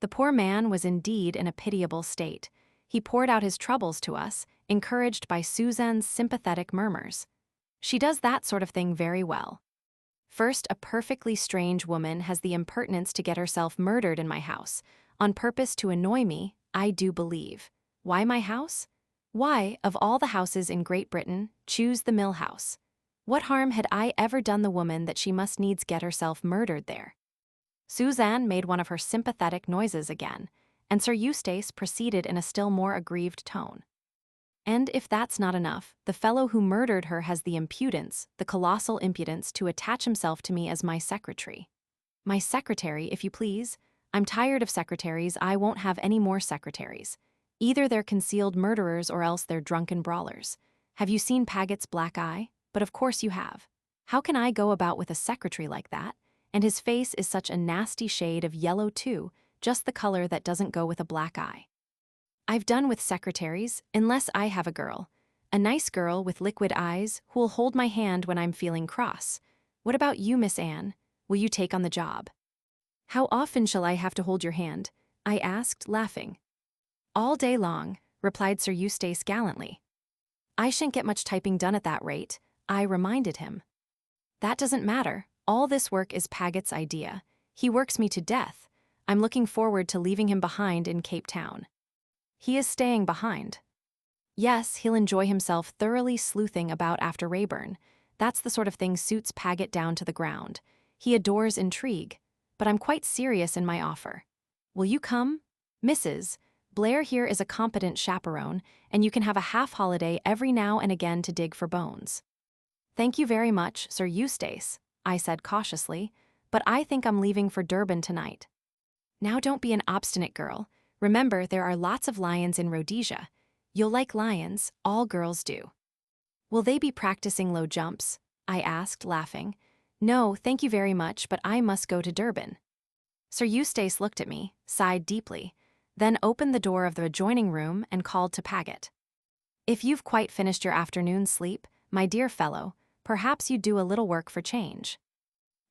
The poor man was indeed in a pitiable state. He poured out his troubles to us, encouraged by Susan's sympathetic murmurs. She does that sort of thing very well. First, a perfectly strange woman has the impertinence to get herself murdered in my house, on purpose to annoy me, I do believe. Why my house? Why, of all the houses in Great Britain, choose the Mill House? What harm had I ever done the woman that she must needs get herself murdered there? Suzanne made one of her sympathetic noises again, and Sir Eustace proceeded in a still more aggrieved tone. And if that's not enough, the fellow who murdered her has the impudence, the colossal impudence, to attach himself to me as my secretary. My secretary, if you please. I'm tired of secretaries. I won't have any more secretaries. Either they're concealed murderers or else they're drunken brawlers. Have you seen Paget's black eye? But of course you have. How can I go about with a secretary like that? And his face is such a nasty shade of yellow too, just the color that doesn't go with a black eye. I've done with secretaries, unless I have a girl. A nice girl with liquid eyes who'll hold my hand when I'm feeling cross. What about you, Miss Anne? Will you take on the job? How often shall I have to hold your hand? I asked, laughing. All day long, replied Sir Eustace gallantly. I shan't get much typing done at that rate, I reminded him. That doesn't matter. All this work is Paget's idea. He works me to death. I'm looking forward to leaving him behind in Cape Town. He is staying behind. Yes, he'll enjoy himself thoroughly sleuthing about after Rayburn. That's the sort of thing suits Paget down to the ground. He adores intrigue. But I'm quite serious in my offer. Will you come? Mrs. Blair here is a competent chaperone, and you can have a half-holiday every now and again to dig for bones. Thank you very much, Sir Eustace, I said cautiously, but I think I'm leaving for Durban tonight. Now don't be an obstinate girl. Remember, there are lots of lions in Rhodesia. You'll like lions, all girls do. Will they be practicing low jumps? I asked, laughing. No, thank you very much, but I must go to Durban. Sir Eustace looked at me, sighed deeply, then opened the door of the adjoining room and called to Paget. If you've quite finished your afternoon sleep, my dear fellow, perhaps you'd do a little work for change.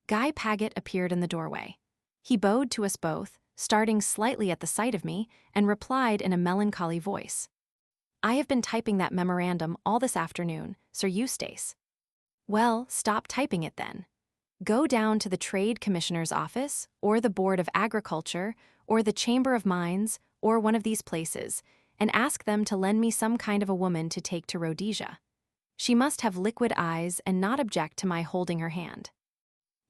Guy Paget appeared in the doorway. He bowed to us both, starting slightly at the sight of me, and replied in a melancholy voice. I have been typing that memorandum all this afternoon, Sir Eustace. Well, stop typing it then. Go down to the Trade Commissioner's office, or the Board of Agriculture, or the Chamber of Mines, or one of these places, and ask them to lend me some kind of a woman to take to Rhodesia. She must have liquid eyes and not object to my holding her hand.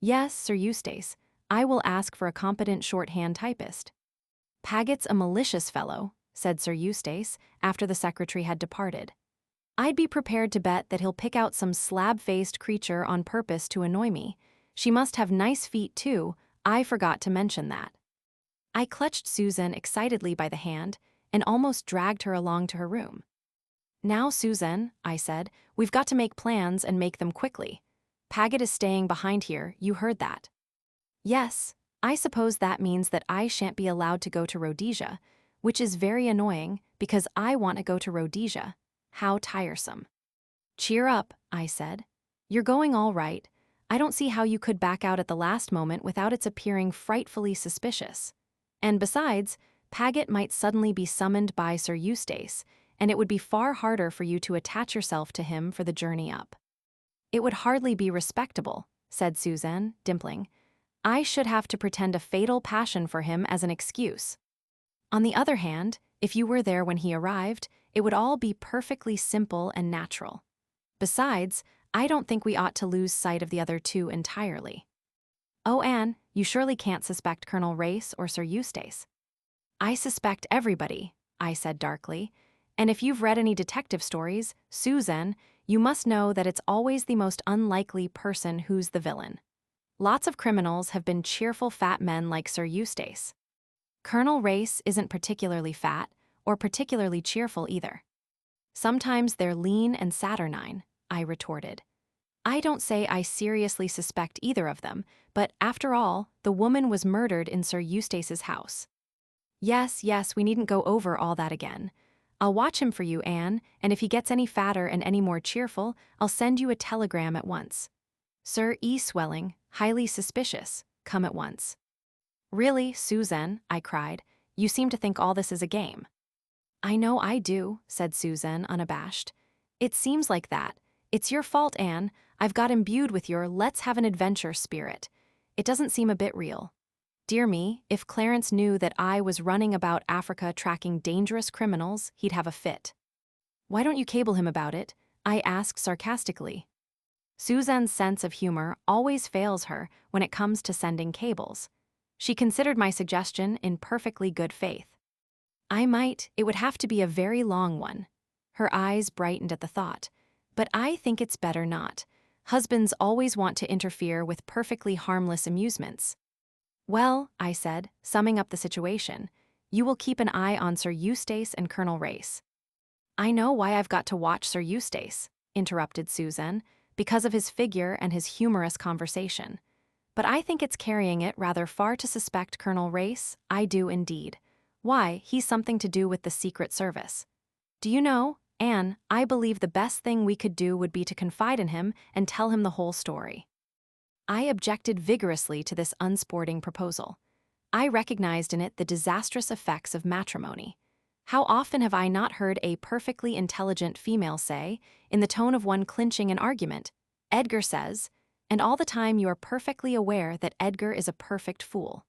Yes, Sir Eustace, I will ask for a competent shorthand typist. Paget's a malicious fellow, said Sir Eustace, after the secretary had departed. I'd be prepared to bet that he'll pick out some slab-faced creature on purpose to annoy me. She must have nice feet, too. I forgot to mention that. I clutched Susan excitedly by the hand and almost dragged her along to her room. "Now, Susan," I said, "we've got to make plans and make them quickly. Paget is staying behind here, you heard that." "Yes, I suppose that means that I shan't be allowed to go to Rhodesia, which is very annoying because I want to go to Rhodesia. How tiresome." "Cheer up," I said. "You're going all right. I don't see how you could back out at the last moment without its appearing frightfully suspicious. And besides, Paget might suddenly be summoned by Sir Eustace, and it would be far harder for you to attach yourself to him for the journey up." "It would hardly be respectable," said Suzanne, dimpling. "I should have to pretend a fatal passion for him as an excuse. On the other hand, if you were there when he arrived, it would all be perfectly simple and natural. Besides, I don't think we ought to lose sight of the other two entirely." "Oh, Anne, you surely can't suspect Colonel Race or Sir Eustace." "I suspect everybody," I said darkly. "And if you've read any detective stories, Susan, you must know that it's always the most unlikely person who's the villain. Lots of criminals have been cheerful fat men like Sir Eustace. Colonel Race isn't particularly fat or particularly cheerful either. Sometimes they're lean and saturnine," I retorted. "I don't say I seriously suspect either of them, but after all, the woman was murdered in Sir Eustace's house." Yes, we needn't go over all that again. I'll watch him for you, Anne, and if he gets any fatter and any more cheerful, I'll send you a telegram at once. Sir E. Swelling, highly suspicious, come at once." "Really, Susan," I cried, "you seem to think all this is a game." "I know I do," said Susan, unabashed. "It seems like that. It's your fault, Anne. I've got imbued with your let's have an adventure spirit. It doesn't seem a bit real. Dear me, if Clarence knew that I was running about Africa tracking dangerous criminals, he'd have a fit." "Why don't you cable him about it?" I asked sarcastically. Susan's sense of humor always fails her when it comes to sending cables. She considered my suggestion in perfectly good faith. "I might, it would have to be a very long one." Her eyes brightened at the thought. "But I think it's better not. Husbands always want to interfere with perfectly harmless amusements." "Well," I said, summing up the situation, "you will keep an eye on Sir Eustace and Colonel Race." "I know why I've got to watch Sir Eustace," interrupted Susan, "because of his figure and his humorous conversation. But I think it's carrying it rather far to suspect Colonel Race, I do indeed. Why, he's something to do with the Secret Service. Do you know, Anne, I believe the best thing we could do would be to confide in him and tell him the whole story." I objected vigorously to this unsporting proposal. I recognized in it the disastrous effects of matrimony. How often have I not heard a perfectly intelligent female say, in the tone of one clinching an argument, "Edgar says," and all the time you are perfectly aware that Edgar is a perfect fool.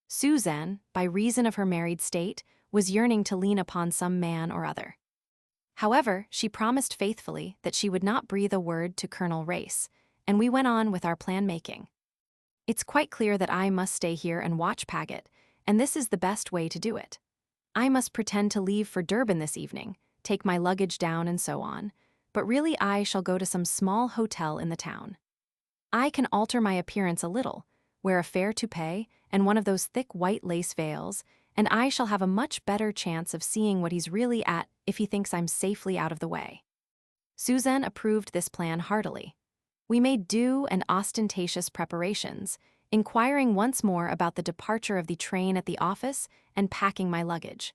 Suzanne, by reason of her married state, was yearning to lean upon some man or other. However, she promised faithfully that she would not breathe a word to Colonel Race, and we went on with our plan-making. It's quite clear that I must stay here and watch Paget, and this is the best way to do it. I must pretend to leave for Durban this evening, take my luggage down and so on, but really I shall go to some small hotel in the town. I can alter my appearance a little, wear a fair toupee and one of those thick white lace veils, and I shall have a much better chance of seeing what he's really at if he thinks I'm safely out of the way." Suzanne approved this plan heartily. We made due and ostentatious preparations, inquiring once more about the departure of the train at the office and packing my luggage.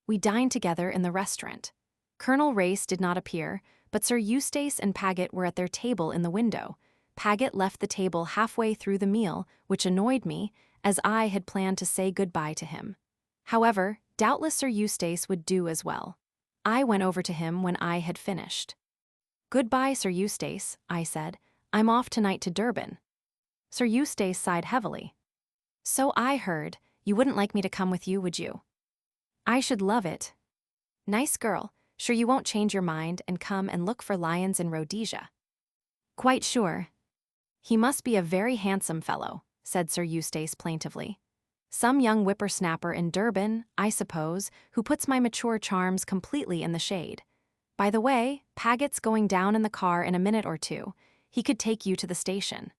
We dined together in the restaurant. Colonel Race did not appear, but Sir Eustace and Paget were at their table in the window. Paget left the table halfway through the meal, which annoyed me, as I had planned to say goodbye to him. However, doubtless Sir Eustace would do as well. I went over to him when I had finished. "Goodbye, Sir Eustace," I said. "I'm off tonight to Durban." Sir Eustace sighed heavily. "So I heard. You wouldn't like me to come with you, would you?" "I should love it." "Nice girl. Sure you won't change your mind and come and look for lions in Rhodesia?" "Quite sure." "He must be a very handsome fellow," said Sir Eustace plaintively. "Some young whippersnapper in Durban, I suppose, who puts my mature charms completely in the shade. By the way, Paget's going down in the car in a minute or two. He could take you to the station."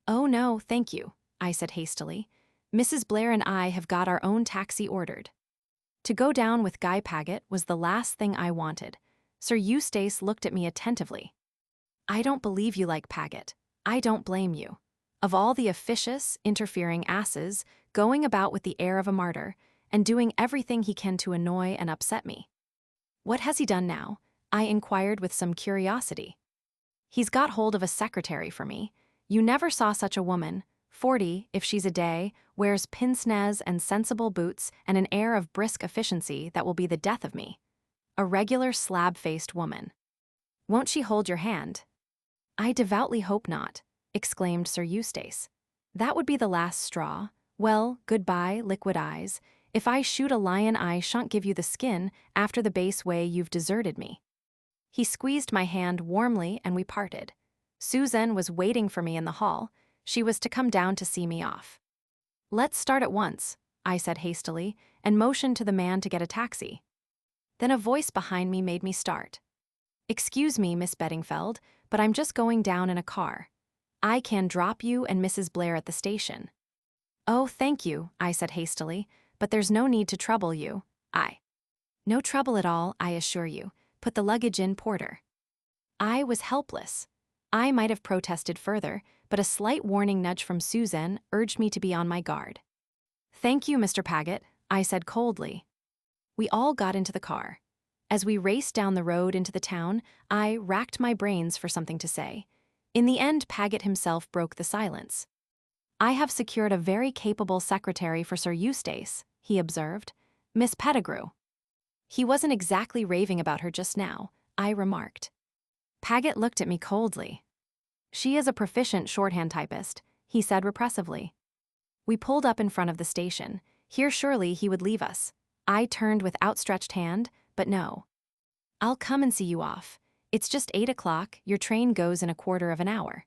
"Oh no, thank you," I said hastily. Mrs. Blair and I have got our own taxi ordered. To go down with Guy Paget was the last thing I wanted. Sir Eustace looked at me attentively. I don't believe you like Paget. I don't blame you. Of all the officious, interfering asses, going about with the air of a martyr, and doing everything he can to annoy and upset me. What has he done now? I inquired with some curiosity. He's got hold of a secretary for me. You never saw such a woman, 40 if she's a day, wears pince-nez and sensible boots and an air of brisk efficiency that will be the death of me. A regular slab-faced woman. Won't she hold your hand? I devoutly hope not, exclaimed Sir Eustace. That would be the last straw. Well, goodbye, liquid eyes. If I shoot a lion, I shan't give you the skin after the base way you've deserted me. He squeezed my hand warmly and we parted. Susan was waiting for me in the hall. She was to come down to see me off. Let's start at once, I said hastily, and motioned to the man to get a taxi. Then a voice behind me made me start. Excuse me, Miss Beddingfeld, but I'm just going down in a car. I can drop you and Mrs. Blair at the station. Oh, thank you, I said hastily, but there's no need to trouble you. No trouble at all, I assure you. Put the luggage in, porter. I was helpless. I might have protested further, but a slight warning nudge from Susan urged me to be on my guard. Thank you, Mr. Paget, I said coldly. We all got into the car. As we raced down the road into the town, I racked my brains for something to say. In the end, Paget himself broke the silence. I have secured a very capable secretary for Sir Eustace, he observed. Miss Pettigrew. He wasn't exactly raving about her just now, I remarked. Paget looked at me coldly. She is a proficient shorthand typist, he said repressively. We pulled up in front of the station. Here surely he would leave us. I turned with outstretched hand, but no. I'll come and see you off. It's just 8 o'clock, your train goes in a quarter of an hour.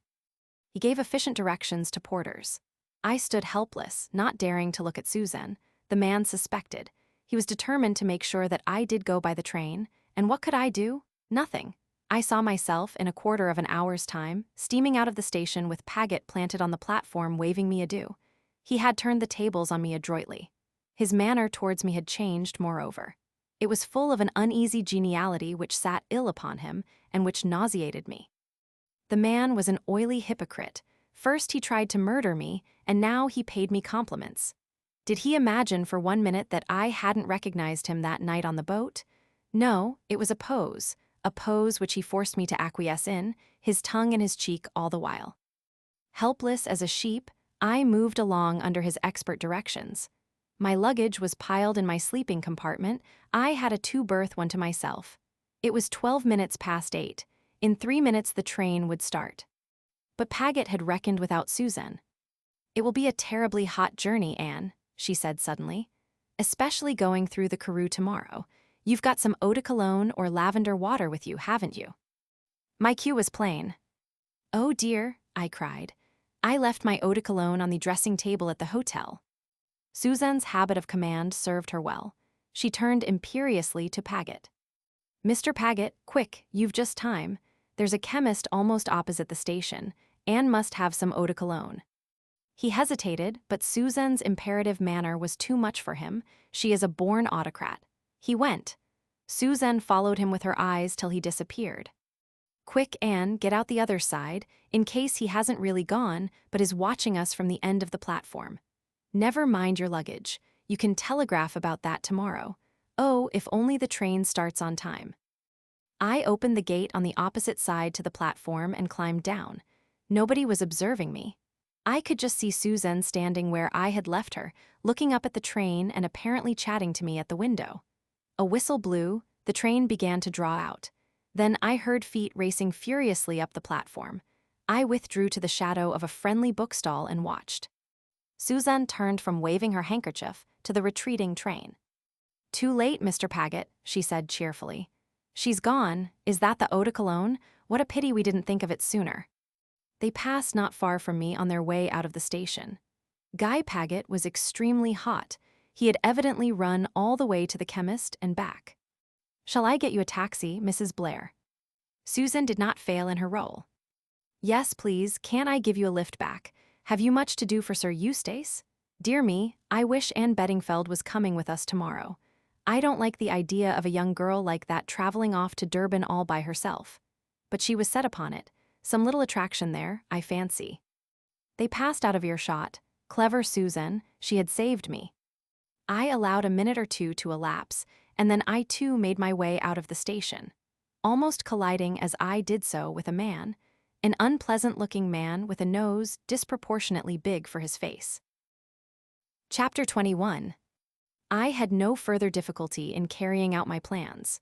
He gave efficient directions to porters. I stood helpless, not daring to look at Susan. The man suspected. He was determined to make sure that I did go by the train, and what could I do? Nothing. I saw myself, in a quarter of an hour's time, steaming out of the station with Paget planted on the platform waving me adieu. He had turned the tables on me adroitly. His manner towards me had changed, moreover. It was full of an uneasy geniality which sat ill upon him and which nauseated me. The man was an oily hypocrite. First he tried to murder me, and now he paid me compliments. Did he imagine for 1 minute that I hadn't recognized him that night on the boat? No, it was a pose which he forced me to acquiesce in, his tongue in his cheek all the while. Helpless as a sheep, I moved along under his expert directions. My luggage was piled in my sleeping compartment. I had a 2-berth one to myself. It was 12 minutes past 8. In 3 minutes the train would start. But Paget had reckoned without Susan. It will be a terribly hot journey, Anne, she said suddenly. Especially going through the Karoo tomorrow. You've got some eau de cologne or lavender water with you, haven't you? My cue was plain. Oh dear, I cried. I left my eau de cologne on the dressing table at the hotel. Susan's habit of command served her well. She turned imperiously to Paget. Mr. Paget, quick, you've just time. There's a chemist almost opposite the station. Anne must have some eau de cologne. He hesitated, but Susan's imperative manner was too much for him. She is a born autocrat. He went. Susan followed him with her eyes till he disappeared. Quick, Anne, get out the other side, in case he hasn't really gone, but is watching us from the end of the platform. Never mind your luggage. You can telegraph about that tomorrow. Oh, if only the train starts on time. I opened the gate on the opposite side to the platform and climbed down. Nobody was observing me. I could just see Susan standing where I had left her, looking up at the train and apparently chatting to me at the window. A whistle blew, the train began to draw out. Then I heard feet racing furiously up the platform. I withdrew to the shadow of a friendly bookstall and watched. Susan turned from waving her handkerchief to the retreating train. Too late, Mr. Paget, she said cheerfully. She's gone. Is that the eau de cologne? What a pity we didn't think of it sooner. They passed not far from me on their way out of the station. Guy Paget was extremely hot. He had evidently run all the way to the chemist and back. Shall I get you a taxi, Mrs. Blair? Susan did not fail in her role. Yes, please, can't I give you a lift back? Have you much to do for Sir Eustace? Dear me, I wish Anne Beddingfeld was coming with us tomorrow. I don't like the idea of a young girl like that traveling off to Durban all by herself. But she was set upon it. Some little attraction there, I fancy. They passed out of earshot. Clever Susan, she had saved me. I allowed a minute or two to elapse, and then I too made my way out of the station, almost colliding as I did so with a man, an unpleasant-looking man with a nose disproportionately big for his face. Chapter 21. I had no further difficulty in carrying out my plans.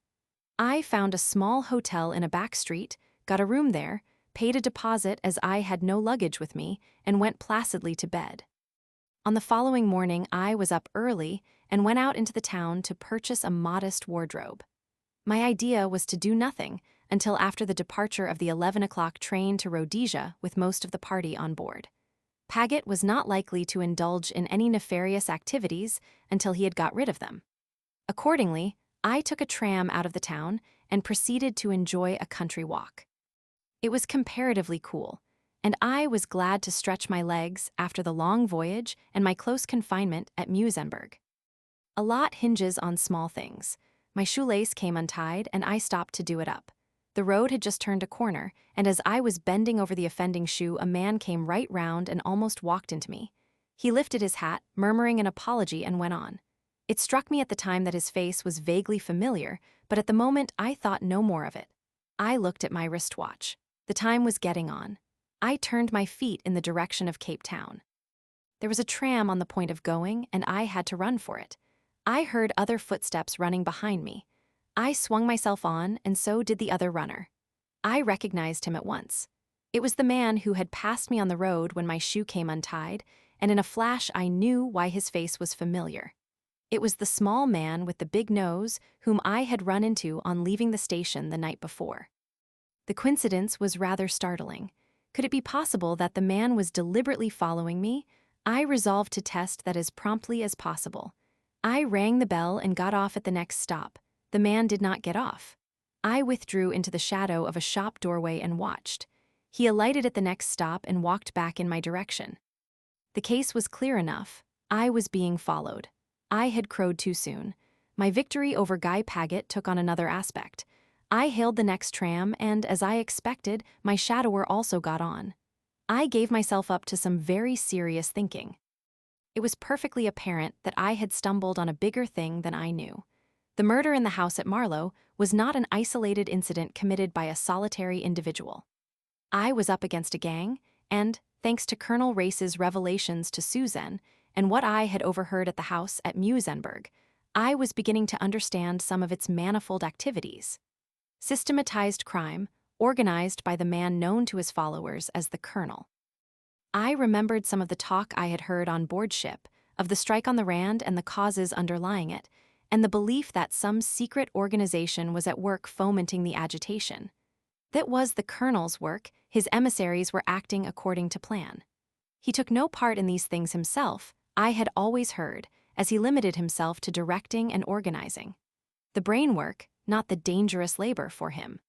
I found a small hotel in a back street, got a room there, paid a deposit as I had no luggage with me, and went placidly to bed. On the following morning, I was up early and went out into the town to purchase a modest wardrobe. My idea was to do nothing until after the departure of the 11 o'clock train to Rhodesia with most of the party on board. Paget was not likely to indulge in any nefarious activities until he had got rid of them. Accordingly, I took a tram out of the town and proceeded to enjoy a country walk. It was comparatively cool, and I was glad to stretch my legs after the long voyage and my close confinement at Muizenberg. A lot hinges on small things. My shoelace came untied, and I stopped to do it up. The road had just turned a corner, and as I was bending over the offending shoe, a man came right round and almost walked into me. He lifted his hat, murmuring an apology, and went on. It struck me at the time that his face was vaguely familiar, but at the moment I thought no more of it. I looked at my wristwatch. The time was getting on. I turned my feet in the direction of Cape Town. There was a tram on the point of going, and I had to run for it. I heard other footsteps running behind me. I swung myself on, and so did the other runner. I recognized him at once. It was the man who had passed me on the road when my shoe came untied, and in a flash I knew why his face was familiar. It was the small man with the big nose whom I had run into on leaving the station the night before. The coincidence was rather startling. Could it be possible that the man was deliberately following me? I resolved to test that as promptly as possible. I rang the bell and got off at the next stop. The man did not get off. I withdrew into the shadow of a shop doorway and watched. He alighted at the next stop and walked back in my direction. The case was clear enough. I was being followed. I had crowed too soon. My victory over Guy Paget took on another aspect. I hailed the next tram, and, as I expected, my shadower also got on. I gave myself up to some very serious thinking. It was perfectly apparent that I had stumbled on a bigger thing than I knew. The murder in the house at Marlow was not an isolated incident committed by a solitary individual. I was up against a gang, and, thanks to Colonel Race's revelations to Susan and what I had overheard at the house at Muizenberg, I was beginning to understand some of its manifold activities. Systematized crime, organized by the man known to his followers as the Colonel. I remembered some of the talk I had heard on board ship, of the strike on the Rand and the causes underlying it, and the belief that some secret organization was at work fomenting the agitation. That was the Colonel's work. His emissaries were acting according to plan. He took no part in these things himself, I had always heard, as he limited himself to directing and organizing. The brain work, not the dangerous labor for him.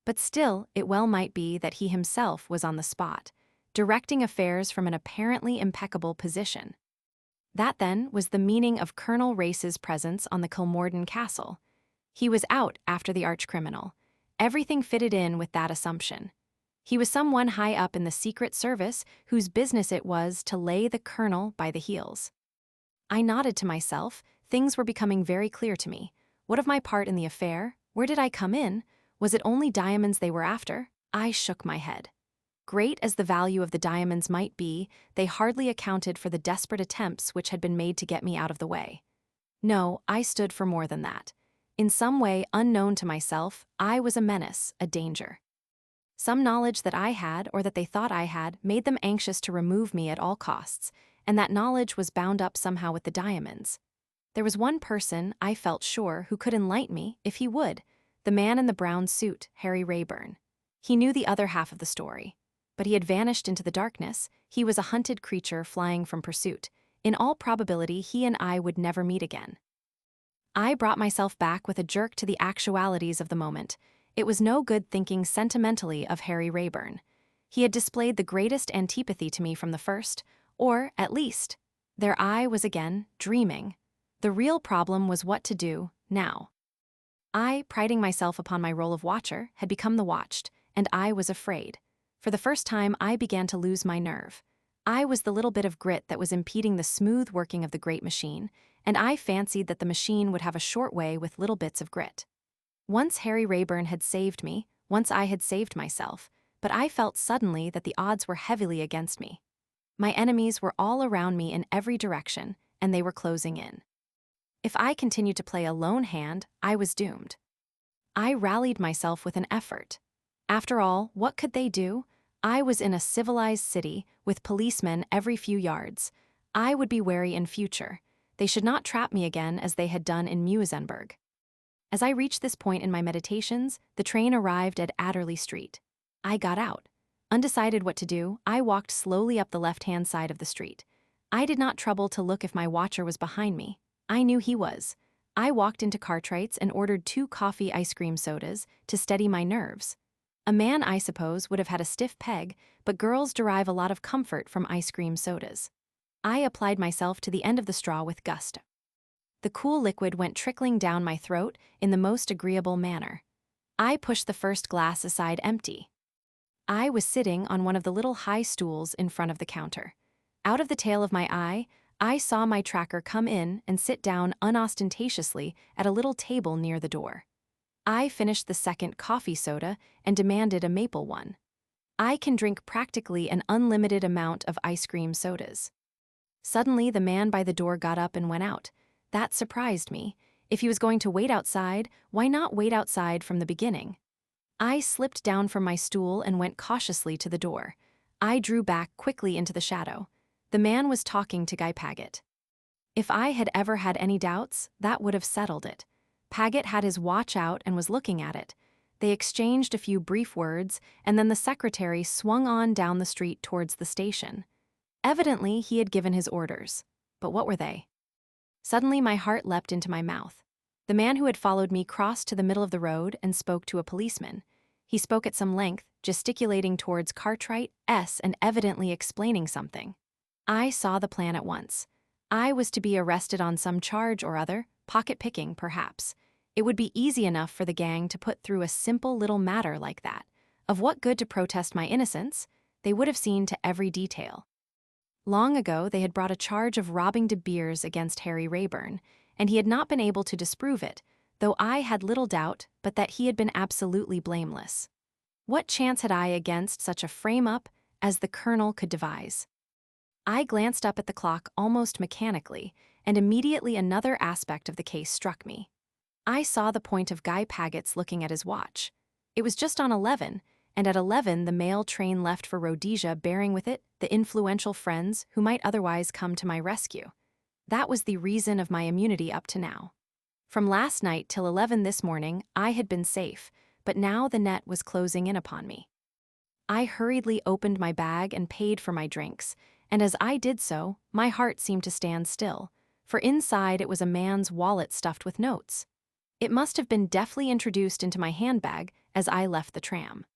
But still, it well might be that he himself was on the spot, directing affairs from an apparently impeccable position. That, then, was the meaning of Colonel Race's presence on the Kilmorden Castle. He was out after the arch-criminal. Everything fitted in with that assumption. He was someone high up in the Secret Service whose business it was to lay the Colonel by the heels. I nodded to myself. Things were becoming very clear to me. What of my part in the affair? Where did I come in? Was it only diamonds they were after? I shook my head. Great as the value of the diamonds might be, they hardly accounted for the desperate attempts which had been made to get me out of the way. No, I stood for more than that. In some way unknown to myself, I was a menace, a danger. Some knowledge that I had, or that they thought I had, made them anxious to remove me at all costs, and that knowledge was bound up somehow with the diamonds. There was one person, I felt sure, who could enlighten me, if he would, the man in the brown suit, Harry Rayburn. He knew the other half of the story. But he had vanished into the darkness. He was a hunted creature flying from pursuit. In all probability, he and I would never meet again. I brought myself back with a jerk to the actualities of the moment. It was no good thinking sentimentally of Harry Rayburn. He had displayed the greatest antipathy to me from the first, or, at least, Their eye was again dreaming. The real problem was what to do now. I, priding myself upon my role of watcher, had become the watched, and I was afraid. For the first time, I began to lose my nerve. I was the little bit of grit that was impeding the smooth working of the great machine, and I fancied that the machine would have a short way with little bits of grit. Once Harry Rayburn had saved me, once I had saved myself, but I felt suddenly that the odds were heavily against me. My enemies were all around me in every direction, and they were closing in. If I continued to play a lone hand, I was doomed. I rallied myself with an effort. After all, what could they do? I was in a civilized city, with policemen every few yards. I would be wary in future. They should not trap me again as they had done in Muizenberg. As I reached this point in my meditations, the train arrived at Adderley Street. I got out. Undecided what to do, I walked slowly up the left-hand side of the street. I did not trouble to look if my watcher was behind me. I knew he was. I walked into Cartwright's and ordered 2 coffee ice cream sodas to steady my nerves. A man, I suppose, would have had a stiff peg, but girls derive a lot of comfort from ice cream sodas. I applied myself to the end of the straw with gusto. The cool liquid went trickling down my throat in the most agreeable manner. I pushed the first glass aside empty. I was sitting on one of the little high stools in front of the counter. Out of the tail of my eye, I saw my tracker come in and sit down unostentatiously at a little table near the door. I finished the second coffee soda and demanded a maple one. I can drink practically an unlimited amount of ice cream sodas. Suddenly, the man by the door got up and went out. That surprised me. If he was going to wait outside, why not wait outside from the beginning? I slipped down from my stool and went cautiously to the door. I drew back quickly into the shadow. The man was talking to Guy Paget. If I had ever had any doubts, that would have settled it. Paget had his watch out and was looking at it. They exchanged a few brief words, and then the secretary swung on down the street towards the station. Evidently, he had given his orders. But what were they? Suddenly, my heart leapt into my mouth. The man who had followed me crossed to the middle of the road and spoke to a policeman. He spoke at some length, gesticulating towards Cartwright's and evidently explaining something. I saw the plan at once. I was to be arrested on some charge or other, pocket-picking, perhaps. It would be easy enough for the gang to put through a simple little matter like that. Of what good to protest my innocence? They would have seen to every detail. Long ago, they had brought a charge of robbing De Beers against Harry Rayburn, and he had not been able to disprove it, though I had little doubt but that he had been absolutely blameless. What chance had I against such a frame-up as the colonel could devise? I glanced up at the clock almost mechanically, and immediately another aspect of the case struck me. I saw the point of Guy Paget's looking at his watch. It was just on 11, and at 11 the mail train left for Rhodesia bearing with it the influential friends who might otherwise come to my rescue. That was the reason of my immunity up to now. From last night till 11 this morning, I had been safe, but now the net was closing in upon me. I hurriedly opened my bag and paid for my drinks, and as I did so, my heart seemed to stand still, for inside it was a man's wallet stuffed with notes. It must have been deftly introduced into my handbag as I left the tram.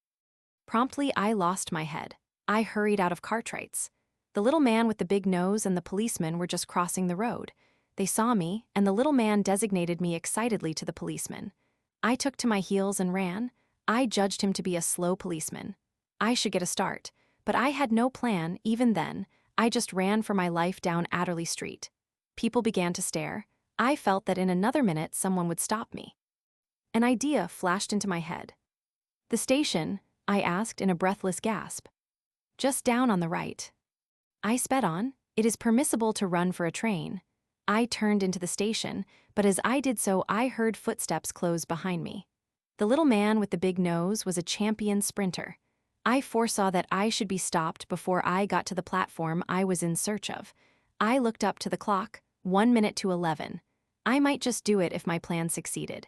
Promptly, I lost my head. I hurried out of Cartwright's. The little man with the big nose and the policeman were just crossing the road. They saw me, and the little man designated me excitedly to the policeman. I took to my heels and ran. I judged him to be a slow policeman. I should get a start, but I had no plan, even then. I just ran for my life down Adderley Street. People began to stare. I felt that in another minute someone would stop me. An idea flashed into my head. "The station?" I asked in a breathless gasp. "Just down on the right." I sped on. It is permissible to run for a train. I turned into the station, but as I did so, I heard footsteps close behind me. The little man with the big nose was a champion sprinter. I foresaw that I should be stopped before I got to the platform I was in search of. I looked up to the clock, 1 minute to 11. I might just do it if my plan succeeded.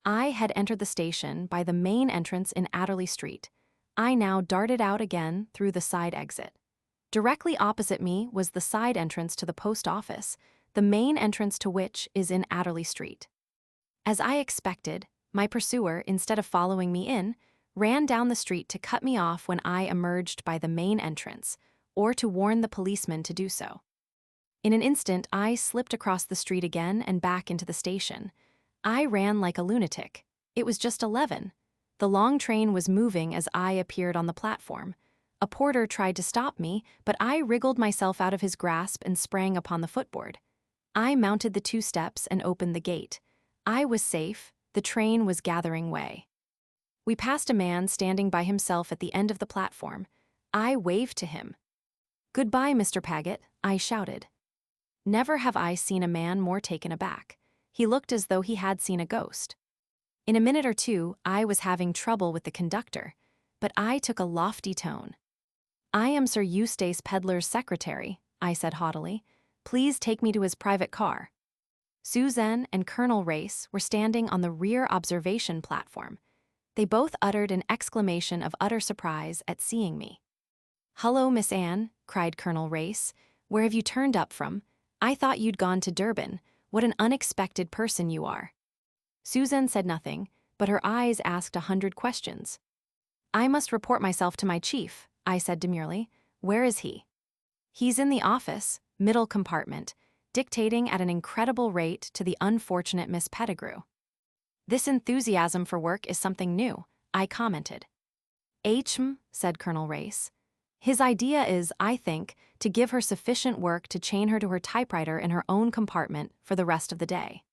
I had entered the station by the main entrance in Adderley Street. I now darted out again through the side exit. Directly opposite me was the side entrance to the post office, the main entrance to which is in Adderley Street. As I expected, my pursuer, instead of following me in, ran down the street to cut me off when I emerged by the main entrance, or to warn the policeman to do so. In an instant, I slipped across the street again and back into the station. I ran like a lunatic. It was just 11. The long train was moving as I appeared on the platform. A porter tried to stop me, but I wriggled myself out of his grasp and sprang upon the footboard. I mounted the 2 steps and opened the gate. I was safe. The train was gathering way. We passed a man standing by himself at the end of the platform. I waved to him. "Goodbye, Mr. Paget," I shouted. Never have I seen a man more taken aback. He looked as though he had seen a ghost. In a minute or two, I was having trouble with the conductor, but I took a lofty tone. "I am Sir Eustace Pedler's secretary," I said haughtily. "Please take me to his private car." Suzanne and Colonel Race were standing on the rear observation platform. They both uttered an exclamation of utter surprise at seeing me. "Hullo, Miss Anne," cried Colonel Race. "Where have you turned up from? I thought you'd gone to Durban. What an unexpected person you are." Suzanne said nothing, but her eyes asked 100 questions. "I must report myself to my chief," I said demurely. "Where is he?" "He's in the office, middle compartment, dictating at an incredible rate to the unfortunate Miss Pettigrew." "This enthusiasm for work is something new," I commented. Said Colonel Race. "His idea is, I think, to give her sufficient work to chain her to her typewriter in her own compartment for the rest of the day."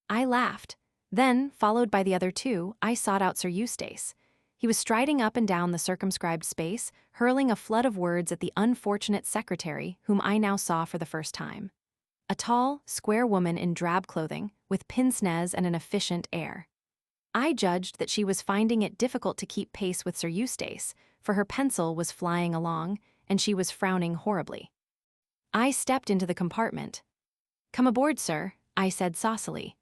I laughed. Then, followed by the other 2, I sought out Sir Eustace. He was striding up and down the circumscribed space, hurling a flood of words at the unfortunate secretary whom I now saw for the first time. A tall, square woman in drab clothing, with pince-nez and an efficient air. I judged that she was finding it difficult to keep pace with Sir Eustace, for her pencil was flying along, and she was frowning horribly. I stepped into the compartment. "Come aboard, sir," I said saucily.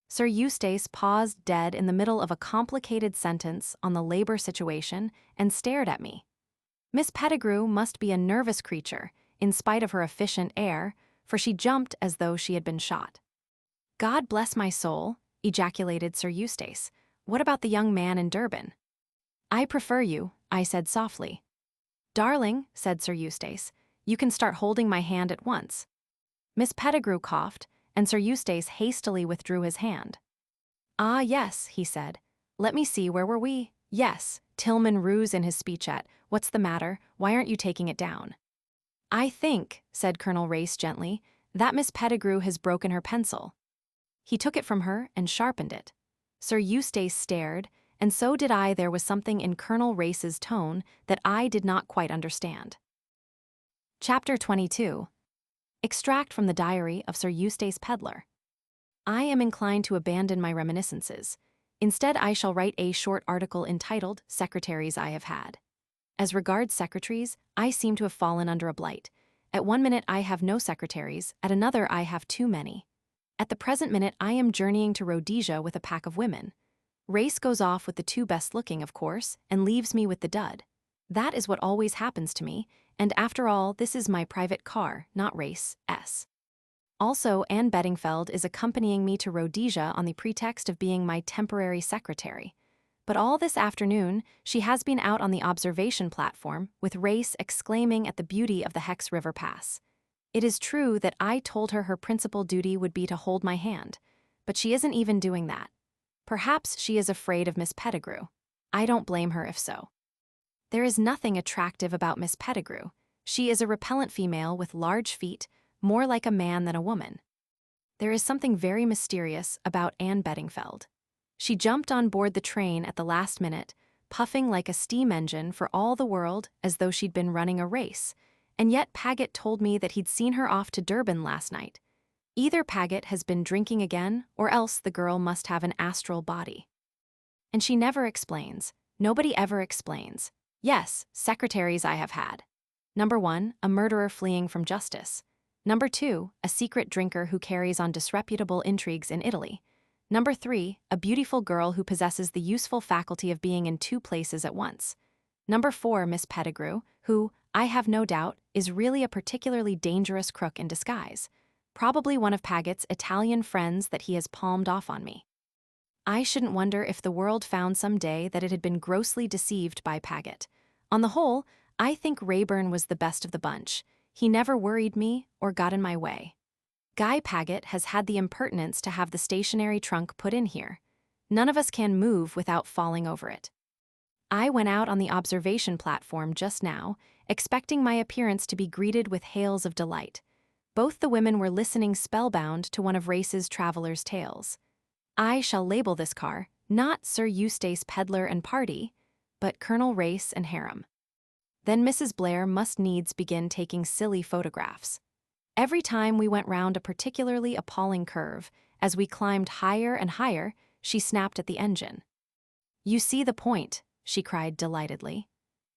Sir Eustace paused dead in the middle of a complicated sentence on the labor situation and stared at me. Miss Pettigrew must be a nervous creature, in spite of her efficient air, for she jumped as though she had been shot. "God bless my soul," ejaculated Sir Eustace. "What about the young man in Durban?" "I prefer you," I said softly. "Darling," said Sir Eustace, "you can start holding my hand at once." Miss Pettigrew coughed, and Sir Eustace hastily withdrew his hand. "Ah, yes," he said. "Let me see, where were we? Yes, Tillman ruse in his speech at, what's the matter, why aren't you taking it down?" "I think," said Colonel Race gently, "that Miss Pettigrew has broken her pencil." He took it from her and sharpened it. Sir Eustace stared, and so did I. There was something in Colonel Race's tone that I did not quite understand. Chapter 22. Extract from the Diary of Sir Eustace Pedler. I am inclined to abandon my reminiscences. Instead, I shall write a short article entitled Secretaries I Have Had. As regards secretaries, I seem to have fallen under a blight. At one minute I have no secretaries, at another I have too many. At the present minute I am journeying to Rhodesia with a pack of women. Race goes off with the 2 best-looking, of course, and leaves me with the dud. That is what always happens to me, and after all, this is my private car, not Race's. Also, Anne Beddingfeld is accompanying me to Rhodesia on the pretext of being my temporary secretary. But all this afternoon, she has been out on the observation platform, with Race exclaiming at the beauty of the Hex River Pass. It is true that I told her her principal duty would be to hold my hand, but she isn't even doing that. Perhaps she is afraid of Miss Pettigrew. I don't blame her if so. There is nothing attractive about Miss Pettigrew. She is a repellent female with large feet, more like a man than a woman. There is something very mysterious about Anne Beddingfeld. She jumped on board the train at the last minute, puffing like a steam engine for all the world as though she'd been running a race, and yet Paget told me that he'd seen her off to Durban last night. Either Paget has been drinking again, or else the girl must have an astral body. And she never explains. Nobody ever explains. Yes, secretaries I have had. Number 1, a murderer fleeing from justice. Number 2, a secret drinker who carries on disreputable intrigues in Italy. Number 3, a beautiful girl who possesses the useful faculty of being in 2 places at once. Number 4, Miss Pettigrew, who, I have no doubt, is really a particularly dangerous crook in disguise. Probably one of Paget's Italian friends that he has palmed off on me. I shouldn't wonder if the world found some day that it had been grossly deceived by Paget. On the whole, I think Rayburn was the best of the bunch. He never worried me or got in my way. Guy Paget has had the impertinence to have the stationary trunk put in here. None of us can move without falling over it. I went out on the observation platform just now, expecting my appearance to be greeted with hails of delight. Both the women were listening spellbound to one of Race's traveler's tales. I shall label this car, not Sir Eustace Pedlar and Party, but Colonel Race and Harem. Then Mrs. Blair must needs begin taking silly photographs. Every time we went round a particularly appalling curve, as we climbed higher and higher, she snapped at the engine. "You see the point," she cried delightedly.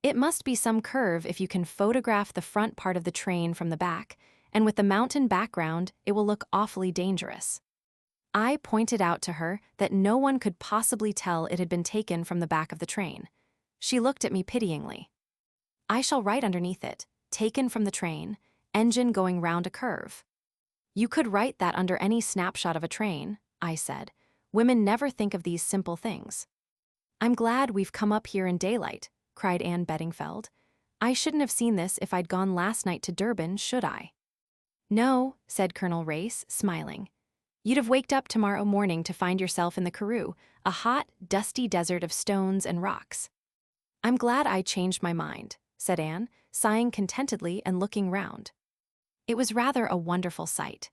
"It must be some curve if you can photograph the front part of the train from the back, and with the mountain background, it will look awfully dangerous." I pointed out to her that no one could possibly tell it had been taken from the back of the train. She looked at me pityingly. "I shall write underneath it, 'Taken from the train, engine going round a curve.'" "You could write that under any snapshot of a train," I said. "Women never think of these simple things." "I'm glad we've come up here in daylight," cried Anne Beddingfeld. "I shouldn't have seen this if I'd gone last night to Durban, should I?" "No," said Colonel Race, smiling. "You'd have waked up tomorrow morning to find yourself in the Karoo, a hot, dusty desert of stones and rocks." "I'm glad I changed my mind," said Anne, sighing contentedly and looking round. It was rather a wonderful sight.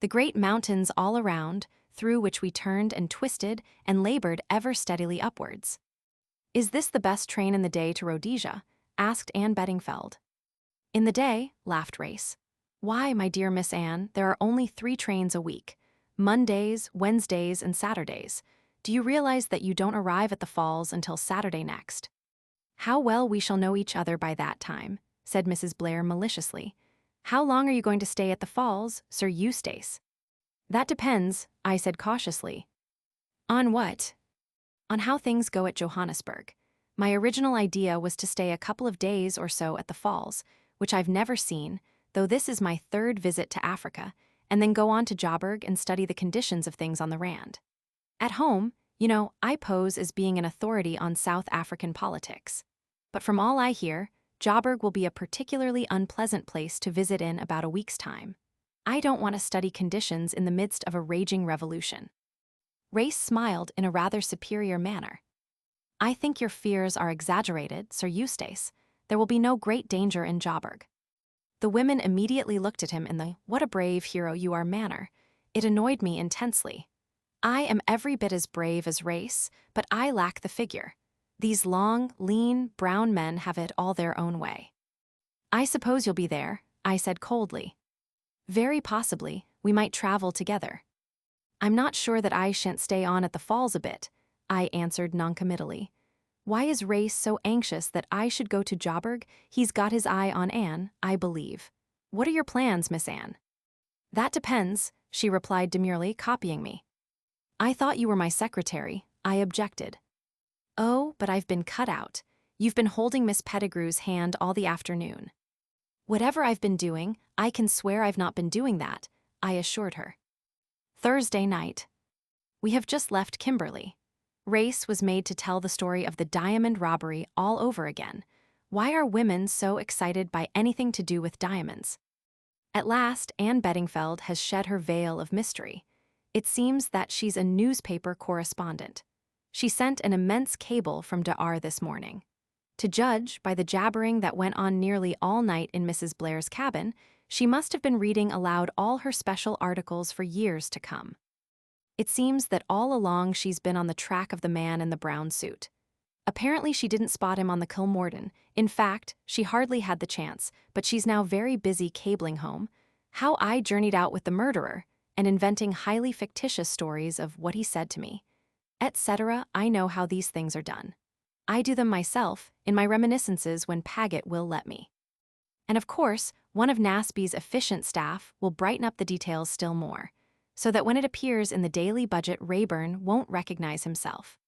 The great mountains all around, through which we turned and twisted and labored ever steadily upwards. "Is this the best train in the day to Rhodesia?" asked Anne Beddingfeld. "In the day," laughed Race. "Why, my dear Miss Anne, there are only 3 trains a week. Mondays, Wednesdays, and Saturdays. Do you realize that you don't arrive at the falls until Saturday next?" "How well we shall know each other by that time," said Mrs. Blair maliciously. "How long are you going to stay at the falls, Sir Eustace?" "That depends," I said cautiously. "On what?" "On how things go at Johannesburg. My original idea was to stay a couple of days or so at the falls, which I've never seen, though this is my 3rd visit to Africa, and then go on to Joburg and study the conditions of things on the Rand. At home, you know, I pose as being an authority on South African politics. But from all I hear, Joburg will be a particularly unpleasant place to visit in about a week's time. I don't want to study conditions in the midst of a raging revolution." Race smiled in a rather superior manner. "I think your fears are exaggerated, Sir Eustace. There will be no great danger in Joburg." The women immediately looked at him in the "what a brave hero you are" manner. It annoyed me intensely. I am every bit as brave as Race, but I lack the figure. These long, lean, brown men have it all their own way. "I suppose you'll be there," I said coldly. "Very possibly, we might travel together." "I'm not sure that I shan't stay on at the falls a bit," I answered noncommittally. "Why is Race so anxious that I should go to Joburg? He's got his eye on Anne, I believe. What are your plans, Miss Anne?" "That depends," she replied demurely, copying me. "I thought you were my secretary," I objected. "Oh, but I've been cut out. You've been holding Miss Pettigrew's hand all the afternoon." "Whatever I've been doing, I can swear I've not been doing that," I assured her. Thursday night. We have just left Kimberley. Race was made to tell the story of the diamond robbery all over again. Why are women so excited by anything to do with diamonds? At last, Anne Beddingfeld has shed her veil of mystery. It seems that she's a newspaper correspondent. She sent an immense cable from Dar this morning. To judge by the jabbering that went on nearly all night in Mrs. Blair's cabin, she must have been reading aloud all her special articles for years to come. It seems that all along she's been on the track of the man in the brown suit. Apparently she didn't spot him on the Kilmorden. In fact, she hardly had the chance, but she's now very busy cabling home how I journeyed out with the murderer and inventing highly fictitious stories of what he said to me, etc. I know how these things are done. I do them myself in my reminiscences when Paget will let me. And of course, one of Nasby's efficient staff will brighten up the details still more, so that when it appears in the daily budget, Rayburn won't recognize himself.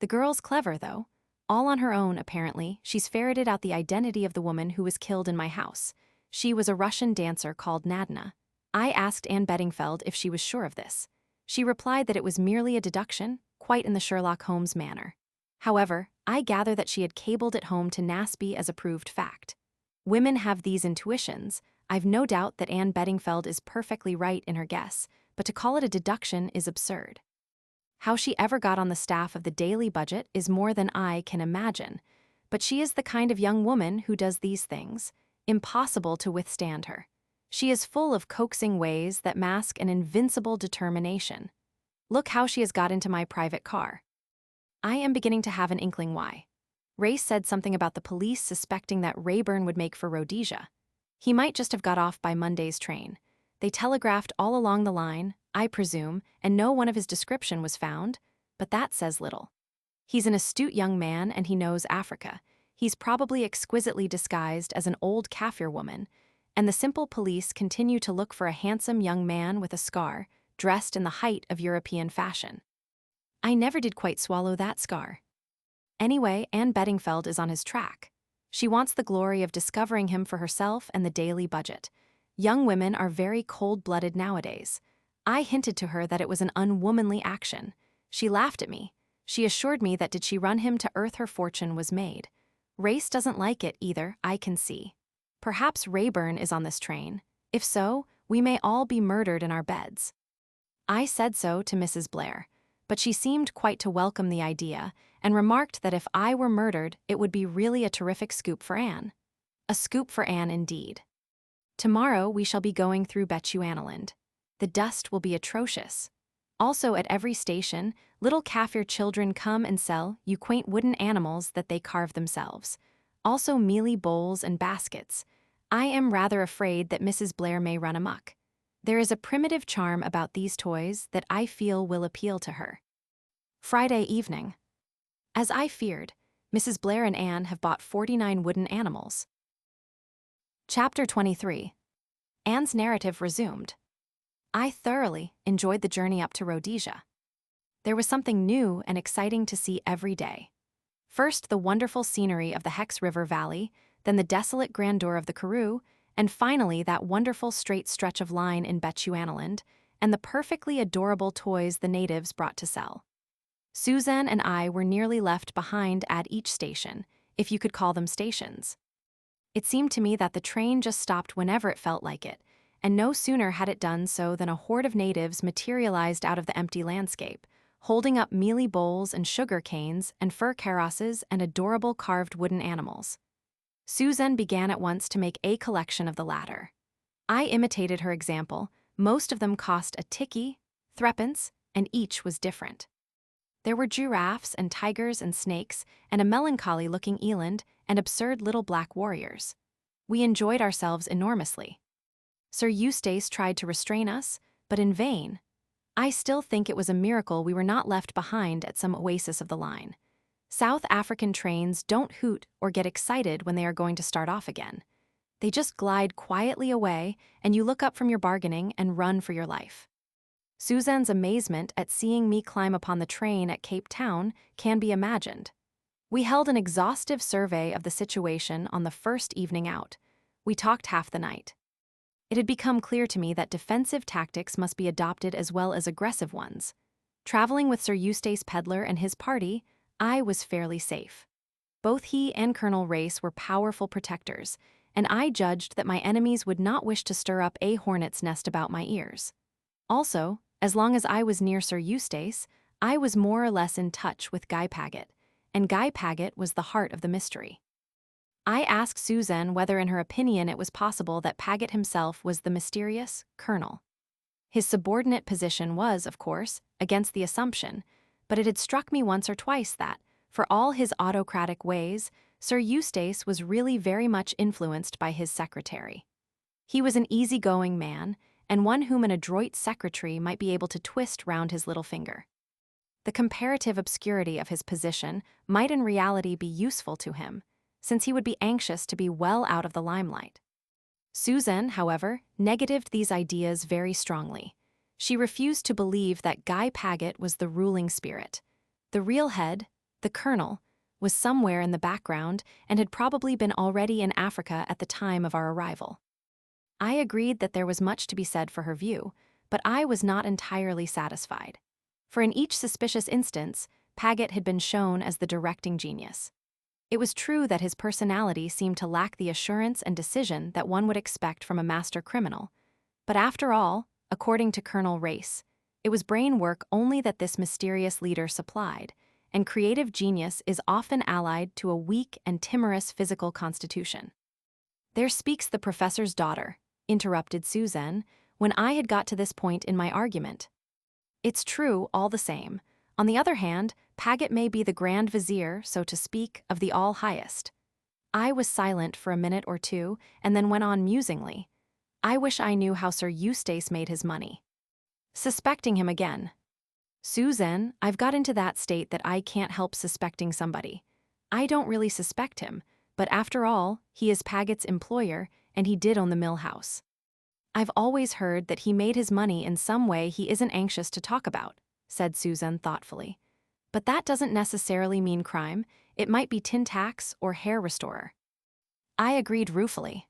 The girl's clever, though. All on her own, apparently, she's ferreted out the identity of the woman who was killed in my house. She was a Russian dancer called Nadina. I asked Anne Beddingfeld if she was sure of this. She replied that it was merely a deduction, quite in the Sherlock Holmes manner. However, I gather that she had cabled it home to Nasby as a proved fact. Women have these intuitions. I've no doubt that Anne Beddingfeld is perfectly right in her guess, but to call it a deduction is absurd. How she ever got on the staff of the Daily Budget is more than I can imagine, but she is the kind of young woman who does these things. Impossible to withstand her. She is full of coaxing ways that mask an invincible determination. Look how she has got into my private car. I am beginning to have an inkling why. Race said something about the police suspecting that Rayburn would make for Rhodesia. He might just have got off by Monday's train. They telegraphed all along the line, I presume, and no one of his description was found, but that says little. He's an astute young man and he knows Africa. He's probably exquisitely disguised as an old Kaffir woman, and the simple police continue to look for a handsome young man with a scar, dressed in the height of European fashion. I never did quite swallow that scar. Anyway, Anne Beddingfeld is on his track. She wants the glory of discovering him for herself and the Daily Budget. Young women are very cold-blooded nowadays. I hinted to her that it was an unwomanly action. She laughed at me. She assured me that did she run him to earth her fortune was made. Race doesn't like it either, I can see. Perhaps Rayburn is on this train. If so, we may all be murdered in our beds. I said so to Mrs. Blair, but she seemed quite to welcome the idea and remarked that if I were murdered, it would be really a terrific scoop for Anne. A scoop for Anne indeed. Tomorrow we shall be going through Bechuanaland. The dust will be atrocious. Also at every station, little Kaffir children come and sell you quaint wooden animals that they carve themselves. Also mealy bowls and baskets. I am rather afraid that Mrs. Blair may run amok. There is a primitive charm about these toys that I feel will appeal to her. Friday evening. As I feared, Mrs. Blair and Anne have bought 49 wooden animals. Chapter 23. Anne's narrative resumed. I thoroughly enjoyed the journey up to Rhodesia. There was something new and exciting to see every day. First, the wonderful scenery of the Hex River Valley, then the desolate grandeur of the Karoo, and finally that wonderful straight stretch of line in Bechuanaland, and the perfectly adorable toys the natives brought to sell. Suzanne and I were nearly left behind at each station, if you could call them stations. It seemed to me that the train just stopped whenever it felt like it, and no sooner had it done so than a horde of natives materialized out of the empty landscape, holding up mealy bowls and sugar canes and fur karosses and adorable carved wooden animals. Suzanne began at once to make a collection of the latter. I imitated her example. Most of them cost a tikkie, threepence, and each was different. There were giraffes and tigers and snakes and a melancholy-looking eland and absurd little black warriors. We enjoyed ourselves enormously. Sir Eustace tried to restrain us, but in vain. I still think it was a miracle we were not left behind at some oasis of the line. South African trains don't hoot or get excited when they are going to start off again. They just glide quietly away, and you look up from your bargaining and run for your life. Suzanne's amazement at seeing me climb upon the train at Cape Town can be imagined. We held an exhaustive survey of the situation on the first evening out. We talked half the night. It had become clear to me that defensive tactics must be adopted as well as aggressive ones. Traveling with Sir Eustace Pedler and his party, I was fairly safe. Both he and Colonel Race were powerful protectors, and I judged that my enemies would not wish to stir up a hornet's nest about my ears. Also, as long as I was near Sir Eustace, I was more or less in touch with Guy Paget, and Guy Paget was the heart of the mystery. I asked Suzanne whether in her opinion it was possible that Paget himself was the mysterious Colonel. His subordinate position was, of course, against the assumption, but it had struck me once or twice that, for all his autocratic ways, Sir Eustace was really very much influenced by his secretary. He was an easygoing man, and one whom an adroit secretary might be able to twist round his little finger. The comparative obscurity of his position might in reality be useful to him, since he would be anxious to be well out of the limelight. Suzanne, however, negatived these ideas very strongly. She refused to believe that Guy Paget was the ruling spirit. The real head, the colonel, was somewhere in the background and had probably been already in Africa at the time of our arrival. I agreed that there was much to be said for her view, but I was not entirely satisfied. For in each suspicious instance, Paget had been shown as the directing genius. It was true that his personality seemed to lack the assurance and decision that one would expect from a master criminal. But after all, according to Colonel Race, it was brain work only that this mysterious leader supplied, and creative genius is often allied to a weak and timorous physical constitution. "There speaks the professor's daughter," interrupted Suzanne, when I had got to this point in my argument. "It's true, all the same. On the other hand, Paget may be the Grand Vizier, so to speak, of the All-Highest." I was silent for a minute or two, and then went on musingly. "I wish I knew how Sir Eustace made his money." "Suspecting him again." "Suzanne, I've got into that state that I can't help suspecting somebody. I don't really suspect him, but after all, he is Paget's employer, and he did own the mill house. I've always heard that he made his money in some way he isn't anxious to talk about," said Suzanne thoughtfully. "But that doesn't necessarily mean crime. It might be tin tacks or hair restorer." I agreed ruefully.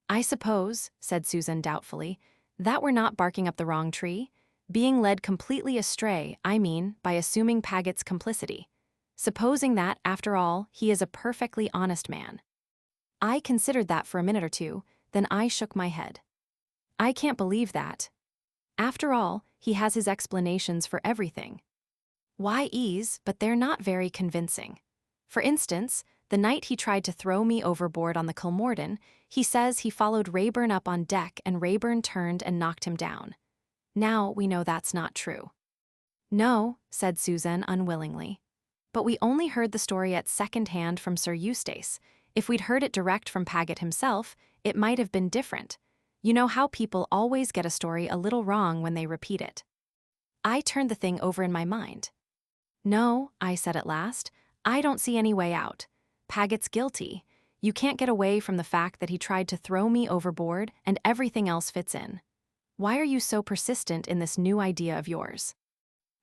"I suppose," said Suzanne doubtfully, "that we're not barking up the wrong tree. Being led completely astray, I mean, by assuming Paget's complicity. Supposing that, after all, he is a perfectly honest man." I considered that for a minute or two, then I shook my head. "I can't believe that. After all, he has his explanations for everything." "Why ease, but they're not very convincing. For instance, the night he tried to throw me overboard on the Kilmorden, he says he followed Rayburn up on deck and Rayburn turned and knocked him down. Now we know that's not true." "No," said Suzanne unwillingly. "But we only heard the story at second hand from Sir Eustace. If we'd heard it direct from Paget himself, it might have been different. You know how people always get a story a little wrong when they repeat it." I turned the thing over in my mind. "No," I said at last, "I don't see any way out. Paget's guilty. You can't get away from the fact that he tried to throw me overboard, and everything else fits in. Why are you so persistent in this new idea of yours?"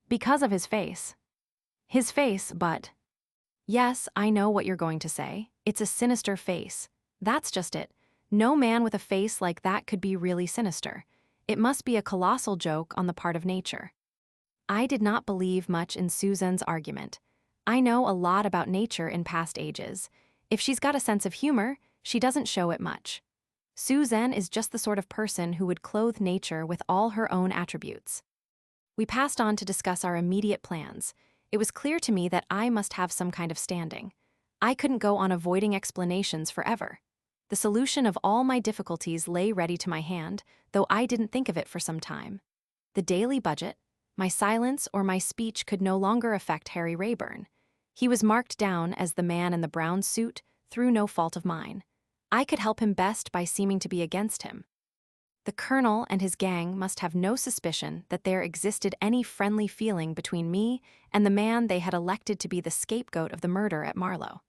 "Because of his face." "His face, but—" "Yes, I know what you're going to say. It's a sinister face. That's just it. No man with a face like that could be really sinister. It must be a colossal joke on the part of nature." I did not believe much in Suzanne's argument. I know a lot about nature in past ages. If she's got a sense of humor, she doesn't show it much. Suzanne is just the sort of person who would clothe nature with all her own attributes. We passed on to discuss our immediate plans. It was clear to me that I must have some kind of standing. I couldn't go on avoiding explanations forever. The solution of all my difficulties lay ready to my hand, though I didn't think of it for some time. The daily budget. My silence or my speech could no longer affect Harry Rayburn. He was marked down as the man in the brown suit through no fault of mine. I could help him best by seeming to be against him. The colonel and his gang must have no suspicion that there existed any friendly feeling between me and the man they had elected to be the scapegoat of the murder at Marlow.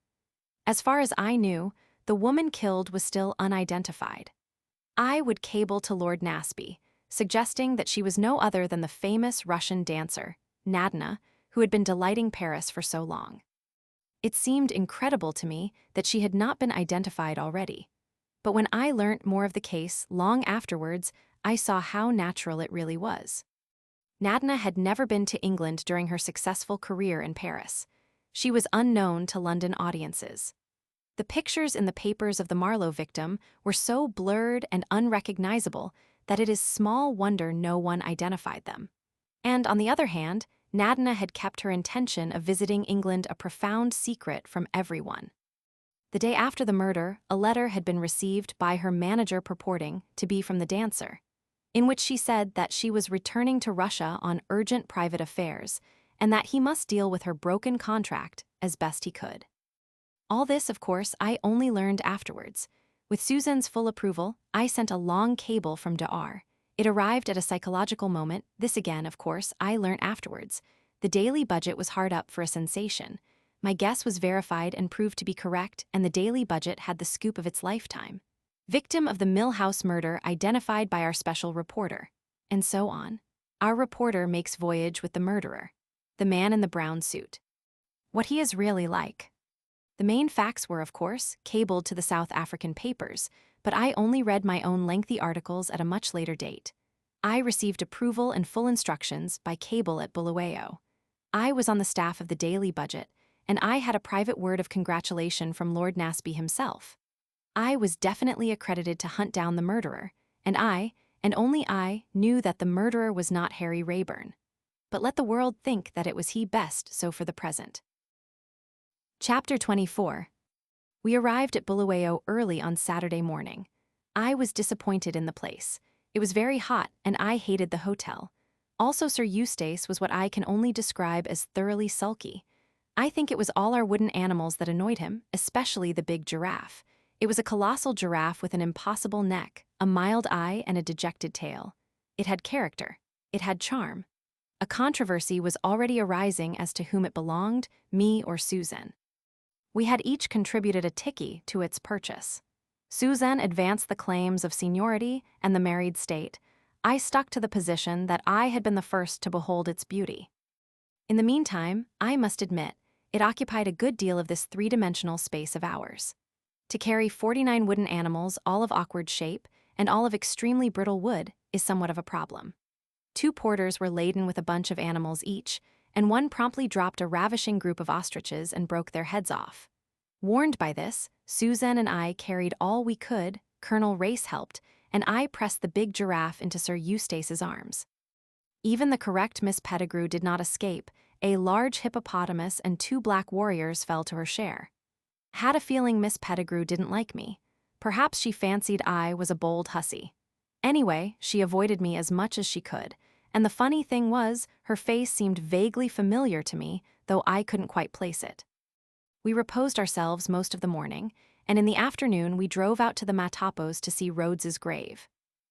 As far as I knew, the woman killed was still unidentified. I would cable to Lord Naseby, suggesting that she was no other than the famous Russian dancer, Nadina, who had been delighting Paris for so long. It seemed incredible to me that she had not been identified already. But when I learnt more of the case long afterwards, I saw how natural it really was. Nadina had never been to England during her successful career in Paris. She was unknown to London audiences. The pictures in the papers of the Marlow victim were so blurred and unrecognizable that it is small wonder no one identified them. And on the other hand, Nadina had kept her intention of visiting England a profound secret from everyone. The day after the murder, a letter had been received by her manager purporting to be from the dancer, in which she said that she was returning to Russia on urgent private affairs and that he must deal with her broken contract as best he could. All this, of course, I only learned afterwards. With Suzanne's full approval, I sent a long cable from Dahar. It arrived at a psychological moment. This again, of course, I learnt afterwards. The daily budget was hard up for a sensation. My guess was verified and proved to be correct, and the daily budget had the scoop of its lifetime. Victim of the Mill House murder identified by our special reporter. And so on. Our reporter makes voyage with the murderer, the man in the brown suit. What he is really like. The main facts were, of course, cabled to the South African papers, but I only read my own lengthy articles at a much later date. I received approval and full instructions by cable at Bulawayo. I was on the staff of the Daily Budget, and I had a private word of congratulation from Lord Naseby himself. I was definitely accredited to hunt down the murderer, and only I, knew that the murderer was not Harry Rayburn. But let the world think that it was he best so for the present. Chapter 24. We arrived at Bulawayo early on Saturday morning. I was disappointed in the place. It was very hot, and I hated the hotel. Also, Sir Eustace was what I can only describe as thoroughly sulky. I think it was all our wooden animals that annoyed him, especially the big giraffe. It was a colossal giraffe with an impossible neck, a mild eye, and a dejected tail. It had character. It had charm. A controversy was already arising as to whom it belonged, me or Susan. We had each contributed a tikkie to its purchase. Susan advanced the claims of seniority and the married state. I stuck to the position that I had been the first to behold its beauty. In the meantime, I must admit, it occupied a good deal of this three-dimensional space of ours. To carry 49 wooden animals, all of awkward shape, and all of extremely brittle wood, is somewhat of a problem. 2 porters were laden with a bunch of animals each, and one promptly dropped a ravishing group of ostriches and broke their heads off. Warned by this, Susan and I carried all we could, Colonel Race helped, and I pressed the big giraffe into Sir Eustace's arms. Even the correct Miss Pettigrew did not escape. A large hippopotamus and 2 black warriors fell to her share. Had a feeling Miss Pettigrew didn't like me. Perhaps she fancied I was a bold hussy. Anyway, she avoided me as much as she could, and the funny thing was, her face seemed vaguely familiar to me, though I couldn't quite place it. We reposed ourselves most of the morning, and in the afternoon we drove out to the Matapos to see Rhodes's grave.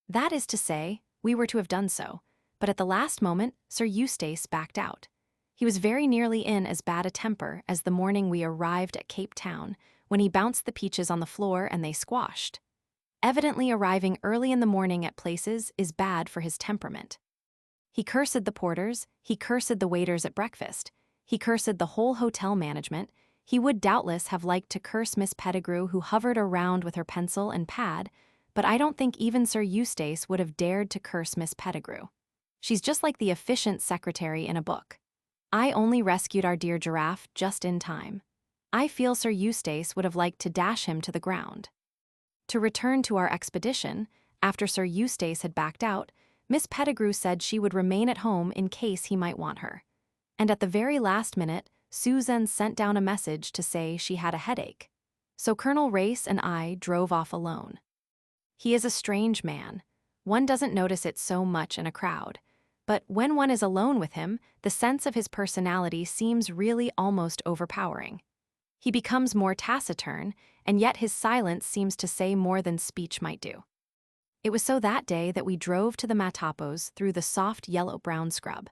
That is to say, we were to have done so, but at the last moment, Sir Eustace backed out. He was very nearly in as bad a temper as the morning we arrived at Cape Town, when he bounced the peaches on the floor and they squashed. Evidently arriving early in the morning at places is bad for his temperament. He cursed the porters, he cursed the waiters at breakfast, he cursed the whole hotel management. He would doubtless have liked to curse Miss Pettigrew, who hovered around with her pencil and pad, but I don't think even Sir Eustace would have dared to curse Miss Pettigrew. She's just like the efficient secretary in a book. I only rescued our dear giraffe just in time. I feel Sir Eustace would have liked to dash him to the ground. To return to our expedition, after Sir Eustace had backed out, Miss Pettigrew said she would remain at home in case he might want her. And at the very last minute, Susan sent down a message to say she had a headache. So Colonel Race and I drove off alone. He is a strange man. One doesn't notice it so much in a crowd. But when one is alone with him, the sense of his personality seems really almost overpowering. He becomes more taciturn, and yet his silence seems to say more than speech might do. It was so that day that we drove to the Matapos through the soft yellow-brown scrub.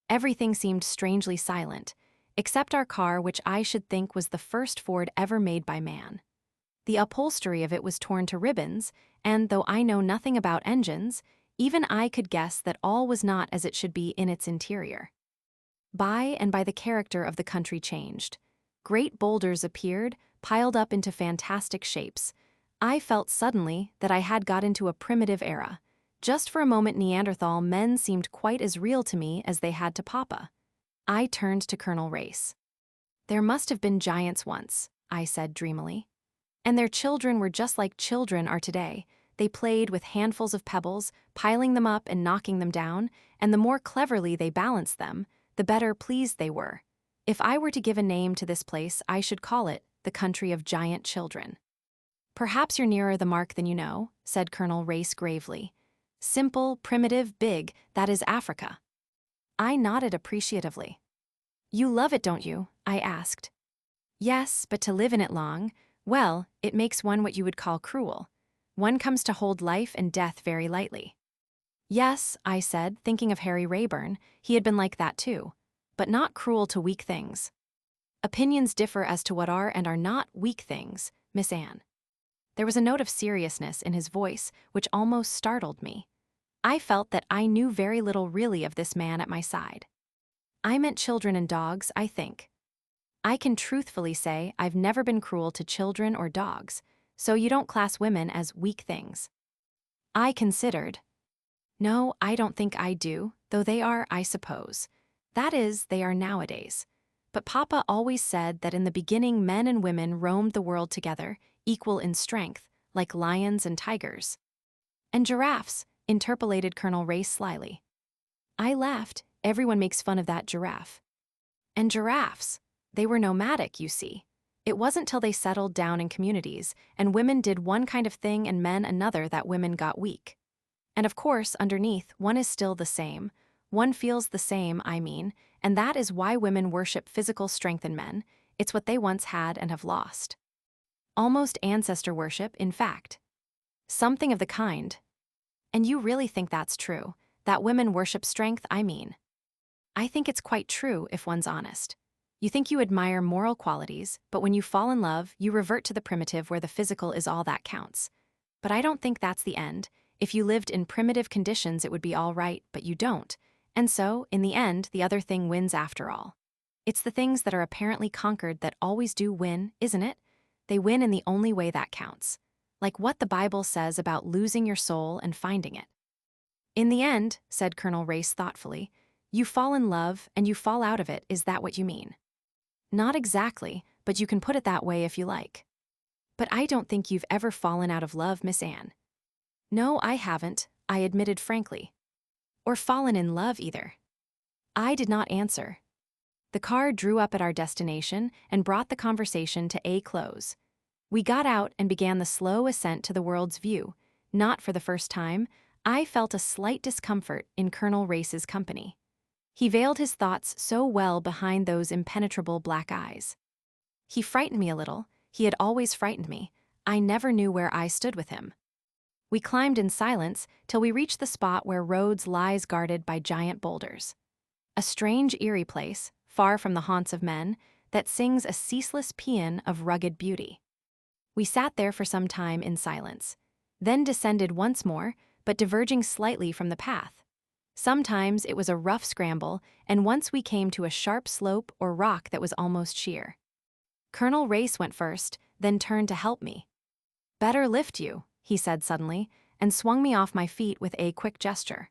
Everything seemed strangely silent, except our car, which I should think was the first Ford ever made by man. The upholstery of it was torn to ribbons, and though I know nothing about engines, even I could guess that all was not as it should be in its interior. By and by the character of the country changed. Great boulders appeared, piled up into fantastic shapes. I felt suddenly that I had got into a primitive era. Just for a moment Neanderthal men seemed quite as real to me as they had to Papa. I turned to Colonel Race. "There must have been giants once," I said dreamily. "And their children were just like children are today. They played with handfuls of pebbles, piling them up and knocking them down, and the more cleverly they balanced them, the better pleased they were. If I were to give a name to this place, I should call it the country of giant children." "Perhaps you're nearer the mark than you know," said Colonel Race gravely. "Simple, primitive, big, that is Africa." I nodded appreciatively. "You love it, don't you?" I asked. "Yes, but to live in it long, well, it makes one what you would call cruel. One comes to hold life and death very lightly." "Yes," I said, thinking of Harry Rayburn, he had been like that too, but not cruel to weak things. "Opinions differ as to what are and are not weak things, Miss Anne." There was a note of seriousness in his voice which almost startled me. I felt that I knew very little really of this man at my side. "I meant children and dogs, I think. I can truthfully say I've never been cruel to children or dogs, so you don't class women as weak things." I considered. "No, I don't think I do, though they are, I suppose. That is, they are nowadays. But Papa always said that in the beginning men and women roamed the world together, equal in strength, like lions and tigers. And giraffes, interpolated Colonel Race slyly. I laughed. Everyone makes fun of that giraffe. And giraffes, they were nomadic, you see. It wasn't till they settled down in communities, and women did one kind of thing and men another, that women got weak. And of course, underneath, one is still the same. One feels the same, I mean, and that is why women worship physical strength in men. It's what they once had and have lost. Almost ancestor worship, in fact. Something of the kind. And you really think that's true? That women worship strength, I mean? I think it's quite true if one's honest. You think you admire moral qualities, but when you fall in love, you revert to the primitive where the physical is all that counts. But I don't think that's the end. If you lived in primitive conditions, it would be all right, but you don't. And so, in the end, the other thing wins after all. It's the things that are apparently conquered that always do win, isn't it? They win in the only way that counts. Like what the Bible says about losing your soul and finding it. In the end, said Colonel Race thoughtfully, you fall in love and you fall out of it, is that what you mean? Not exactly, but you can put it that way if you like. But I don't think you've ever fallen out of love, Miss Anne. No, I haven't, I admitted frankly. Or fallen in love either. I did not answer. The car drew up at our destination and brought the conversation to a close. We got out and began the slow ascent to the world's view. Not for the first time, I felt a slight discomfort in Colonel Race's company. He veiled his thoughts so well behind those impenetrable black eyes. He frightened me a little. He had always frightened me. I never knew where I stood with him. We climbed in silence till we reached the spot where Rhodes lies guarded by giant boulders. A strange, eerie place, far from the haunts of men, that sings a ceaseless paean of rugged beauty. We sat there for some time in silence, then descended once more, but diverging slightly from the path. Sometimes it was a rough scramble, and once we came to a sharp slope or rock that was almost sheer. Colonel Race went first, then turned to help me. Better lift you, he said suddenly, and swung me off my feet with a quick gesture.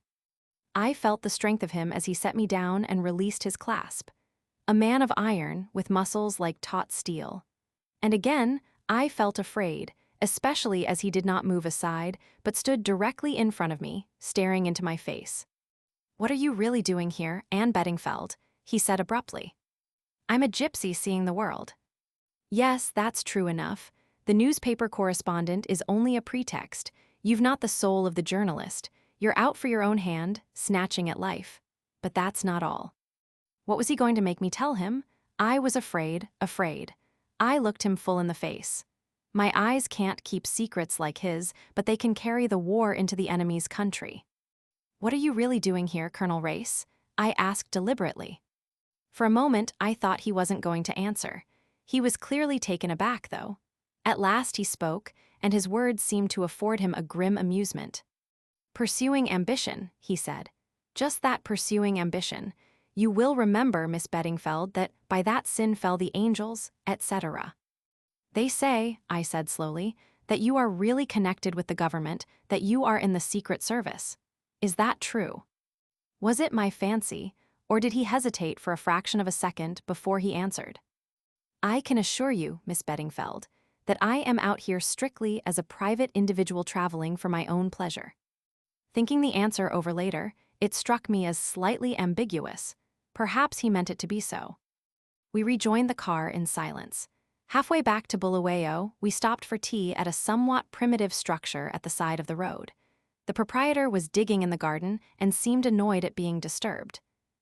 I felt the strength of him as he set me down and released his clasp. A man of iron, with muscles like taut steel. And again, I felt afraid, especially as he did not move aside, but stood directly in front of me, staring into my face. What are you really doing here, Anne Beddingfeld? He said abruptly. I'm a gypsy seeing the world. Yes, that's true enough. The newspaper correspondent is only a pretext. You've not the soul of the journalist. You're out for your own hand, snatching at life. But that's not all. What was he going to make me tell him? I was afraid. I looked him full in the face. My eyes can't keep secrets like his, but they can carry the war into the enemy's country. What are you really doing here, Colonel Race? I asked deliberately. For a moment, I thought he wasn't going to answer. He was clearly taken aback, though. At last he spoke, and his words seemed to afford him a grim amusement. Pursuing ambition, he said. Just that, pursuing ambition. You will remember, Miss Beddingfeld, that by that sin fell the angels, etc. They say, I said slowly, that you are really connected with the government, that you are in the Secret Service. Is that true? Was it my fancy, or did he hesitate for a fraction of a second before he answered? I can assure you, Miss Beddingfeld, that I am out here strictly as a private individual traveling for my own pleasure. Thinking the answer over later, it struck me as slightly ambiguous. Perhaps he meant it to be so. We rejoined the car in silence. Halfway back to Bulawayo, we stopped for tea at a somewhat primitive structure at the side of the road. The proprietor was digging in the garden and seemed annoyed at being disturbed,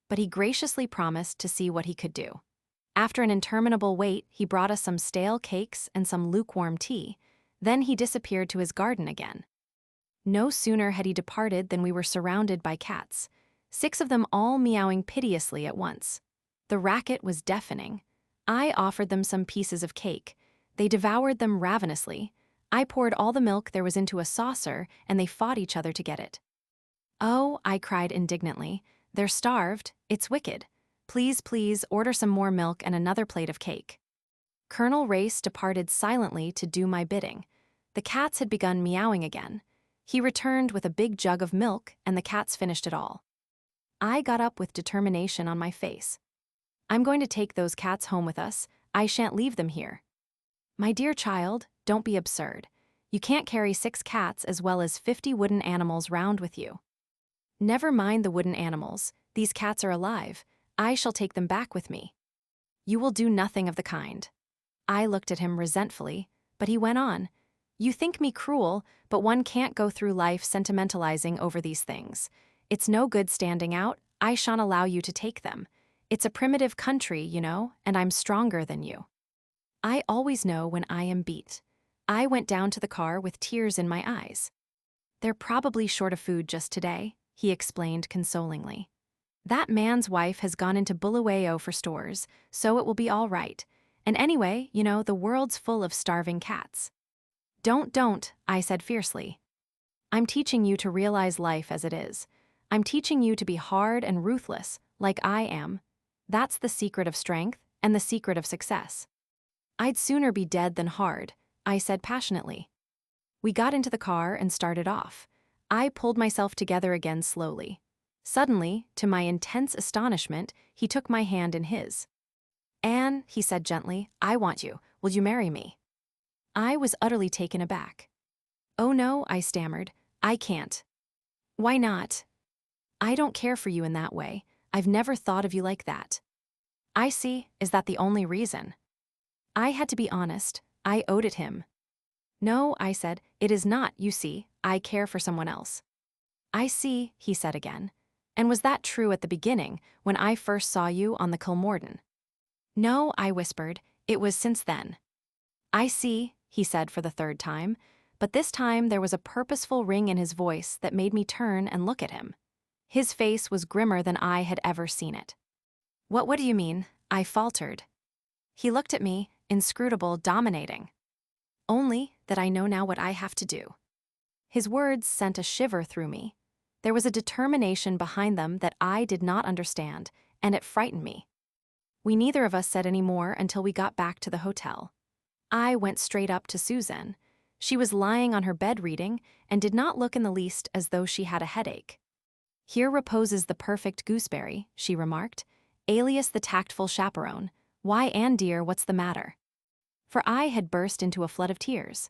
but he graciously promised to see what he could do. After an interminable wait, he brought us some stale cakes and some lukewarm tea. Then he disappeared to his garden again. No sooner had he departed than we were surrounded by cats, 6 of them all meowing piteously at once. The racket was deafening. I offered them some pieces of cake. They devoured them ravenously. I poured all the milk there was into a saucer, and they fought each other to get it. Oh, I cried indignantly. They're starved. It's wicked. Please, please, order some more milk and another plate of cake. Colonel Race departed silently to do my bidding. The cats had begun meowing again. He returned with a big jug of milk, and the cats finished it all. I got up with determination on my face. I'm going to take those cats home with us. I shan't leave them here. My dear child, don't be absurd. You can't carry 6 cats as well as 50 wooden animals round with you. Never mind the wooden animals. These cats are alive. I shall take them back with me. You will do nothing of the kind. I looked at him resentfully, but he went on. You think me cruel, but one can't go through life sentimentalizing over these things. It's no good standing out. I shan't allow you to take them. It's a primitive country, you know, and I'm stronger than you. I always know when I am beat. I went down to the car with tears in my eyes. They're probably short of food just today, he explained consolingly. That man's wife has gone into Bulawayo for stores, so it will be all right. And anyway, you know, the world's full of starving cats. Don't, I said fiercely. I'm teaching you to realize life as it is. I'm teaching you to be hard and ruthless, like I am. That's the secret of strength and the secret of success. I'd sooner be dead than hard, I said passionately. We got into the car and started off. I pulled myself together again slowly. Suddenly, to my intense astonishment, he took my hand in his. Anne, he said gently, I want you. Will you marry me? I was utterly taken aback. Oh no, I stammered. I can't. Why not? I don't care for you in that way. I've never thought of you like that. I see. Is that the only reason? I had to be honest. I owed it him. No, I said, it is not, you see. I care for someone else. I see, he said again. And was that true at the beginning, when I first saw you on the Kilmorden? No, I whispered, it was since then. I see, he said for the 3rd time, but this time there was a purposeful ring in his voice that made me turn and look at him. His face was grimmer than I had ever seen it. What do you mean? I faltered. He looked at me, inscrutable, dominating. Only that I know now what I have to do. His words sent a shiver through me. There was a determination behind them that I did not understand, and it frightened me. We neither of us said any more until we got back to the hotel. I went straight up to Susan. She was lying on her bed reading and did not look in the least as though she had a headache. Here reposes the perfect gooseberry, she remarked, alias the tactful chaperone. Why, Anne dear, what's the matter? For I had burst into a flood of tears.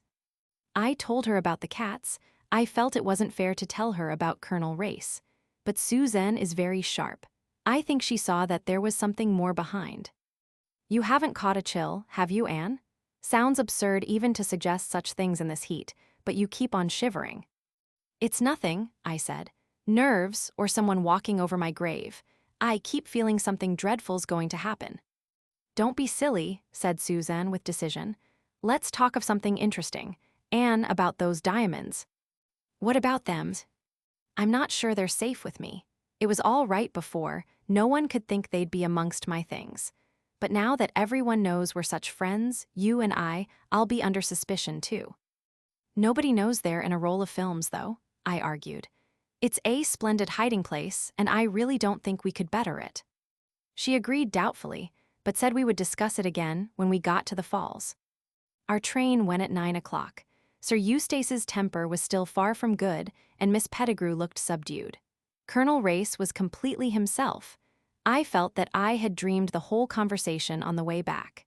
I told her about the cats. I felt it wasn't fair to tell her about Colonel Race. But Susan is very sharp. I think she saw that there was something more behind. You haven't caught a chill, have you, Anne? Sounds absurd even to suggest such things in this heat, but you keep on shivering. It's nothing, I said. Nerves, or someone walking over my grave. I keep feeling something dreadful's going to happen. Don't be silly, said Susan with decision. Let's talk of something interesting. Anne, about those diamonds. What about them? I'm not sure they're safe with me. It was all right before. No one could think they'd be amongst my things. But now that everyone knows we're such friends, you and I'll be under suspicion too. Nobody knows they're in a roll of films, though, I argued. It's a splendid hiding place, and I really don't think we could better it. She agreed doubtfully, but said we would discuss it again when we got to the falls. Our train went at 9 o'clock. Sir Eustace's temper was still far from good, and Miss Pettigrew looked subdued. Colonel Race was completely himself. I felt that I had dreamed the whole conversation on the way back.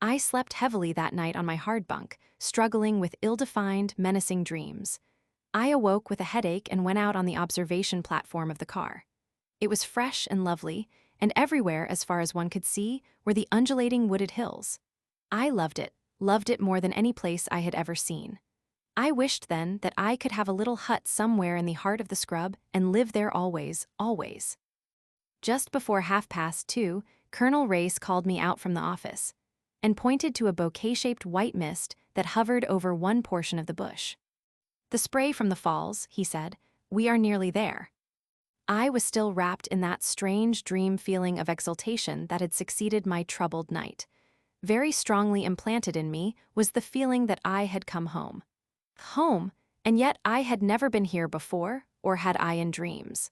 I slept heavily that night on my hard bunk, struggling with ill-defined, menacing dreams. I awoke with a headache and went out on the observation platform of the car. It was fresh and lovely, and everywhere, as far as one could see, were the undulating wooded hills. I loved it more than any place I had ever seen. I wished then that I could have a little hut somewhere in the heart of the scrub and live there always, always. Just before 2:30, Colonel Race called me out from the office and pointed to a bouquet-shaped white mist that hovered over one portion of the bush. The spray from the falls, he said. We are nearly there. I was still wrapped in that strange dream feeling of exultation that had succeeded my troubled night. Very strongly implanted in me was the feeling that I had come home. Home, and yet I had never been here before, or had I in dreams.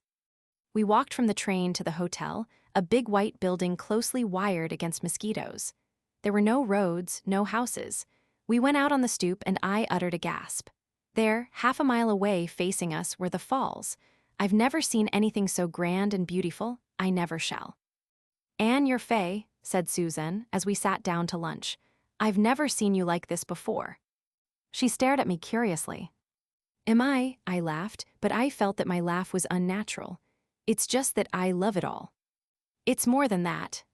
We walked from the train to the hotel, a big white building closely wired against mosquitoes. There were no roads, no houses. We went out on the stoop and I uttered a gasp. There, 1/2 mile away facing us, were the falls. I've never seen anything so grand and beautiful, I never shall. "Anne, you're fey," said Susan as we sat down to lunch. "I've never seen you like this before." She stared at me curiously. "Am I?" I laughed, but I felt that my laugh was unnatural. "It's just that I love it all." "It's more than that."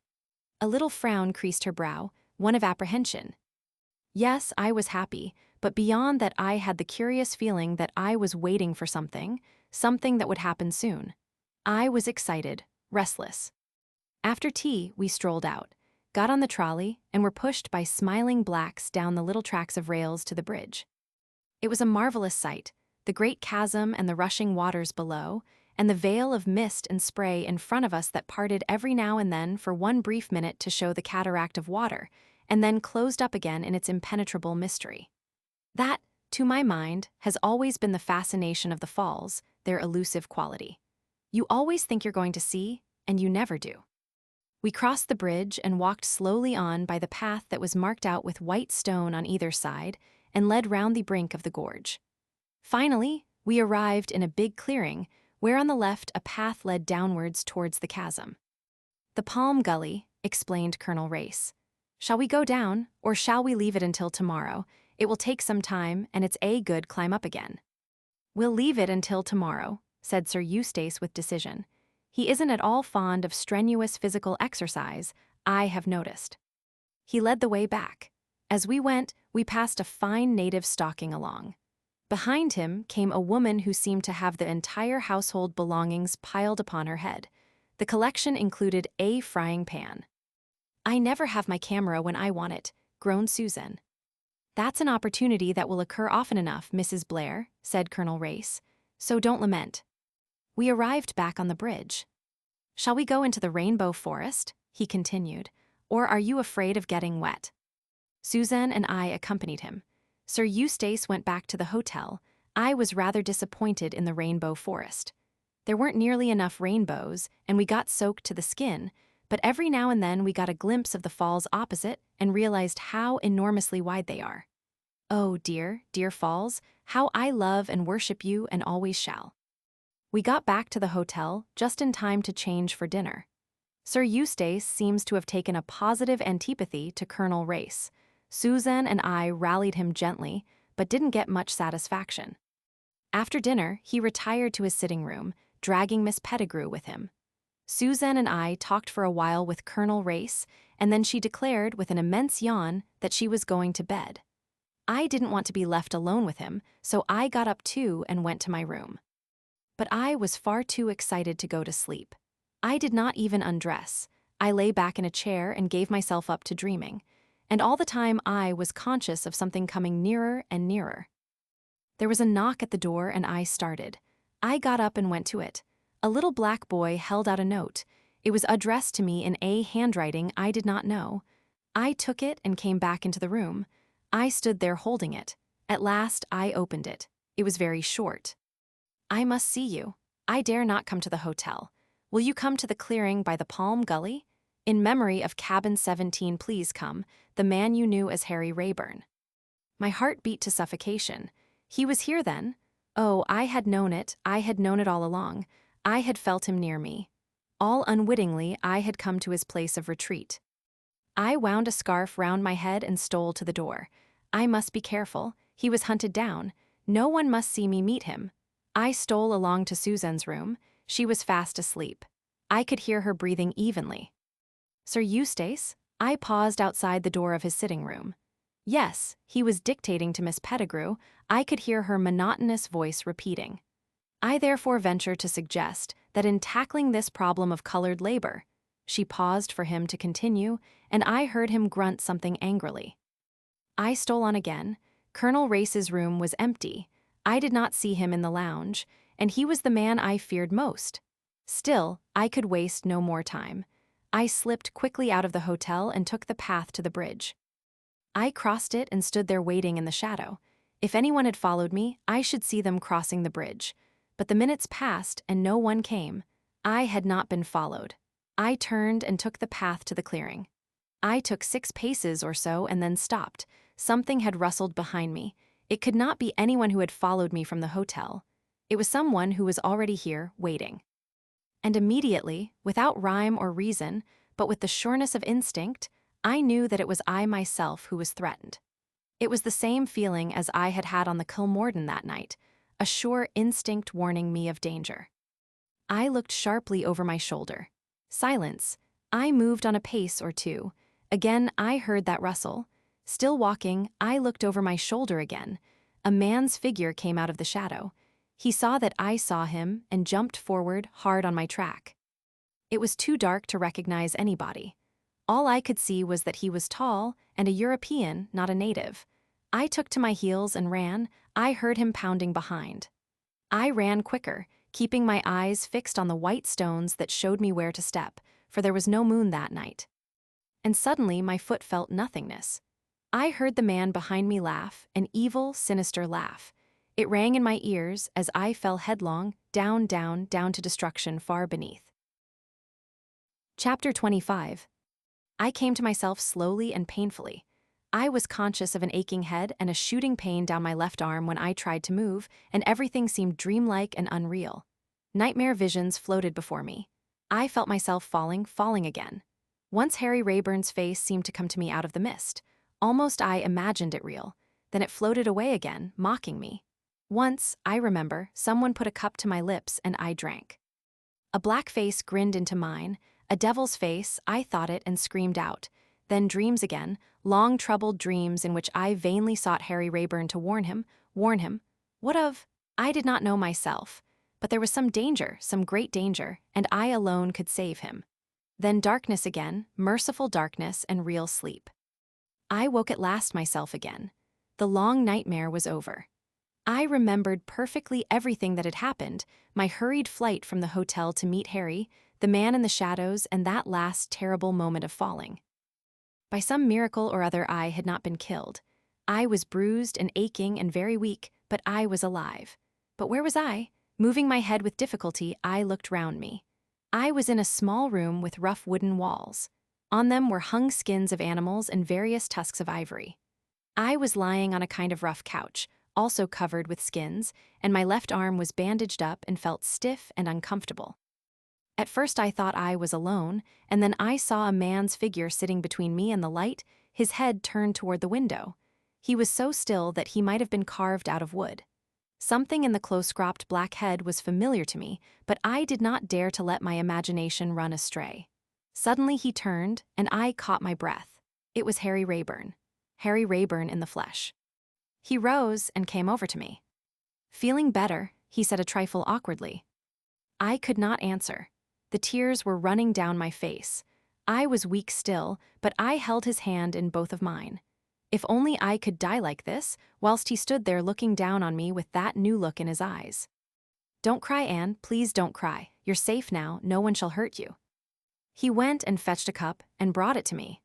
A little frown creased her brow, one of apprehension. Yes, I was happy, but beyond that I had the curious feeling that I was waiting for something that would happen soon. I was excited, restless. After tea, we strolled out, got on the trolley, and were pushed by smiling blacks down the little tracks of rails to the bridge. It was a marvelous sight, the great chasm and the rushing waters below, and the veil of mist and spray in front of us that parted every now and then for one brief minute to show the cataract of water, and then closed up again in its impenetrable mystery. That, to my mind, has always been the fascination of the falls, their elusive quality. You always think you're going to see, and you never do. We crossed the bridge and walked slowly on by the path that was marked out with white stone on either side and led round the brink of the gorge. Finally, we arrived in a big clearing where on the left a path led downwards towards the chasm. "The Palm Gully," explained Colonel Race. "Shall we go down, or shall we leave it until tomorrow? It will take some time, and it's a good climb up again." "We'll leave it until tomorrow," said Sir Eustace with decision. He isn't at all fond of strenuous physical exercise, I have noticed. He led the way back. As we went, we passed a fine native stalking along. Behind him came a woman who seemed to have the entire household belongings piled upon her head. The collection included a frying pan. "I never have my camera when I want it," groaned Susan. "That's an opportunity that will occur often enough, Mrs. Blair," said Colonel Race, "so don't lament." We arrived back on the bridge. "Shall we go into the rainbow forest?" he continued, "or are you afraid of getting wet?" Susan and I accompanied him. Sir Eustace went back to the hotel. I was rather disappointed in the rainbow forest. There weren't nearly enough rainbows, and we got soaked to the skin, but every now and then we got a glimpse of the falls opposite and realized how enormously wide they are. Oh dear, dear falls, how I love and worship you and always shall. We got back to the hotel just in time to change for dinner. Sir Eustace seems to have taken a positive antipathy to Colonel Race. Susan and I rallied him gently, but didn't get much satisfaction. After dinner, he retired to his sitting room, dragging Miss Pettigrew with him. Susan and I talked for a while with Colonel Race, and then she declared with an immense yawn that she was going to bed. I didn't want to be left alone with him, so I got up too and went to my room. But I was far too excited to go to sleep. I did not even undress. I lay back in a chair and gave myself up to dreaming. And all the time I was conscious of something coming nearer and nearer. There was a knock at the door and I started. I got up and went to it. A little black boy held out a note. It was addressed to me in a handwriting I did not know. I took it and came back into the room. I stood there holding it. At last I opened it. It was very short. "I must see you. I dare not come to the hotel. Will you come to the clearing by the Palm Gully? In memory of Cabin 17, please come, the man you knew as Harry Rayburn." My heart beat to suffocation. He was here then? Oh, I had known it all along. I had felt him near me. All unwittingly, I had come to his place of retreat. I wound a scarf round my head and stole to the door. I must be careful. He was hunted down. No one must see me meet him. I stole along to Susan's room. She was fast asleep. I could hear her breathing evenly. "Sir Eustace?" I paused outside the door of his sitting room. Yes, he was dictating to Miss Pettigrew. I could hear her monotonous voice repeating. I therefore ventured to suggest that in tackling this problem of colored labor, she paused for him to continue, and I heard him grunt something angrily. I stole on again. Colonel Race's room was empty. I did not see him in the lounge, and he was the man I feared most. Still, I could waste no more time. I slipped quickly out of the hotel and took the path to the bridge. I crossed it and stood there waiting in the shadow. If anyone had followed me, I should see them crossing the bridge. But the minutes passed and no one came. I had not been followed. I turned and took the path to the clearing. I took 6 paces or so and then stopped. Something had rustled behind me. It could not be anyone who had followed me from the hotel. It was someone who was already here, waiting. And immediately, without rhyme or reason, but with the sureness of instinct, I knew that it was I myself who was threatened. It was the same feeling as I had had on the Kilmorden that night, a sure instinct warning me of danger. I looked sharply over my shoulder. Silence. I moved on a pace or two. Again, I heard that rustle. Still walking, I looked over my shoulder again. A man's figure came out of the shadow. He saw that I saw him and jumped forward hard on my track. It was too dark to recognize anybody. All I could see was that he was tall and a European, not a native. I took to my heels and ran. I heard him pounding behind. I ran quicker, keeping my eyes fixed on the white stones that showed me where to step, for there was no moon that night. And suddenly my foot felt nothingness. I heard the man behind me laugh, an evil, sinister laugh. It rang in my ears as I fell headlong, down, down, down to destruction far beneath. Chapter 25. I came to myself slowly and painfully. I was conscious of an aching head and a shooting pain down my left arm when I tried to move, and everything seemed dreamlike and unreal. Nightmare visions floated before me. I felt myself falling again. Once Harry Rayburn's face seemed to come to me out of the mist. Almost I imagined it real. Then it floated away again, mocking me. Once, I remember, someone put a cup to my lips and I drank. A black face grinned into mine, a devil's face, I thought it and screamed out. Then dreams again, long troubled dreams in which I vainly sought Harry Rayburn to warn him. What of? I did not know myself, but there was some danger, some great danger, and I alone could save him. Then darkness again, merciful darkness and real sleep. I woke at last myself again. The long nightmare was over. I remembered perfectly everything that had happened, my hurried flight from the hotel to meet Harry, the man in the shadows, and that last terrible moment of falling. By some miracle or other I had not been killed. I was bruised and aching and very weak, but I was alive. But where was I? Moving my head with difficulty, I looked round me. I was in a small room with rough wooden walls. On them were hung skins of animals and various tusks of ivory. I was lying on a kind of rough couch, also covered with skins, and my left arm was bandaged up and felt stiff and uncomfortable. At first I thought I was alone, and then I saw a man's figure sitting between me and the light, his head turned toward the window. He was so still that he might have been carved out of wood. Something in the close-cropped black head was familiar to me, but I did not dare to let my imagination run astray. Suddenly he turned, and I caught my breath. It was Harry Rayburn. Harry Rayburn in the flesh. He rose and came over to me. Feeling better, he said a trifle awkwardly. I could not answer. The tears were running down my face. I was weak still, but I held his hand in both of mine. If only I could die like this, whilst he stood there looking down on me with that new look in his eyes. Don't cry, Anne, please don't cry. You're safe now, no one shall hurt you. He went and fetched a cup and brought it to me.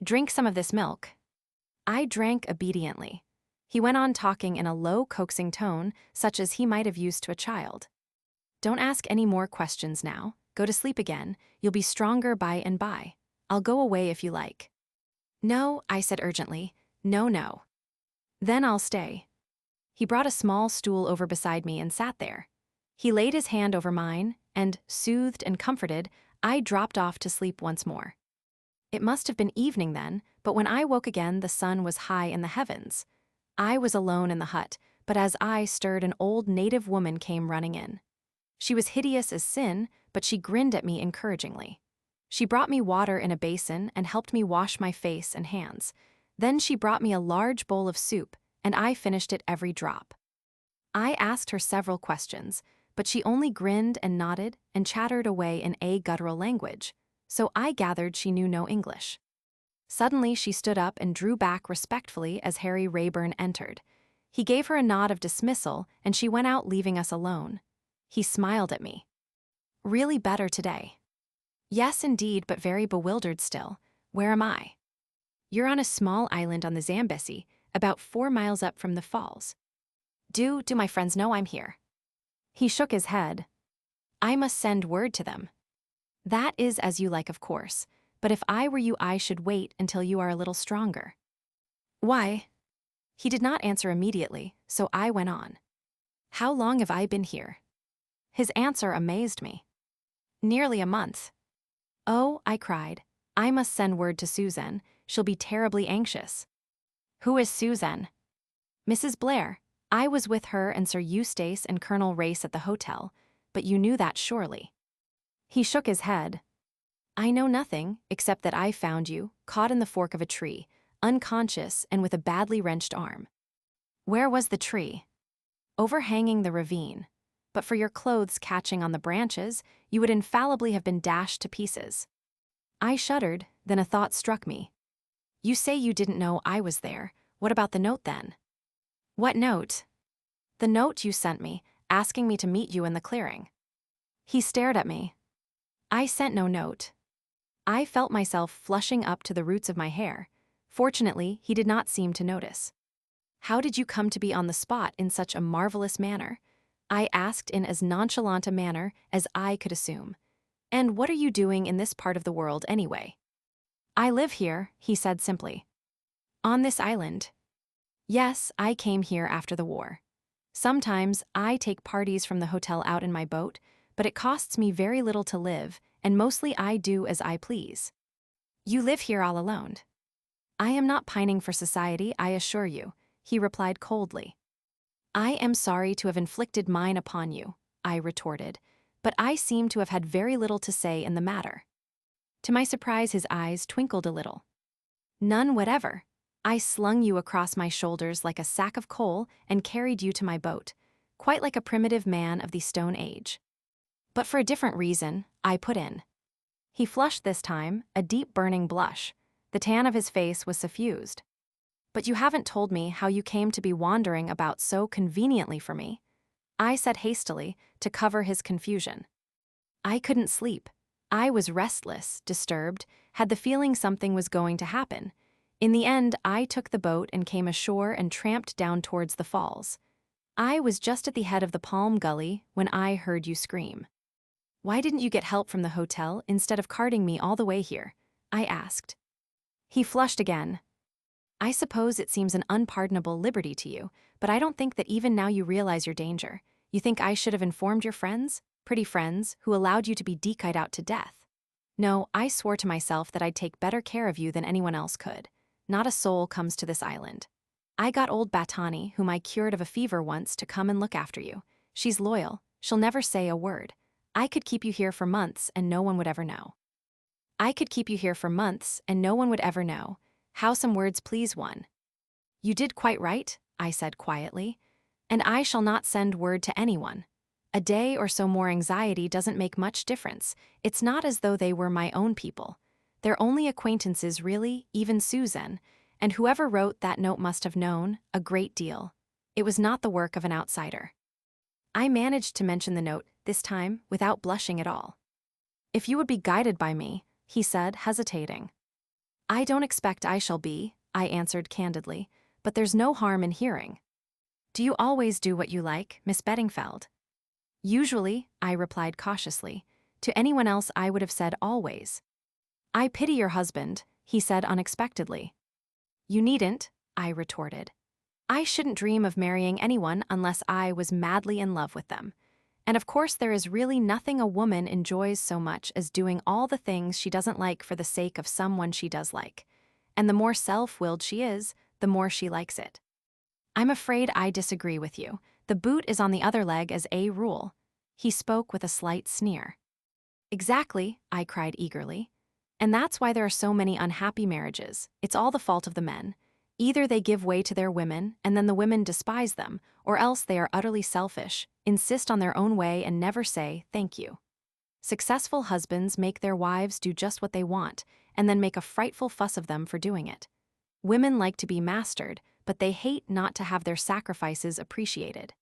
Drink some of this milk. I drank obediently. He went on talking in a low, coaxing tone, such as he might have used to a child. Don't ask any more questions now. Go to sleep again. You'll be stronger by and by. I'll go away if you like. No, I said urgently. No. Then I'll stay. He brought a small stool over beside me and sat there. He laid his hand over mine, and, soothed and comforted, I dropped off to sleep once more. It must have been evening then, but when I woke again the sun was high in the heavens. I was alone in the hut, but as I stirred an old native woman came running in. She was hideous as sin, but she grinned at me encouragingly. She brought me water in a basin and helped me wash my face and hands. Then she brought me a large bowl of soup, and I finished it every drop. I asked her several questions, but she only grinned and nodded and chattered away in a guttural language, so I gathered she knew no English. Suddenly she stood up and drew back respectfully as Harry Rayburn entered. He gave her a nod of dismissal, and she went out leaving us alone. He smiled at me. Really better today. Yes, indeed, but very bewildered still. Where am I? You're on a small island on the Zambesi, about 4 miles up from the falls. Do my friends know I'm here? He shook his head. I must send word to them. That is as you like, of course, but if I were you I should wait until you are a little stronger. Why? He did not answer immediately, so I went on. How long have I been here? His answer amazed me. Nearly a month. Oh, I cried. I must send word to Susan. She'll be terribly anxious. Who is Susan? Mrs. Blair. I was with her and Sir Eustace and Colonel Race at the hotel, but you knew that surely. He shook his head. I know nothing, except that I found you, caught in the fork of a tree, unconscious and with a badly wrenched arm. Where was the tree? Overhanging the ravine. But for your clothes catching on the branches, you would infallibly have been dashed to pieces. I shuddered, then a thought struck me. You say you didn't know I was there. What about the note then? What note? The note you sent me, asking me to meet you in the clearing. He stared at me. I sent no note. I felt myself flushing up to the roots of my hair. Fortunately, he did not seem to notice. How did you come to be on the spot in such a marvelous manner? I asked in as nonchalant a manner as I could assume. And what are you doing in this part of the world anyway? I live here, he said simply. On this island. Yes, I came here after the war. Sometimes I take parties from the hotel out in my boat, but it costs me very little to live, and mostly I do as I please. You live here all alone. I am not pining for society, I assure you, he replied coldly. I am sorry to have inflicted mine upon you, I retorted, but I seem to have had very little to say in the matter. To my surprise, his eyes twinkled a little. None whatever. I slung you across my shoulders like a sack of coal and carried you to my boat, quite like a primitive man of the Stone Age. But for a different reason, I put in. He flushed this time, a deep burning blush. The tan of his face was suffused. But you haven't told me how you came to be wandering about so conveniently for me, I said hastily, to cover his confusion. I couldn't sleep. I was restless, disturbed, had the feeling something was going to happen. In the end, I took the boat and came ashore and tramped down towards the falls. I was just at the head of the Palm Gully when I heard you scream. Why didn't you get help from the hotel instead of carting me all the way here? I asked. He flushed again. I suppose it seems an unpardonable liberty to you, but I don't think that even now you realize your danger. You think I should have informed your friends, pretty friends, who allowed you to be decoyed out to death. No, I swore to myself that I'd take better care of you than anyone else could. Not a soul comes to this island. I got old Batani, whom I cured of a fever once, to come and look after you. She's loyal. She'll never say a word. I could keep you here for months and no one would ever know. I could keep you here for months and no one would ever know. How some words please one. You did quite right, I said quietly, and I shall not send word to anyone. A day or so more anxiety doesn't make much difference. It's not as though they were my own people. They're only acquaintances really, even Susan, and whoever wrote that note must have known a great deal. It was not the work of an outsider. I managed to mention the note, this time, without blushing at all. If you would be guided by me, he said, hesitating. I don't expect I shall be, I answered candidly, but there's no harm in hearing. Do you always do what you like, Miss Beddingfeld? Usually, I replied cautiously. To anyone else I would have said always. I pity your husband, he said unexpectedly. You needn't, I retorted. I shouldn't dream of marrying anyone unless I was madly in love with them. And of course there is really nothing a woman enjoys so much as doing all the things she doesn't like for the sake of someone she does like. And the more self-willed she is, the more she likes it. I'm afraid I disagree with you. The boot is on the other leg as a rule. He spoke with a slight sneer. Exactly, I cried eagerly. And that's why there are so many unhappy marriages. It's all the fault of the men. Either they give way to their women, and then the women despise them, or else they are utterly selfish, insist on their own way and never say, thank you. Successful husbands make their wives do just what they want, and then make a frightful fuss of them for doing it. Women like to be mastered, but they hate not to have their sacrifices appreciated.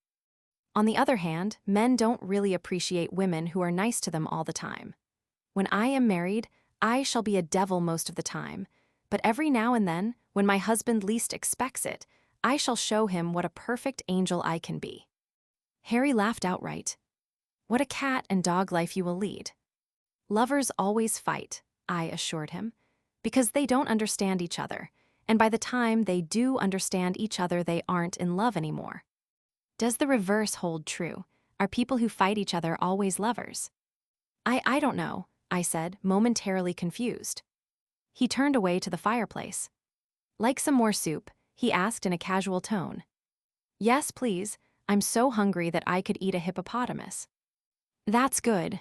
On the other hand, men don't really appreciate women who are nice to them all the time. When I am married, I shall be a devil most of the time, but every now and then, when my husband least expects it, I shall show him what a perfect angel I can be. Harry laughed outright. What a cat and dog life you will lead. Lovers always fight, I assured him, because they don't understand each other, and by the time they do understand each other, they aren't in love anymore. Does the reverse hold true? Are people who fight each other always lovers? I don't know. I said, momentarily confused. He turned away to the fireplace. Like some more soup? He asked in a casual tone. Yes, please. I'm so hungry that I could eat a hippopotamus. That's good.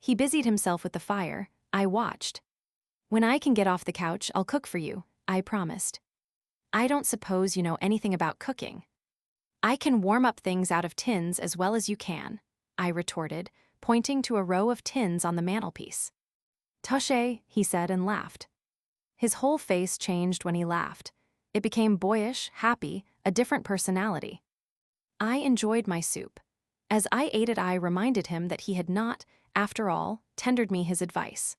He busied himself with the fire. I watched. When I can get off the couch, I'll cook for you, I promised. I don't suppose you know anything about cooking. I can warm up things out of tins as well as you can, I retorted, pointing to a row of tins on the mantelpiece. Touché, he said and laughed. His whole face changed when he laughed. It became boyish, happy, a different personality. I enjoyed my soup. As I ate it, I reminded him that he had not, after all, tendered me his advice.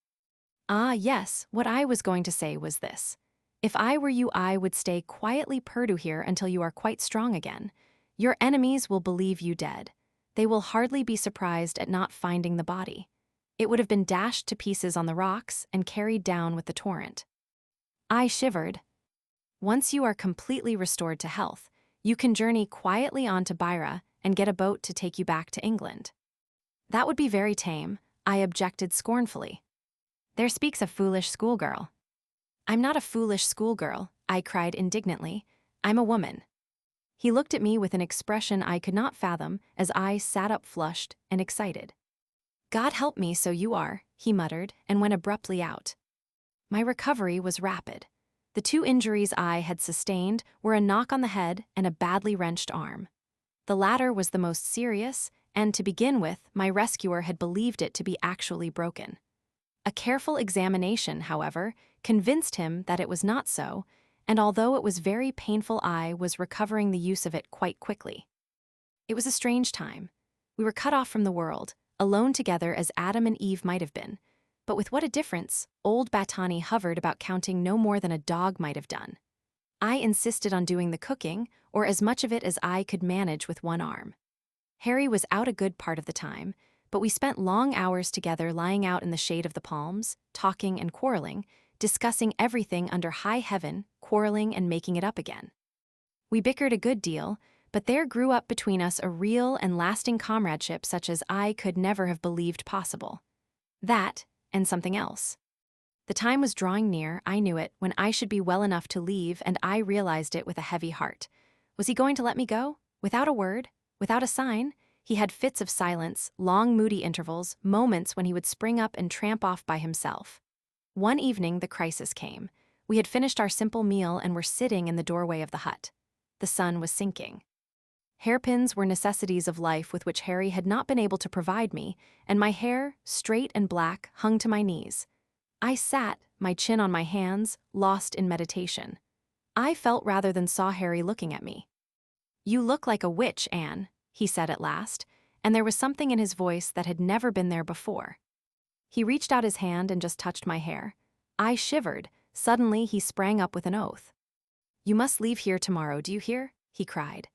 Ah, yes, what I was going to say was this. If I were you, I would stay quietly perdu here until you are quite strong again. Your enemies will believe you dead. They will hardly be surprised at not finding the body. It would have been dashed to pieces on the rocks and carried down with the torrent. I shivered. Once you are completely restored to health, you can journey quietly on to Beira and get a boat to take you back to England. That would be very tame, I objected scornfully. There speaks a foolish schoolgirl. I'm not a foolish schoolgirl, I cried indignantly. I'm a woman. He looked at me with an expression I could not fathom as I sat up flushed and excited. God help me, so you are, he muttered and went abruptly out. My recovery was rapid. The two injuries I had sustained were a knock on the head and a badly wrenched arm. The latter was the most serious, and to begin with, my rescuer had believed it to be actually broken. A careful examination, however, convinced him that it was not so, and although it was very painful, I was recovering the use of it quite quickly. It was a strange time. We were cut off from the world, alone together as Adam and Eve might have been. But with what a difference, old Battani hovered about counting no more than a dog might have done. I insisted on doing the cooking, or as much of it as I could manage with one arm. Harry was out a good part of the time, but we spent long hours together lying out in the shade of the palms, talking and quarreling, discussing everything under high heaven, quarreling and making it up again. We bickered a good deal, but there grew up between us a real and lasting comradeship such as I could never have believed possible. That, and something else. The time was drawing near, I knew it, when I should be well enough to leave, and I realized it with a heavy heart. Was he going to let me go? Without a word? Without a sign? He had fits of silence, long moody intervals, moments when he would spring up and tramp off by himself. One evening the crisis came. We had finished our simple meal and were sitting in the doorway of the hut. The sun was sinking. Hairpins were necessities of life with which Harry had not been able to provide me, and my hair, straight and black, hung to my knees. I sat, my chin on my hands, lost in meditation. I felt rather than saw Harry looking at me. You look like a witch, Anne, he said at last, and there was something in his voice that had never been there before. He reached out his hand and just touched my hair. I shivered. Suddenly he sprang up with an oath. You must leave here tomorrow, do you hear? He cried.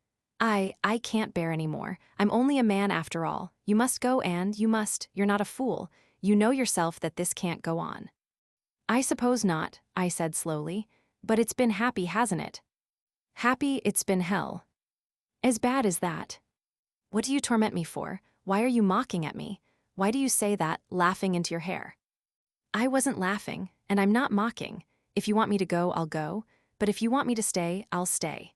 I can't bear any more. I'm only a man after all. You must go, Anne, you must. You're not a fool. You know yourself that this can't go on. I suppose not, I said slowly, but it's been happy, hasn't it? Happy, it's been hell. As bad as that. What do you torment me for? Why are you mocking at me? Why do you say that, laughing into your hair? I wasn't laughing, and I'm not mocking. If you want me to go, I'll go, but if you want me to stay, I'll stay.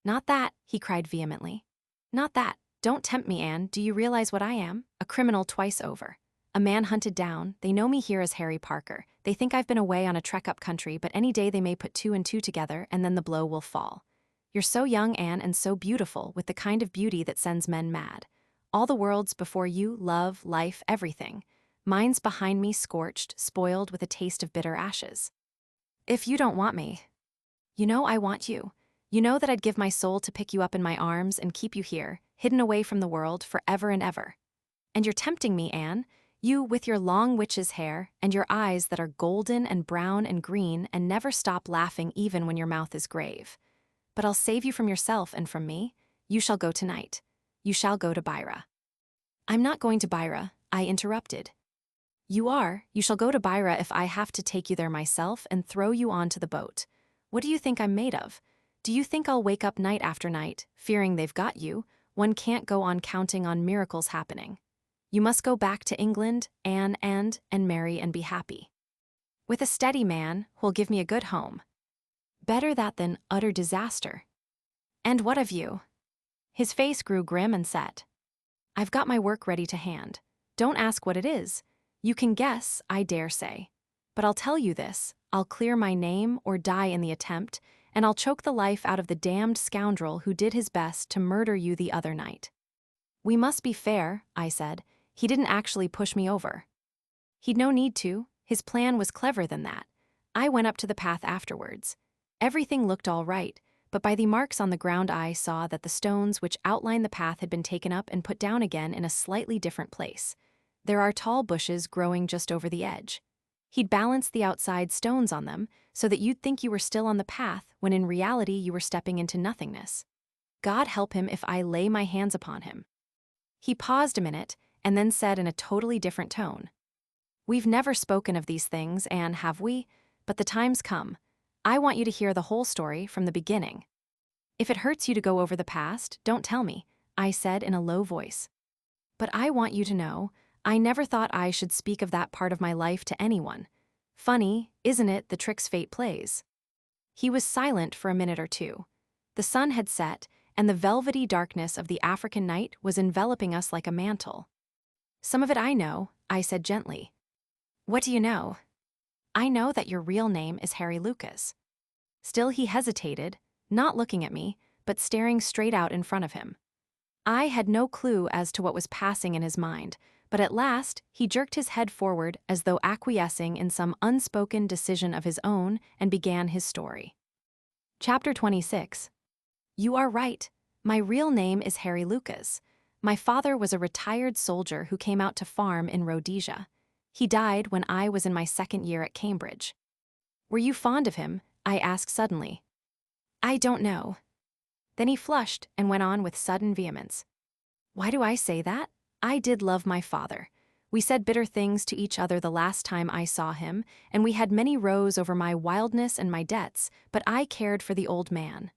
Not that, he cried vehemently. Not that. Don't tempt me, Anne. Do you realize what I am? A criminal twice over. A man hunted down. They know me here as Harry Parker. They think I've been away on a trek up country, but any day they may put two and two together, and then the blow will fall. You're so young, Anne, and so beautiful, with the kind of beauty that sends men mad. All the world's before you, love, life, everything. Mine's behind me, scorched, spoiled with a taste of bitter ashes. If you don't want me, you know I want you. You know that I'd give my soul to pick you up in my arms and keep you here, hidden away from the world forever and ever. And you're tempting me, Anne. You with your long witch's hair and your eyes that are golden and brown and green and never stop laughing even when your mouth is grave. But I'll save you from yourself and from me. You shall go tonight. You shall go to Beira. I'm not going to Beira, I interrupted. You are. You shall go to Beira if I have to take you there myself and throw you onto the boat. What do you think I'm made of? Do you think I'll wake up night after night, fearing they've got you? One can't go on counting on miracles happening. You must go back to England, Anne, and marry and be happy. With a steady man who'll give me a good home. Better that than utter disaster. And what of you? His face grew grim and set. I've got my work ready to hand. Don't ask what it is. You can guess, I dare say. But I'll tell you this, I'll clear my name or die in the attempt, and I'll choke the life out of the damned scoundrel who did his best to murder you the other night. We must be fair, I said. He didn't actually push me over. He'd no need to. His plan was cleverer than that. I went up to the path afterwards. Everything looked all right, but by the marks on the ground I saw that the stones which outlined the path had been taken up and put down again in a slightly different place. There are tall bushes growing just over the edge. He'd balanced the outside stones on them so that you'd think you were still on the path when in reality you were stepping into nothingness. God help him if I lay my hands upon him. He paused a minute and then said in a totally different tone, We've never spoken of these things, Anne, have we? But the time's come. I want you to hear the whole story from the beginning. If it hurts you to go over the past, don't tell me, I said in a low voice. But I want you to know, I never thought I should speak of that part of my life to anyone. Funny, isn't it, the tricks fate plays? He was silent for a minute or two. The sun had set, and the velvety darkness of the African night was enveloping us like a mantle. Some of it I know, I said gently. What do you know? I know that your real name is Harry Lucas. Still he hesitated, not looking at me, but staring straight out in front of him. I had no clue as to what was passing in his mind, but at last he jerked his head forward as though acquiescing in some unspoken decision of his own and began his story. Chapter 26. You are right. My real name is Harry Lucas. My father was a retired soldier who came out to farm in Rhodesia. He died when I was in my second year at Cambridge. Were you fond of him? I asked suddenly. I don't know. Then he flushed and went on with sudden vehemence. Why do I say that? I did love my father. We said bitter things to each other the last time I saw him, and we had many rows over my wildness and my debts, but I cared for the old man.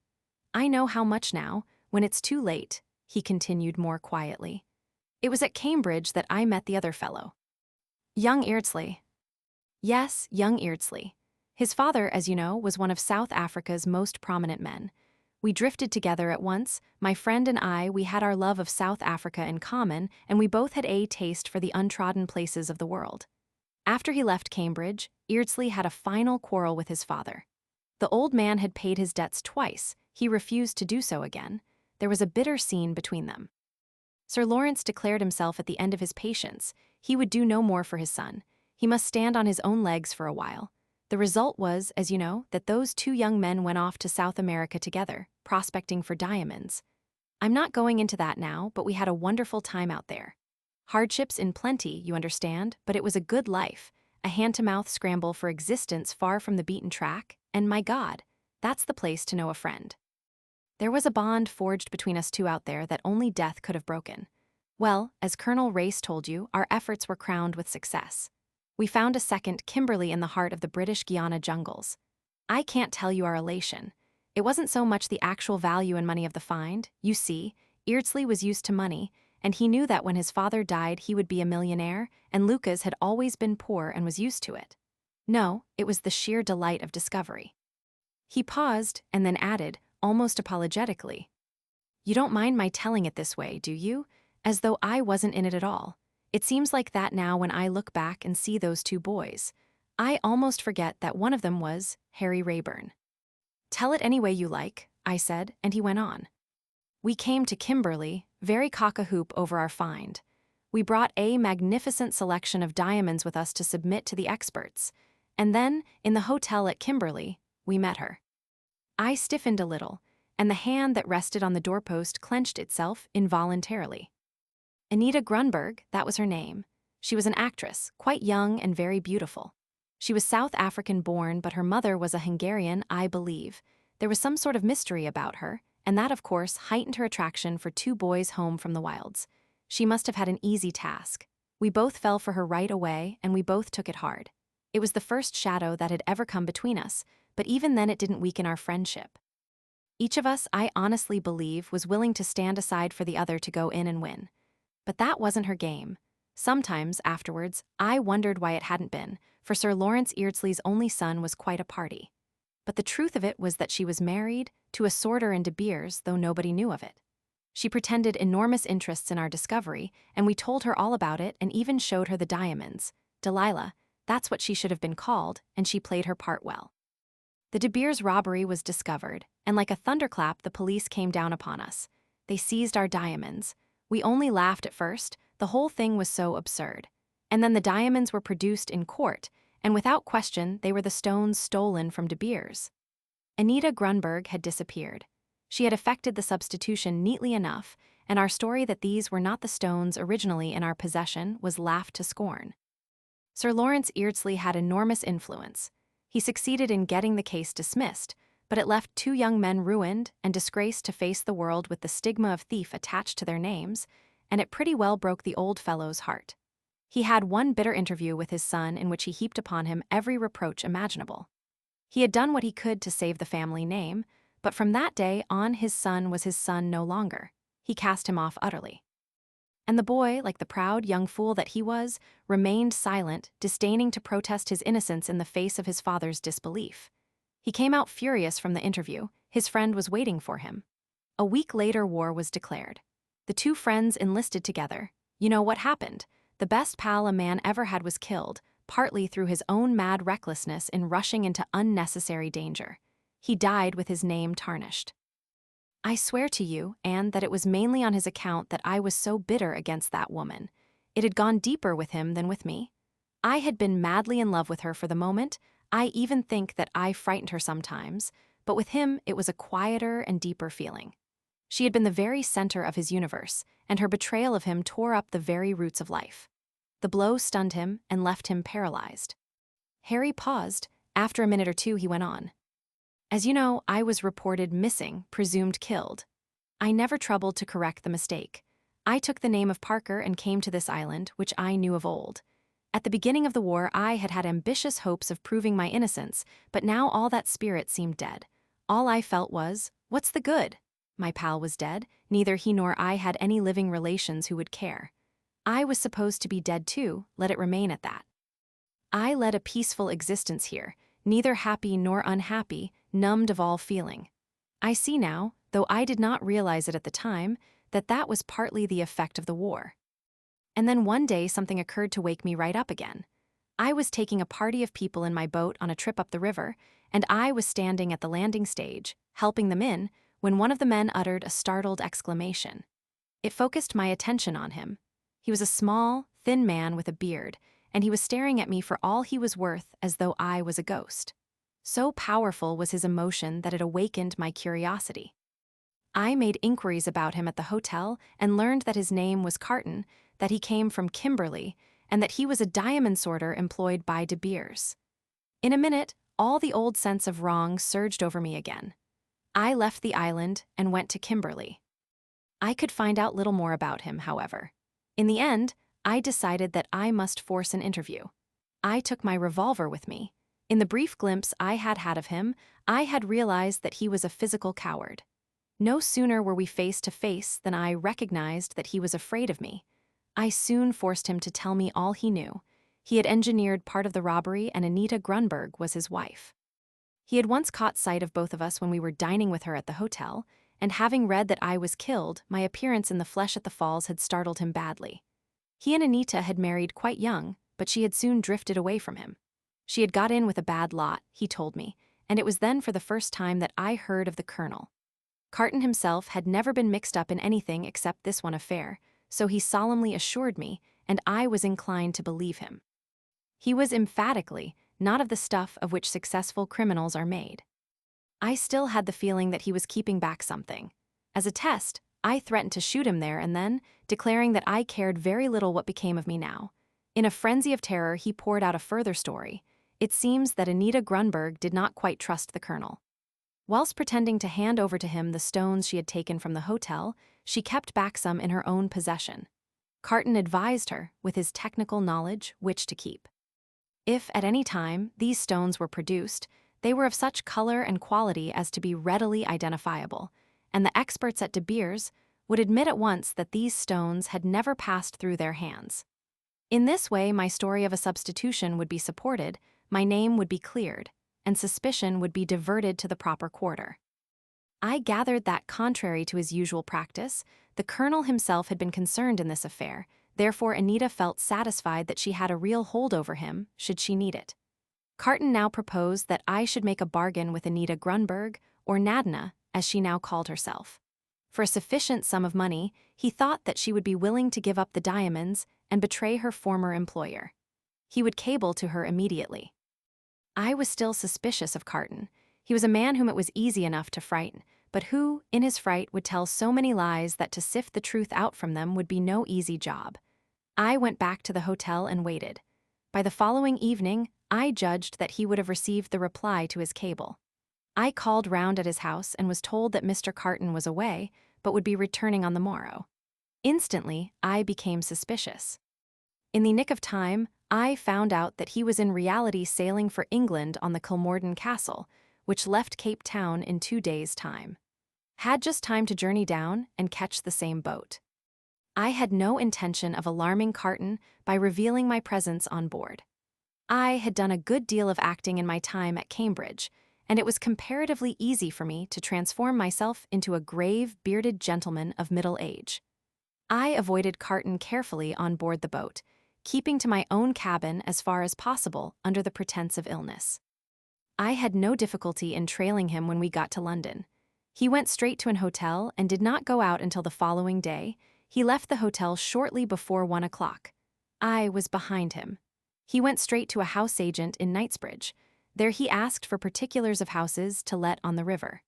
I know how much now, when it's too late, he continued more quietly. It was at Cambridge that I met the other fellow. Young Eardsley. Yes, young Eardsley. His father, as you know, was one of South Africa's most prominent men. We drifted together at once, my friend and I. We had our love of South Africa in common, and we both had a taste for the untrodden places of the world. After he left Cambridge, Eardsley had a final quarrel with his father. The old man had paid his debts twice. He refused to do so again. There was a bitter scene between them. Sir Lawrence declared himself at the end of his patience. He would do no more for his son. He must stand on his own legs for a while. The result was, as you know, that those two young men went off to South America together, prospecting for diamonds. I'm not going into that now, but we had a wonderful time out there. Hardships in plenty, you understand, but it was a good life, a hand-to-mouth scramble for existence far from the beaten track, and my God, that's the place to know a friend. There was a bond forged between us two out there that only death could have broken. Well, as Colonel Race told you, our efforts were crowned with success. We found a second Kimberley in the heart of the British Guiana jungles. I can't tell you our elation. It wasn't so much the actual value and money of the find. You see, Eardsley was used to money, and he knew that when his father died he would be a millionaire, and Lucas had always been poor and was used to it. No, it was the sheer delight of discovery. He paused and then added, almost apologetically, You don't mind my telling it this way, do you? As though I wasn't in it at all. It seems like that now when I look back and see those two boys. I almost forget that one of them was Harry Rayburn. Tell it any way you like, I said, and he went on. We came to Kimberley, very cock-a-hoop over our find. We brought a magnificent selection of diamonds with us to submit to the experts. And then, in the hotel at Kimberley, we met her. I stiffened a little, and the hand that rested on the doorpost clenched itself involuntarily. Anita Grunberg, that was her name. She was an actress, quite young and very beautiful. She was South African born, but her mother was a Hungarian, I believe. There was some sort of mystery about her, and that, of course, heightened her attraction for two boys home from the wilds. She must have had an easy task. We both fell for her right away, and we both took it hard. It was the first shadow that had ever come between us, but even then it didn't weaken our friendship. Each of us, I honestly believe, was willing to stand aside for the other to go in and win. But that wasn't her game. Sometimes, afterwards, I wondered why it hadn't been, for Sir Lawrence Eardsley's only son was quite a party. But the truth of it was that she was married to a sorter in De Beers, though nobody knew of it. She pretended enormous interests in our discovery, and we told her all about it and even showed her the diamonds. Delilah, that's what she should have been called, and she played her part well. The De Beers robbery was discovered, and like a thunderclap the police came down upon us. They seized our diamonds. We only laughed at first, the whole thing was so absurd. And then the diamonds were produced in court, and without question they were the stones stolen from De Beers. Anita Grunberg had disappeared. She had effected the substitution neatly enough, and our story that these were not the stones originally in our possession was laughed to scorn. Sir Lawrence Eardsley had enormous influence. He succeeded in getting the case dismissed, but it left 2 young men ruined and disgraced to face the world with the stigma of thief attached to their names, and it pretty well broke the old fellow's heart. He had one bitter interview with his son in which he heaped upon him every reproach imaginable. He had done what he could to save the family name, but from that day on his son was his son no longer. He cast him off utterly. And the boy, like the proud young fool that he was, remained silent, disdaining to protest his innocence in the face of his father's disbelief. He came out furious from the interview. His friend was waiting for him. A week later, war was declared. The 2 friends enlisted together. You know what happened? The best pal a man ever had was killed, partly through his own mad recklessness in rushing into unnecessary danger. He died with his name tarnished. I swear to you, Anne, that it was mainly on his account that I was so bitter against that woman. It had gone deeper with him than with me. I had been madly in love with her for the moment. I even think that I frightened her sometimes, but with him it was a quieter and deeper feeling. She had been the very center of his universe, and her betrayal of him tore up the very roots of life. The blow stunned him and left him paralyzed. Harry paused. After a minute or two, he went on. As you know, I was reported missing, presumed killed. I never troubled to correct the mistake. I took the name of Parker and came to this island, which I knew of old. At the beginning of the war, I had had ambitious hopes of proving my innocence, but now all that spirit seemed dead. All I felt was, what's the good? My pal was dead. Neither he nor I had any living relations who would care. I was supposed to be dead too, let it remain at that. I led a peaceful existence here, neither happy nor unhappy, numbed of all feeling. I see now, though I did not realize it at the time, that that was partly the effect of the war. And then one day something occurred to wake me right up again. I was taking a party of people in my boat on a trip up the river, and I was standing at the landing stage, helping them in, when one of the men uttered a startled exclamation. It focused my attention on him. He was a small, thin man with a beard, and he was staring at me for all he was worth as though I was a ghost. So powerful was his emotion that it awakened my curiosity. I made inquiries about him at the hotel and learned that his name was Carton, that he came from Kimberley, and that he was a diamond sorter employed by De Beers. In a minute, all the old sense of wrong surged over me again. I left the island and went to Kimberley. I could find out little more about him, however. In the end, I decided that I must force an interview. I took my revolver with me. In the brief glimpse I had had of him, I had realized that he was a physical coward. No sooner were we face to face than I recognized that he was afraid of me. I soon forced him to tell me all he knew. He had engineered part of the robbery, and Anita Grunberg was his wife. He had once caught sight of both of us when we were dining with her at the hotel, and having read that I was killed, my appearance in the flesh at the falls had startled him badly. He and Anita had married quite young, but she had soon drifted away from him. She had got in with a bad lot, he told me, and it was then for the first time that I heard of the Colonel. Carton himself had never been mixed up in anything except this one affair, so he solemnly assured me, and I was inclined to believe him. He was emphatically not of the stuff of which successful criminals are made. I still had the feeling that he was keeping back something. As a test, I threatened to shoot him there and then, declaring that I cared very little what became of me now. In a frenzy of terror, he poured out a further story. It seems that Anita Grunberg did not quite trust the Colonel. Whilst pretending to hand over to him the stones she had taken from the hotel, she kept back some in her own possession. Carton advised her, with his technical knowledge, which to keep. If, at any time, these stones were produced, they were of such color and quality as to be readily identifiable, and the experts at De Beers would admit at once that these stones had never passed through their hands. In this way, my story of a substitution would be supported, my name would be cleared, and suspicion would be diverted to the proper quarter. I gathered that, contrary to his usual practice, the colonel himself had been concerned in this affair, therefore Anita felt satisfied that she had a real hold over him, should she need it. Carton now proposed that I should make a bargain with Anita Grunberg, or Nadina, as she now called herself. For a sufficient sum of money, he thought that she would be willing to give up the diamonds and betray her former employer. He would cable to her immediately. I was still suspicious of Carton. He was a man whom it was easy enough to frighten, but who, in his fright, would tell so many lies that to sift the truth out from them would be no easy job. I went back to the hotel and waited. By the following evening, I judged that he would have received the reply to his cable. I called round at his house and was told that Mr. Carton was away, but would be returning on the morrow. Instantly, I became suspicious. In the nick of time, I found out that he was in reality sailing for England on the Kilmorden Castle, which left Cape Town in 2 days' time. Had just time to journey down and catch the same boat. I had no intention of alarming Carton by revealing my presence on board. I had done a good deal of acting in my time at Cambridge, and it was comparatively easy for me to transform myself into a grave, bearded gentleman of middle age. I avoided Carton carefully on board the boat, keeping to my own cabin as far as possible under the pretense of illness. I had no difficulty in trailing him when we got to London. He went straight to an hotel and did not go out until the following day. He left the hotel shortly before 1 o'clock. I was behind him. He went straight to a house agent in Knightsbridge. There he asked for particulars of houses to let on the river.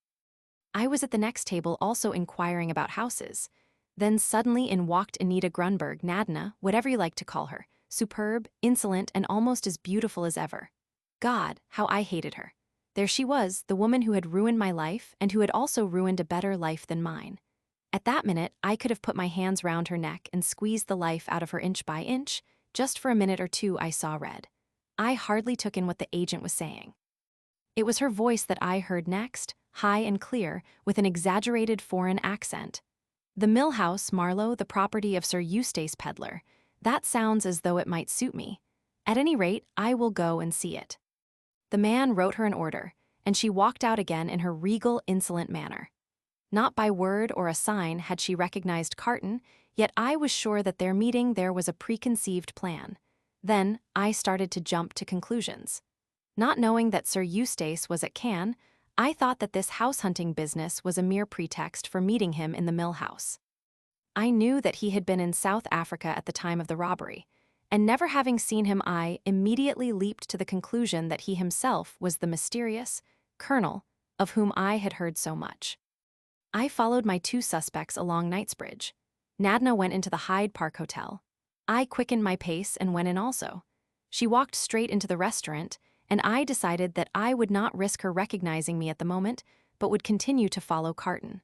I was at the next table also inquiring about houses. Then suddenly in walked Anita Grunberg, Nadina, whatever you like to call her, superb, insolent, and almost as beautiful as ever. God, how I hated her. There she was, the woman who had ruined my life and who had also ruined a better life than mine. At that minute, I could have put my hands round her neck and squeezed the life out of her inch by inch. Just for a minute or two I saw red. I hardly took in what the agent was saying. It was her voice that I heard next, high and clear, with an exaggerated foreign accent. The Mill House, Marlow, the property of Sir Eustace Pedlar. That sounds as though it might suit me. At any rate, I will go and see it. The man wrote her an order, and she walked out again in her regal, insolent manner. Not by word or a sign had she recognized Carton, yet I was sure that their meeting there was a preconceived plan. Then I started to jump to conclusions. Not knowing that Sir Eustace was at Cannes, I thought that this house-hunting business was a mere pretext for meeting him in the Mill House. I knew that he had been in South Africa at the time of the robbery, and never having seen him, I immediately leaped to the conclusion that he himself was the mysterious colonel of whom I had heard so much. I followed my 2 suspects along Knightsbridge. Nadina went into the Hyde Park Hotel. I quickened my pace and went in also. She walked straight into the restaurant, and I decided that I would not risk her recognizing me at the moment, but would continue to follow Carton.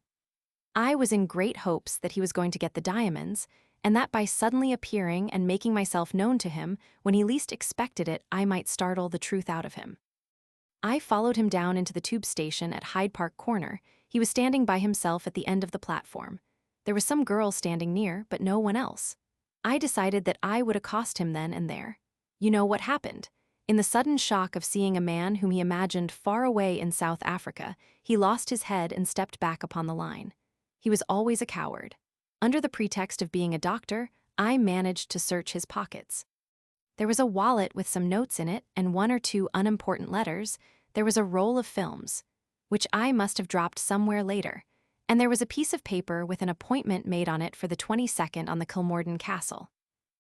I was in great hopes that he was going to get the diamonds, and that by suddenly appearing and making myself known to him when he least expected it, I might startle the truth out of him. I followed him down into the tube station at Hyde Park Corner. He was standing by himself at the end of the platform. There was some girl standing near, but no one else. I decided that I would accost him then and there. You know what happened? In the sudden shock of seeing a man whom he imagined far away in South Africa, he lost his head and stepped back upon the line. He was always a coward. Under the pretext of being a doctor, I managed to search his pockets. There was a wallet with some notes in it and 1 or 2 unimportant letters. There was a roll of films, which I must have dropped somewhere later, and there was a piece of paper with an appointment made on it for the 22nd on the Kilmorden Castle.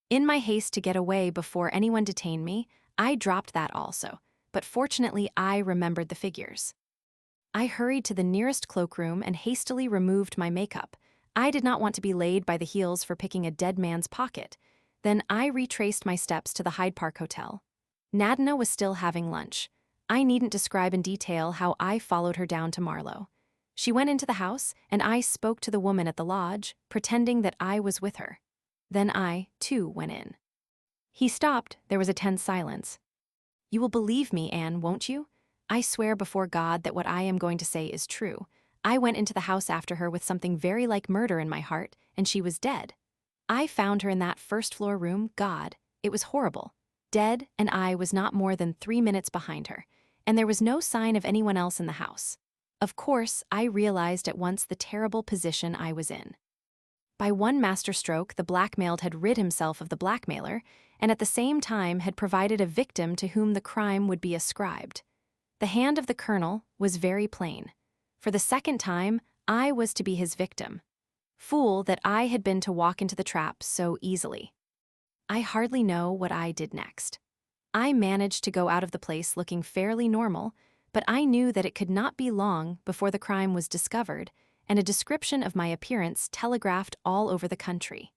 In my haste to get away before anyone detained me, I dropped that also, but fortunately I remembered the figures. I hurried to the nearest cloakroom and hastily removed my makeup. I did not want to be laid by the heels for picking a dead man's pocket. Then I retraced my steps to the Hyde Park Hotel. Nadina was still having lunch. I needn't describe in detail how I followed her down to Marlow. She went into the house, and I spoke to the woman at the lodge, pretending that I was with her. Then I, too, went in. He stopped. There was a tense silence. You will believe me, Anne, won't you? I swear before God that what I am going to say is true. I went into the house after her with something very like murder in my heart, and she was dead. I found her in that first-floor room. God, It was horrible. Dead, and I was not more than 3 minutes behind her, and there was no sign of anyone else in the house. Of course, I realized at once the terrible position I was in. By one masterstroke, the blackmailed had rid himself of the blackmailer, and at the same time had provided a victim to whom the crime would be ascribed. The hand of the colonel was very plain. For the second time, I was to be his victim. Fool that I had been to walk into the trap so easily. I hardly know what I did next. I managed to go out of the place looking fairly normal, but I knew that it could not be long before the crime was discovered, and a description of my appearance telegraphed all over the country.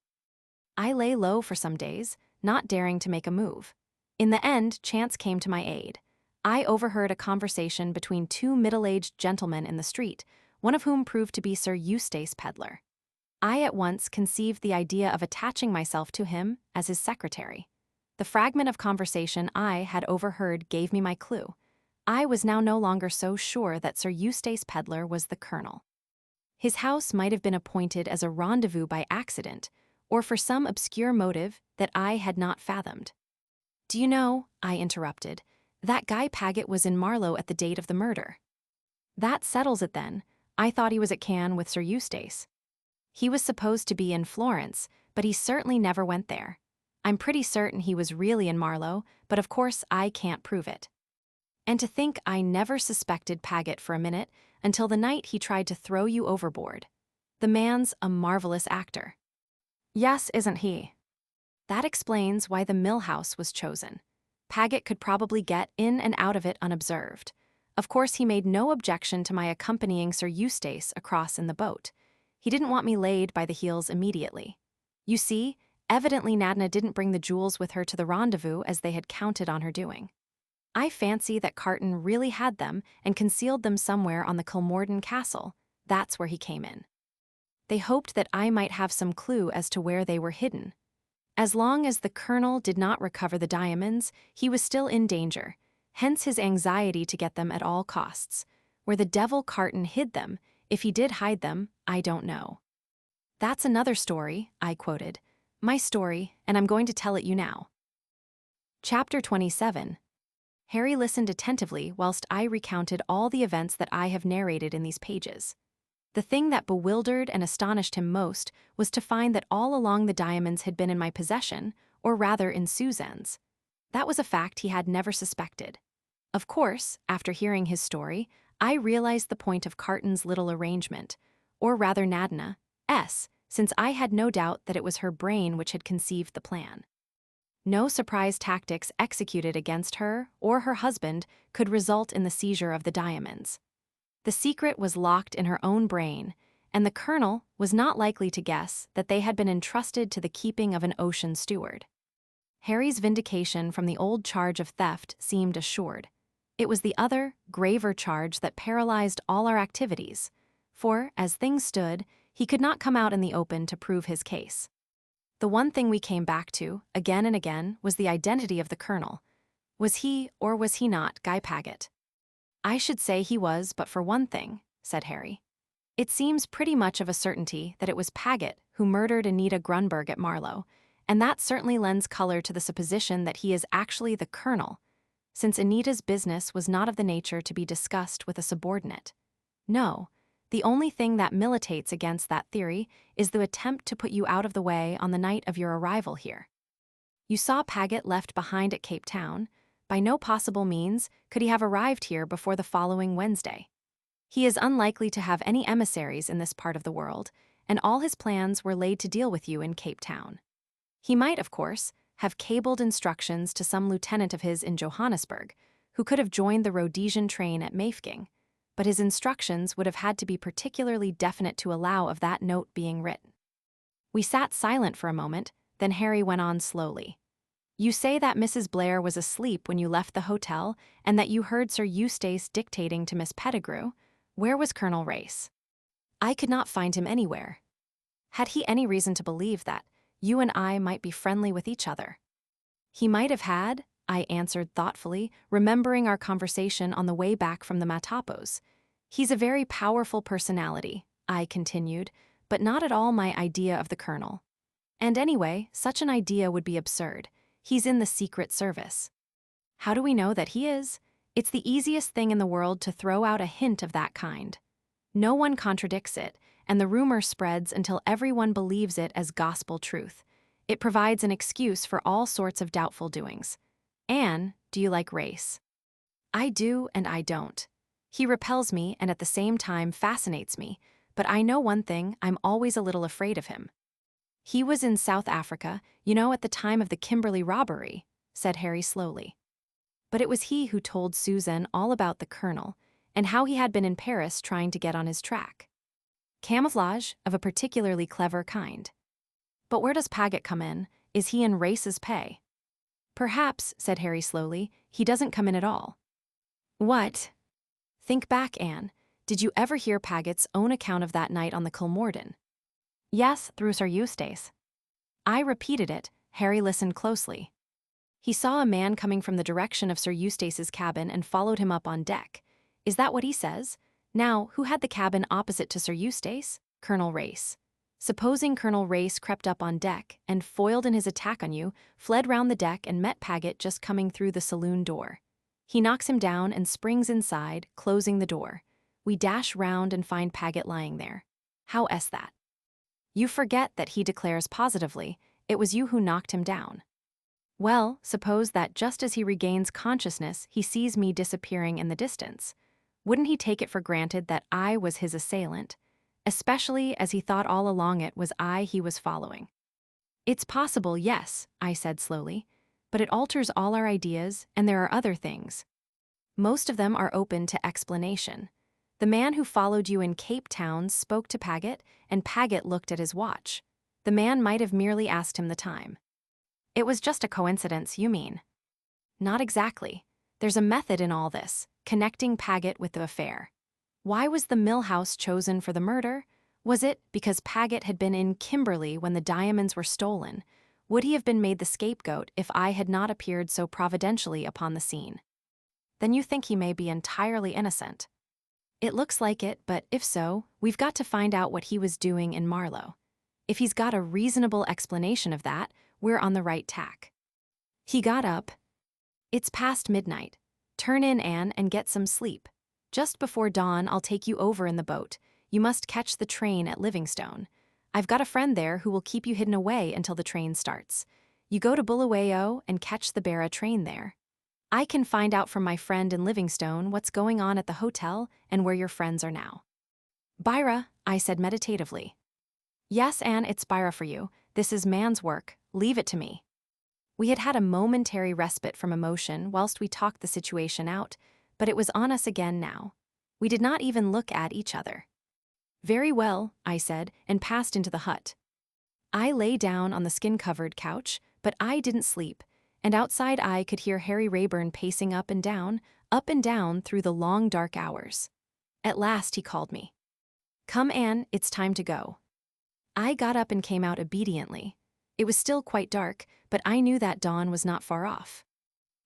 I lay low for some days, not daring to make a move. In the end, chance came to my aid. I overheard a conversation between two middle-aged gentlemen in the street, one of whom proved to be Sir Eustace Pedlar. I at once conceived the idea of attaching myself to him as his secretary. The fragment of conversation I had overheard gave me my clue. I was now no longer so sure that Sir Eustace Pedlar was the colonel. His house might have been appointed as a rendezvous by accident, or for some obscure motive that I had not fathomed. "Do you know," I interrupted, "that Guy Paget was in Marlow at the date of the murder?" "That settles it then. I thought he was at Cannes with Sir Eustace." "He was supposed to be in Florence, but he certainly never went there. I'm pretty certain he was really in Marlow, but of course I can't prove it. And to think I never suspected Paget for a minute until the night he tried to throw you overboard. The man's a marvelous actor." "Yes, isn't he?" "That explains why the mill house was chosen. Paget could probably get in and out of it unobserved. Of course, he made no objection to my accompanying Sir Eustace across in the boat. He didn't want me laid by the heels immediately. You see, evidently Nadina didn't bring the jewels with her to the rendezvous as they had counted on her doing. I fancy that Carton really had them and concealed them somewhere on the Kilmorden Castle. That's where he came in. They hoped that I might have some clue as to where they were hidden. As long as the colonel did not recover the diamonds, he was still in danger, hence his anxiety to get them at all costs. Where the devil Carton hid them, if he did hide them, I don't know." "That's another story," I quoted. "My story, and I'm going to tell it you now." Chapter 27. Harry listened attentively whilst I recounted all the events that I have narrated in these pages. The thing that bewildered and astonished him most was to find that all along the diamonds had been in my possession, or rather in Suzanne's. That was a fact he had never suspected. Of course, after hearing his story, I realized the point of Carton's little arrangement, or rather Nadina's, since I had no doubt that it was her brain which had conceived the plan. No surprise tactics executed against her or her husband could result in the seizure of the diamonds. The secret was locked in her own brain, and the colonel was not likely to guess that they had been entrusted to the keeping of an ocean steward. Harry's vindication from the old charge of theft seemed assured. It was the other, graver charge that paralyzed all our activities, for, as things stood, he could not come out in the open to prove his case. The one thing we came back to, again and again, was the identity of the colonel. Was he, or was he not, Guy Paget? "I should say he was, but for one thing," said Harry. "It seems pretty much of a certainty that it was Paget who murdered Anita Grunberg at Marlow, and that certainly lends color to the supposition that he is actually the colonel, since Anita's business was not of the nature to be discussed with a subordinate. No. The only thing that militates against that theory is the attempt to put you out of the way on the night of your arrival here. You saw Paget left behind at Cape Town. By no possible means could he have arrived here before the following Wednesday. He is unlikely to have any emissaries in this part of the world, and all his plans were laid to deal with you in Cape Town. He might, of course, have cabled instructions to some lieutenant of his in Johannesburg, who could have joined the Rhodesian train at Mafeking, but his instructions would have had to be particularly definite to allow of that note being written." We sat silent for a moment, then Harry went on slowly. "You say that Mrs. Blair was asleep when you left the hotel and that you heard Sir Eustace dictating to Miss Pettigrew. Where was Colonel Race?" "I could not find him anywhere." "Had he any reason to believe that you and I might be friendly with each other?" "He might have had," I answered thoughtfully, remembering our conversation on the way back from the Matapos. "He's a very powerful personality," I continued, "but not at all my idea of the colonel. And anyway, such an idea would be absurd. He's in the Secret Service. How do we know that he is? It's the easiest thing in the world to throw out a hint of that kind. No one contradicts it, and the rumor spreads until everyone believes it as gospel truth. It provides an excuse for all sorts of doubtful doings. Anne, do you like race? I do and I don't. He repels me and at the same time fascinates me, but I know one thing, I'm always a little afraid of him. He was in South Africa, at the time of the Kimberley robbery, said Harry slowly. But it was he who told Susan all about the colonel and how he had been in Paris trying to get on his track. Camouflage of a particularly clever kind. But where does Paget come in? Is he in Race's pay? Perhaps, said Harry slowly, he doesn't come in at all. What? Think back, Anne. Did you ever hear Paget's own account of that night on the Kilmorden? Yes, through Sir Eustace. I repeated it. Harry listened closely. He saw a man coming from the direction of Sir Eustace's cabin and followed him up on deck. Is that what he says? Now, who had the cabin opposite to Sir Eustace? Colonel Race. Supposing Colonel Race crept up on deck and, foiled in his attack on you, fled round the deck and met Paget just coming through the saloon door. He knocks him down and springs inside, closing the door. We dash round and find Paget lying there. How is that? You forget that he declares positively, it was you who knocked him down. Well, suppose that just as he regains consciousness, he sees me disappearing in the distance. Wouldn't he take it for granted that I was his assailant, especially as he thought all along it was I he was following? It's possible, yes, I said slowly, but it alters all our ideas, and there are other things. Most of them are open to explanation. The man who followed you in Cape Town spoke to Paget, and Paget looked at his watch. The man might have merely asked him the time. It was just a coincidence, you mean? Not exactly. There's a method in all this, connecting Paget with the affair. Why was the mill house chosen for the murder? Was it because Paget had been in Kimberley when the diamonds were stolen? Would he have been made the scapegoat if I had not appeared so providentially upon the scene? Then you think he may be entirely innocent. It looks like it, but if so, we've got to find out what he was doing in Marlow. If he's got a reasonable explanation of that, we're on the right tack. He got up. It's past midnight. Turn in, Anne, and get some sleep. Just before dawn, I'll take you over in the boat. You must catch the train at Livingstone. I've got a friend there who will keep you hidden away until the train starts. You go to Bulawayo and catch the Barra train there. I can find out from my friend in Livingstone what's going on at the hotel and where your friends are now. Byra, I said meditatively. Yes, Anne, it's Byra for you. This is man's work. Leave it to me. We had had a momentary respite from emotion whilst we talked the situation out, but it was on us again now. We did not even look at each other. Very well, I said, and passed into the hut. I lay down on the skin-covered couch, but I didn't sleep, and outside I could hear Harry Rayburn pacing up and down through the long dark hours. At last he called me. Come, Anne, it's time to go. I got up and came out obediently. It was still quite dark, but I knew that dawn was not far off.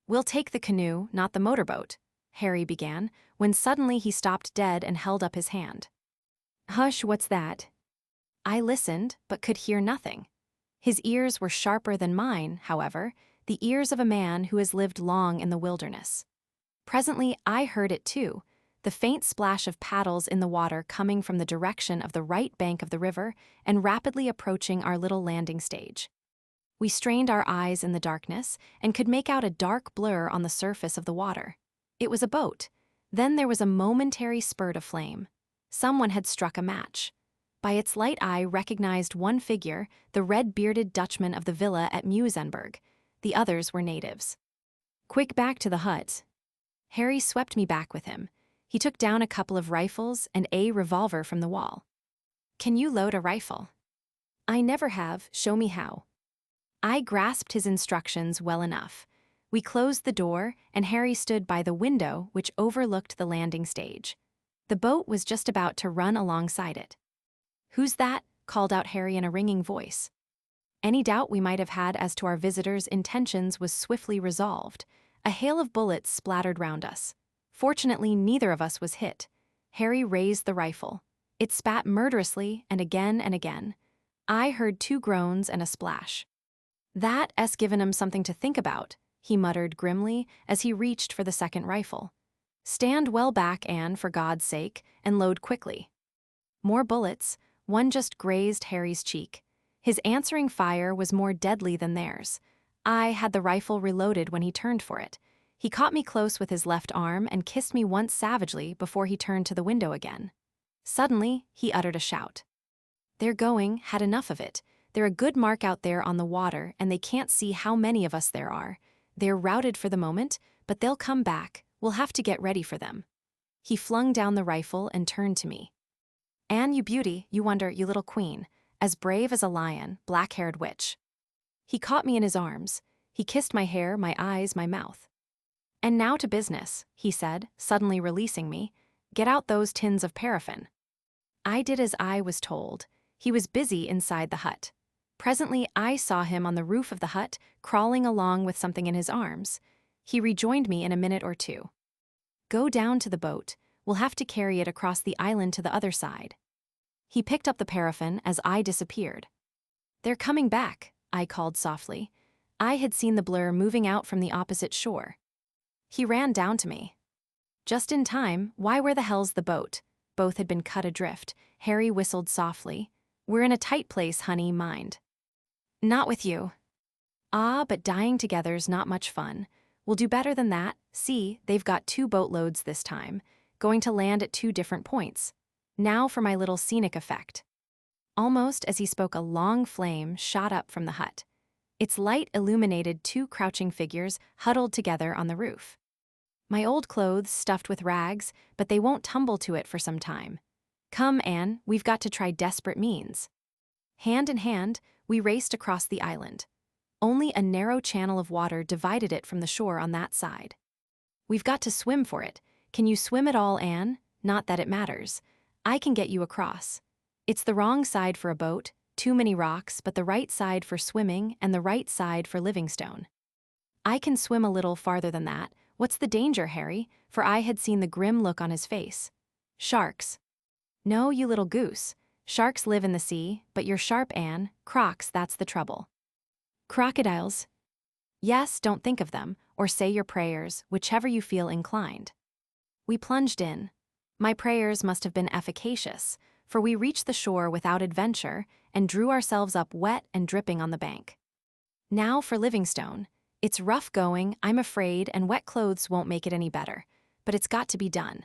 We'll take the canoe, not the motorboat, Harry began, when suddenly he stopped dead and held up his hand. Hush, what's that? I listened, but could hear nothing. His ears were sharper than mine, however, the ears of a man who has lived long in the wilderness. Presently I heard it too, the faint splash of paddles in the water coming from the direction of the right bank of the river and rapidly approaching our little landing stage. We strained our eyes in the darkness and could make out a dark blur on the surface of the water. It was a boat. Then there was a momentary spurt of flame. Someone had struck a match. By its light I recognized one figure, the red-bearded Dutchman of the villa at Muizenberg. The others were natives. Quick, back to the hut. Harry swept me back with him. He took down a couple of rifles and a revolver from the wall. Can you load a rifle? I never have, show me how. I grasped his instructions well enough. We closed the door, and Harry stood by the window which overlooked the landing stage. The boat was just about to run alongside it. Who's that? Called out Harry in a ringing voice. Any doubt we might have had as to our visitor's intentions was swiftly resolved. A hail of bullets splattered round us. Fortunately, neither of us was hit. Harry raised the rifle. It spat murderously and again and again. I heard 2 groans and a splash. That's given him something to think about, he muttered grimly as he reached for the second rifle. Stand well back, Anne, for God's sake, and load quickly. More bullets, one just grazed Harry's cheek. His answering fire was more deadly than theirs. I had the rifle reloaded when he turned for it. He caught me close with his left arm and kissed me once savagely before he turned to the window again. Suddenly, he uttered a shout. They're going, had enough of it. They're a good mark out there on the water, and they can't see how many of us there are. They're routed for the moment, but they'll come back. We'll have to get ready for them. He flung down the rifle and turned to me. Anne, you beauty, you wonder, you little queen, as brave as a lion, black-haired witch. He caught me in his arms. He kissed my hair, my eyes, my mouth. And now to business, he said, suddenly releasing me. Get out those tins of paraffin. I did as I was told. He was busy inside the hut. Presently, I saw him on the roof of the hut, crawling along with something in his arms. He rejoined me in a minute or two. Go down to the boat. We'll have to carry it across the island to the other side. He picked up the paraffin as I disappeared. They're coming back, I called softly. I had seen the blur moving out from the opposite shore. He ran down to me. Just in time. Why, where the hell's the boat? Both had been cut adrift. Harry whistled softly. We're in a tight place, honey, mind. Not with you. Ah, but dying together's not much fun. We'll do better than that. See, they've got 2 boatloads this time, going to land at 2 different points. Now for my little scenic effect. Almost as he spoke, a long flame shot up from the hut. Its light illuminated 2 crouching figures huddled together on the roof. My old clothes stuffed with rags, but they won't tumble to it for some time. Come, Anne, we've got to try desperate means. Hand in hand, we raced across the island. Only a narrow channel of water divided it from the shore on that side. We've got to swim for it. Can you swim at all, Anne? Not that it matters. I can get you across. It's the wrong side for a boat, too many rocks, but the right side for swimming and the right side for Livingstone. I can swim a little farther than that. What's the danger, Harry? For I had seen the grim look on his face. Sharks. No, you little goose. Sharks live in the sea, but you're sharp, Anne. Crocs, that's the trouble. Crocodiles. Yes, don't think of them, or say your prayers, whichever you feel inclined. We plunged in. My prayers must have been efficacious, for we reached the shore without adventure and drew ourselves up wet and dripping on the bank. Now for Livingstone. It's rough going, I'm afraid, and wet clothes won't make it any better, but it's got to be done.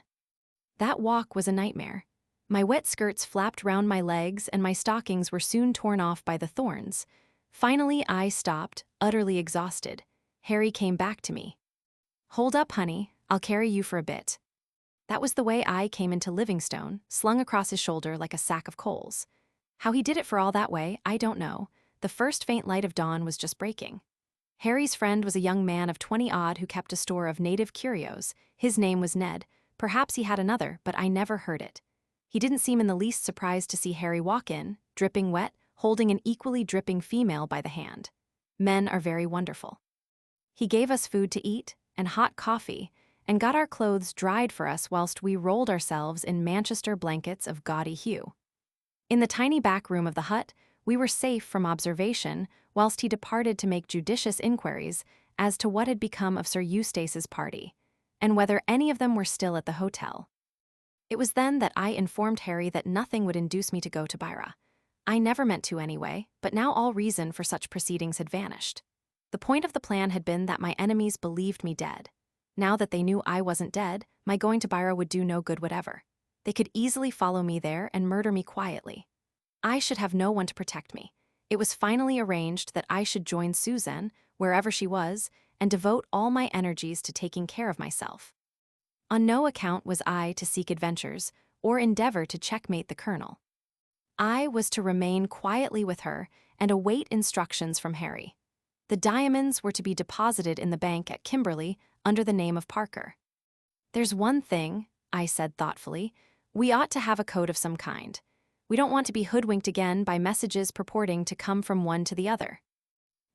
That walk was a nightmare. My wet skirts flapped round my legs and my stockings were soon torn off by the thorns. Finally, I stopped, utterly exhausted. Harry came back to me. Hold up, honey, I'll carry you for a bit. That was the way I came into Livingstone, slung across his shoulder like a sack of coals. How he did it for all that way, I don't know. The first faint light of dawn was just breaking. Harry's friend was a young man of 20-odd who kept a store of native curios. His name was Ned. Perhaps he had another, but I never heard it. He didn't seem in the least surprised to see Harry walk in, dripping wet, holding an equally dripping female by the hand. Men are very wonderful. He gave us food to eat and hot coffee, and got our clothes dried for us whilst we rolled ourselves in Manchester blankets of gaudy hue. In the tiny back room of the hut, we were safe from observation, whilst he departed to make judicious inquiries as to what had become of Sir Eustace's party, and whether any of them were still at the hotel. It was then that I informed Harry that nothing would induce me to go to Byra. I never meant to anyway, but now all reason for such proceedings had vanished. The point of the plan had been that my enemies believed me dead. Now that they knew I wasn't dead, my going to Byra would do no good whatever. They could easily follow me there and murder me quietly. I should have no one to protect me. It was finally arranged that I should join Suzanne, wherever she was, and devote all my energies to taking care of myself. On no account was I to seek adventures or endeavor to checkmate the colonel. I was to remain quietly with her and await instructions from Harry. The diamonds were to be deposited in the bank at Kimberley under the name of Parker. There's one thing, I said thoughtfully, we ought to have a code of some kind. We don't want to be hoodwinked again by messages purporting to come from one to the other.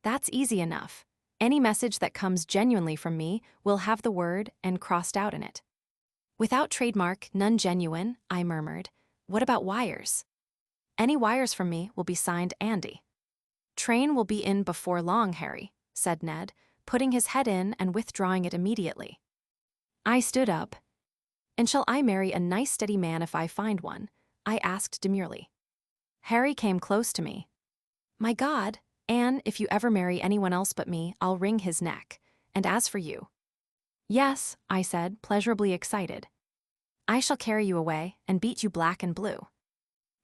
That's easy enough. Any message that comes genuinely from me will have the word and crossed out in it. Without trademark, none genuine, I murmured. What about wires? Any wires from me will be signed Andy. "Train will be in before long, Harry," said Ned, putting his head in and withdrawing it immediately. I stood up. "And shall I marry a nice steady man if I find one?" I asked demurely. Harry came close to me. "My God, Anne, if you ever marry anyone else but me, I'll wring his neck. And as for you—" "Yes," I said, pleasurably excited. "I shall carry you away and beat you black and blue."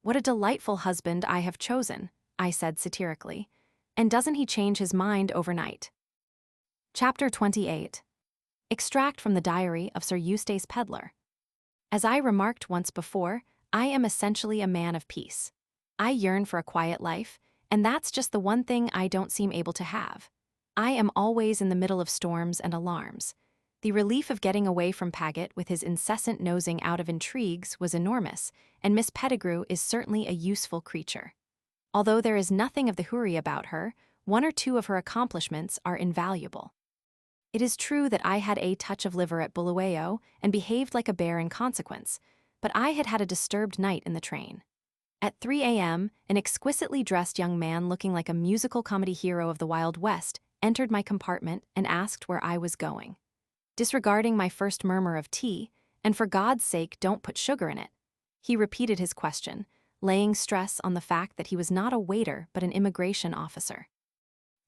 "What a delightful husband I have chosen," I said satirically. "And doesn't he change his mind overnight?" Chapter 28. Extract from the Diary of Sir Eustace Pedlar. As I remarked once before, I am essentially a man of peace. I yearn for a quiet life, and that's just the one thing I don't seem able to have. I am always in the middle of storms and alarms. The relief of getting away from Paget with his incessant nosing out of intrigues was enormous, and Miss Pettigrew is certainly a useful creature. Although there is nothing of the houri about her, one or two of her accomplishments are invaluable. It is true that I had a touch of liver at Bulawayo and behaved like a bear in consequence, but I had had a disturbed night in the train. At 3 a.m., an exquisitely dressed young man looking like a musical comedy hero of the Wild West entered my compartment and asked where I was going. Disregarding my first murmur of tea, "And for God's sake, don't put sugar in it," he repeated his question, laying stress on the fact that he was not a waiter but an immigration officer.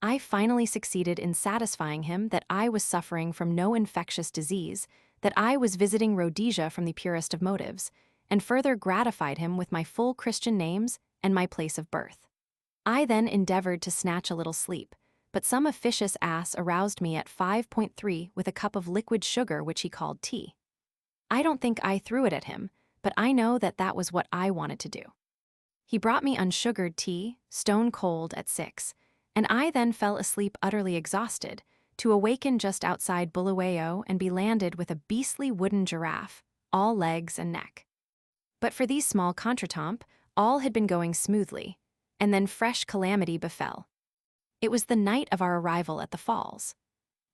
I finally succeeded in satisfying him that I was suffering from no infectious disease, that I was visiting Rhodesia from the purest of motives, and further gratified him with my full Christian names and my place of birth. I then endeavored to snatch a little sleep, but some officious ass aroused me at 5.3 with a cup of liquid sugar which he called tea. I don't think I threw it at him, but I know that that was what I wanted to do. He brought me unsugared tea, stone cold at 6, and I then fell asleep utterly exhausted, to awaken just outside Bulawayo and be landed with a beastly wooden giraffe, all legs and neck. But for these small contretemps, all had been going smoothly, and then fresh calamity befell. It was the night of our arrival at the falls.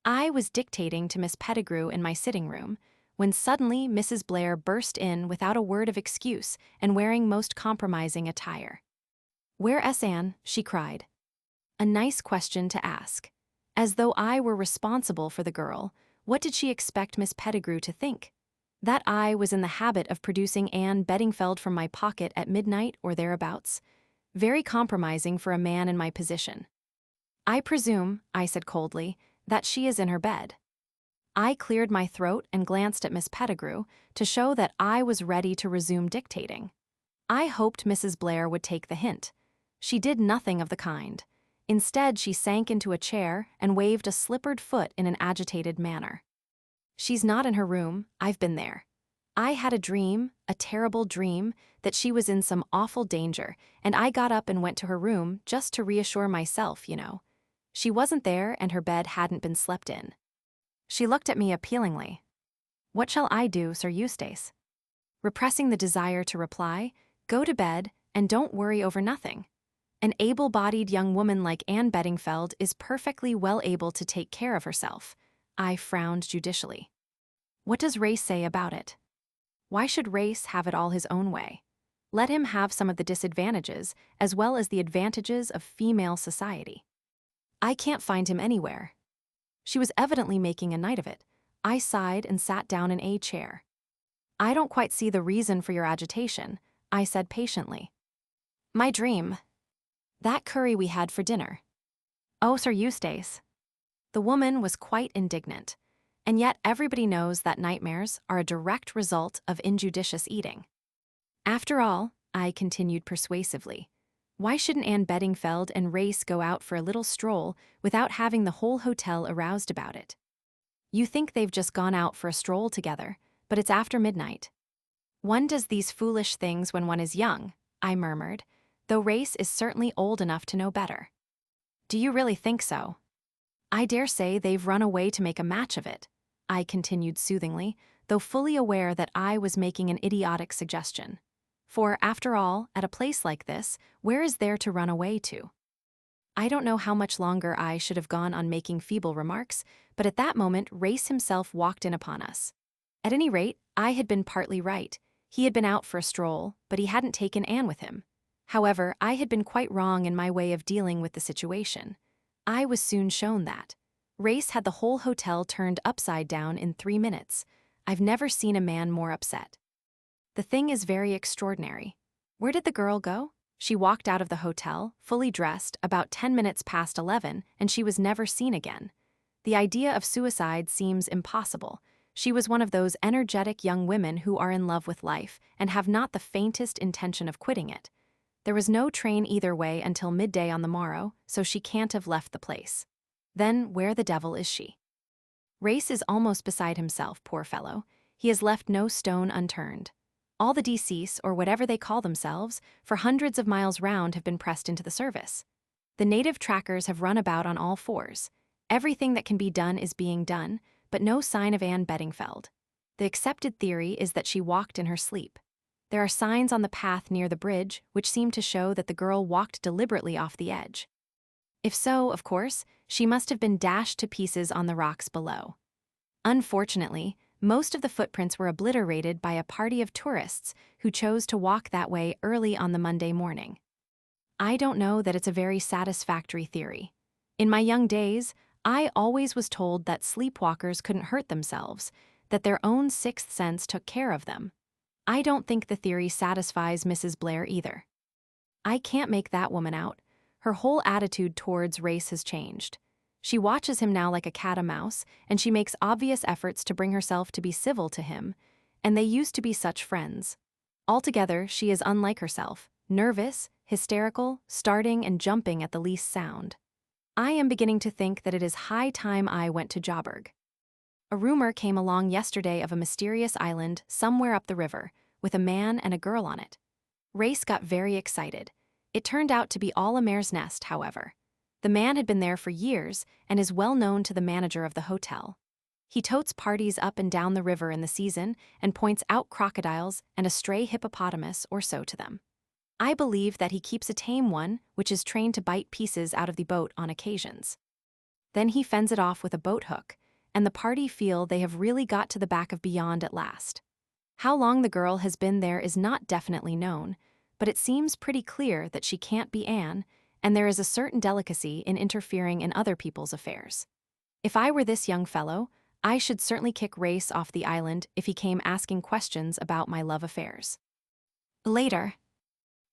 I was dictating to Miss Pettigrew in my sitting room, when suddenly Mrs. Blair burst in without a word of excuse and wearing most compromising attire. "Where's Anne?" she cried. A nice question to ask. As though I were responsible for the girl, what did she expect Miss Pettigrew to think? That I was in the habit of producing Anne Beddingfeld from my pocket at midnight or thereabouts? Very compromising for a man in my position. "I presume," I said coldly, "that she is in her bed." I cleared my throat and glanced at Miss Pettigrew to show that I was ready to resume dictating. I hoped Mrs. Blair would take the hint. She did nothing of the kind. Instead, she sank into a chair and waved a slippered foot in an agitated manner. "She's not in her room. I've been there. I had a dream, a terrible dream, that she was in some awful danger, and I got up and went to her room just to reassure myself, you know. She wasn't there and her bed hadn't been slept in." She looked at me appealingly. "What shall I do, Sir Eustace?" Repressing the desire to reply, "Go to bed and don't worry over nothing. An able-bodied young woman like Anne Beddingfeld is perfectly well able to take care of herself." I frowned judicially. "What does Race say about it?" "Why should Race have it all his own way? Let him have some of the disadvantages as well as the advantages of female society. I can't find him anywhere." She was evidently making a night of it. I sighed and sat down in a chair. "I don't quite see the reason for your agitation," I said patiently. "My dream. That curry we had for dinner." "Oh, Sir Eustace." The woman was quite indignant, and yet everybody knows that nightmares are a direct result of injudicious eating. "After all," I continued persuasively, "why shouldn't Anne Beddingfeld and Race go out for a little stroll without having the whole hotel aroused about it? You think they've just gone out for a stroll together, but it's after midnight." "One does these foolish things when one is young," I murmured, though Race is certainly old enough to know better. "Do you really think so?" "I dare say they've run away to make a match of it," I continued soothingly, though fully aware that I was making an idiotic suggestion. For, after all, at a place like this, where is there to run away to? I don't know how much longer I should have gone on making feeble remarks, but at that moment Race himself walked in upon us. At any rate, I had been partly right. He had been out for a stroll, but he hadn't taken Anne with him. However, I had been quite wrong in my way of dealing with the situation. I was soon shown that. Race had the whole hotel turned upside down in 3 minutes. I've never seen a man more upset. The thing is very extraordinary. Where did the girl go? She walked out of the hotel, fully dressed, about 10 minutes past 11, and she was never seen again. The idea of suicide seems impossible. She was one of those energetic young women who are in love with life and have not the faintest intention of quitting it. There was no train either way until midday on the morrow, so she can't have left the place. Then where the devil is she? Race is almost beside himself, poor fellow. He has left no stone unturned. All the deceased, or whatever they call themselves, for hundreds of miles round have been pressed into the service. The native trackers have run about on all fours. Everything that can be done is being done, but no sign of Anne Beddingfeld. The accepted theory is that she walked in her sleep. There are signs on the path near the bridge which seem to show that the girl walked deliberately off the edge. If so, of course, she must have been dashed to pieces on the rocks below. Unfortunately, most of the footprints were obliterated by a party of tourists who chose to walk that way early on the Monday morning. I don't know that it's a very satisfactory theory. In my young days, I always was told that sleepwalkers couldn't hurt themselves, that their own sixth sense took care of them. I don't think the theory satisfies Mrs. Blair either. I can't make that woman out. Her whole attitude towards Race has changed. She watches him now like a cat a mouse, and she makes obvious efforts to bring herself to be civil to him, and they used to be such friends. Altogether, she is unlike herself, nervous, hysterical, starting and jumping at the least sound. I am beginning to think that it is high time I went to Joburg. A rumor came along yesterday of a mysterious island somewhere up the river, with a man and a girl on it. Race got very excited. It turned out to be all a mare's nest, however. The man had been there for years and is well known to the manager of the hotel. He totes parties up and down the river in the season and points out crocodiles and a stray hippopotamus or so to them. I believe that he keeps a tame one which is trained to bite pieces out of the boat on occasions. Then he fends it off with a boat hook, and the party feel they have really got to the back of beyond at last. How long the girl has been there is not definitely known, but it seems pretty clear that she can't be Anne, and there is a certain delicacy in interfering in other people's affairs. If I were this young fellow, I should certainly kick Race off the island if he came asking questions about my love affairs. Later.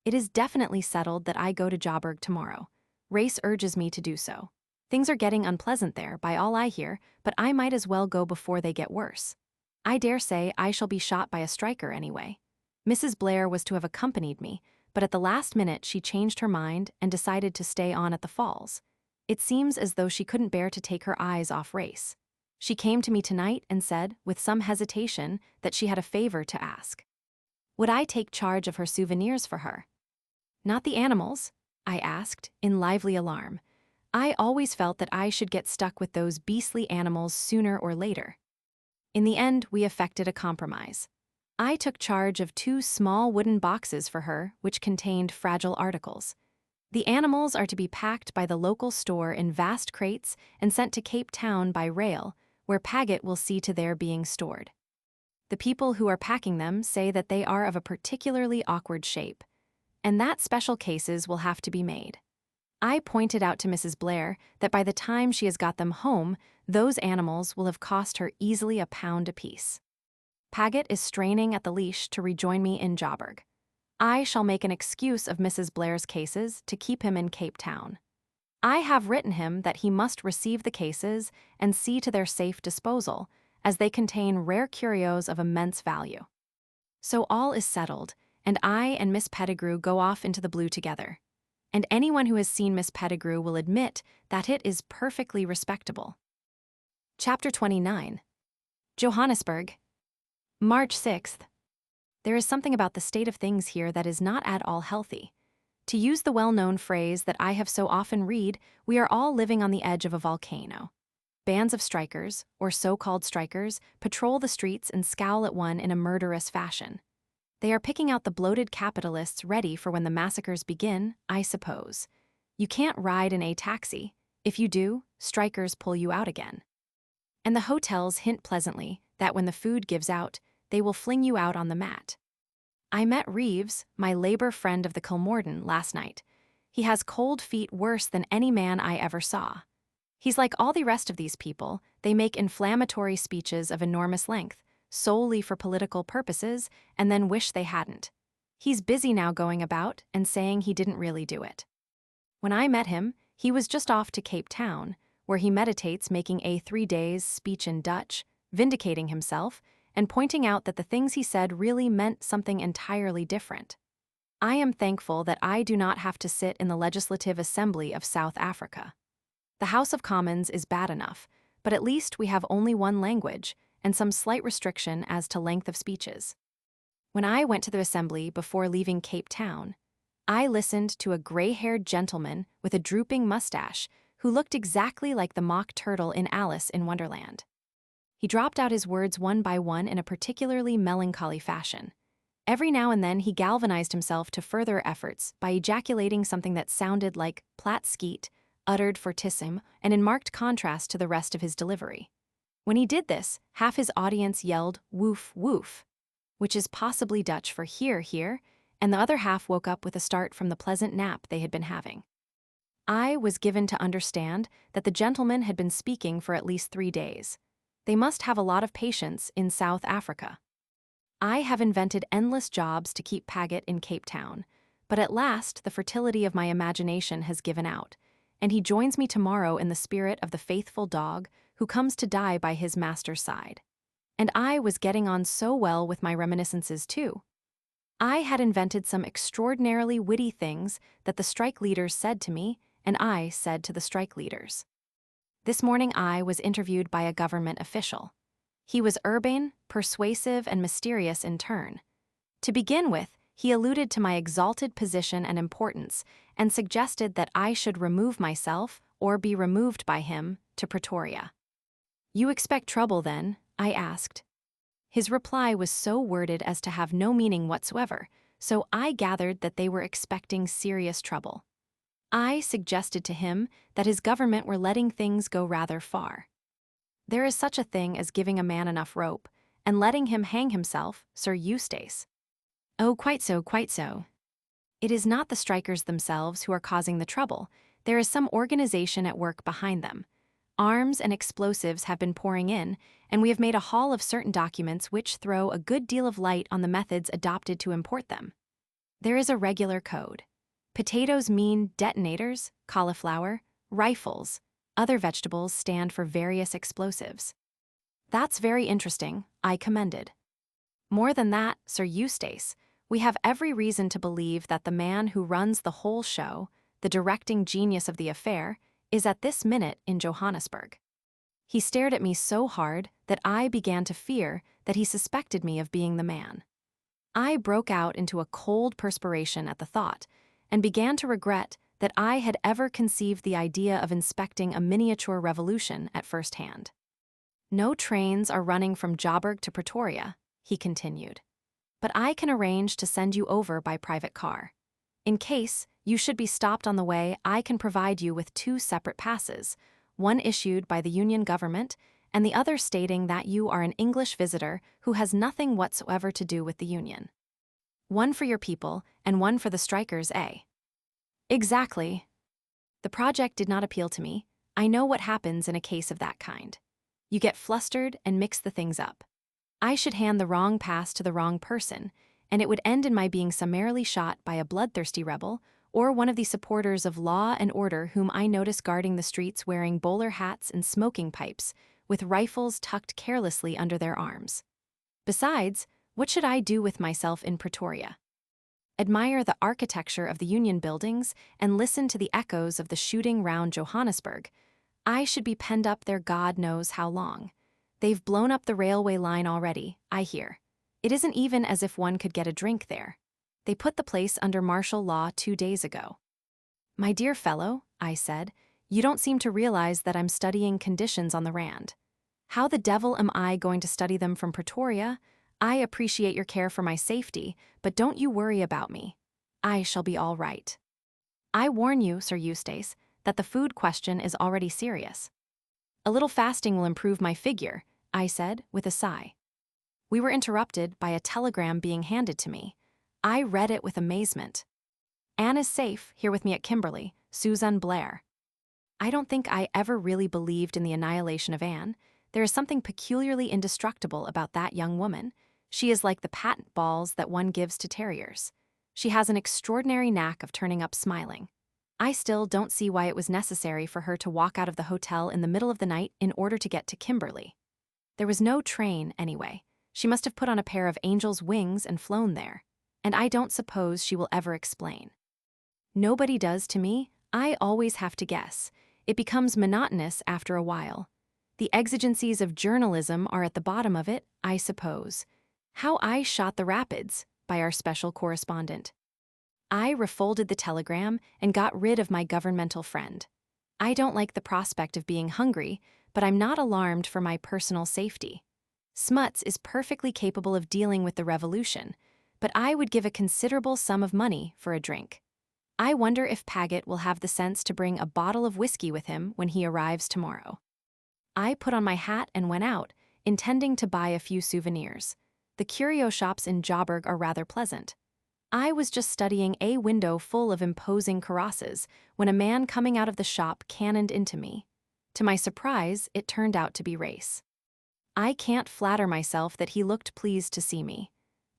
It is definitely settled that I go to Joburg tomorrow. Race urges me to do so. Things are getting unpleasant there, by all I hear, but I might as well go before they get worse. I dare say I shall be shot by a striker anyway. Mrs. Blair was to have accompanied me, but at the last minute she changed her mind and decided to stay on at the falls. It seems as though she couldn't bear to take her eyes off Race. She came to me tonight and said, with some hesitation, that she had a favor to ask. Would I take charge of her souvenirs for her? Not the animals? I asked, in lively alarm. I always felt that I should get stuck with those beastly animals sooner or later. In the end, we effected a compromise. I took charge of 2 small wooden boxes for her, which contained fragile articles. The animals are to be packed by the local store in vast crates and sent to Cape Town by rail, where Paget will see to their being stored. The people who are packing them say that they are of a particularly awkward shape, and that special cases will have to be made. I pointed out to Mrs. Blair that by the time she has got them home, those animals will have cost her easily £1 apiece. Paget is straining at the leash to rejoin me in Joburg. I shall make an excuse of Mrs. Blair's cases to keep him in Cape Town. I have written him that he must receive the cases and see to their safe disposal, as they contain rare curios of immense value. So all is settled, and I and Miss Pettigrew go off into the blue together. And anyone who has seen Miss Pettigrew will admit that it is perfectly respectable. Chapter 29. Johannesburg. March 6th. There is something about the state of things here that is not at all healthy. To use the well-known phrase that I have so often read, we are all living on the edge of a volcano. Bands of strikers, or so-called strikers, patrol the streets and scowl at one in a murderous fashion. They are picking out the bloated capitalists ready for when the massacres begin, I suppose. You can't ride in a taxi. If you do, strikers pull you out again. And the hotels hint pleasantly that when the food gives out, they will fling you out on the mat. I met Reeves, my labor friend of the Kilmorden, last night. He has cold feet worse than any man I ever saw. He's like all the rest of these people. They make inflammatory speeches of enormous length, solely for political purposes, and then wish they hadn't. He's busy now going about and saying he didn't really do it. When I met him, he was just off to Cape Town, where he meditates making a 3 days speech in Dutch, vindicating himself, and pointing out that the things he said really meant something entirely different. I am thankful that I do not have to sit in the Legislative Assembly of South Africa. The House of Commons is bad enough, but at least we have only one language and some slight restriction as to length of speeches. When I went to the assembly before leaving Cape Town, I listened to a gray-haired gentleman with a drooping mustache who looked exactly like the mock turtle in Alice in Wonderland. He dropped out his words one by one in a particularly melancholy fashion. Every now and then he galvanized himself to further efforts by ejaculating something that sounded like plat skeet, uttered fortissime, and in marked contrast to the rest of his delivery. When he did this, half his audience yelled woof woof, which is possibly Dutch for hear hear, and the other half woke up with a start from the pleasant nap they had been having. I was given to understand that the gentleman had been speaking for at least 3 days. They must have a lot of patience in South Africa. I have invented endless jobs to keep Paget in Cape Town, but at last the fertility of my imagination has given out, and he joins me tomorrow in the spirit of the faithful dog who comes to die by his master's side. And I was getting on so well with my reminiscences too. I had invented some extraordinarily witty things that the strike leaders said to me, and I said to the strike leaders. This morning I was interviewed by a government official. He was urbane, persuasive, and mysterious in turn. To begin with, he alluded to my exalted position and importance and suggested that I should remove myself, or be removed by him, to Pretoria. "You expect trouble, then?" I asked. His reply was so worded as to have no meaning whatsoever, so I gathered that they were expecting serious trouble. I suggested to him that his government were letting things go rather far. There is such a thing as giving a man enough rope, and letting him hang himself, Sir Eustace. "Oh, quite so, quite so. It is not the strikers themselves who are causing the trouble. There is some organization at work behind them. Arms and explosives have been pouring in, and we have made a haul of certain documents which throw a good deal of light on the methods adopted to import them. There is a regular code. Potatoes mean detonators, cauliflower, rifles. Other vegetables stand for various explosives." "That's very interesting," I commended. "More than that, Sir Eustace, we have every reason to believe that the man who runs the whole show, the directing genius of the affair, is at this minute in Johannesburg." He stared at me so hard that I began to fear that he suspected me of being the man. I broke out into a cold perspiration at the thought, and began to regret that I had ever conceived the idea of inspecting a miniature revolution at first hand. "No trains are running from Joburg to Pretoria," he continued, "but I can arrange to send you over by private car. In case you should be stopped on the way, I can provide you with 2 separate passes, one issued by the Union government and the other stating that you are an English visitor who has nothing whatsoever to do with the Union. One for your people and one for the strikers, eh?" "Exactly." The project did not appeal to me. I know what happens in a case of that kind. You get flustered and mix the things up. I should hand the wrong pass to the wrong person, and it would end in my being summarily shot by a bloodthirsty rebel or one of the supporters of law and order whom I notice guarding the streets wearing bowler hats and smoking pipes, with rifles tucked carelessly under their arms. Besides, what should I do with myself in Pretoria? Admire the architecture of the Union buildings and listen to the echoes of the shooting round Johannesburg? I should be penned up there God knows how long. They've blown up the railway line already, I hear. It isn't even as if one could get a drink there. They put the place under martial law 2 days ago. "My dear fellow," I said, "you don't seem to realize that I'm studying conditions on the Rand. How the devil am I going to study them from Pretoria? I appreciate your care for my safety, but don't you worry about me. I shall be all right. I warn you, Sir Eustace, that the food question is already serious." "A little fasting will improve my figure," I said, with a sigh. We were interrupted by a telegram being handed to me. I read it with amazement. Anne is safe, here with me at Kimberly, Susan Blair. I don't think I ever really believed in the annihilation of Anne. There is something peculiarly indestructible about that young woman. She is like the patent balls that one gives to terriers. She has an extraordinary knack of turning up smiling. I still don't see why it was necessary for her to walk out of the hotel in the middle of the night in order to get to Kimberly. There was no train, anyway. She must have put on a pair of angel's wings and flown there. And I don't suppose she will ever explain. Nobody does to me. I always have to guess. It becomes monotonous after a while. The exigencies of journalism are at the bottom of it, I suppose. How I Shot the Rapids, by our special correspondent. I refolded the telegram and got rid of my governmental friend. I don't like the prospect of being hungry, but I'm not alarmed for my personal safety. Smuts is perfectly capable of dealing with the revolution, but I would give a considerable sum of money for a drink. I wonder if Paget will have the sense to bring a bottle of whiskey with him when he arrives tomorrow. I put on my hat and went out, intending to buy a few souvenirs. The curio shops in Joburg are rather pleasant. I was just studying a window full of imposing karosses when a man coming out of the shop cannoned into me. To my surprise, it turned out to be Race. I can't flatter myself that he looked pleased to see me.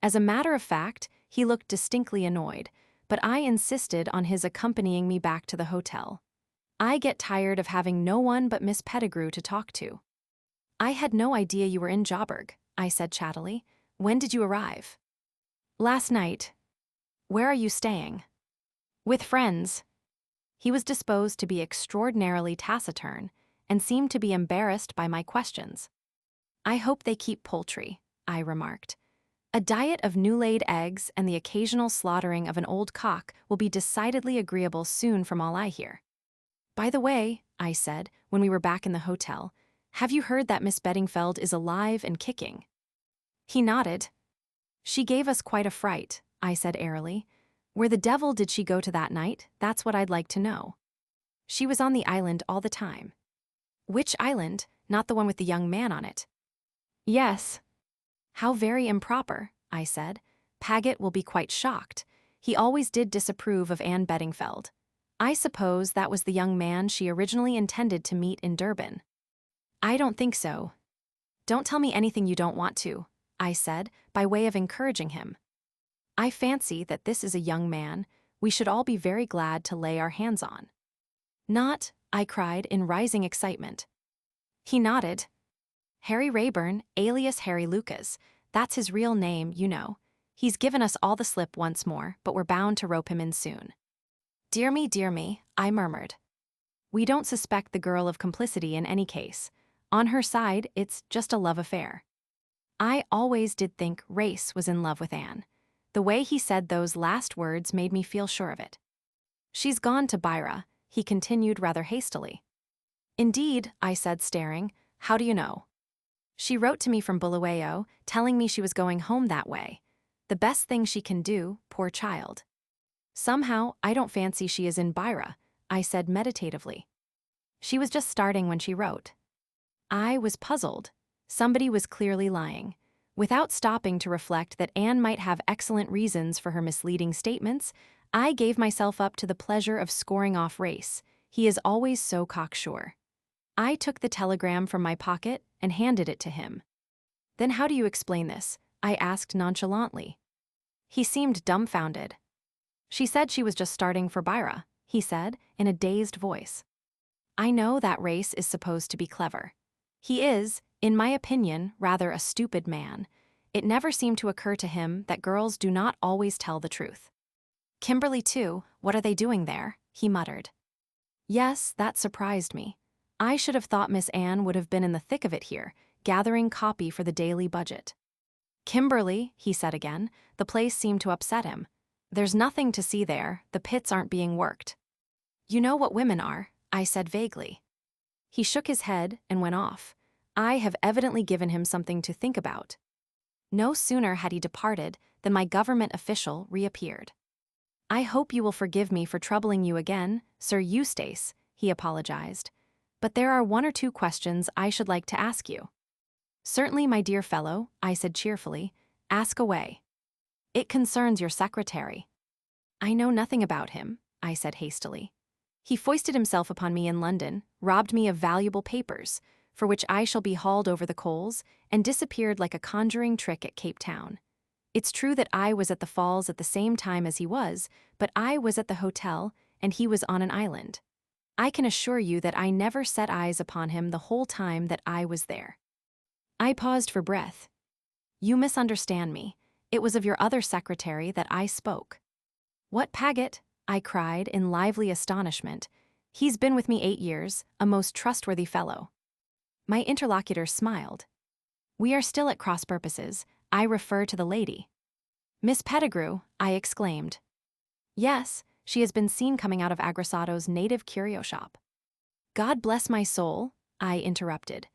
As a matter of fact, he looked distinctly annoyed, but I insisted on his accompanying me back to the hotel. I get tired of having no one but Miss Pettigrew to talk to. I had no idea you were in Joburg, I said chattily. When did you arrive? Last night. Where are you staying? With friends. He was disposed to be extraordinarily taciturn and seemed to be embarrassed by my questions. I hope they keep poultry, I remarked. A diet of new-laid eggs and the occasional slaughtering of an old cock will be decidedly agreeable soon from all I hear. By the way, I said, when we were back in the hotel, have you heard that Miss Beddingfeld is alive and kicking? He nodded. She gave us quite a fright, I said airily. Where the devil did she go to that night? That's what I'd like to know. She was on the island all the time. Which island? Not the one with the young man on it. Yes. How very improper, I said. Paget will be quite shocked. He always did disapprove of Anne Beddingfeld. I suppose that was the young man she originally intended to meet in Durban. I don't think so. Don't tell me anything you don't want to, I said, by way of encouraging him. I fancy that this is a young man we should all be very glad to lay our hands on. Not, I cried in rising excitement. He nodded. Harry Rayburn, alias Harry Lucas, that's his real name, you know. He's given us all the slip once more, but we're bound to rope him in soon. Dear me, I murmured. We don't suspect the girl of complicity in any case. On her side, it's just a love affair. I always did think Race was in love with Anne. The way he said those last words made me feel sure of it. She's gone to Beira, he continued rather hastily. Indeed, I said, staring. How do you know? She wrote to me from Bulawayo, telling me she was going home that way. The best thing she can do, poor child. Somehow, I don't fancy she is in Beira, I said meditatively. She was just starting when she wrote. I was puzzled. Somebody was clearly lying. Without stopping to reflect that Anne might have excellent reasons for her misleading statements, I gave myself up to the pleasure of scoring off Race. He is always so cocksure. I took the telegram from my pocket and handed it to him. Then how do you explain this? I asked nonchalantly. He seemed dumbfounded. She said she was just starting for Beira, he said, in a dazed voice. I know that Race is supposed to be clever. He is, in my opinion, rather a stupid man. It never seemed to occur to him that girls do not always tell the truth. Kimberly too, what are they doing there? He muttered. Yes, that surprised me. I should have thought Miss Anne would have been in the thick of it here, gathering copy for the daily budget. Kimberly, he said again. The place seemed to upset him. There's nothing to see there, the pits aren't being worked. You know what women are, I said vaguely. He shook his head and went off. I have evidently given him something to think about. No sooner had he departed than my government official reappeared. I hope you will forgive me for troubling you again, Sir Eustace, he apologized. But there are one or two questions I should like to ask you. Certainly, my dear fellow, I said cheerfully. Ask away. It concerns your secretary. I know nothing about him, I said hastily. He foisted himself upon me in London, robbed me of valuable papers, for which I shall be hauled over the coals, and disappeared like a conjuring trick at Cape Town. It's true that I was at the falls at the same time as he was, but I was at the hotel, and he was on an island. I can assure you that I never set eyes upon him the whole time that I was there. I paused for breath. You misunderstand me. It was of your other secretary that I spoke. What Paget? I cried in lively astonishment. He's been with me 8 years, a most trustworthy fellow. My interlocutor smiled. We are still at cross purposes. I refer to the lady. Miss Pettigrew, I exclaimed. Yes, she has been seen coming out of Agressado's native curio shop. God bless my soul, I interrupted.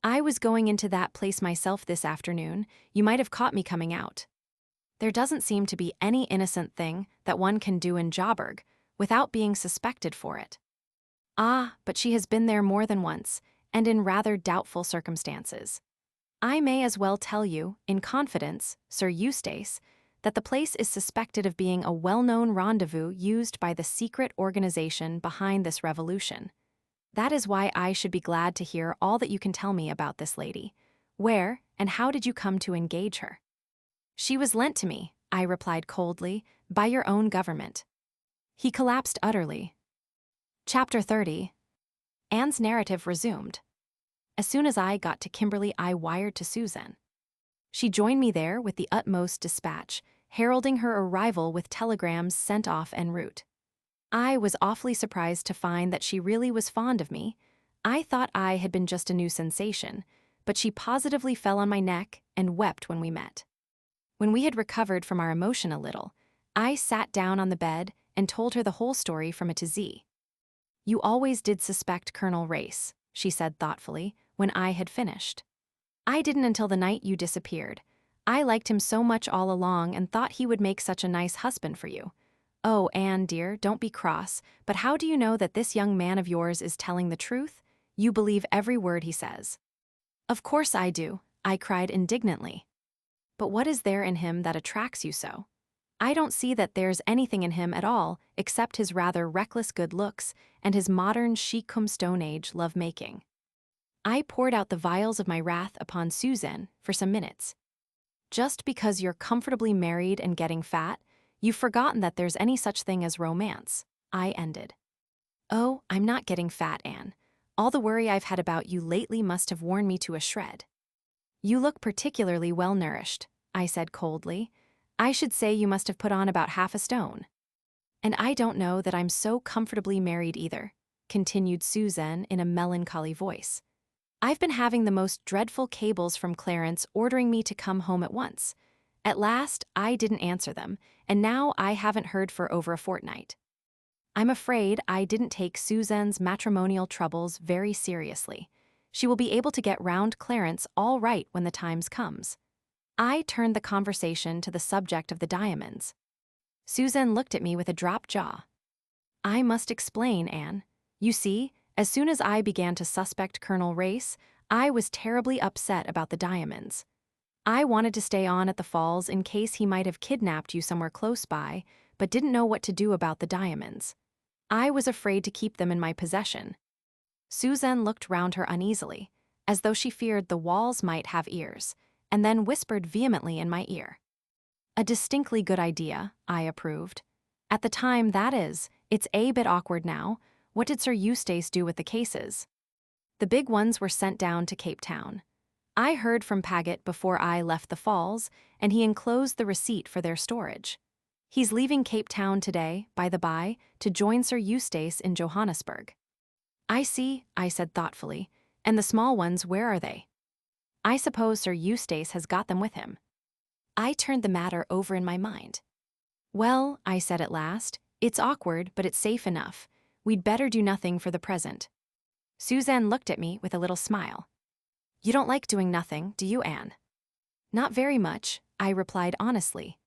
I was going into that place myself this afternoon. You might have caught me coming out. There doesn't seem to be any innocent thing that one can do in Joburg without being suspected for it. Ah, but she has been there more than once, and in rather doubtful circumstances. I may as well tell you, in confidence, Sir Eustace, that the place is suspected of being a well-known rendezvous used by the secret organization behind this revolution. That is why I should be glad to hear all that you can tell me about this lady. Where and how did you come to engage her? She was lent to me, I replied coldly, by your own government. He collapsed utterly. Chapter 30. Anne's narrative resumed. As soon as I got to Kimberley, I wired to Susan. She joined me there with the utmost dispatch, heralding her arrival with telegrams sent off en route. I was awfully surprised to find that she really was fond of me. I thought I had been just a new sensation, but she positively fell on my neck and wept when we met. When we had recovered from our emotion a little, I sat down on the bed and told her the whole story from A to Z. You always did suspect Colonel Race, she said thoughtfully, when I had finished. I didn't until the night you disappeared. I liked him so much all along and thought he would make such a nice husband for you. Oh, Anne, dear, don't be cross, but how do you know that this young man of yours is telling the truth? You believe every word he says. Of course I do, I cried indignantly. But what is there in him that attracts you so? I don't see that there's anything in him at all except his rather reckless good looks and his modern chic-cum-Stone Age love-making. I poured out the vials of my wrath upon Susan for some minutes. Just because you're comfortably married and getting fat, you've forgotten that there's any such thing as romance, I ended. Oh, I'm not getting fat, Anne. All the worry I've had about you lately must have worn me to a shred. You look particularly well-nourished, I said coldly. I should say you must have put on about half a stone. And I don't know that I'm so comfortably married either, continued Susan in a melancholy voice. I've been having the most dreadful cables from Clarence ordering me to come home at once. At last, I didn't answer them, and now I haven't heard for over a fortnight. I'm afraid I didn't take Susan's matrimonial troubles very seriously. She will be able to get round Clarence all right when the time comes. I turned the conversation to the subject of the diamonds. Susan looked at me with a dropped jaw. I must explain, Anne. You see, as soon as I began to suspect Colonel Race, I was terribly upset about the diamonds. I wanted to stay on at the falls in case he might have kidnapped you somewhere close by, but didn't know what to do about the diamonds. I was afraid to keep them in my possession. Susan looked round her uneasily, as though she feared the walls might have ears, and then whispered vehemently in my ear. A distinctly good idea, I approved. At the time, that is. It's a bit awkward now. What did Sir Eustace do with the cases? The big ones were sent down to Cape Town. I heard from Paget before I left the falls, and he enclosed the receipt for their storage. He's leaving Cape Town today, by the by, to join Sir Eustace in Johannesburg. I see, I said thoughtfully. And the small ones, where are they? I suppose Sir Eustace has got them with him. I turned the matter over in my mind. Well, I said at last, it's awkward, but it's safe enough. We'd better do nothing for the present. Susan looked at me with a little smile. You don't like doing nothing, do you, Anne? Not very much, I replied honestly.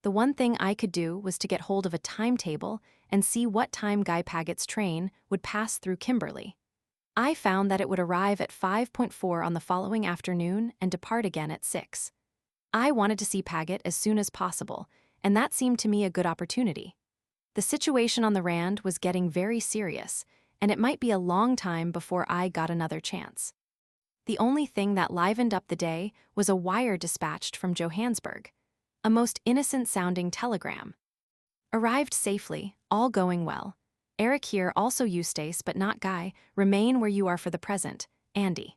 The one thing I could do was to get hold of a timetable and see what time Guy Paget's train would pass through Kimberley. I found that it would arrive at 5:4 on the following afternoon and depart again at 6. I wanted to see Paget as soon as possible, and that seemed to me a good opportunity. The situation on the Rand was getting very serious, and it might be a long time before I got another chance. The only thing that livened up the day was a wire dispatched from Johannesburg, a most innocent-sounding telegram. Arrived safely, all going well. Eric here, also Eustace but not Guy, remain where you are for the present, Andy.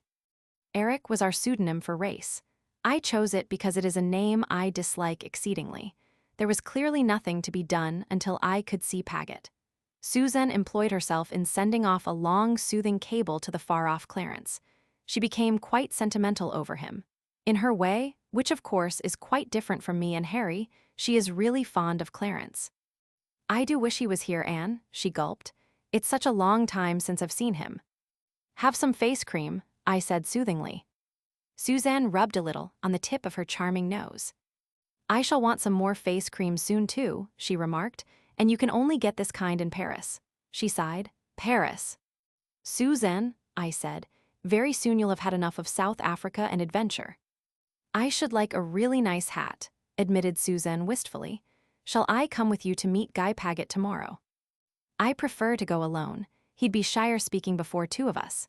Eric was our pseudonym for race. I chose it because it is a name I dislike exceedingly. There was clearly nothing to be done until I could see Paget. Susan employed herself in sending off a long, soothing cable to the far-off Clarence. She became quite sentimental over him. In her way, which of course is quite different from me and Harry, she is really fond of Clarence. I do wish he was here, Anne, she gulped. It's such a long time since I've seen him. Have some face cream, I said soothingly. Suzanne rubbed a little on the tip of her charming nose. I shall want some more face cream soon too, she remarked, and you can only get this kind in Paris. She sighed. Paris. Suzanne, I said, very soon you'll have had enough of South Africa and adventure. I should like a really nice hat, admitted Suzanne wistfully. Shall I come with you to meet Guy Paget tomorrow? I prefer to go alone. He'd be shyer speaking before two of us.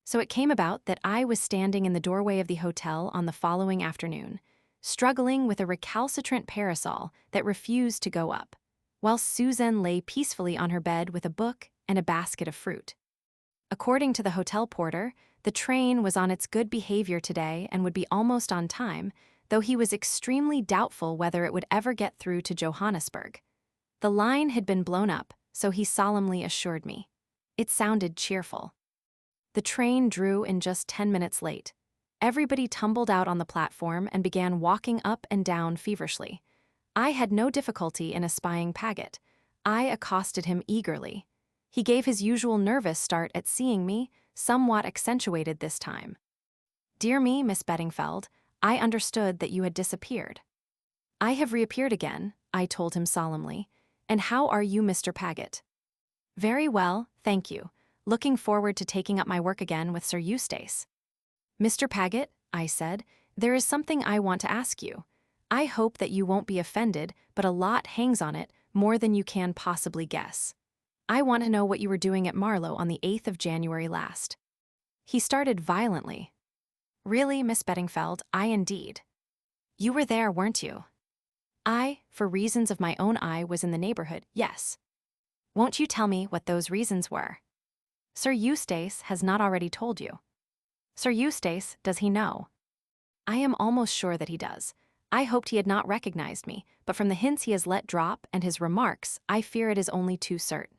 So it came about that I was standing in the doorway of the hotel on the following afternoon, struggling with a recalcitrant parasol that refused to go up, whilst Suzanne lay peacefully on her bed with a book and a basket of fruit. According to the hotel porter, the train was on its good behavior today and would be almost on time, though he was extremely doubtful whether it would ever get through to Johannesburg. The line had been blown up, so he solemnly assured me. It sounded cheerful. The train drew in just 10 minutes late. Everybody tumbled out on the platform and began walking up and down feverishly. I had no difficulty in espying Paget. I accosted him eagerly. He gave his usual nervous start at seeing me, somewhat accentuated this time. Dear me, Miss Beddingfeld, I understood that you had disappeared. I have reappeared again, I told him solemnly. And how are you, Mr. Paget? Very well, thank you. Looking forward to taking up my work again with Sir Eustace. Mr. Paget, I said, there is something I want to ask you. I hope that you won't be offended, but a lot hangs on it, more than you can possibly guess. I want to know what you were doing at Marlow on the 8th of January last. He started violently. Really, Miss Beddingfeld, I indeed. You were there, weren't you? I, for reasons of my own was in the neighborhood, yes. Won't you tell me what those reasons were? Sir Eustace has not already told you. Sir Eustace, does he know? I am almost sure that he does. I hoped he had not recognized me, but from the hints he has let drop and his remarks, I fear it is only too certain.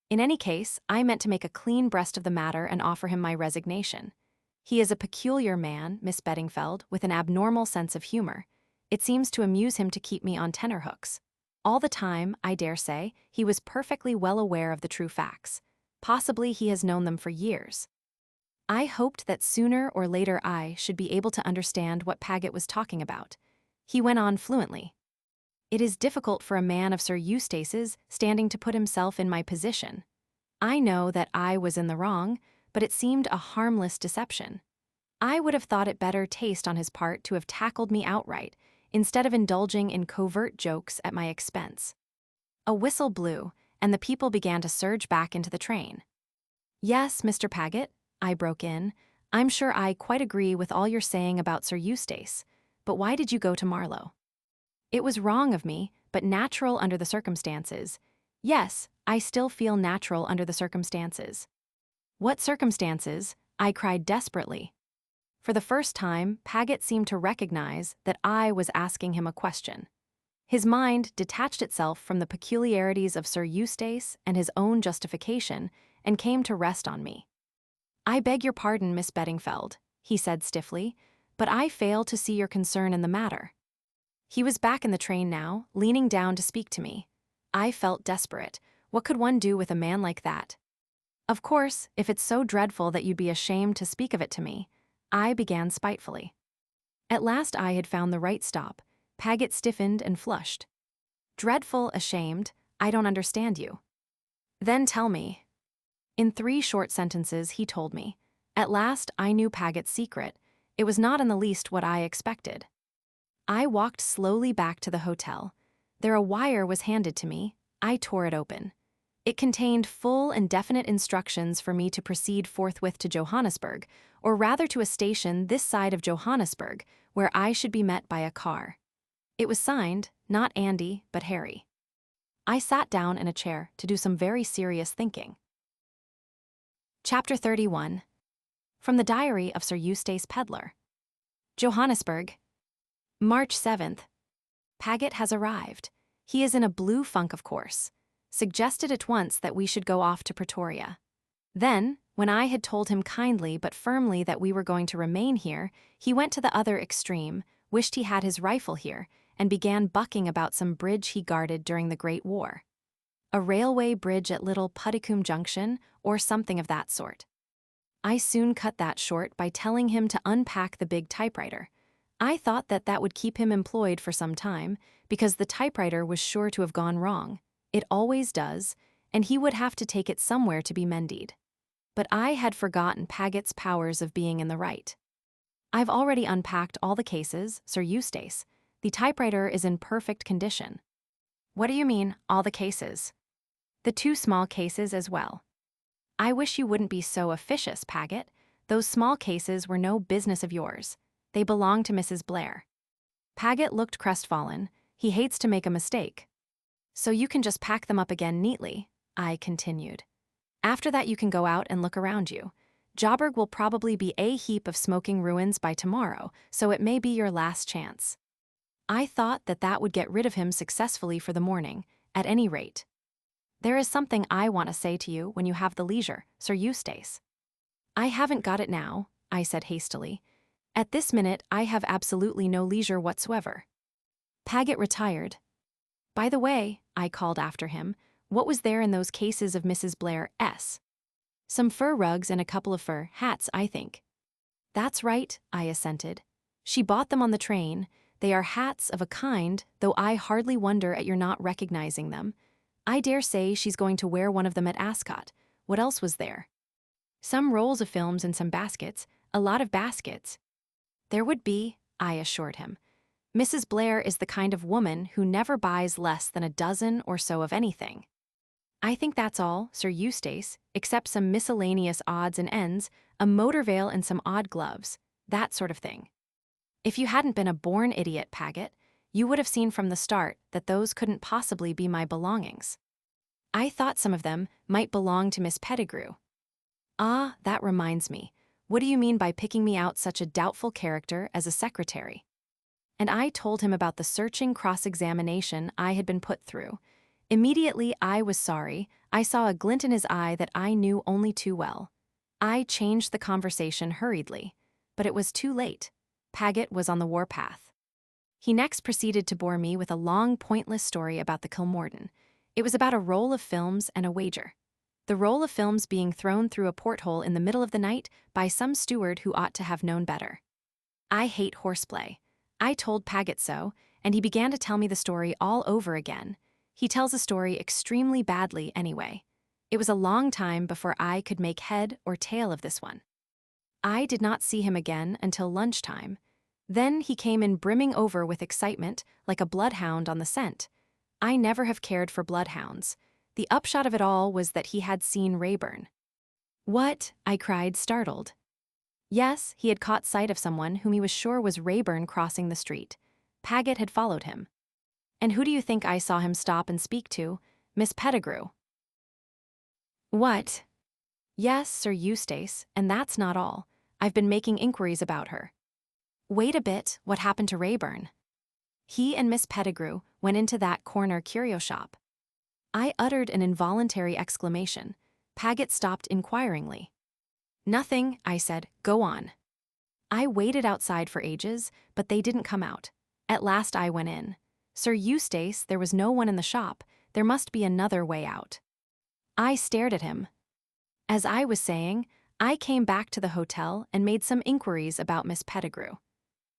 In any case, I meant to make a clean breast of the matter and offer him my resignation. He is a peculiar man, Miss Beddingfeld, with an abnormal sense of humor. It seems to amuse him to keep me on tenterhooks. All the time, I dare say, he was perfectly well aware of the true facts. Possibly he has known them for years. I hoped that sooner or later I should be able to understand what Paget was talking about. He went on fluently. It is difficult for a man of Sir Eustace's standing to put himself in my position. I know that I was in the wrong, but it seemed a harmless deception. I would have thought it better taste on his part to have tackled me outright, instead of indulging in covert jokes at my expense. A whistle blew, and the people began to surge back into the train. Yes, Mr. Paget, I broke in, I'm sure I quite agree with all you're saying about Sir Eustace, but why did you go to Marlow? It was wrong of me, but natural under the circumstances. Yes, I still feel natural under the circumstances. What circumstances? I cried desperately. For the first time, Paget seemed to recognize that I was asking him a question. His mind detached itself from the peculiarities of Sir Eustace and his own justification and came to rest on me. I beg your pardon, Miss Beddingfeld, he said stiffly, but I fail to see your concern in the matter. He was back in the train now, leaning down to speak to me. I felt desperate. What could one do with a man like that? Of course, if it's so dreadful that you'd be ashamed to speak of it to me, I began spitefully. At last I had found the right stop. Paget stiffened and flushed. Dreadful, ashamed, I don't understand you. Then tell me. In 3 short sentences he told me. At last I knew Paget's secret. It was not in the least what I expected. I walked slowly back to the hotel. There a wire was handed to me. I tore it open. It contained full and definite instructions for me to proceed forthwith to Johannesburg, or rather to a station this side of Johannesburg, where I should be met by a car. It was signed, not Andy, but Harry. I sat down in a chair to do some very serious thinking. Chapter 31. From the Diary of Sir Eustace Pedlar. Johannesburg. March 7th. Paget has arrived. He is in a blue funk, of course. Suggested at once that we should go off to Pretoria. Then, when I had told him kindly but firmly that we were going to remain here, he went to the other extreme, wished he had his rifle here, and began bucking about some bridge he guarded during the Great War. A railway bridge at Little Puddicombe Junction, or something of that sort. I soon cut that short by telling him to unpack the big typewriter. I thought that that would keep him employed for some time, because the typewriter was sure to have gone wrong. It always does, and he would have to take it somewhere to be mended. But I had forgotten Paget's powers of being in the right. I've already unpacked all the cases, Sir Eustace. The typewriter is in perfect condition. What do you mean, all the cases? The 2 small cases as well. I wish you wouldn't be so officious, Paget. Those small cases were no business of yours. They belong to Mrs. Blair. Paget looked crestfallen. He hates to make a mistake. So you can just pack them up again neatly, I continued. After that you can go out and look around you. Joburg will probably be a heap of smoking ruins by tomorrow, so it may be your last chance. I thought that that would get rid of him successfully for the morning, at any rate. There is something I want to say to you when you have the leisure, Sir Eustace. I haven't got it now, I said hastily. At this minute I have absolutely no leisure whatsoever. Paget retired. By the way, I called after him, what was there in those cases of Mrs. Blair's? Some fur rugs and a couple of fur hats, I think. That's right, I assented. She bought them on the train. They are hats of a kind, though I hardly wonder at your not recognizing them. I dare say she's going to wear one of them at Ascot. What else was there? Some rolls of films and some baskets, a lot of baskets. There would be, I assured him. Mrs. Blair is the kind of woman who never buys less than a dozen or so of anything. I think that's all, Sir Eustace, except some miscellaneous odds and ends, a motor veil and some odd gloves, that sort of thing. If you hadn't been a born idiot, Paget, you would have seen from the start that those couldn't possibly be my belongings. I thought some of them might belong to Miss Pettigrew. Ah, that reminds me. What do you mean by picking me out such a doubtful character as a secretary? And I told him about the searching cross-examination I had been put through. Immediately I was sorry. I saw a glint in his eye that I knew only too well. I changed the conversation hurriedly, but it was too late. Paget was on the warpath. He next proceeded to bore me with a long, pointless story about the Kilmorden. It was about a roll of films and a wager. The roll of films being thrown through a porthole in the middle of the night by some steward who ought to have known better. I hate horseplay. I told Paget so, and he began to tell me the story all over again. He tells a story extremely badly anyway. It was a long time before I could make head or tail of this one. I did not see him again until lunchtime. Then he came in brimming over with excitement, like a bloodhound on the scent. I never have cared for bloodhounds. The upshot of it all was that he had seen Rayburn. What? I cried, startled. Yes, he had caught sight of someone whom he was sure was Rayburn crossing the street. Paget had followed him. And who do you think I saw him stop and speak to? Miss Pettigrew. What? Yes, Sir Eustace, and that's not all. I've been making inquiries about her. Wait a bit, what happened to Rayburn? He and Miss Pettigrew went into that corner curio shop. I uttered an involuntary exclamation. Paget stopped inquiringly. Nothing, I said, go on. I waited outside for ages, but they didn't come out. At last I went in. Sir Eustace, there was no one in the shop. There must be another way out. I stared at him. As I was saying, I came back to the hotel and made some inquiries about Miss Pettigrew.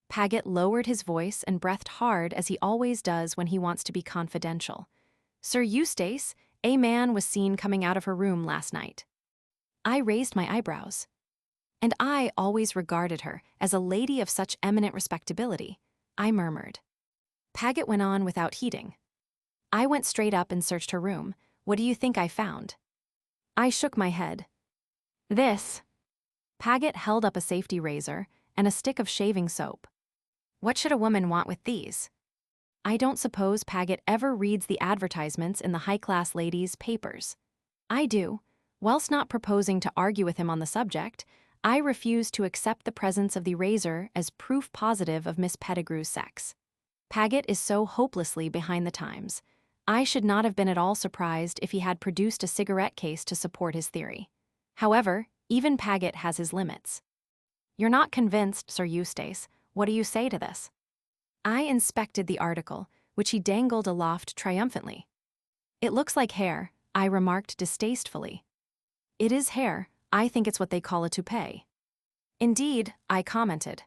Paget lowered his voice and breathed hard as he always does when he wants to be confidential. Sir Eustace, a man was seen coming out of her room last night. I raised my eyebrows. And I always regarded her as a lady of such eminent respectability. I murmured. Paget went on without heeding. I went straight up and searched her room. What do you think I found? I shook my head. This. Paget held up a safety razor and a stick of shaving soap. What should a woman want with these? I don't suppose Paget ever reads the advertisements in the high-class ladies' papers. I do. Whilst not proposing to argue with him on the subject, I refused to accept the presence of the razor as proof positive of Miss Pettigrew's sex. Paget is so hopelessly behind the times. I should not have been at all surprised if he had produced a cigarette case to support his theory. However, even Paget has his limits. You're not convinced, Sir Eustace. What do you say to this? I inspected the article, which he dangled aloft triumphantly. It looks like hair, I remarked distastefully. It is hair. I think it's what they call a toupee. Indeed, I commented.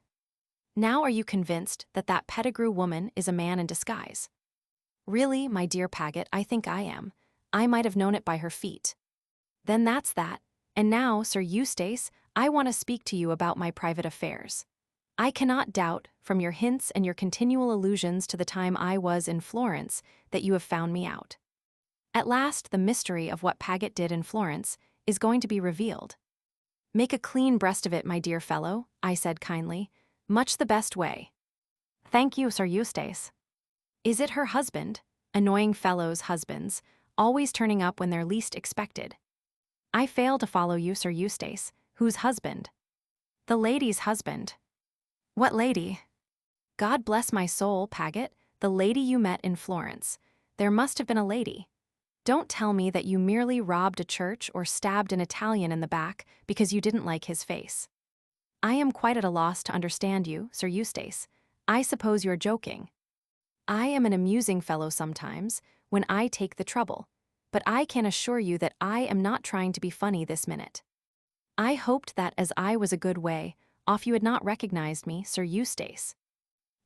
Now are you convinced that that Pettigrew woman is a man in disguise? Really, my dear Paget, I think I am. I might have known it by her feet. Then that's that. And now, Sir Eustace, I want to speak to you about my private affairs. I cannot doubt, from your hints and your continual allusions to the time I was in Florence, that you have found me out. At last, the mystery of what Paget did in Florence is going to be revealed. Make a clean breast of it, my dear fellow, I said kindly. Much the best way. Thank you, Sir Eustace. Is it her husband? Annoying fellows' husbands, always turning up when they're least expected. I fail to follow you, Sir Eustace. Whose husband? The lady's husband. What lady? God bless my soul, Paget, the lady you met in Florence. There must have been a lady. Don't tell me that you merely robbed a church or stabbed an Italian in the back because you didn't like his face. I am quite at a loss to understand you, Sir Eustace. I suppose you're joking. I am an amusing fellow sometimes, when I take the trouble, but I can assure you that I am not trying to be funny this minute. I hoped that as I was a good way off you had not recognized me, Sir Eustace.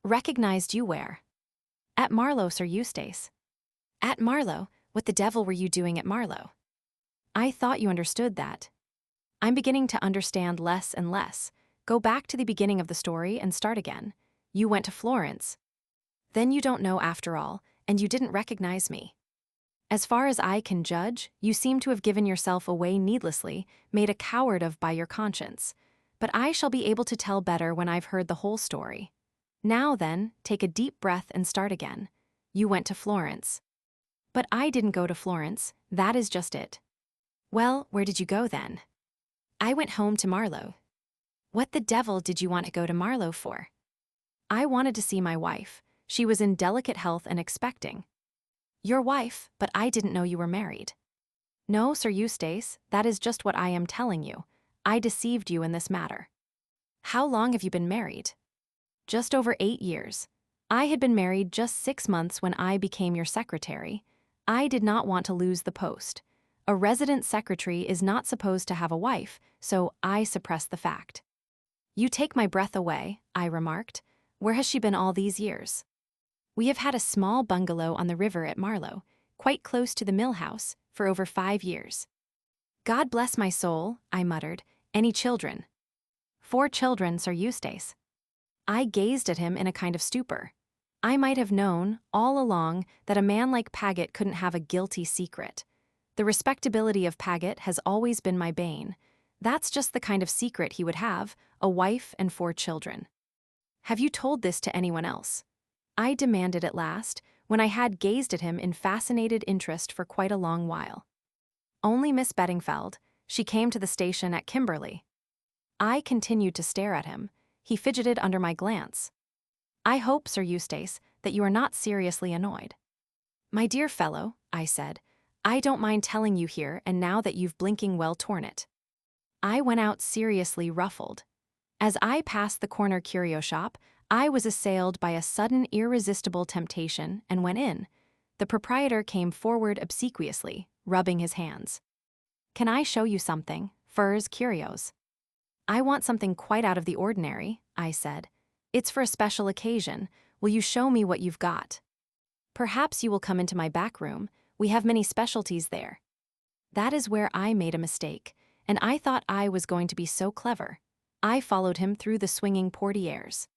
Recognized you where? At Marlow, Sir Eustace. At Marlow? What the devil were you doing at Marlow? I thought you understood that. I'm beginning to understand less and less. Go back to the beginning of the story and start again. You went to Florence. Then you don't know after all, and you didn't recognize me. As far as I can judge, you seem to have given yourself away needlessly, made a coward of by your conscience. But I shall be able to tell better when I've heard the whole story. Now then, take a deep breath and start again. You went to Florence. But I didn't go to Florence, that is just it. Well, where did you go then? I went home to Marlow. What the devil did you want to go to Marlow for? I wanted to see my wife. She was in delicate health and expecting. Your wife, but I didn't know you were married. No, Sir Eustace, that is just what I am telling you. I deceived you in this matter. How long have you been married? Just over 8 years. I had been married just 6 months when I became your secretary. I did not want to lose the post. A resident secretary is not supposed to have a wife, so I suppressed the fact. You take my breath away, I remarked. Where has she been all these years? We have had a small bungalow on the river at Marlow, quite close to the mill house, for over 5 years. God bless my soul, I muttered. Any children? 4 children, Sir Eustace. I gazed at him in a kind of stupor. I might have known, all along, that a man like Paget couldn't have a guilty secret. The respectability of Paget has always been my bane. That's just the kind of secret he would have, a wife and 4 children. Have you told this to anyone else? I demanded at last, when I had gazed at him in fascinated interest for quite a long while. Only Miss Beddingfeld. She came to the station at Kimberley. I continued to stare at him. He fidgeted under my glance. I hope, Sir Eustace, that you are not seriously annoyed. My dear fellow, I said, I don't mind telling you here and now that you've blinking well torn it. I went out seriously ruffled. As I passed the corner curio shop, I was assailed by a sudden irresistible temptation and went in. The proprietor came forward obsequiously, rubbing his hands. Can I show you something? Furs, curios. I want something quite out of the ordinary, I said. It's for a special occasion. Will you show me what you've got? Perhaps you will come into my back room. We have many specialties there. That is where I made a mistake, and I thought I was going to be so clever. I followed him through the swinging portieres.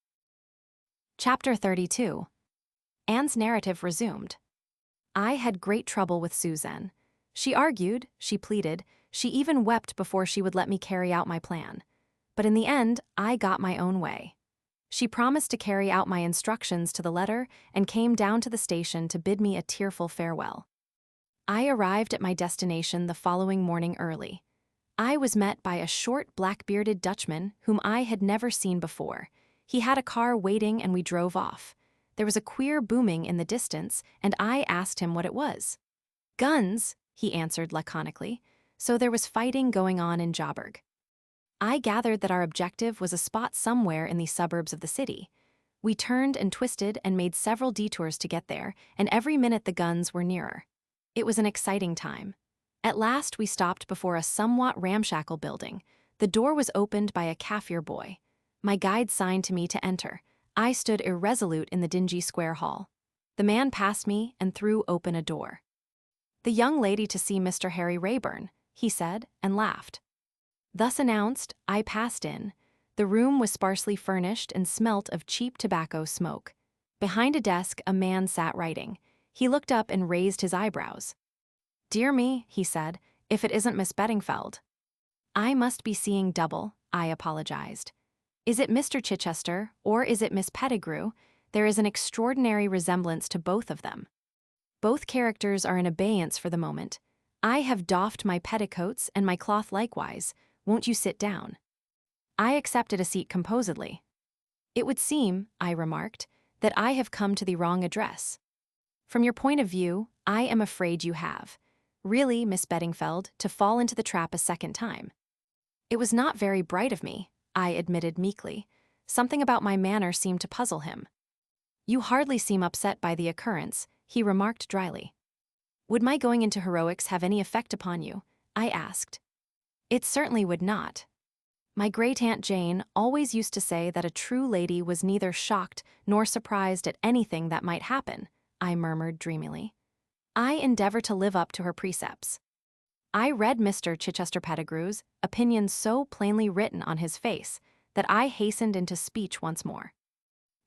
Chapter 32. Anne's narrative resumed. I had great trouble with Suzanne. She argued, she pleaded, she even wept before she would let me carry out my plan. But in the end, I got my own way. She promised to carry out my instructions to the letter and came down to the station to bid me a tearful farewell. I arrived at my destination the following morning early. I was met by a short, black-bearded Dutchman whom I had never seen before. He had a car waiting and we drove off. There was a queer booming in the distance, and I asked him what it was. Guns, he answered laconically. So there was fighting going on in Joburg. I gathered that our objective was a spot somewhere in the suburbs of the city. We turned and twisted and made several detours to get there, and every minute the guns were nearer. It was an exciting time. At last we stopped before a somewhat ramshackle building. The door was opened by a Kaffir boy. My guide signed to me to enter. I stood irresolute in the dingy square hall. The man passed me and threw open a door. "The young lady to see Mr. Harry Rayburn," he said, and laughed. Thus announced, I passed in. The room was sparsely furnished and smelt of cheap tobacco smoke. Behind a desk, a man sat writing. He looked up and raised his eyebrows. "Dear me," he said, "if it isn't Miss Beddingfeld." "I must be seeing double," I apologized. "Is it Mr. Chichester, or is it Miss Pettigrew? There is an extraordinary resemblance to both of them." "Both characters are in abeyance for the moment. I have doffed my petticoats and my cloth likewise. Won't you sit down?" I accepted a seat composedly. "It would seem," I remarked, "that I have come to the wrong address." "From your point of view, I am afraid you have. Really, Miss Beddingfeld, to fall into the trap a second time." "It was not very bright of me," I admitted meekly. Something about my manner seemed to puzzle him. "You hardly seem upset by the occurrence," he remarked dryly. "Would my going into heroics have any effect upon you?" I asked. "It certainly would not. My great-aunt Jane always used to say that a true lady was neither shocked nor surprised at anything that might happen," I murmured dreamily. "I endeavor to live up to her precepts." I read Mr. Chichester Pettigrew's opinion so plainly written on his face that I hastened into speech once more.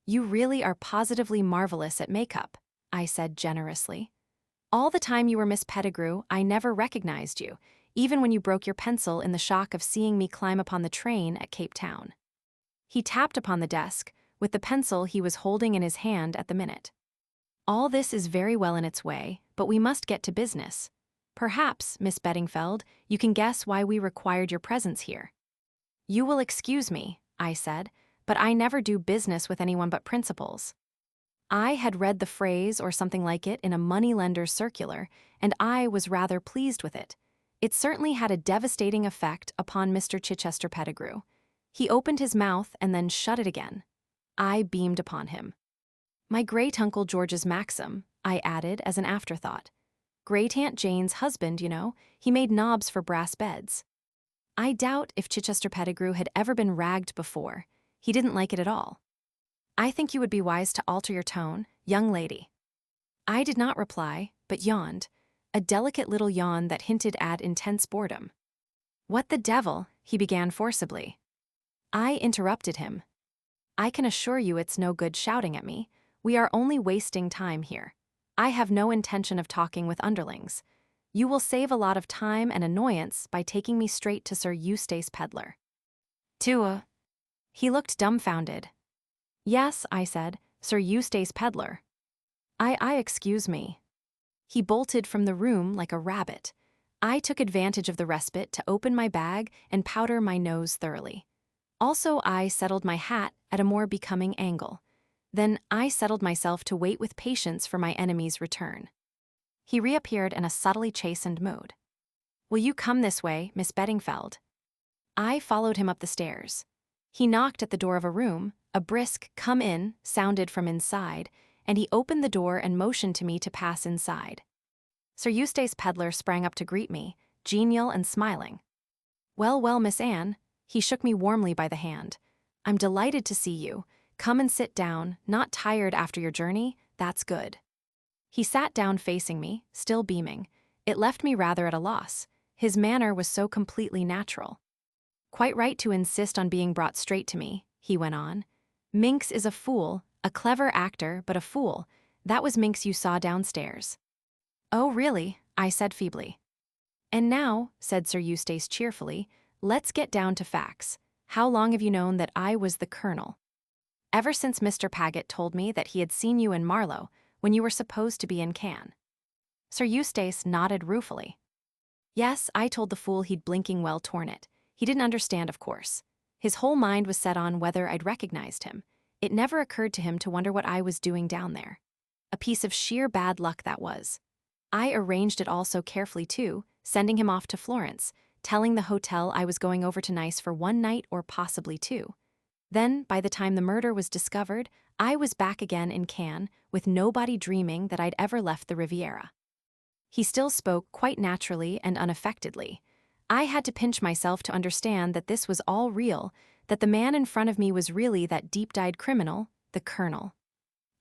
"You really are positively marvelous at makeup," I said generously. "All the time you were Miss Pettigrew, I never recognized you, even when you broke your pencil in the shock of seeing me climb upon the train at Cape Town." He tapped upon the desk, with the pencil he was holding in his hand at the minute. "All this is very well in its way, but we must get to business. Perhaps, Miss Beddingfeld, you can guess why we required your presence here." "You will excuse me," I said, "but I never do business with anyone but principals." I had read the phrase or something like it in a money-lender's circular, and I was rather pleased with it. It certainly had a devastating effect upon Mr. Chichester Pettigrew. He opened his mouth and then shut it again. I beamed upon him. "My great-uncle George's maxim," I added as an afterthought. "Great-aunt Jane's husband, you know, he made knobs for brass beds." I doubt if Chichester Pettigrew had ever been ragged before. He didn't like it at all. "I think you would be wise to alter your tone, young lady." I did not reply, but yawned, a delicate little yawn that hinted at intense boredom. "What the devil?" he began forcibly. I interrupted him. "I can assure you it's no good shouting at me. We are only wasting time here. I have no intention of talking with underlings. You will save a lot of time and annoyance by taking me straight to Sir Eustace Pedlar." "To He looked dumbfounded. "Yes," I said, "Sir Eustace Pedlar." I excuse me." He bolted from the room like a rabbit. I took advantage of the respite to open my bag and powder my nose thoroughly. Also, I settled my hat at a more becoming angle. Then I settled myself to wait with patience for my enemy's return. He reappeared in a subtly chastened mood. "Will you come this way, Miss Beddingfeld?" I followed him up the stairs. He knocked at the door of a room. A brisk "come in" sounded from inside, and he opened the door and motioned to me to pass inside. Sir Eustace Pedlar sprang up to greet me, genial and smiling. "Well, well, Miss Anne." He shook me warmly by the hand. "I'm delighted to see you. Come and sit down. Not tired after your journey? That's good." He sat down facing me, still beaming. It left me rather at a loss. His manner was so completely natural. "Quite right to insist on being brought straight to me," he went on. "Minx is a fool, A clever actor, but a fool. That was Minx you saw downstairs. Oh, really? I said feebly. And now, said Sir Eustace cheerfully, let's get down to facts. How long have you known that I was the Colonel? Ever since Mr. Paget told me that he had seen you in Marlow when you were supposed to be in Cannes. Sir Eustace nodded ruefully. Yes, I told the fool he'd blinking well torn it. He didn't understand, of course. His whole mind was set on whether I'd recognized him. It never occurred to him to wonder what I was doing down there. A piece of sheer bad luck that was. I arranged it all so carefully too, sending him off to Florence, telling the hotel I was going over to Nice for one night or possibly two. Then, by the time the murder was discovered, I was back again in Cannes, with nobody dreaming that I'd ever left the Riviera. He still spoke quite naturally and unaffectedly. I had to pinch myself to understand that this was all real, that the man in front of me was really that deep-dyed criminal, the Colonel.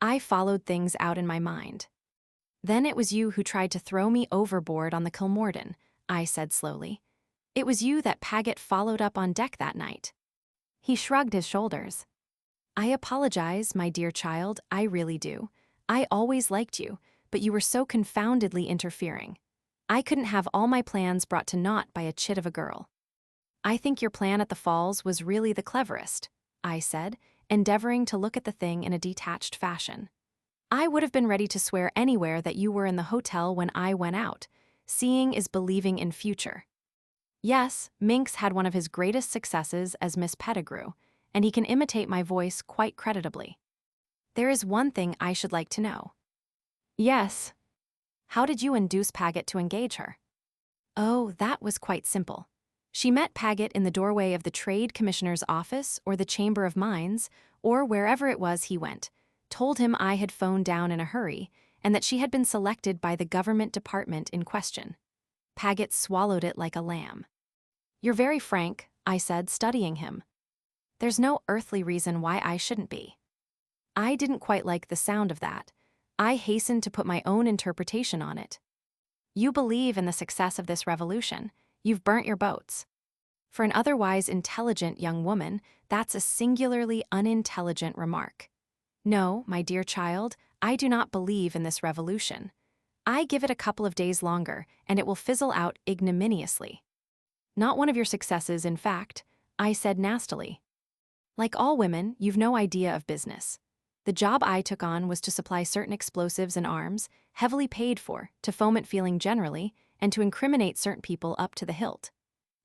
I followed things out in my mind. Then it was you who tried to throw me overboard on the Kilmorden, I said slowly. It was you that Paget followed up on deck that night. He shrugged his shoulders. I apologize, my dear child, I really do. I always liked you, but you were so confoundedly interfering. I couldn't have all my plans brought to naught by a chit of a girl. I think your plan at the falls was really the cleverest, I said, endeavoring to look at the thing in a detached fashion. I would have been ready to swear anywhere that you were in the hotel when I went out. Seeing is believing in future. Yes, Minx had one of his greatest successes as Miss Pettigrew, and he can imitate my voice quite creditably. There is one thing I should like to know. Yes. How did you induce Paget to engage her? Oh, that was quite simple. She met Paget in the doorway of the Trade Commissioner's office or the Chamber of Mines, or wherever it was he went, told him I had phoned down in a hurry, and that she had been selected by the government department in question. Paget swallowed it like a lamb. You're very frank, I said, studying him. There's no earthly reason why I shouldn't be. I didn't quite like the sound of that. I hastened to put my own interpretation on it. You believe in the success of this revolution. You've burnt your boats. For an otherwise intelligent young woman, that's a singularly unintelligent remark. No, my dear child, I do not believe in this revolution. I give it a couple of days longer, and it will fizzle out ignominiously. Not one of your successes, in fact, I said nastily. Like all women, you've no idea of business. The job I took on was to supply certain explosives and arms, heavily paid for, to foment feeling generally, and to incriminate certain people up to the hilt.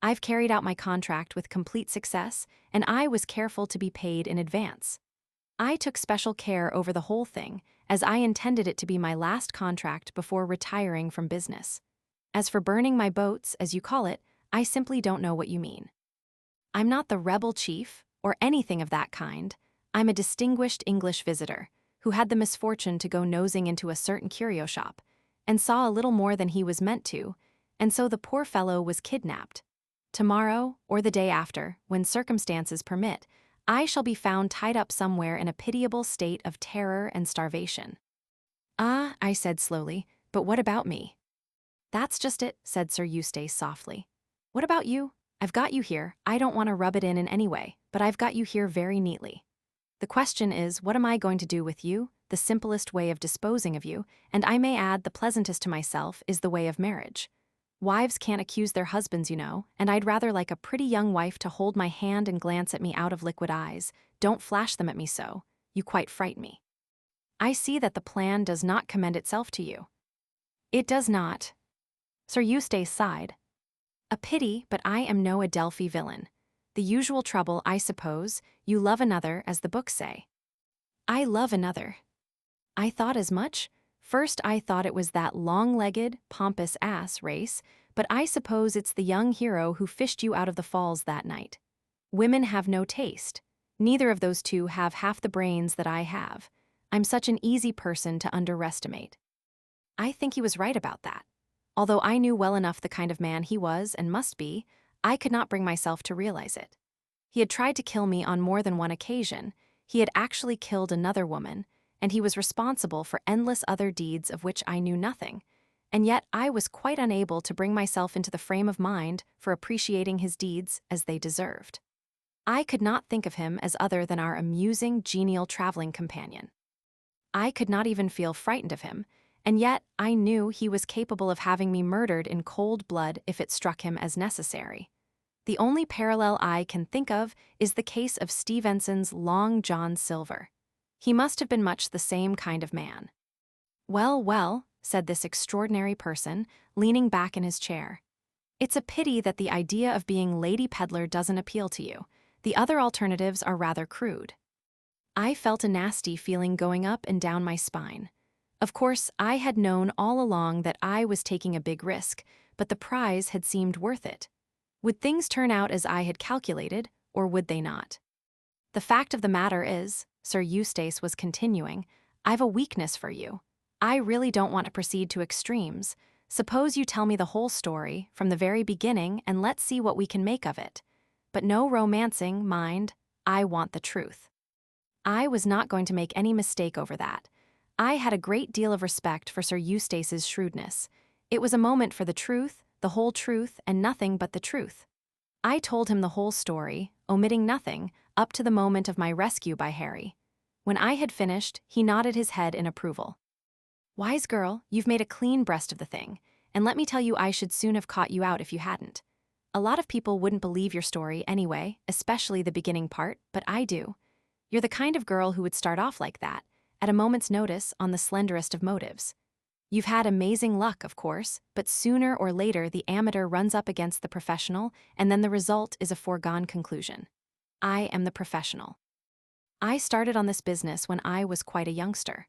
I've carried out my contract with complete success, and I was careful to be paid in advance. I took special care over the whole thing, as I intended it to be my last contract before retiring from business. As for burning my boats, as you call it, I simply don't know what you mean. I'm not the rebel chief, or anything of that kind. I'm a distinguished English visitor, who had the misfortune to go nosing into a certain curio shop, and saw a little more than he was meant to, and so the poor fellow was kidnapped. Tomorrow, or the day after, when circumstances permit, I shall be found tied up somewhere in a pitiable state of terror and starvation. Ah, I said slowly, but what about me? That's just it, said Sir Eustace softly. What about you? I've got you here. I don't want to rub it in any way, but I've got you here very neatly. The question is, what am I going to do with you? The simplest way of disposing of you, and I may add the pleasantest to myself, is the way of marriage. Wives can't accuse their husbands, you know, and I'd rather like a pretty young wife to hold my hand and glance at me out of liquid eyes. Don't flash them at me so. You quite fright me. I see that the plan does not commend itself to you. It does not. Sir Eustace sighed. A pity, but I am no Adelphi villain. The usual trouble, I suppose. You love another, as the books say. I love another. I thought as much. First I thought it was that long-legged, pompous ass race, but I suppose it's the young hero who fished you out of the falls that night. Women have no taste. Neither of those two have half the brains that I have. I'm such an easy person to underestimate. I think he was right about that. Although I knew well enough the kind of man he was and must be, I could not bring myself to realize it. He had tried to kill me on more than one occasion. He had actually killed another woman, and he was responsible for endless other deeds of which I knew nothing, and yet I was quite unable to bring myself into the frame of mind for appreciating his deeds as they deserved. I could not think of him as other than our amusing, genial traveling companion. I could not even feel frightened of him, and yet I knew he was capable of having me murdered in cold blood if it struck him as necessary. The only parallel I can think of is the case of Stevenson's Long John Silver. He must have been much the same kind of man. "Well, well," said this extraordinary person, leaning back in his chair. "It's a pity that the idea of being Lady Peddler doesn't appeal to you. The other alternatives are rather crude." I felt a nasty feeling going up and down my spine. Of course, I had known all along that I was taking a big risk, but the prize had seemed worth it. Would things turn out as I had calculated, or would they not? "The fact of the matter is," Sir Eustace was continuing, "I've a weakness for you. I really don't want to proceed to extremes. Suppose you tell me the whole story, from the very beginning, and let's see what we can make of it. But no romancing, mind. I want the truth." I was not going to make any mistake over that. I had a great deal of respect for Sir Eustace's shrewdness. It was a moment for the truth, the whole truth, and nothing but the truth. I told him the whole story, omitting nothing, up to the moment of my rescue by Harry. When I had finished, he nodded his head in approval. "Wise girl, you've made a clean breast of the thing, and let me tell you I should soon have caught you out if you hadn't. A lot of people wouldn't believe your story anyway, especially the beginning part, but I do. You're the kind of girl who would start off like that, at a moment's notice on the slenderest of motives. You've had amazing luck, of course, but sooner or later the amateur runs up against the professional, and then the result is a foregone conclusion. I am the professional. I started on this business when I was quite a youngster.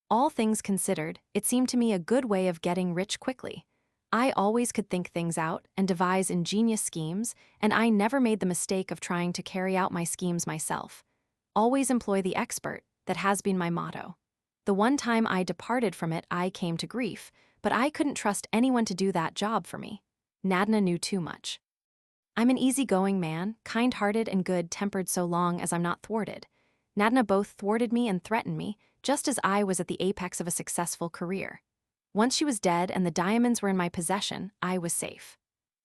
All things considered, it seemed to me a good way of getting rich quickly. I always could think things out and devise ingenious schemes, and I never made the mistake of trying to carry out my schemes myself. Always employ the expert, that has been my motto. The one time I departed from it, I came to grief, but I couldn't trust anyone to do that job for me. Nadna knew too much. I'm an easygoing man, kind-hearted and good-tempered so long as I'm not thwarted. Nadna both thwarted me and threatened me, just as I was at the apex of a successful career. Once she was dead and the diamonds were in my possession, I was safe.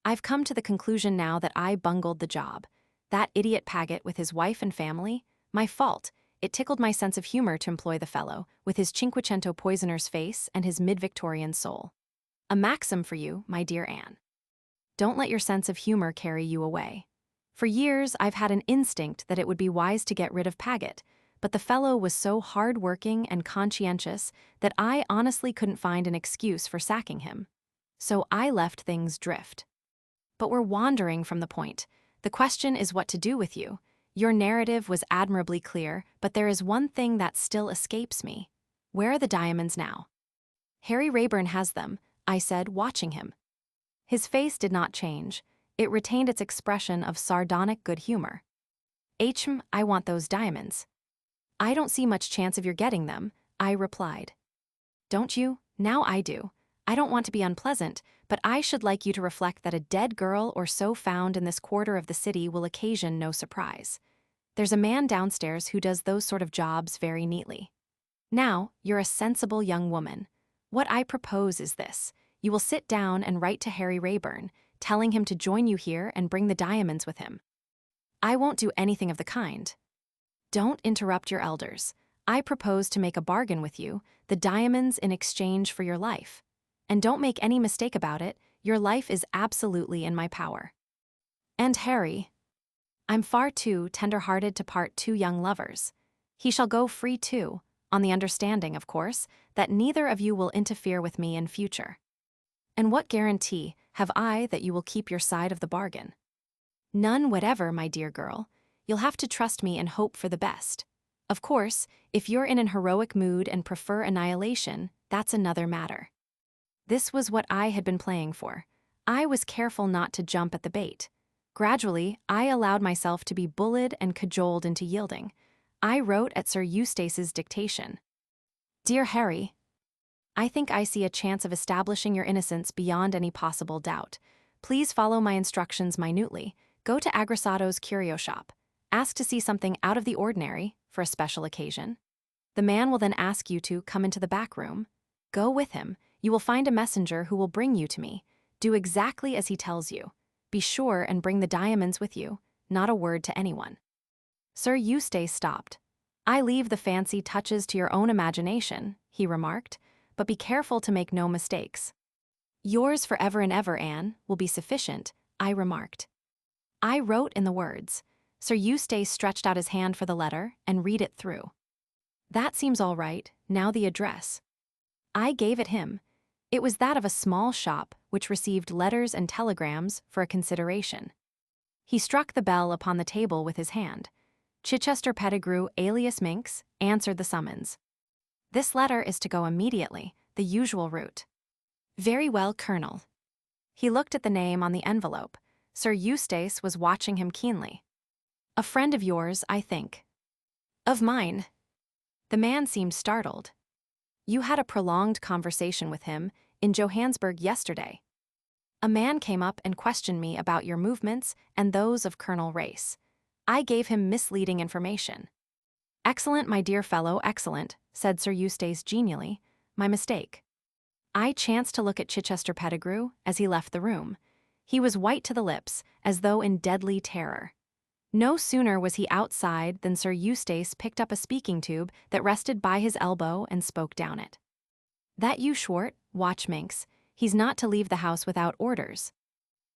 I've come to the conclusion now that I bungled the job. That idiot Paget with his wife and family, my fault. It tickled my sense of humor to employ the fellow, with his Cinquecento poisoner's face and his mid-Victorian soul. A maxim for you, my dear Anne. Don't let your sense of humor carry you away. For years, I've had an instinct that it would be wise to get rid of Paget, but the fellow was so hard-working and conscientious that I honestly couldn't find an excuse for sacking him. So I left things drift. But we're wandering from the point. The question is what to do with you. Your narrative was admirably clear, but there is one thing that still escapes me. Where are the diamonds now? "Harry Rayburn has them," I said, watching him. His face did not change. It retained its expression of sardonic good humor. I want those diamonds." "I don't see much chance of your getting them," I replied. "Don't you? Now I do. I don't want to be unpleasant, but I should like you to reflect that a dead girl or so found in this quarter of the city will occasion no surprise. There's a man downstairs who does those sort of jobs very neatly. Now, you're a sensible young woman. What I propose is this. You will sit down and write to Harry Rayburn, telling him to join you here and bring the diamonds with him." "I won't do anything of the kind." "Don't interrupt your elders. I propose to make a bargain with you, the diamonds in exchange for your life. And don't make any mistake about it, your life is absolutely in my power. And Harry, I'm far too tender-hearted to part two young lovers. He shall go free too, on the understanding, of course, that neither of you will interfere with me in future. And what guarantee have I that you will keep your side of the bargain?" "None whatever, my dear girl. You'll have to trust me and hope for the best. Of course, if you're in an heroic mood and prefer annihilation, that's another matter." This was what I had been playing for. I was careful not to jump at the bait. Gradually, I allowed myself to be bullied and cajoled into yielding. I wrote at Sir Eustace's dictation. "Dear Harry, I think I see a chance of establishing your innocence beyond any possible doubt. Please follow my instructions minutely. Go to Agressado's curio shop. Ask to see something out of the ordinary for a special occasion. The man will then ask you to come into the back room. Go with him. You will find a messenger who will bring you to me. Do exactly as he tells you. Be sure and bring the diamonds with you, not a word to anyone." Sir Eustace stopped. "I leave the fancy touches to your own imagination," he remarked, "but be careful to make no mistakes." "Yours forever and ever, Anne, will be sufficient," I remarked. I wrote in the words. Sir Eustace stretched out his hand for the letter and read it through. "That seems all right, now the address." I gave it him. It was that of a small shop which received letters and telegrams for a consideration. He struck the bell upon the table with his hand. Chichester Pettigrew, alias Minx, answered the summons. "This letter is to go immediately, the usual route." "Very well, Colonel." He looked at the name on the envelope. Sir Eustace was watching him keenly. "A friend of yours, I think." "Of mine." The man seemed startled. "You had a prolonged conversation with him in Johannesburg yesterday. A man came up and questioned me about your movements and those of Colonel Race. I gave him misleading information." "Excellent, my dear fellow, excellent," said Sir Eustace genially. "My mistake." I chanced to look at Chichester Pettigrew as he left the room. He was white to the lips, as though in deadly terror. No sooner was he outside than Sir Eustace picked up a speaking tube that rested by his elbow and spoke down it. "That you, Schwart? Watch Minx. He's not to leave the house without orders."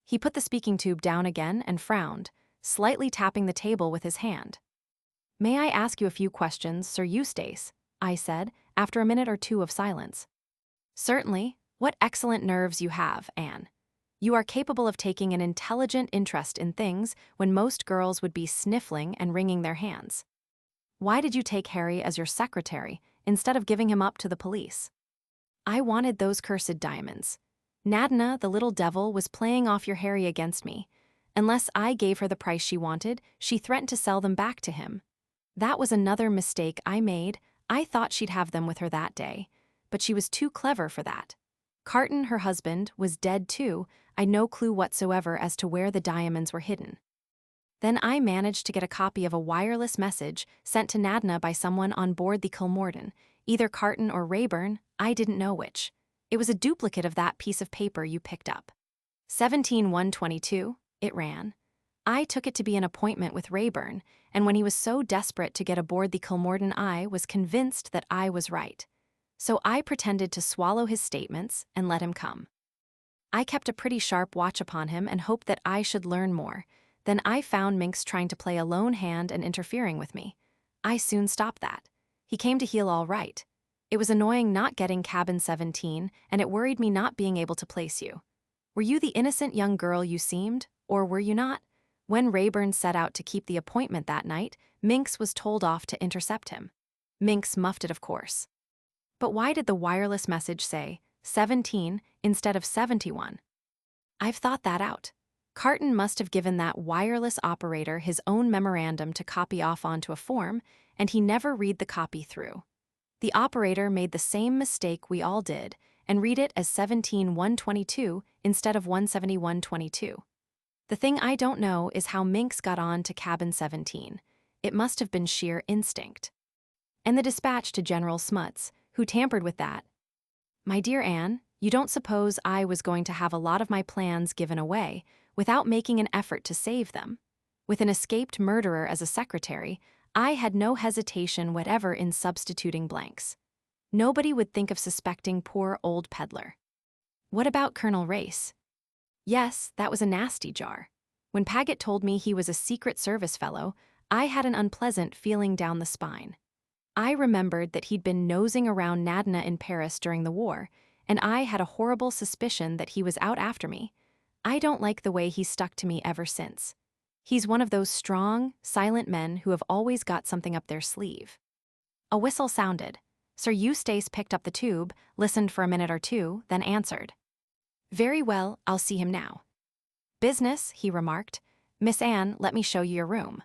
He put the speaking tube down again and frowned, slightly tapping the table with his hand. "May I ask you a few questions, Sir Eustace?" I said, after a minute or two of silence. "Certainly. What excellent nerves you have, Anne. You are capable of taking an intelligent interest in things when most girls would be sniffling and wringing their hands. Why did you take Harry as your secretary instead of giving him up to the police?" "I wanted those cursed diamonds. Nadina, the little devil, was playing off your Harry against me. Unless I gave her the price she wanted, she threatened to sell them back to him. That was another mistake I made. I thought she'd have them with her that day, but she was too clever for that. Carton, her husband, was dead too. I'd no clue whatsoever as to where the diamonds were hidden. Then I managed to get a copy of a wireless message sent to Nadina by someone on board the Kilmorden, either Carton or Rayburn, I didn't know which. It was a duplicate of that piece of paper you picked up. 17122, it ran. I took it to be an appointment with Rayburn, and when he was so desperate to get aboard the Kilmorden, I was convinced that I was right. So I pretended to swallow his statements and let him come. I kept a pretty sharp watch upon him and hoped that I should learn more. Then I found Minx trying to play a lone hand and interfering with me. I soon stopped that. He came to heel all right. It was annoying not getting cabin 17, and it worried me not being able to place you. Were you the innocent young girl you seemed, or were you not? When Rayburn set out to keep the appointment that night, Minx was told off to intercept him. Minx muffed it, of course. But why did the wireless message say 17 instead of 71? I've thought that out. Carton must have given that wireless operator his own memorandum to copy off onto a form, and he never read the copy through. The operator made the same mistake we all did and read it as 17122 instead of 17122. The thing I don't know is how Minx got on to cabin 17. It must have been sheer instinct. And the dispatch to General Smuts, who tampered with that. My dear Anne, you don't suppose I was going to have a lot of my plans given away without making an effort to save them? With an escaped murderer as a secretary, I had no hesitation whatever in substituting blanks. Nobody would think of suspecting poor old Peddler. What about Colonel Race? Yes, that was a nasty jar. When Paget told me he was a Secret Service fellow, I had an unpleasant feeling down the spine. I remembered that he'd been nosing around Nadina in Paris during the war, and I had a horrible suspicion that he was out after me. I don't like the way he's stuck to me ever since. He's one of those strong, silent men who have always got something up their sleeve. A whistle sounded. Sir Eustace picked up the tube, listened for a minute or two, then answered. "Very well, I'll see him now." "Business," he remarked. "Miss Anne, let me show you your room."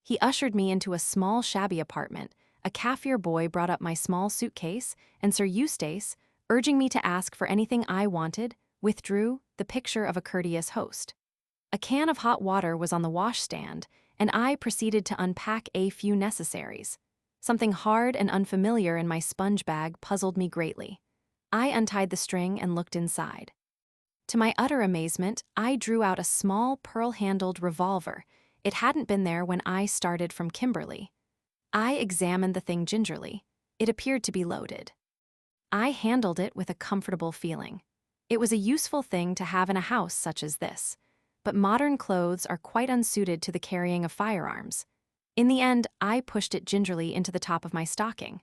He ushered me into a small shabby apartment. A Kaffir boy brought up my small suitcase, and Sir Eustace, urging me to ask for anything I wanted, withdrew, the picture of a courteous host. A can of hot water was on the washstand, and I proceeded to unpack a few necessaries. Something hard and unfamiliar in my sponge bag puzzled me greatly. I untied the string and looked inside. To my utter amazement, I drew out a small pearl-handled revolver. It hadn't been there when I started from Kimberly. I examined the thing gingerly. It appeared to be loaded. I handled it with a comfortable feeling. It was a useful thing to have in a house such as this, but modern clothes are quite unsuited to the carrying of firearms. In the end, I pushed it gingerly into the top of my stocking.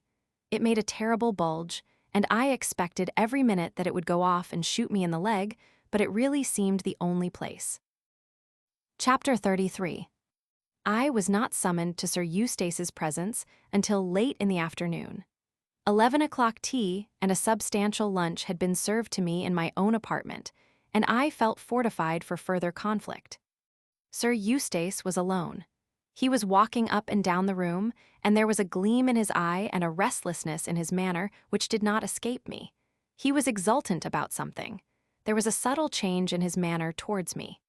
It made a terrible bulge, and I expected every minute that it would go off and shoot me in the leg, but it really seemed the only place. Chapter 33. I was not summoned to Sir Eustace's presence until late in the afternoon. 11 o'clock tea and a substantial lunch had been served to me in my own apartment, and I felt fortified for further conflict. Sir Eustace was alone. He was walking up and down the room, and there was a gleam in his eye and a restlessness in his manner which did not escape me. He was exultant about something. There was a subtle change in his manner towards me.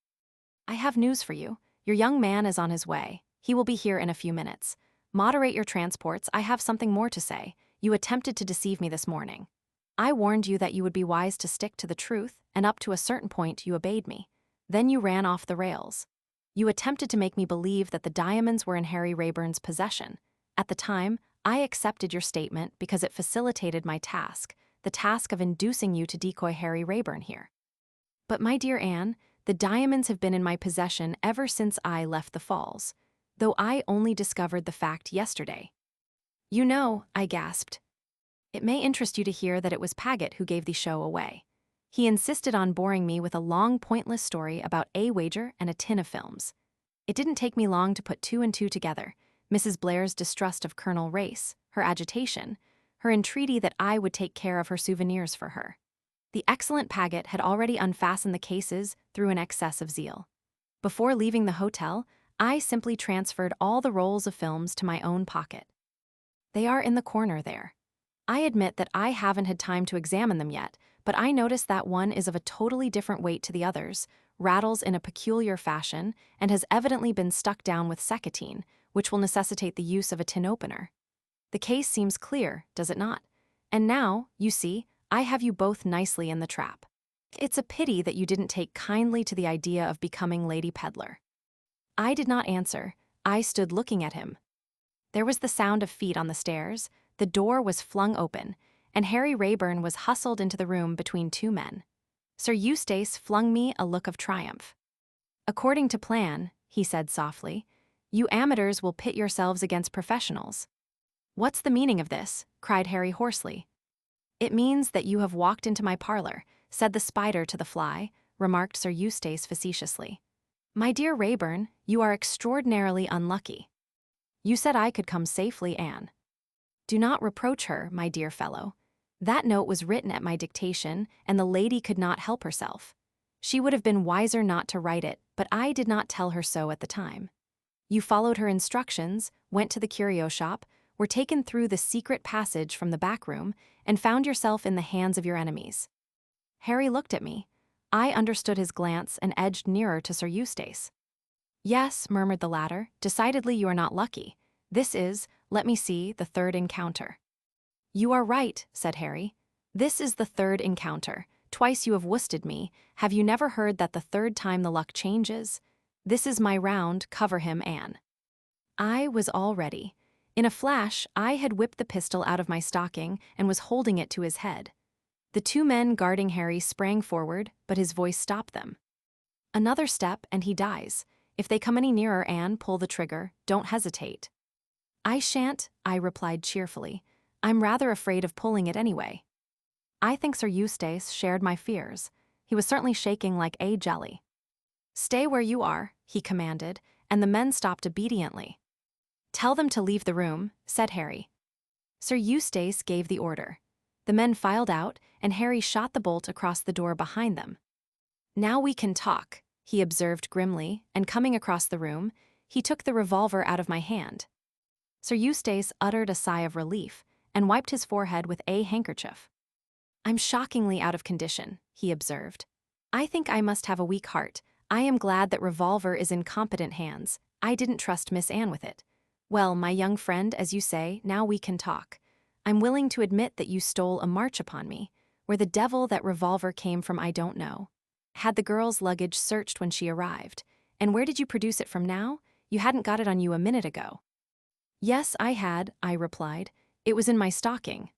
"I have news for you. Your young man is on his way. He will be here in a few minutes. Moderate your transports. I have something more to say. You attempted to deceive me this morning. I warned you that you would be wise to stick to the truth, and up to a certain point you obeyed me. Then you ran off the rails. You attempted to make me believe that the diamonds were in Harry Rayburn's possession. At the time, I accepted your statement because it facilitated my task, the task of inducing you to decoy Harry Rayburn here. But my dear Anne, the diamonds have been in my possession ever since I left the Falls, though I only discovered the fact yesterday." "You know," I gasped. "It may interest you to hear that it was Paget who gave the show away. He insisted on boring me with a long, pointless story about a wager and a tin of films. It didn't take me long to put two and two together. Mrs. Blair's distrust of Colonel Race, her agitation, her entreaty that I would take care of her souvenirs for her. The excellent Paget had already unfastened the cases through an excess of zeal. Before leaving the hotel, I simply transferred all the rolls of films to my own pocket. They are in the corner there. I admit that I haven't had time to examine them yet, but I notice that one is of a totally different weight to the others, rattles in a peculiar fashion, and has evidently been stuck down with seccotine, which will necessitate the use of a tin opener. The case seems clear, does it not? And now, you see, I have you both nicely in the trap. It's a pity that you didn't take kindly to the idea of becoming Lady Peddler." I did not answer. I stood looking at him. There was the sound of feet on the stairs, the door was flung open, and Harry Rayburn was hustled into the room between two men. Sir Eustace flung me a look of triumph. "According to plan," he said softly, "you amateurs will pit yourselves against professionals." "What's the meaning of this?" cried Harry hoarsely. "It means that you have walked into my parlor," said the spider to the fly, remarked Sir Eustace facetiously. "My dear Rayburn, you are extraordinarily unlucky. You said I could come safely, Anne. Do not reproach her, my dear fellow. That note was written at my dictation, and the lady could not help herself. She would have been wiser not to write it, but I did not tell her so at the time. You followed her instructions, went to the curio shop, were taken through the secret passage from the back room, and found yourself in the hands of your enemies." Harry looked at me. I understood his glance and edged nearer to Sir Eustace. "Yes," murmured the latter, "decidedly you are not lucky. This is, let me see, the third encounter." "You are right," said Harry. "This is the third encounter. Twice you have worsted me. Have you never heard that the third time the luck changes? This is my round, cover him, Anne." I was all ready. In a flash, I had whipped the pistol out of my stocking and was holding it to his head. The two men guarding Harry sprang forward, but his voice stopped them. "Another step and he dies. If they come any nearer, Anne, pull the trigger. Don't hesitate." "I shan't," I replied cheerfully. "I'm rather afraid of pulling it anyway." I think Sir Eustace shared my fears. He was certainly shaking like a jelly. "Stay where you are," he commanded, and the men stopped obediently. "Tell them to leave the room," said Harry. Sir Eustace gave the order. The men filed out, and Harry shot the bolt across the door behind them. "Now we can talk," he observed grimly, and coming across the room, he took the revolver out of my hand. Sir Eustace uttered a sigh of relief and wiped his forehead with a handkerchief. "I'm shockingly out of condition," he observed. "I think I must have a weak heart. I am glad that revolver is in competent hands. I didn't trust Miss Anne with it. Well, my young friend, as you say, now we can talk. I'm willing to admit that you stole a march upon me. Where the devil that revolver came from I don't know. Had the girl's luggage searched when she arrived. And where did you produce it from now? You hadn't got it on you a minute ago." "Yes, I had," I replied. "It was in my stocking."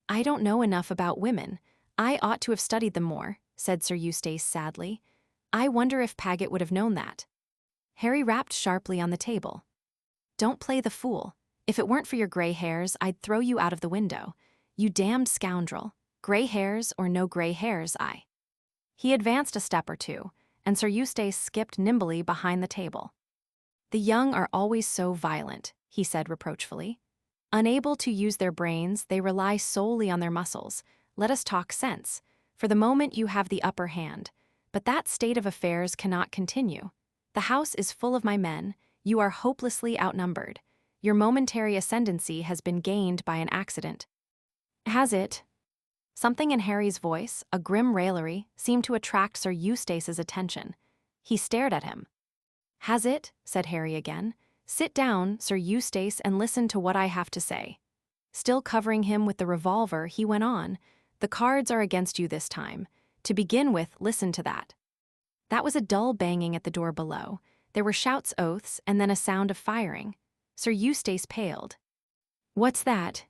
"I don't know enough about women. I ought to have studied them more," said Sir Eustace sadly. "I wonder if Paget would have known that." Harry rapped sharply on the table. "Don't play the fool. If it weren't for your gray hairs, I'd throw you out of the window. You damned scoundrel. Gray hairs or no gray hairs, He advanced a step or two, and Sir Eustace skipped nimbly behind the table. "The young are always so violent," he said reproachfully. "Unable to use their brains, they rely solely on their muscles. Let us talk sense. For the moment you have the upper hand. But that state of affairs cannot continue. The house is full of my men. You are hopelessly outnumbered. Your momentary ascendancy has been gained by an accident." "Has it?" Something in Harry's voice, a grim raillery, seemed to attract Sir Eustace's attention. He stared at him. "Has it?" said Harry again. "Sit down, Sir Eustace, and listen to what I have to say." Still covering him with the revolver, he went on, "The cards are against you this time. To begin with, listen to that." That was a dull banging at the door below. There were shouts, oaths, and then a sound of firing. Sir Eustace paled. "What's that?"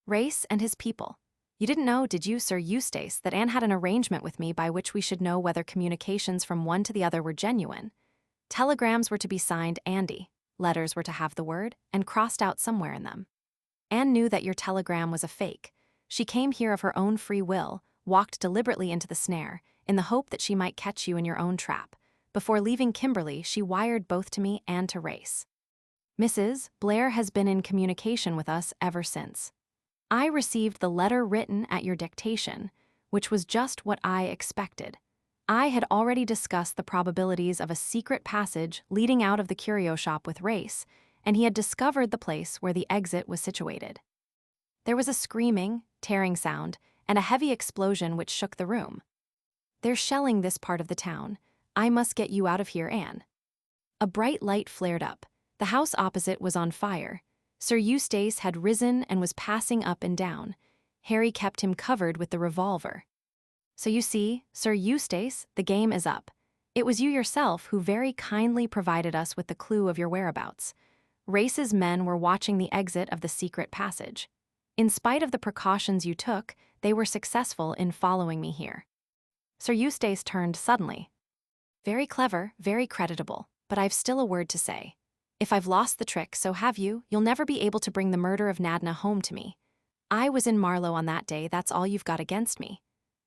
"Race and his people. You didn't know, did you, Sir Eustace, that Anne had an arrangement with me by which we should know whether communications from one to the other were genuine? Telegrams were to be signed Andy, letters were to have the word, and crossed out somewhere in them. Anne knew that your telegram was a fake. She came here of her own free will, walked deliberately into the snare, in the hope that she might catch you in your own trap. Before leaving Kimberley, she wired both to me and to Race. Mrs. Blair has been in communication with us ever since. I received the letter written at your dictation, which was just what I expected. I had already discussed the probabilities of a secret passage leading out of the curio shop with Race, and he had discovered the place where the exit was situated. There was a screaming, tearing sound, and a heavy explosion which shook the room. "They're shelling this part of the town. I must get you out of here, Anne." A bright light flared up. The house opposite was on fire. Sir Eustace had risen and was passing up and down. Harry kept him covered with the revolver. "So you see, Sir Eustace, the game is up. It was you yourself who very kindly provided us with the clue of your whereabouts. Race's men were watching the exit of the secret passage. In spite of the precautions you took, they were successful in following me here." Sir Eustace turned suddenly. "Very clever, very creditable, but I've still a word to say. If I've lost the trick, so have you. You'll never be able to bring the murder of Nadna home to me. I was in Marlow on that day, that's all you've got against me.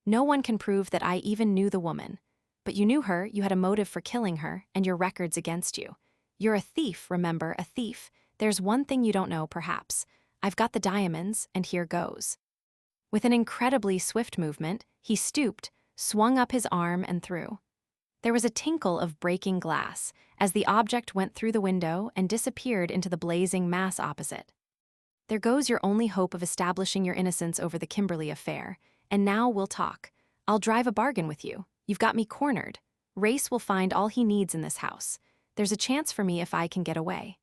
No one can prove that I even knew the woman. But you knew her, you had a motive for killing her, and your record's against you. You're a thief, remember, a thief. There's one thing you don't know, perhaps. I've got the diamonds, and here goes." With an incredibly swift movement, he stooped, swung up his arm, and threw. There was a tinkle of breaking glass as the object went through the window and disappeared into the blazing mass opposite. "There goes your only hope of establishing your innocence over the Kimberley affair. And now we'll talk. I'll drive a bargain with you. You've got me cornered. Race will find all he needs in this house. There's a chance for me if I can get away.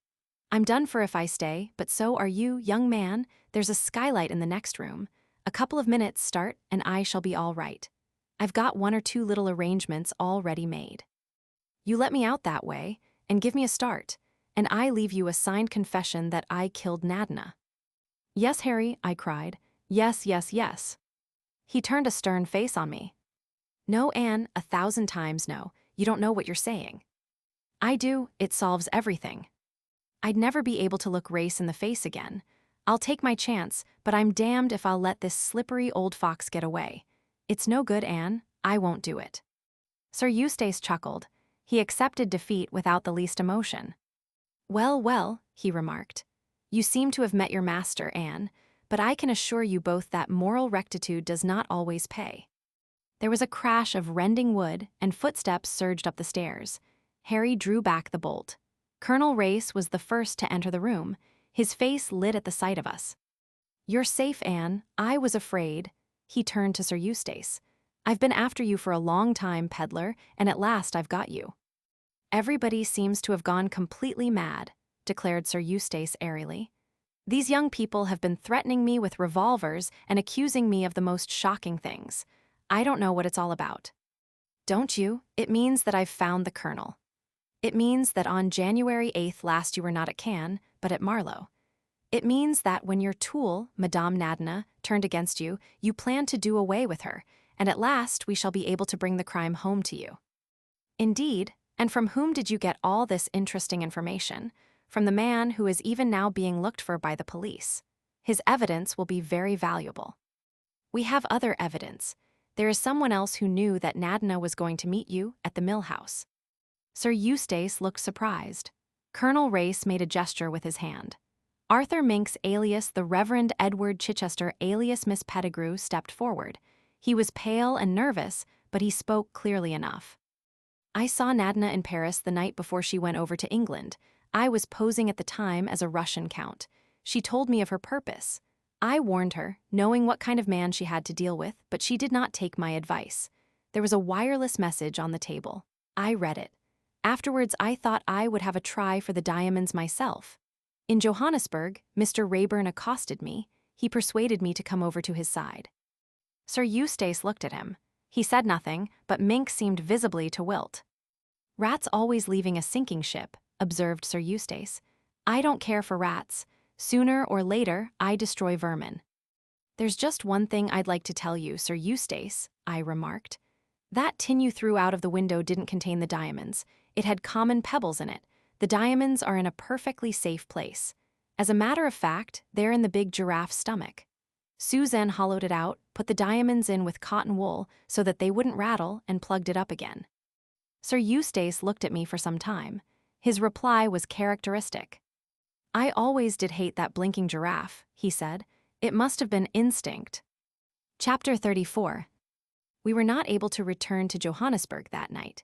I'm done for if I stay, but so are you, young man. There's a skylight in the next room. A couple of minutes start, and I shall be all right. I've got one or two little arrangements already made. You let me out that way, and give me a start, and I leave you a signed confession that I killed Nadna." "Yes, Harry," I cried. "Yes, yes, yes." He turned a stern face on me. "No, Anne, 1,000 times no. You don't know what you're saying." "I do. It solves everything. I'd never be able to look Race in the face again. I'll take my chance, but I'm damned if I'll let this slippery old fox get away. It's no good, Anne. I won't do it." Sir Eustace chuckled. He accepted defeat without the least emotion. "Well, well," he remarked. "You seem to have met your master, Anne, but I can assure you both that moral rectitude does not always pay." There was a crash of rending wood, and footsteps surged up the stairs. Harry drew back the bolt. Colonel Race was the first to enter the room. His face lit at the sight of us. "You're safe, Anne. I was afraid." He turned to Sir Eustace. "I've been after you for a long time, peddler, and at last I've got you." "Everybody seems to have gone completely mad," declared Sir Eustace airily. "These young people have been threatening me with revolvers and accusing me of the most shocking things. I don't know what it's all about." "Don't you? It means that I've found the colonel." It means that on January 8th last you were not at Cannes, but at Marlow. It means that when your tool, Madame Nadina, turned against you, you planned to do away with her, and at last we shall be able to bring the crime home to you. Indeed, and from whom did you get all this interesting information? From the man who is even now being looked for by the police. His evidence will be very valuable. We have other evidence. There is someone else who knew that Nadina was going to meet you at the mill house. Sir Eustace looked surprised. Colonel Race made a gesture with his hand. Arthur Minks alias the Reverend Edward Chichester alias Miss Pettigrew stepped forward. He was pale and nervous, but he spoke clearly enough. I saw Nadina in Paris the night before she went over to England. I was posing at the time as a Russian count. She told me of her purpose. I warned her, knowing what kind of man she had to deal with, but she did not take my advice. There was a wireless message on the table. I read it. Afterwards, I thought I would have a try for the diamonds myself. In Johannesburg, Mr. Rayburn accosted me. He persuaded me to come over to his side. Sir Eustace looked at him. He said nothing, but Mink seemed visibly to wilt. Rats always leaving a sinking ship, observed Sir Eustace. I don't care for rats. Sooner or later, I destroy vermin. There's just one thing I'd like to tell you, Sir Eustace, I remarked. That tin you threw out of the window didn't contain the diamonds. It had common pebbles in it. The diamonds are in a perfectly safe place. As a matter of fact, they're in the big giraffe's stomach. Suzanne hollowed it out, put the diamonds in with cotton wool so that they wouldn't rattle, and plugged it up again. Sir Eustace looked at me for some time. His reply was characteristic. I always did hate that blinking giraffe, he said. It must have been instinct. Chapter 34. We were not able to return to Johannesburg that night.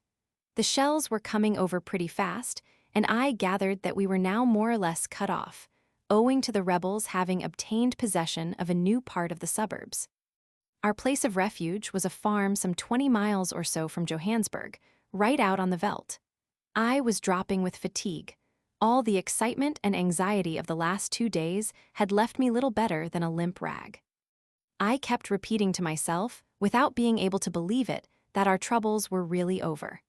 The shells were coming over pretty fast, and I gathered that we were now more or less cut off, owing to the rebels having obtained possession of a new part of the suburbs. Our place of refuge was a farm some 20 miles or so from Johannesburg, right out on the veldt. I was dropping with fatigue. All the excitement and anxiety of the last 2 days had left me little better than a limp rag. I kept repeating to myself, without being able to believe it, that our troubles were really over.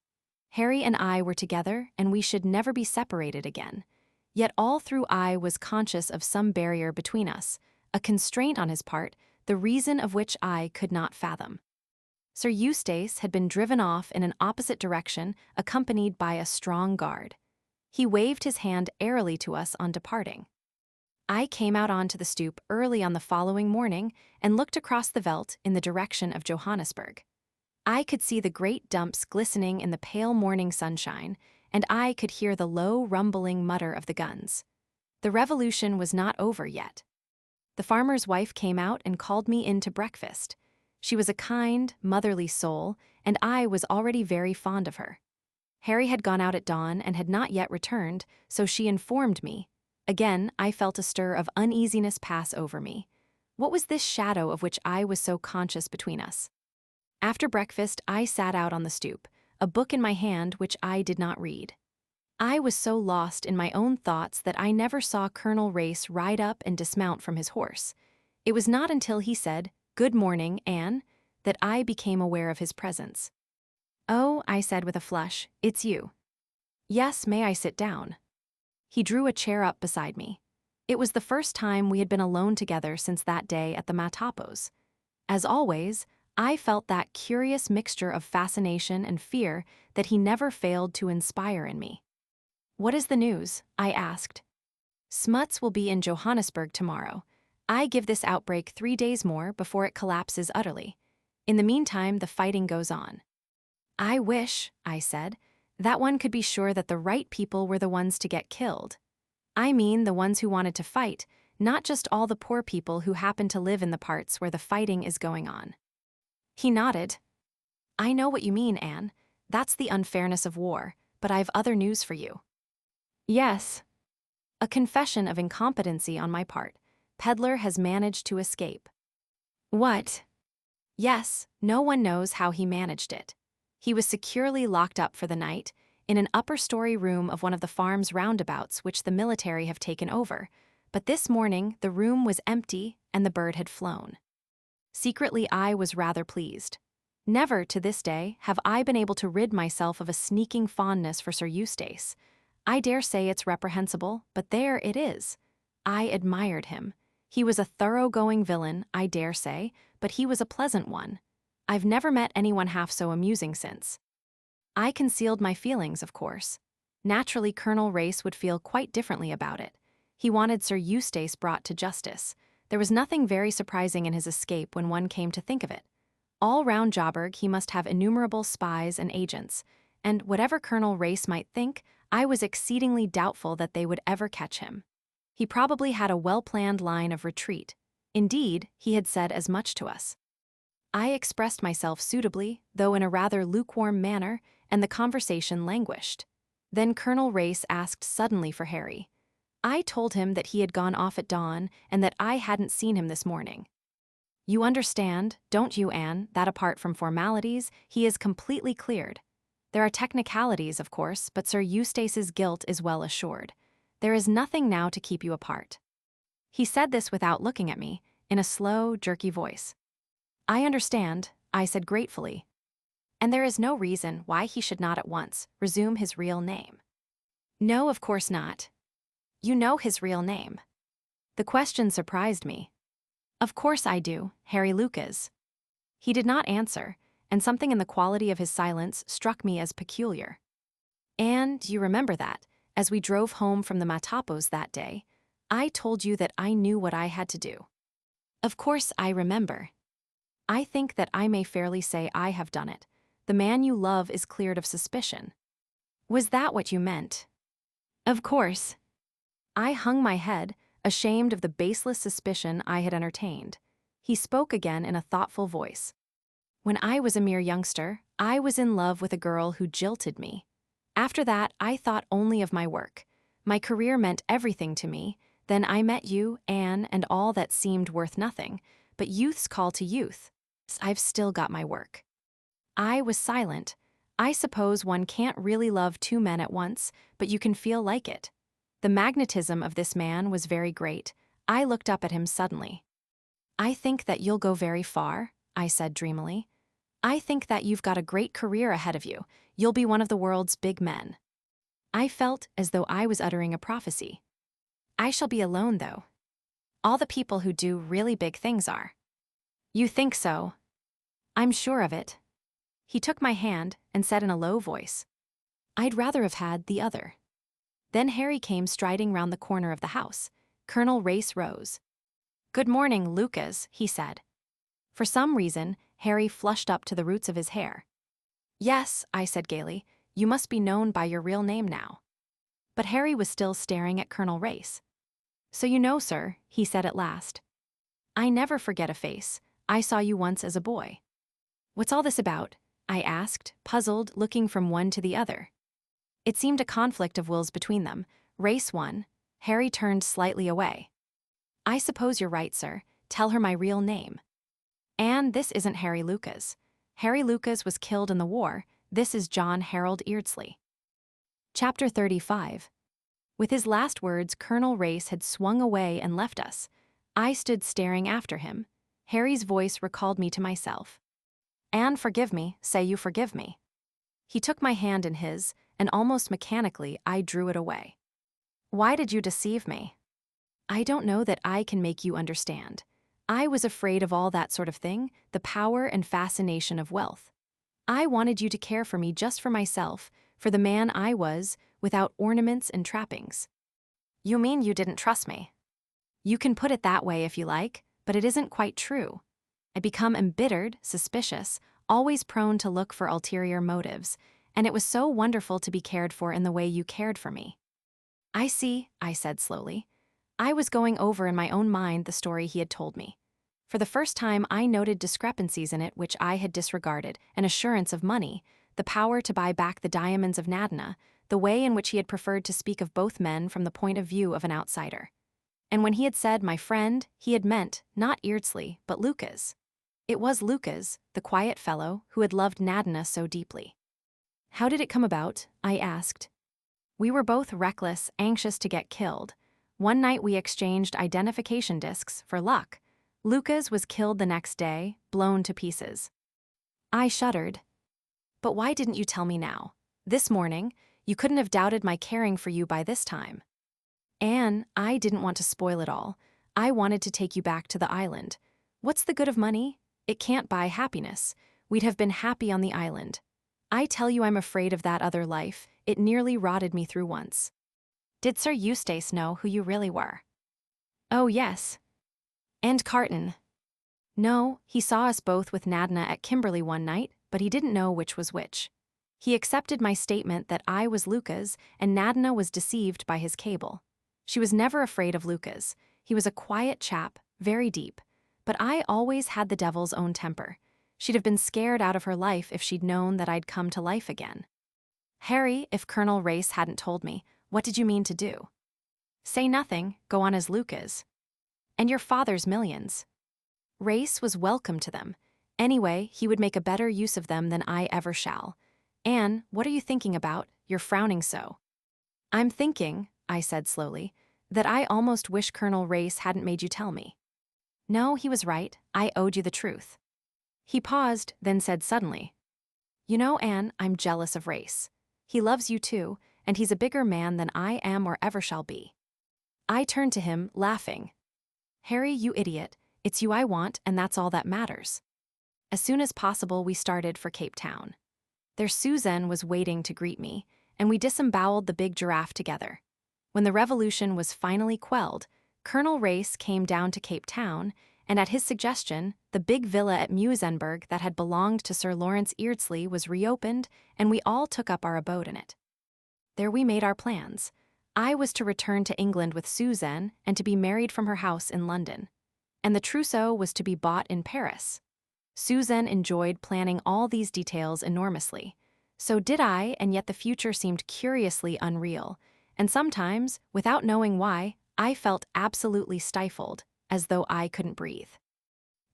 Harry and I were together, and we should never be separated again. Yet all through I was conscious of some barrier between us, a constraint on his part, the reason of which I could not fathom. Sir Eustace had been driven off in an opposite direction, accompanied by a strong guard. He waved his hand airily to us on departing. I came out onto the stoop early on the following morning and looked across the veldt in the direction of Johannesburg. I could see the great dumps glistening in the pale morning sunshine, and I could hear the low, rumbling mutter of the guns. The revolution was not over yet. The farmer's wife came out and called me in to breakfast. She was a kind, motherly soul, and I was already very fond of her. Harry had gone out at dawn and had not yet returned, so she informed me. Again, I felt a stir of uneasiness pass over me. What was this shadow of which I was so conscious between us? After breakfast, I sat out on the stoop, a book in my hand which I did not read. I was so lost in my own thoughts that I never saw Colonel Race ride up and dismount from his horse. It was not until he said, "Good morning, Anne," that I became aware of his presence. "Oh," I said with a flush, "it's you." "Yes, may I sit down?" He drew a chair up beside me. It was the first time we had been alone together since that day at the Matapos. As always, I felt that curious mixture of fascination and fear that he never failed to inspire in me. "What is the news?" I asked. "Smuts will be in Johannesburg tomorrow. I give this outbreak 3 days more before it collapses utterly. In the meantime, the fighting goes on." "I wish," I said, "that one could be sure that the right people were the ones to get killed. I mean the ones who wanted to fight, not just all the poor people who happen to live in the parts where the fighting is going on." He nodded. "I know what you mean, Anne. That's the unfairness of war, but I've other news for you." "Yes." "A confession of incompetency on my part. Pedlar has managed to escape." "What?" "Yes, no one knows how he managed it. He was securely locked up for the night, in an upper-story room of one of the farm's roundabouts which the military have taken over, but this morning the room was empty and the bird had flown. Secretly I was rather pleased. Never, to this day, have I been able to rid myself of a sneaking fondness for Sir Eustace. I dare say it's reprehensible, but there it is. I admired him. He was a thoroughgoing villain, I dare say, but he was a pleasant one. I've never met anyone half so amusing since. I concealed my feelings, of course. Naturally, Colonel Race would feel quite differently about it. He wanted Sir Eustace brought to justice. There was nothing very surprising in his escape when one came to think of it. All round Jawburg he must have innumerable spies and agents, and whatever Colonel Race might think, I was exceedingly doubtful that they would ever catch him. He probably had a well-planned line of retreat. Indeed, he had said as much to us. I expressed myself suitably, though in a rather lukewarm manner, and the conversation languished. Then Colonel Race asked suddenly for Harry. I told him that he had gone off at dawn and that I hadn't seen him this morning. You understand, don't you, Anne, that apart from formalities, he is completely cleared. There are technicalities, of course, but Sir Eustace's guilt is well assured. There is nothing now to keep you apart. He said this without looking at me, in a slow, jerky voice. I understand, I said gratefully. And there is no reason why he should not at once resume his real name. No, of course not. You know his real name. The question surprised me. Of course I do, Harry Lucas. He did not answer, and something in the quality of his silence struck me as peculiar. And you remember that, as we drove home from the Matapos that day, I told you that I knew what I had to do. Of course I remember. I think that I may fairly say I have done it. The man you love is cleared of suspicion. Was that what you meant? Of course. I hung my head, ashamed of the baseless suspicion I had entertained. He spoke again in a thoughtful voice. When I was a mere youngster, I was in love with a girl who jilted me. After that, I thought only of my work. My career meant everything to me. Then I met you, Anne, and all that seemed worth nothing. But youth's call to youth. I've still got my work. I was silent. I suppose one can't really love two men at once, but you can feel like it. The magnetism of this man was very great. I looked up at him suddenly. I think that you'll go very far, I said dreamily. I think that you've got a great career ahead of you. You'll be one of the world's big men. I felt as though I was uttering a prophecy. I shall be alone, though. All the people who do really big things are. You think so? I'm sure of it. He took my hand and said in a low voice, I'd rather have had the other. Then Harry came striding round the corner of the house. Colonel Race rose. Good morning, Lucas, he said. For some reason, Harry flushed up to the roots of his hair. Yes, I said gaily, you must be known by your real name now. But Harry was still staring at Colonel Race. So you know, sir, he said at last. I never forget a face. I saw you once as a boy. What's all this about? I asked, puzzled, looking from one to the other. It seemed a conflict of wills between them. Race won. Harry turned slightly away. I suppose you're right, sir. Tell her my real name. Anne, this isn't Harry Lucas. Harry Lucas was killed in the war. This is John Harold Eardsley. Chapter 35. With his last words, Colonel Race had swung away and left us. I stood staring after him. Harry's voice recalled me to myself. Anne, forgive me. Say you forgive me. He took my hand in his, and almost mechanically I drew it away. Why did you deceive me? I don't know that I can make you understand. I was afraid of all that sort of thing, the power and fascination of wealth. I wanted you to care for me just for myself, for the man I was, without ornaments and trappings. You mean you didn't trust me? You can put it that way if you like, but it isn't quite true. I become embittered, suspicious, always prone to look for ulterior motives, and it was so wonderful to be cared for in the way you cared for me. I see, I said slowly. I was going over in my own mind the story he had told me. For the first time I noted discrepancies in it which I had disregarded, an assurance of money, the power to buy back the diamonds of Nadina, the way in which he had preferred to speak of both men from the point of view of an outsider. And when he had said my friend, he had meant not Eardsley, but Lucas. It was Lucas, the quiet fellow, who had loved Nadina so deeply. How did it come about? I asked. We were both reckless, anxious to get killed. One night we exchanged identification discs for luck. Lucas was killed the next day, blown to pieces. I shuddered. But why didn't you tell me now? This morning, you couldn't have doubted my caring for you by this time. Anne, I didn't want to spoil it all. I wanted to take you back to the island. What's the good of money? It can't buy happiness. We'd have been happy on the island. I tell you I'm afraid of that other life. It nearly rotted me through once. Did Sir Eustace know who you really were? Oh, yes. And Carton. No, he saw us both with Nadna at Kimberley one night, but he didn't know which was which. He accepted my statement that I was Luca's and Nadna was deceived by his cable. She was never afraid of Luca's. He was a quiet chap, very deep. But I always had the devil's own temper. She'd have been scared out of her life if she'd known that I'd come to life again. Harry, if Colonel Race hadn't told me, what did you mean to do? Say nothing, go on as Luca's. And your father's millions. Race was welcome to them. Anyway, he would make a better use of them than I ever shall. Anne, what are you thinking about? You're frowning so. I'm thinking, I said slowly, that I almost wish Colonel Race hadn't made you tell me. No, he was right. I owed you the truth. He paused, then said suddenly, You know, Anne, I'm jealous of Race. He loves you too, and he's a bigger man than I am or ever shall be. I turned to him, laughing. Harry, you idiot, it's you I want, and that's all that matters. As soon as possible, we started for Cape Town. There Susan was waiting to greet me, and we disemboweled the big giraffe together. When the revolution was finally quelled, Colonel Race came down to Cape Town, and at his suggestion, the big villa at Musenberg that had belonged to Sir Lawrence Eardsley was reopened, and we all took up our abode in it. There we made our plans. I was to return to England with Susan and to be married from her house in London. And the trousseau was to be bought in Paris. Susan enjoyed planning all these details enormously. So did I, and yet the future seemed curiously unreal. And sometimes, without knowing why, I felt absolutely stifled, as though I couldn't breathe.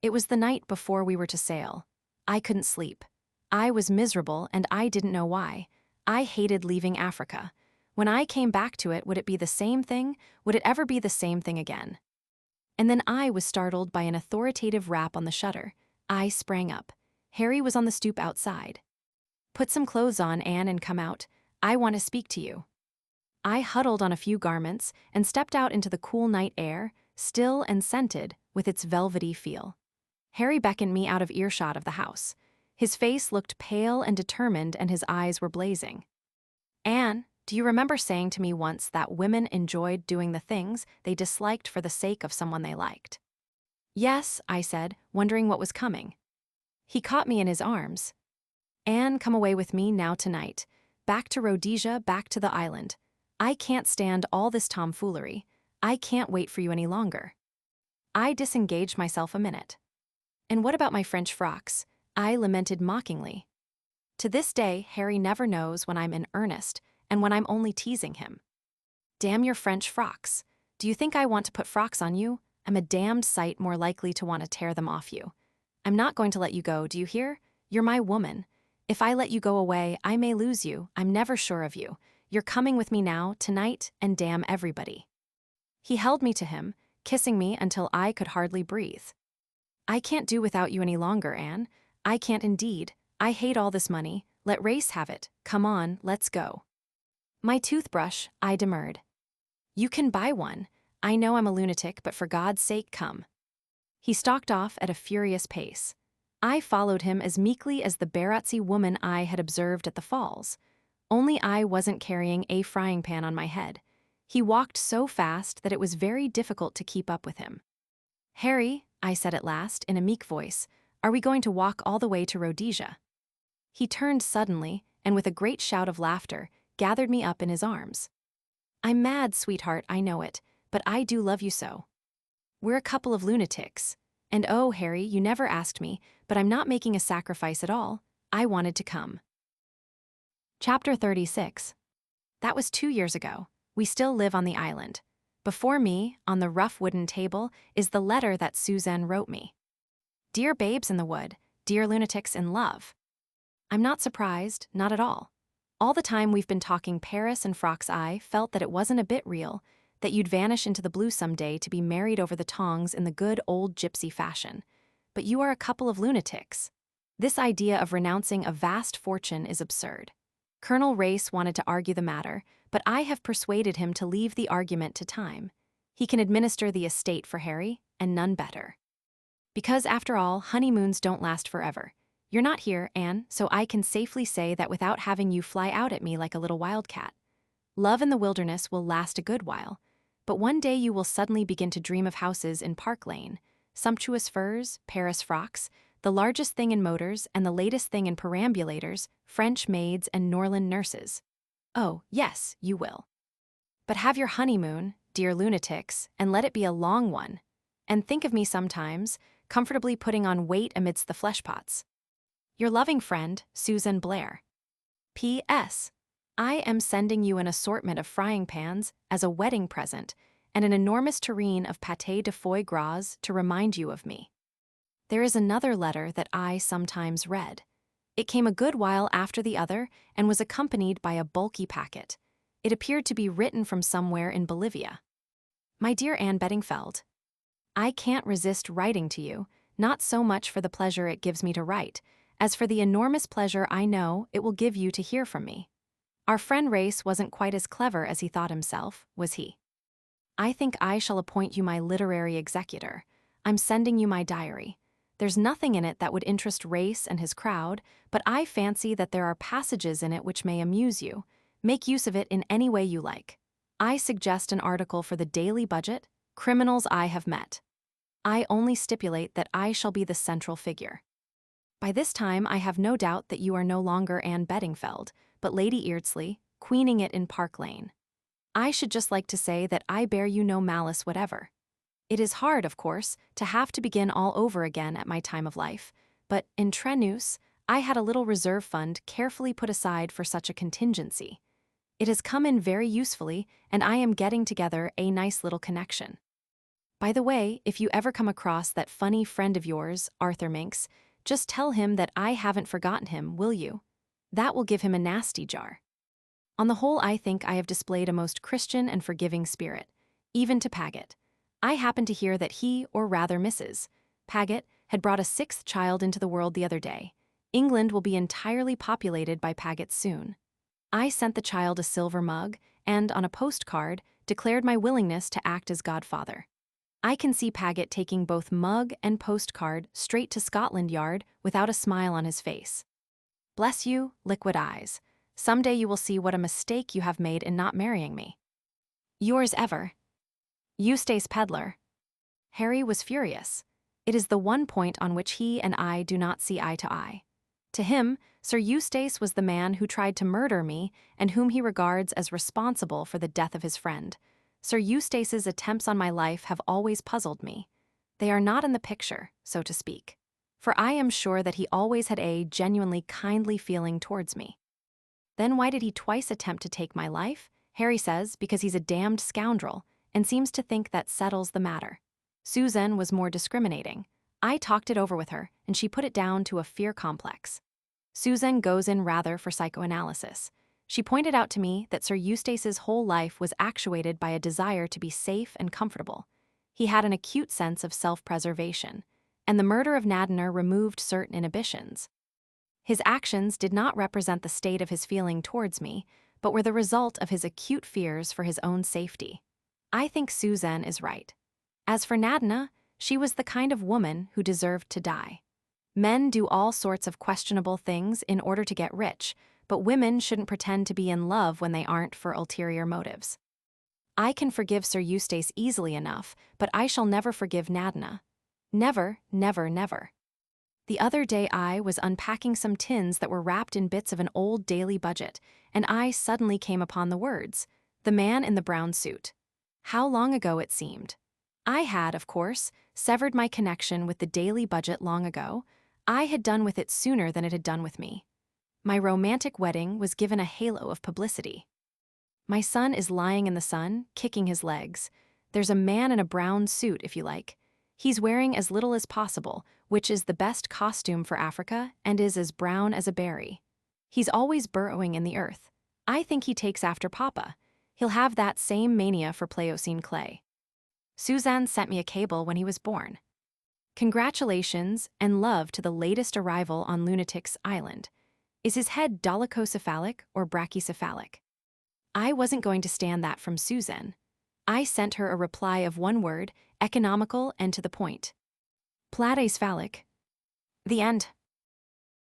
It was the night before we were to sail. I couldn't sleep. I was miserable, and I didn't know why. I hated leaving Africa. When I came back to it, would it be the same thing? Would it ever be the same thing again? And then I was startled by an authoritative rap on the shutter. I sprang up. Harry was on the stoop outside. Put some clothes on, Anne, and come out. I want to speak to you. I huddled on a few garments and stepped out into the cool night air, still and scented, with its velvety feel. Harry beckoned me out of earshot of the house. His face looked pale and determined, and his eyes were blazing. Anne, do you remember saying to me once that women enjoyed doing the things they disliked for the sake of someone they liked? Yes, I said, wondering what was coming. He caught me in his arms. Anne, come away with me now tonight. Back to Rhodesia, back to the island. I can't stand all this tomfoolery. I can't wait for you any longer. I disengaged myself a minute. And what about my French frocks? I lamented mockingly. To this day, Harry never knows when I'm in earnest and when I'm only teasing him. Damn your French frocks. Do you think I want to put frocks on you? I'm a damned sight more likely to want to tear them off you. I'm not going to let you go, do you hear? You're my woman. If I let you go away, I may lose you. I'm never sure of you. You're coming with me now, tonight, and damn everybody. He held me to him, kissing me until I could hardly breathe. I can't do without you any longer, Anne. I can't indeed. I hate all this money. Let Race have it. Come on, let's go. My toothbrush, I demurred. You can buy one. I know I'm a lunatic, but for God's sake, come. He stalked off at a furious pace. I followed him as meekly as the Barotse woman I had observed at the falls. Only I wasn't carrying a frying pan on my head. He walked so fast that it was very difficult to keep up with him. Harry, I said at last, in a meek voice, are we going to walk all the way to Rhodesia? He turned suddenly, and with a great shout of laughter, gathered me up in his arms. I'm mad, sweetheart, I know it, but I do love you so. We're a couple of lunatics. And oh, Harry, you never asked me, but I'm not making a sacrifice at all. I wanted to come. Chapter 36. That was 2 years ago. We still live on the island. Before me, on the rough wooden table, is the letter that Suzanne wrote me. Dear babes in the wood, dear lunatics in love. I'm not surprised, not at all. All the time we've been talking Paris and frocks, I felt that it wasn't a bit real, that you'd vanish into the blue someday to be married over the tongs in the good old gypsy fashion. But you are a couple of lunatics. This idea of renouncing a vast fortune is absurd. Colonel Race wanted to argue the matter, but I have persuaded him to leave the argument to time. He can administer the estate for Harry, and none better. Because, after all, honeymoons don't last forever. You're not here, Anne, so I can safely say that without having you fly out at me like a little wildcat. Love in the wilderness will last a good while, but one day you will suddenly begin to dream of houses in Park Lane, sumptuous furs, Paris frocks, the largest thing in motors and the latest thing in perambulators, French maids and Norland nurses. Oh, yes, you will. But have your honeymoon, dear lunatics, and let it be a long one. And think of me sometimes, comfortably putting on weight amidst the fleshpots. Your loving friend, Susan Blair. P.S. I am sending you an assortment of frying pans as a wedding present and an enormous tureen of pâté de foie gras to remind you of me. There is another letter that I sometimes read. It came a good while after the other and was accompanied by a bulky packet. It appeared to be written from somewhere in Bolivia. My dear Anne Beddingfeld, I can't resist writing to you, not so much for the pleasure it gives me to write, as for the enormous pleasure I know it will give you to hear from me. Our friend Race wasn't quite as clever as he thought himself, was he? I think I shall appoint you my literary executor. I'm sending you my diary. There's nothing in it that would interest Race and his crowd, but I fancy that there are passages in it which may amuse you. Make use of it in any way you like. I suggest an article for the Daily Budget, Criminals I Have Met. I only stipulate that I shall be the central figure. By this time I have no doubt that you are no longer Anne Beddingfeld, but Lady Eardsley, queening it in Park Lane. I should just like to say that I bear you no malice whatever. It is hard, of course, to have to begin all over again at my time of life, but in Trenus, I had a little reserve fund carefully put aside for such a contingency. It has come in very usefully, and I am getting together a nice little connection. By the way, if you ever come across that funny friend of yours, Arthur Minks, just tell him that I haven't forgotten him, will you? That will give him a nasty jar. On the whole, I think I have displayed a most Christian and forgiving spirit, even to Paget. I happened to hear that he, or rather Mrs. Paget, had brought a sixth child into the world the other day. England will be entirely populated by Pagets soon. I sent the child a silver mug, and, on a postcard, declared my willingness to act as godfather. I can see Paget taking both mug and postcard straight to Scotland Yard without a smile on his face. Bless you, liquid eyes. Someday you will see what a mistake you have made in not marrying me. Yours ever, Eustace Pedlar. Harry was furious. It is the one point on which he and I do not see eye to eye. To him, Sir Eustace was the man who tried to murder me and whom he regards as responsible for the death of his friend. Sir Eustace's attempts on my life have always puzzled me. They are not in the picture, so to speak. For I am sure that he always had a genuinely kindly feeling towards me. Then why did he twice attempt to take my life? Harry says because he's a damned scoundrel, and seems to think that settles the matter. Susan was more discriminating. I talked it over with her, and she put it down to a fear complex. Susan goes in rather for psychoanalysis. She pointed out to me that Sir Eustace's whole life was actuated by a desire to be safe and comfortable. He had an acute sense of self-preservation, and the murder of Nadiner removed certain inhibitions. His actions did not represent the state of his feeling towards me, but were the result of his acute fears for his own safety. I think Susan is right. As for Nadina, she was the kind of woman who deserved to die. Men do all sorts of questionable things in order to get rich, but women shouldn't pretend to be in love when they aren't for ulterior motives. I can forgive Sir Eustace easily enough, but I shall never forgive Nadina. Never, never, never. The other day I was unpacking some tins that were wrapped in bits of an old Daily Budget, and I suddenly came upon the words, "The man in the brown suit." How long ago it seemed. I had, of course, severed my connection with the Daily Budget long ago. I had done with it sooner than it had done with me. My romantic wedding was given a halo of publicity. My son is lying in the sun, kicking his legs. There's a man in a brown suit, if you like. He's wearing as little as possible, which is the best costume for Africa and is as brown as a berry. He's always burrowing in the earth. I think he takes after Papa. He'll have that same mania for Pliocene clay. Suzanne sent me a cable when he was born. Congratulations and love to the latest arrival on Lunatic's Island. Is his head dolichocephalic or brachycephalic? I wasn't going to stand that from Susan. I sent her a reply of one word, economical and to the point. Platycephalic. The end.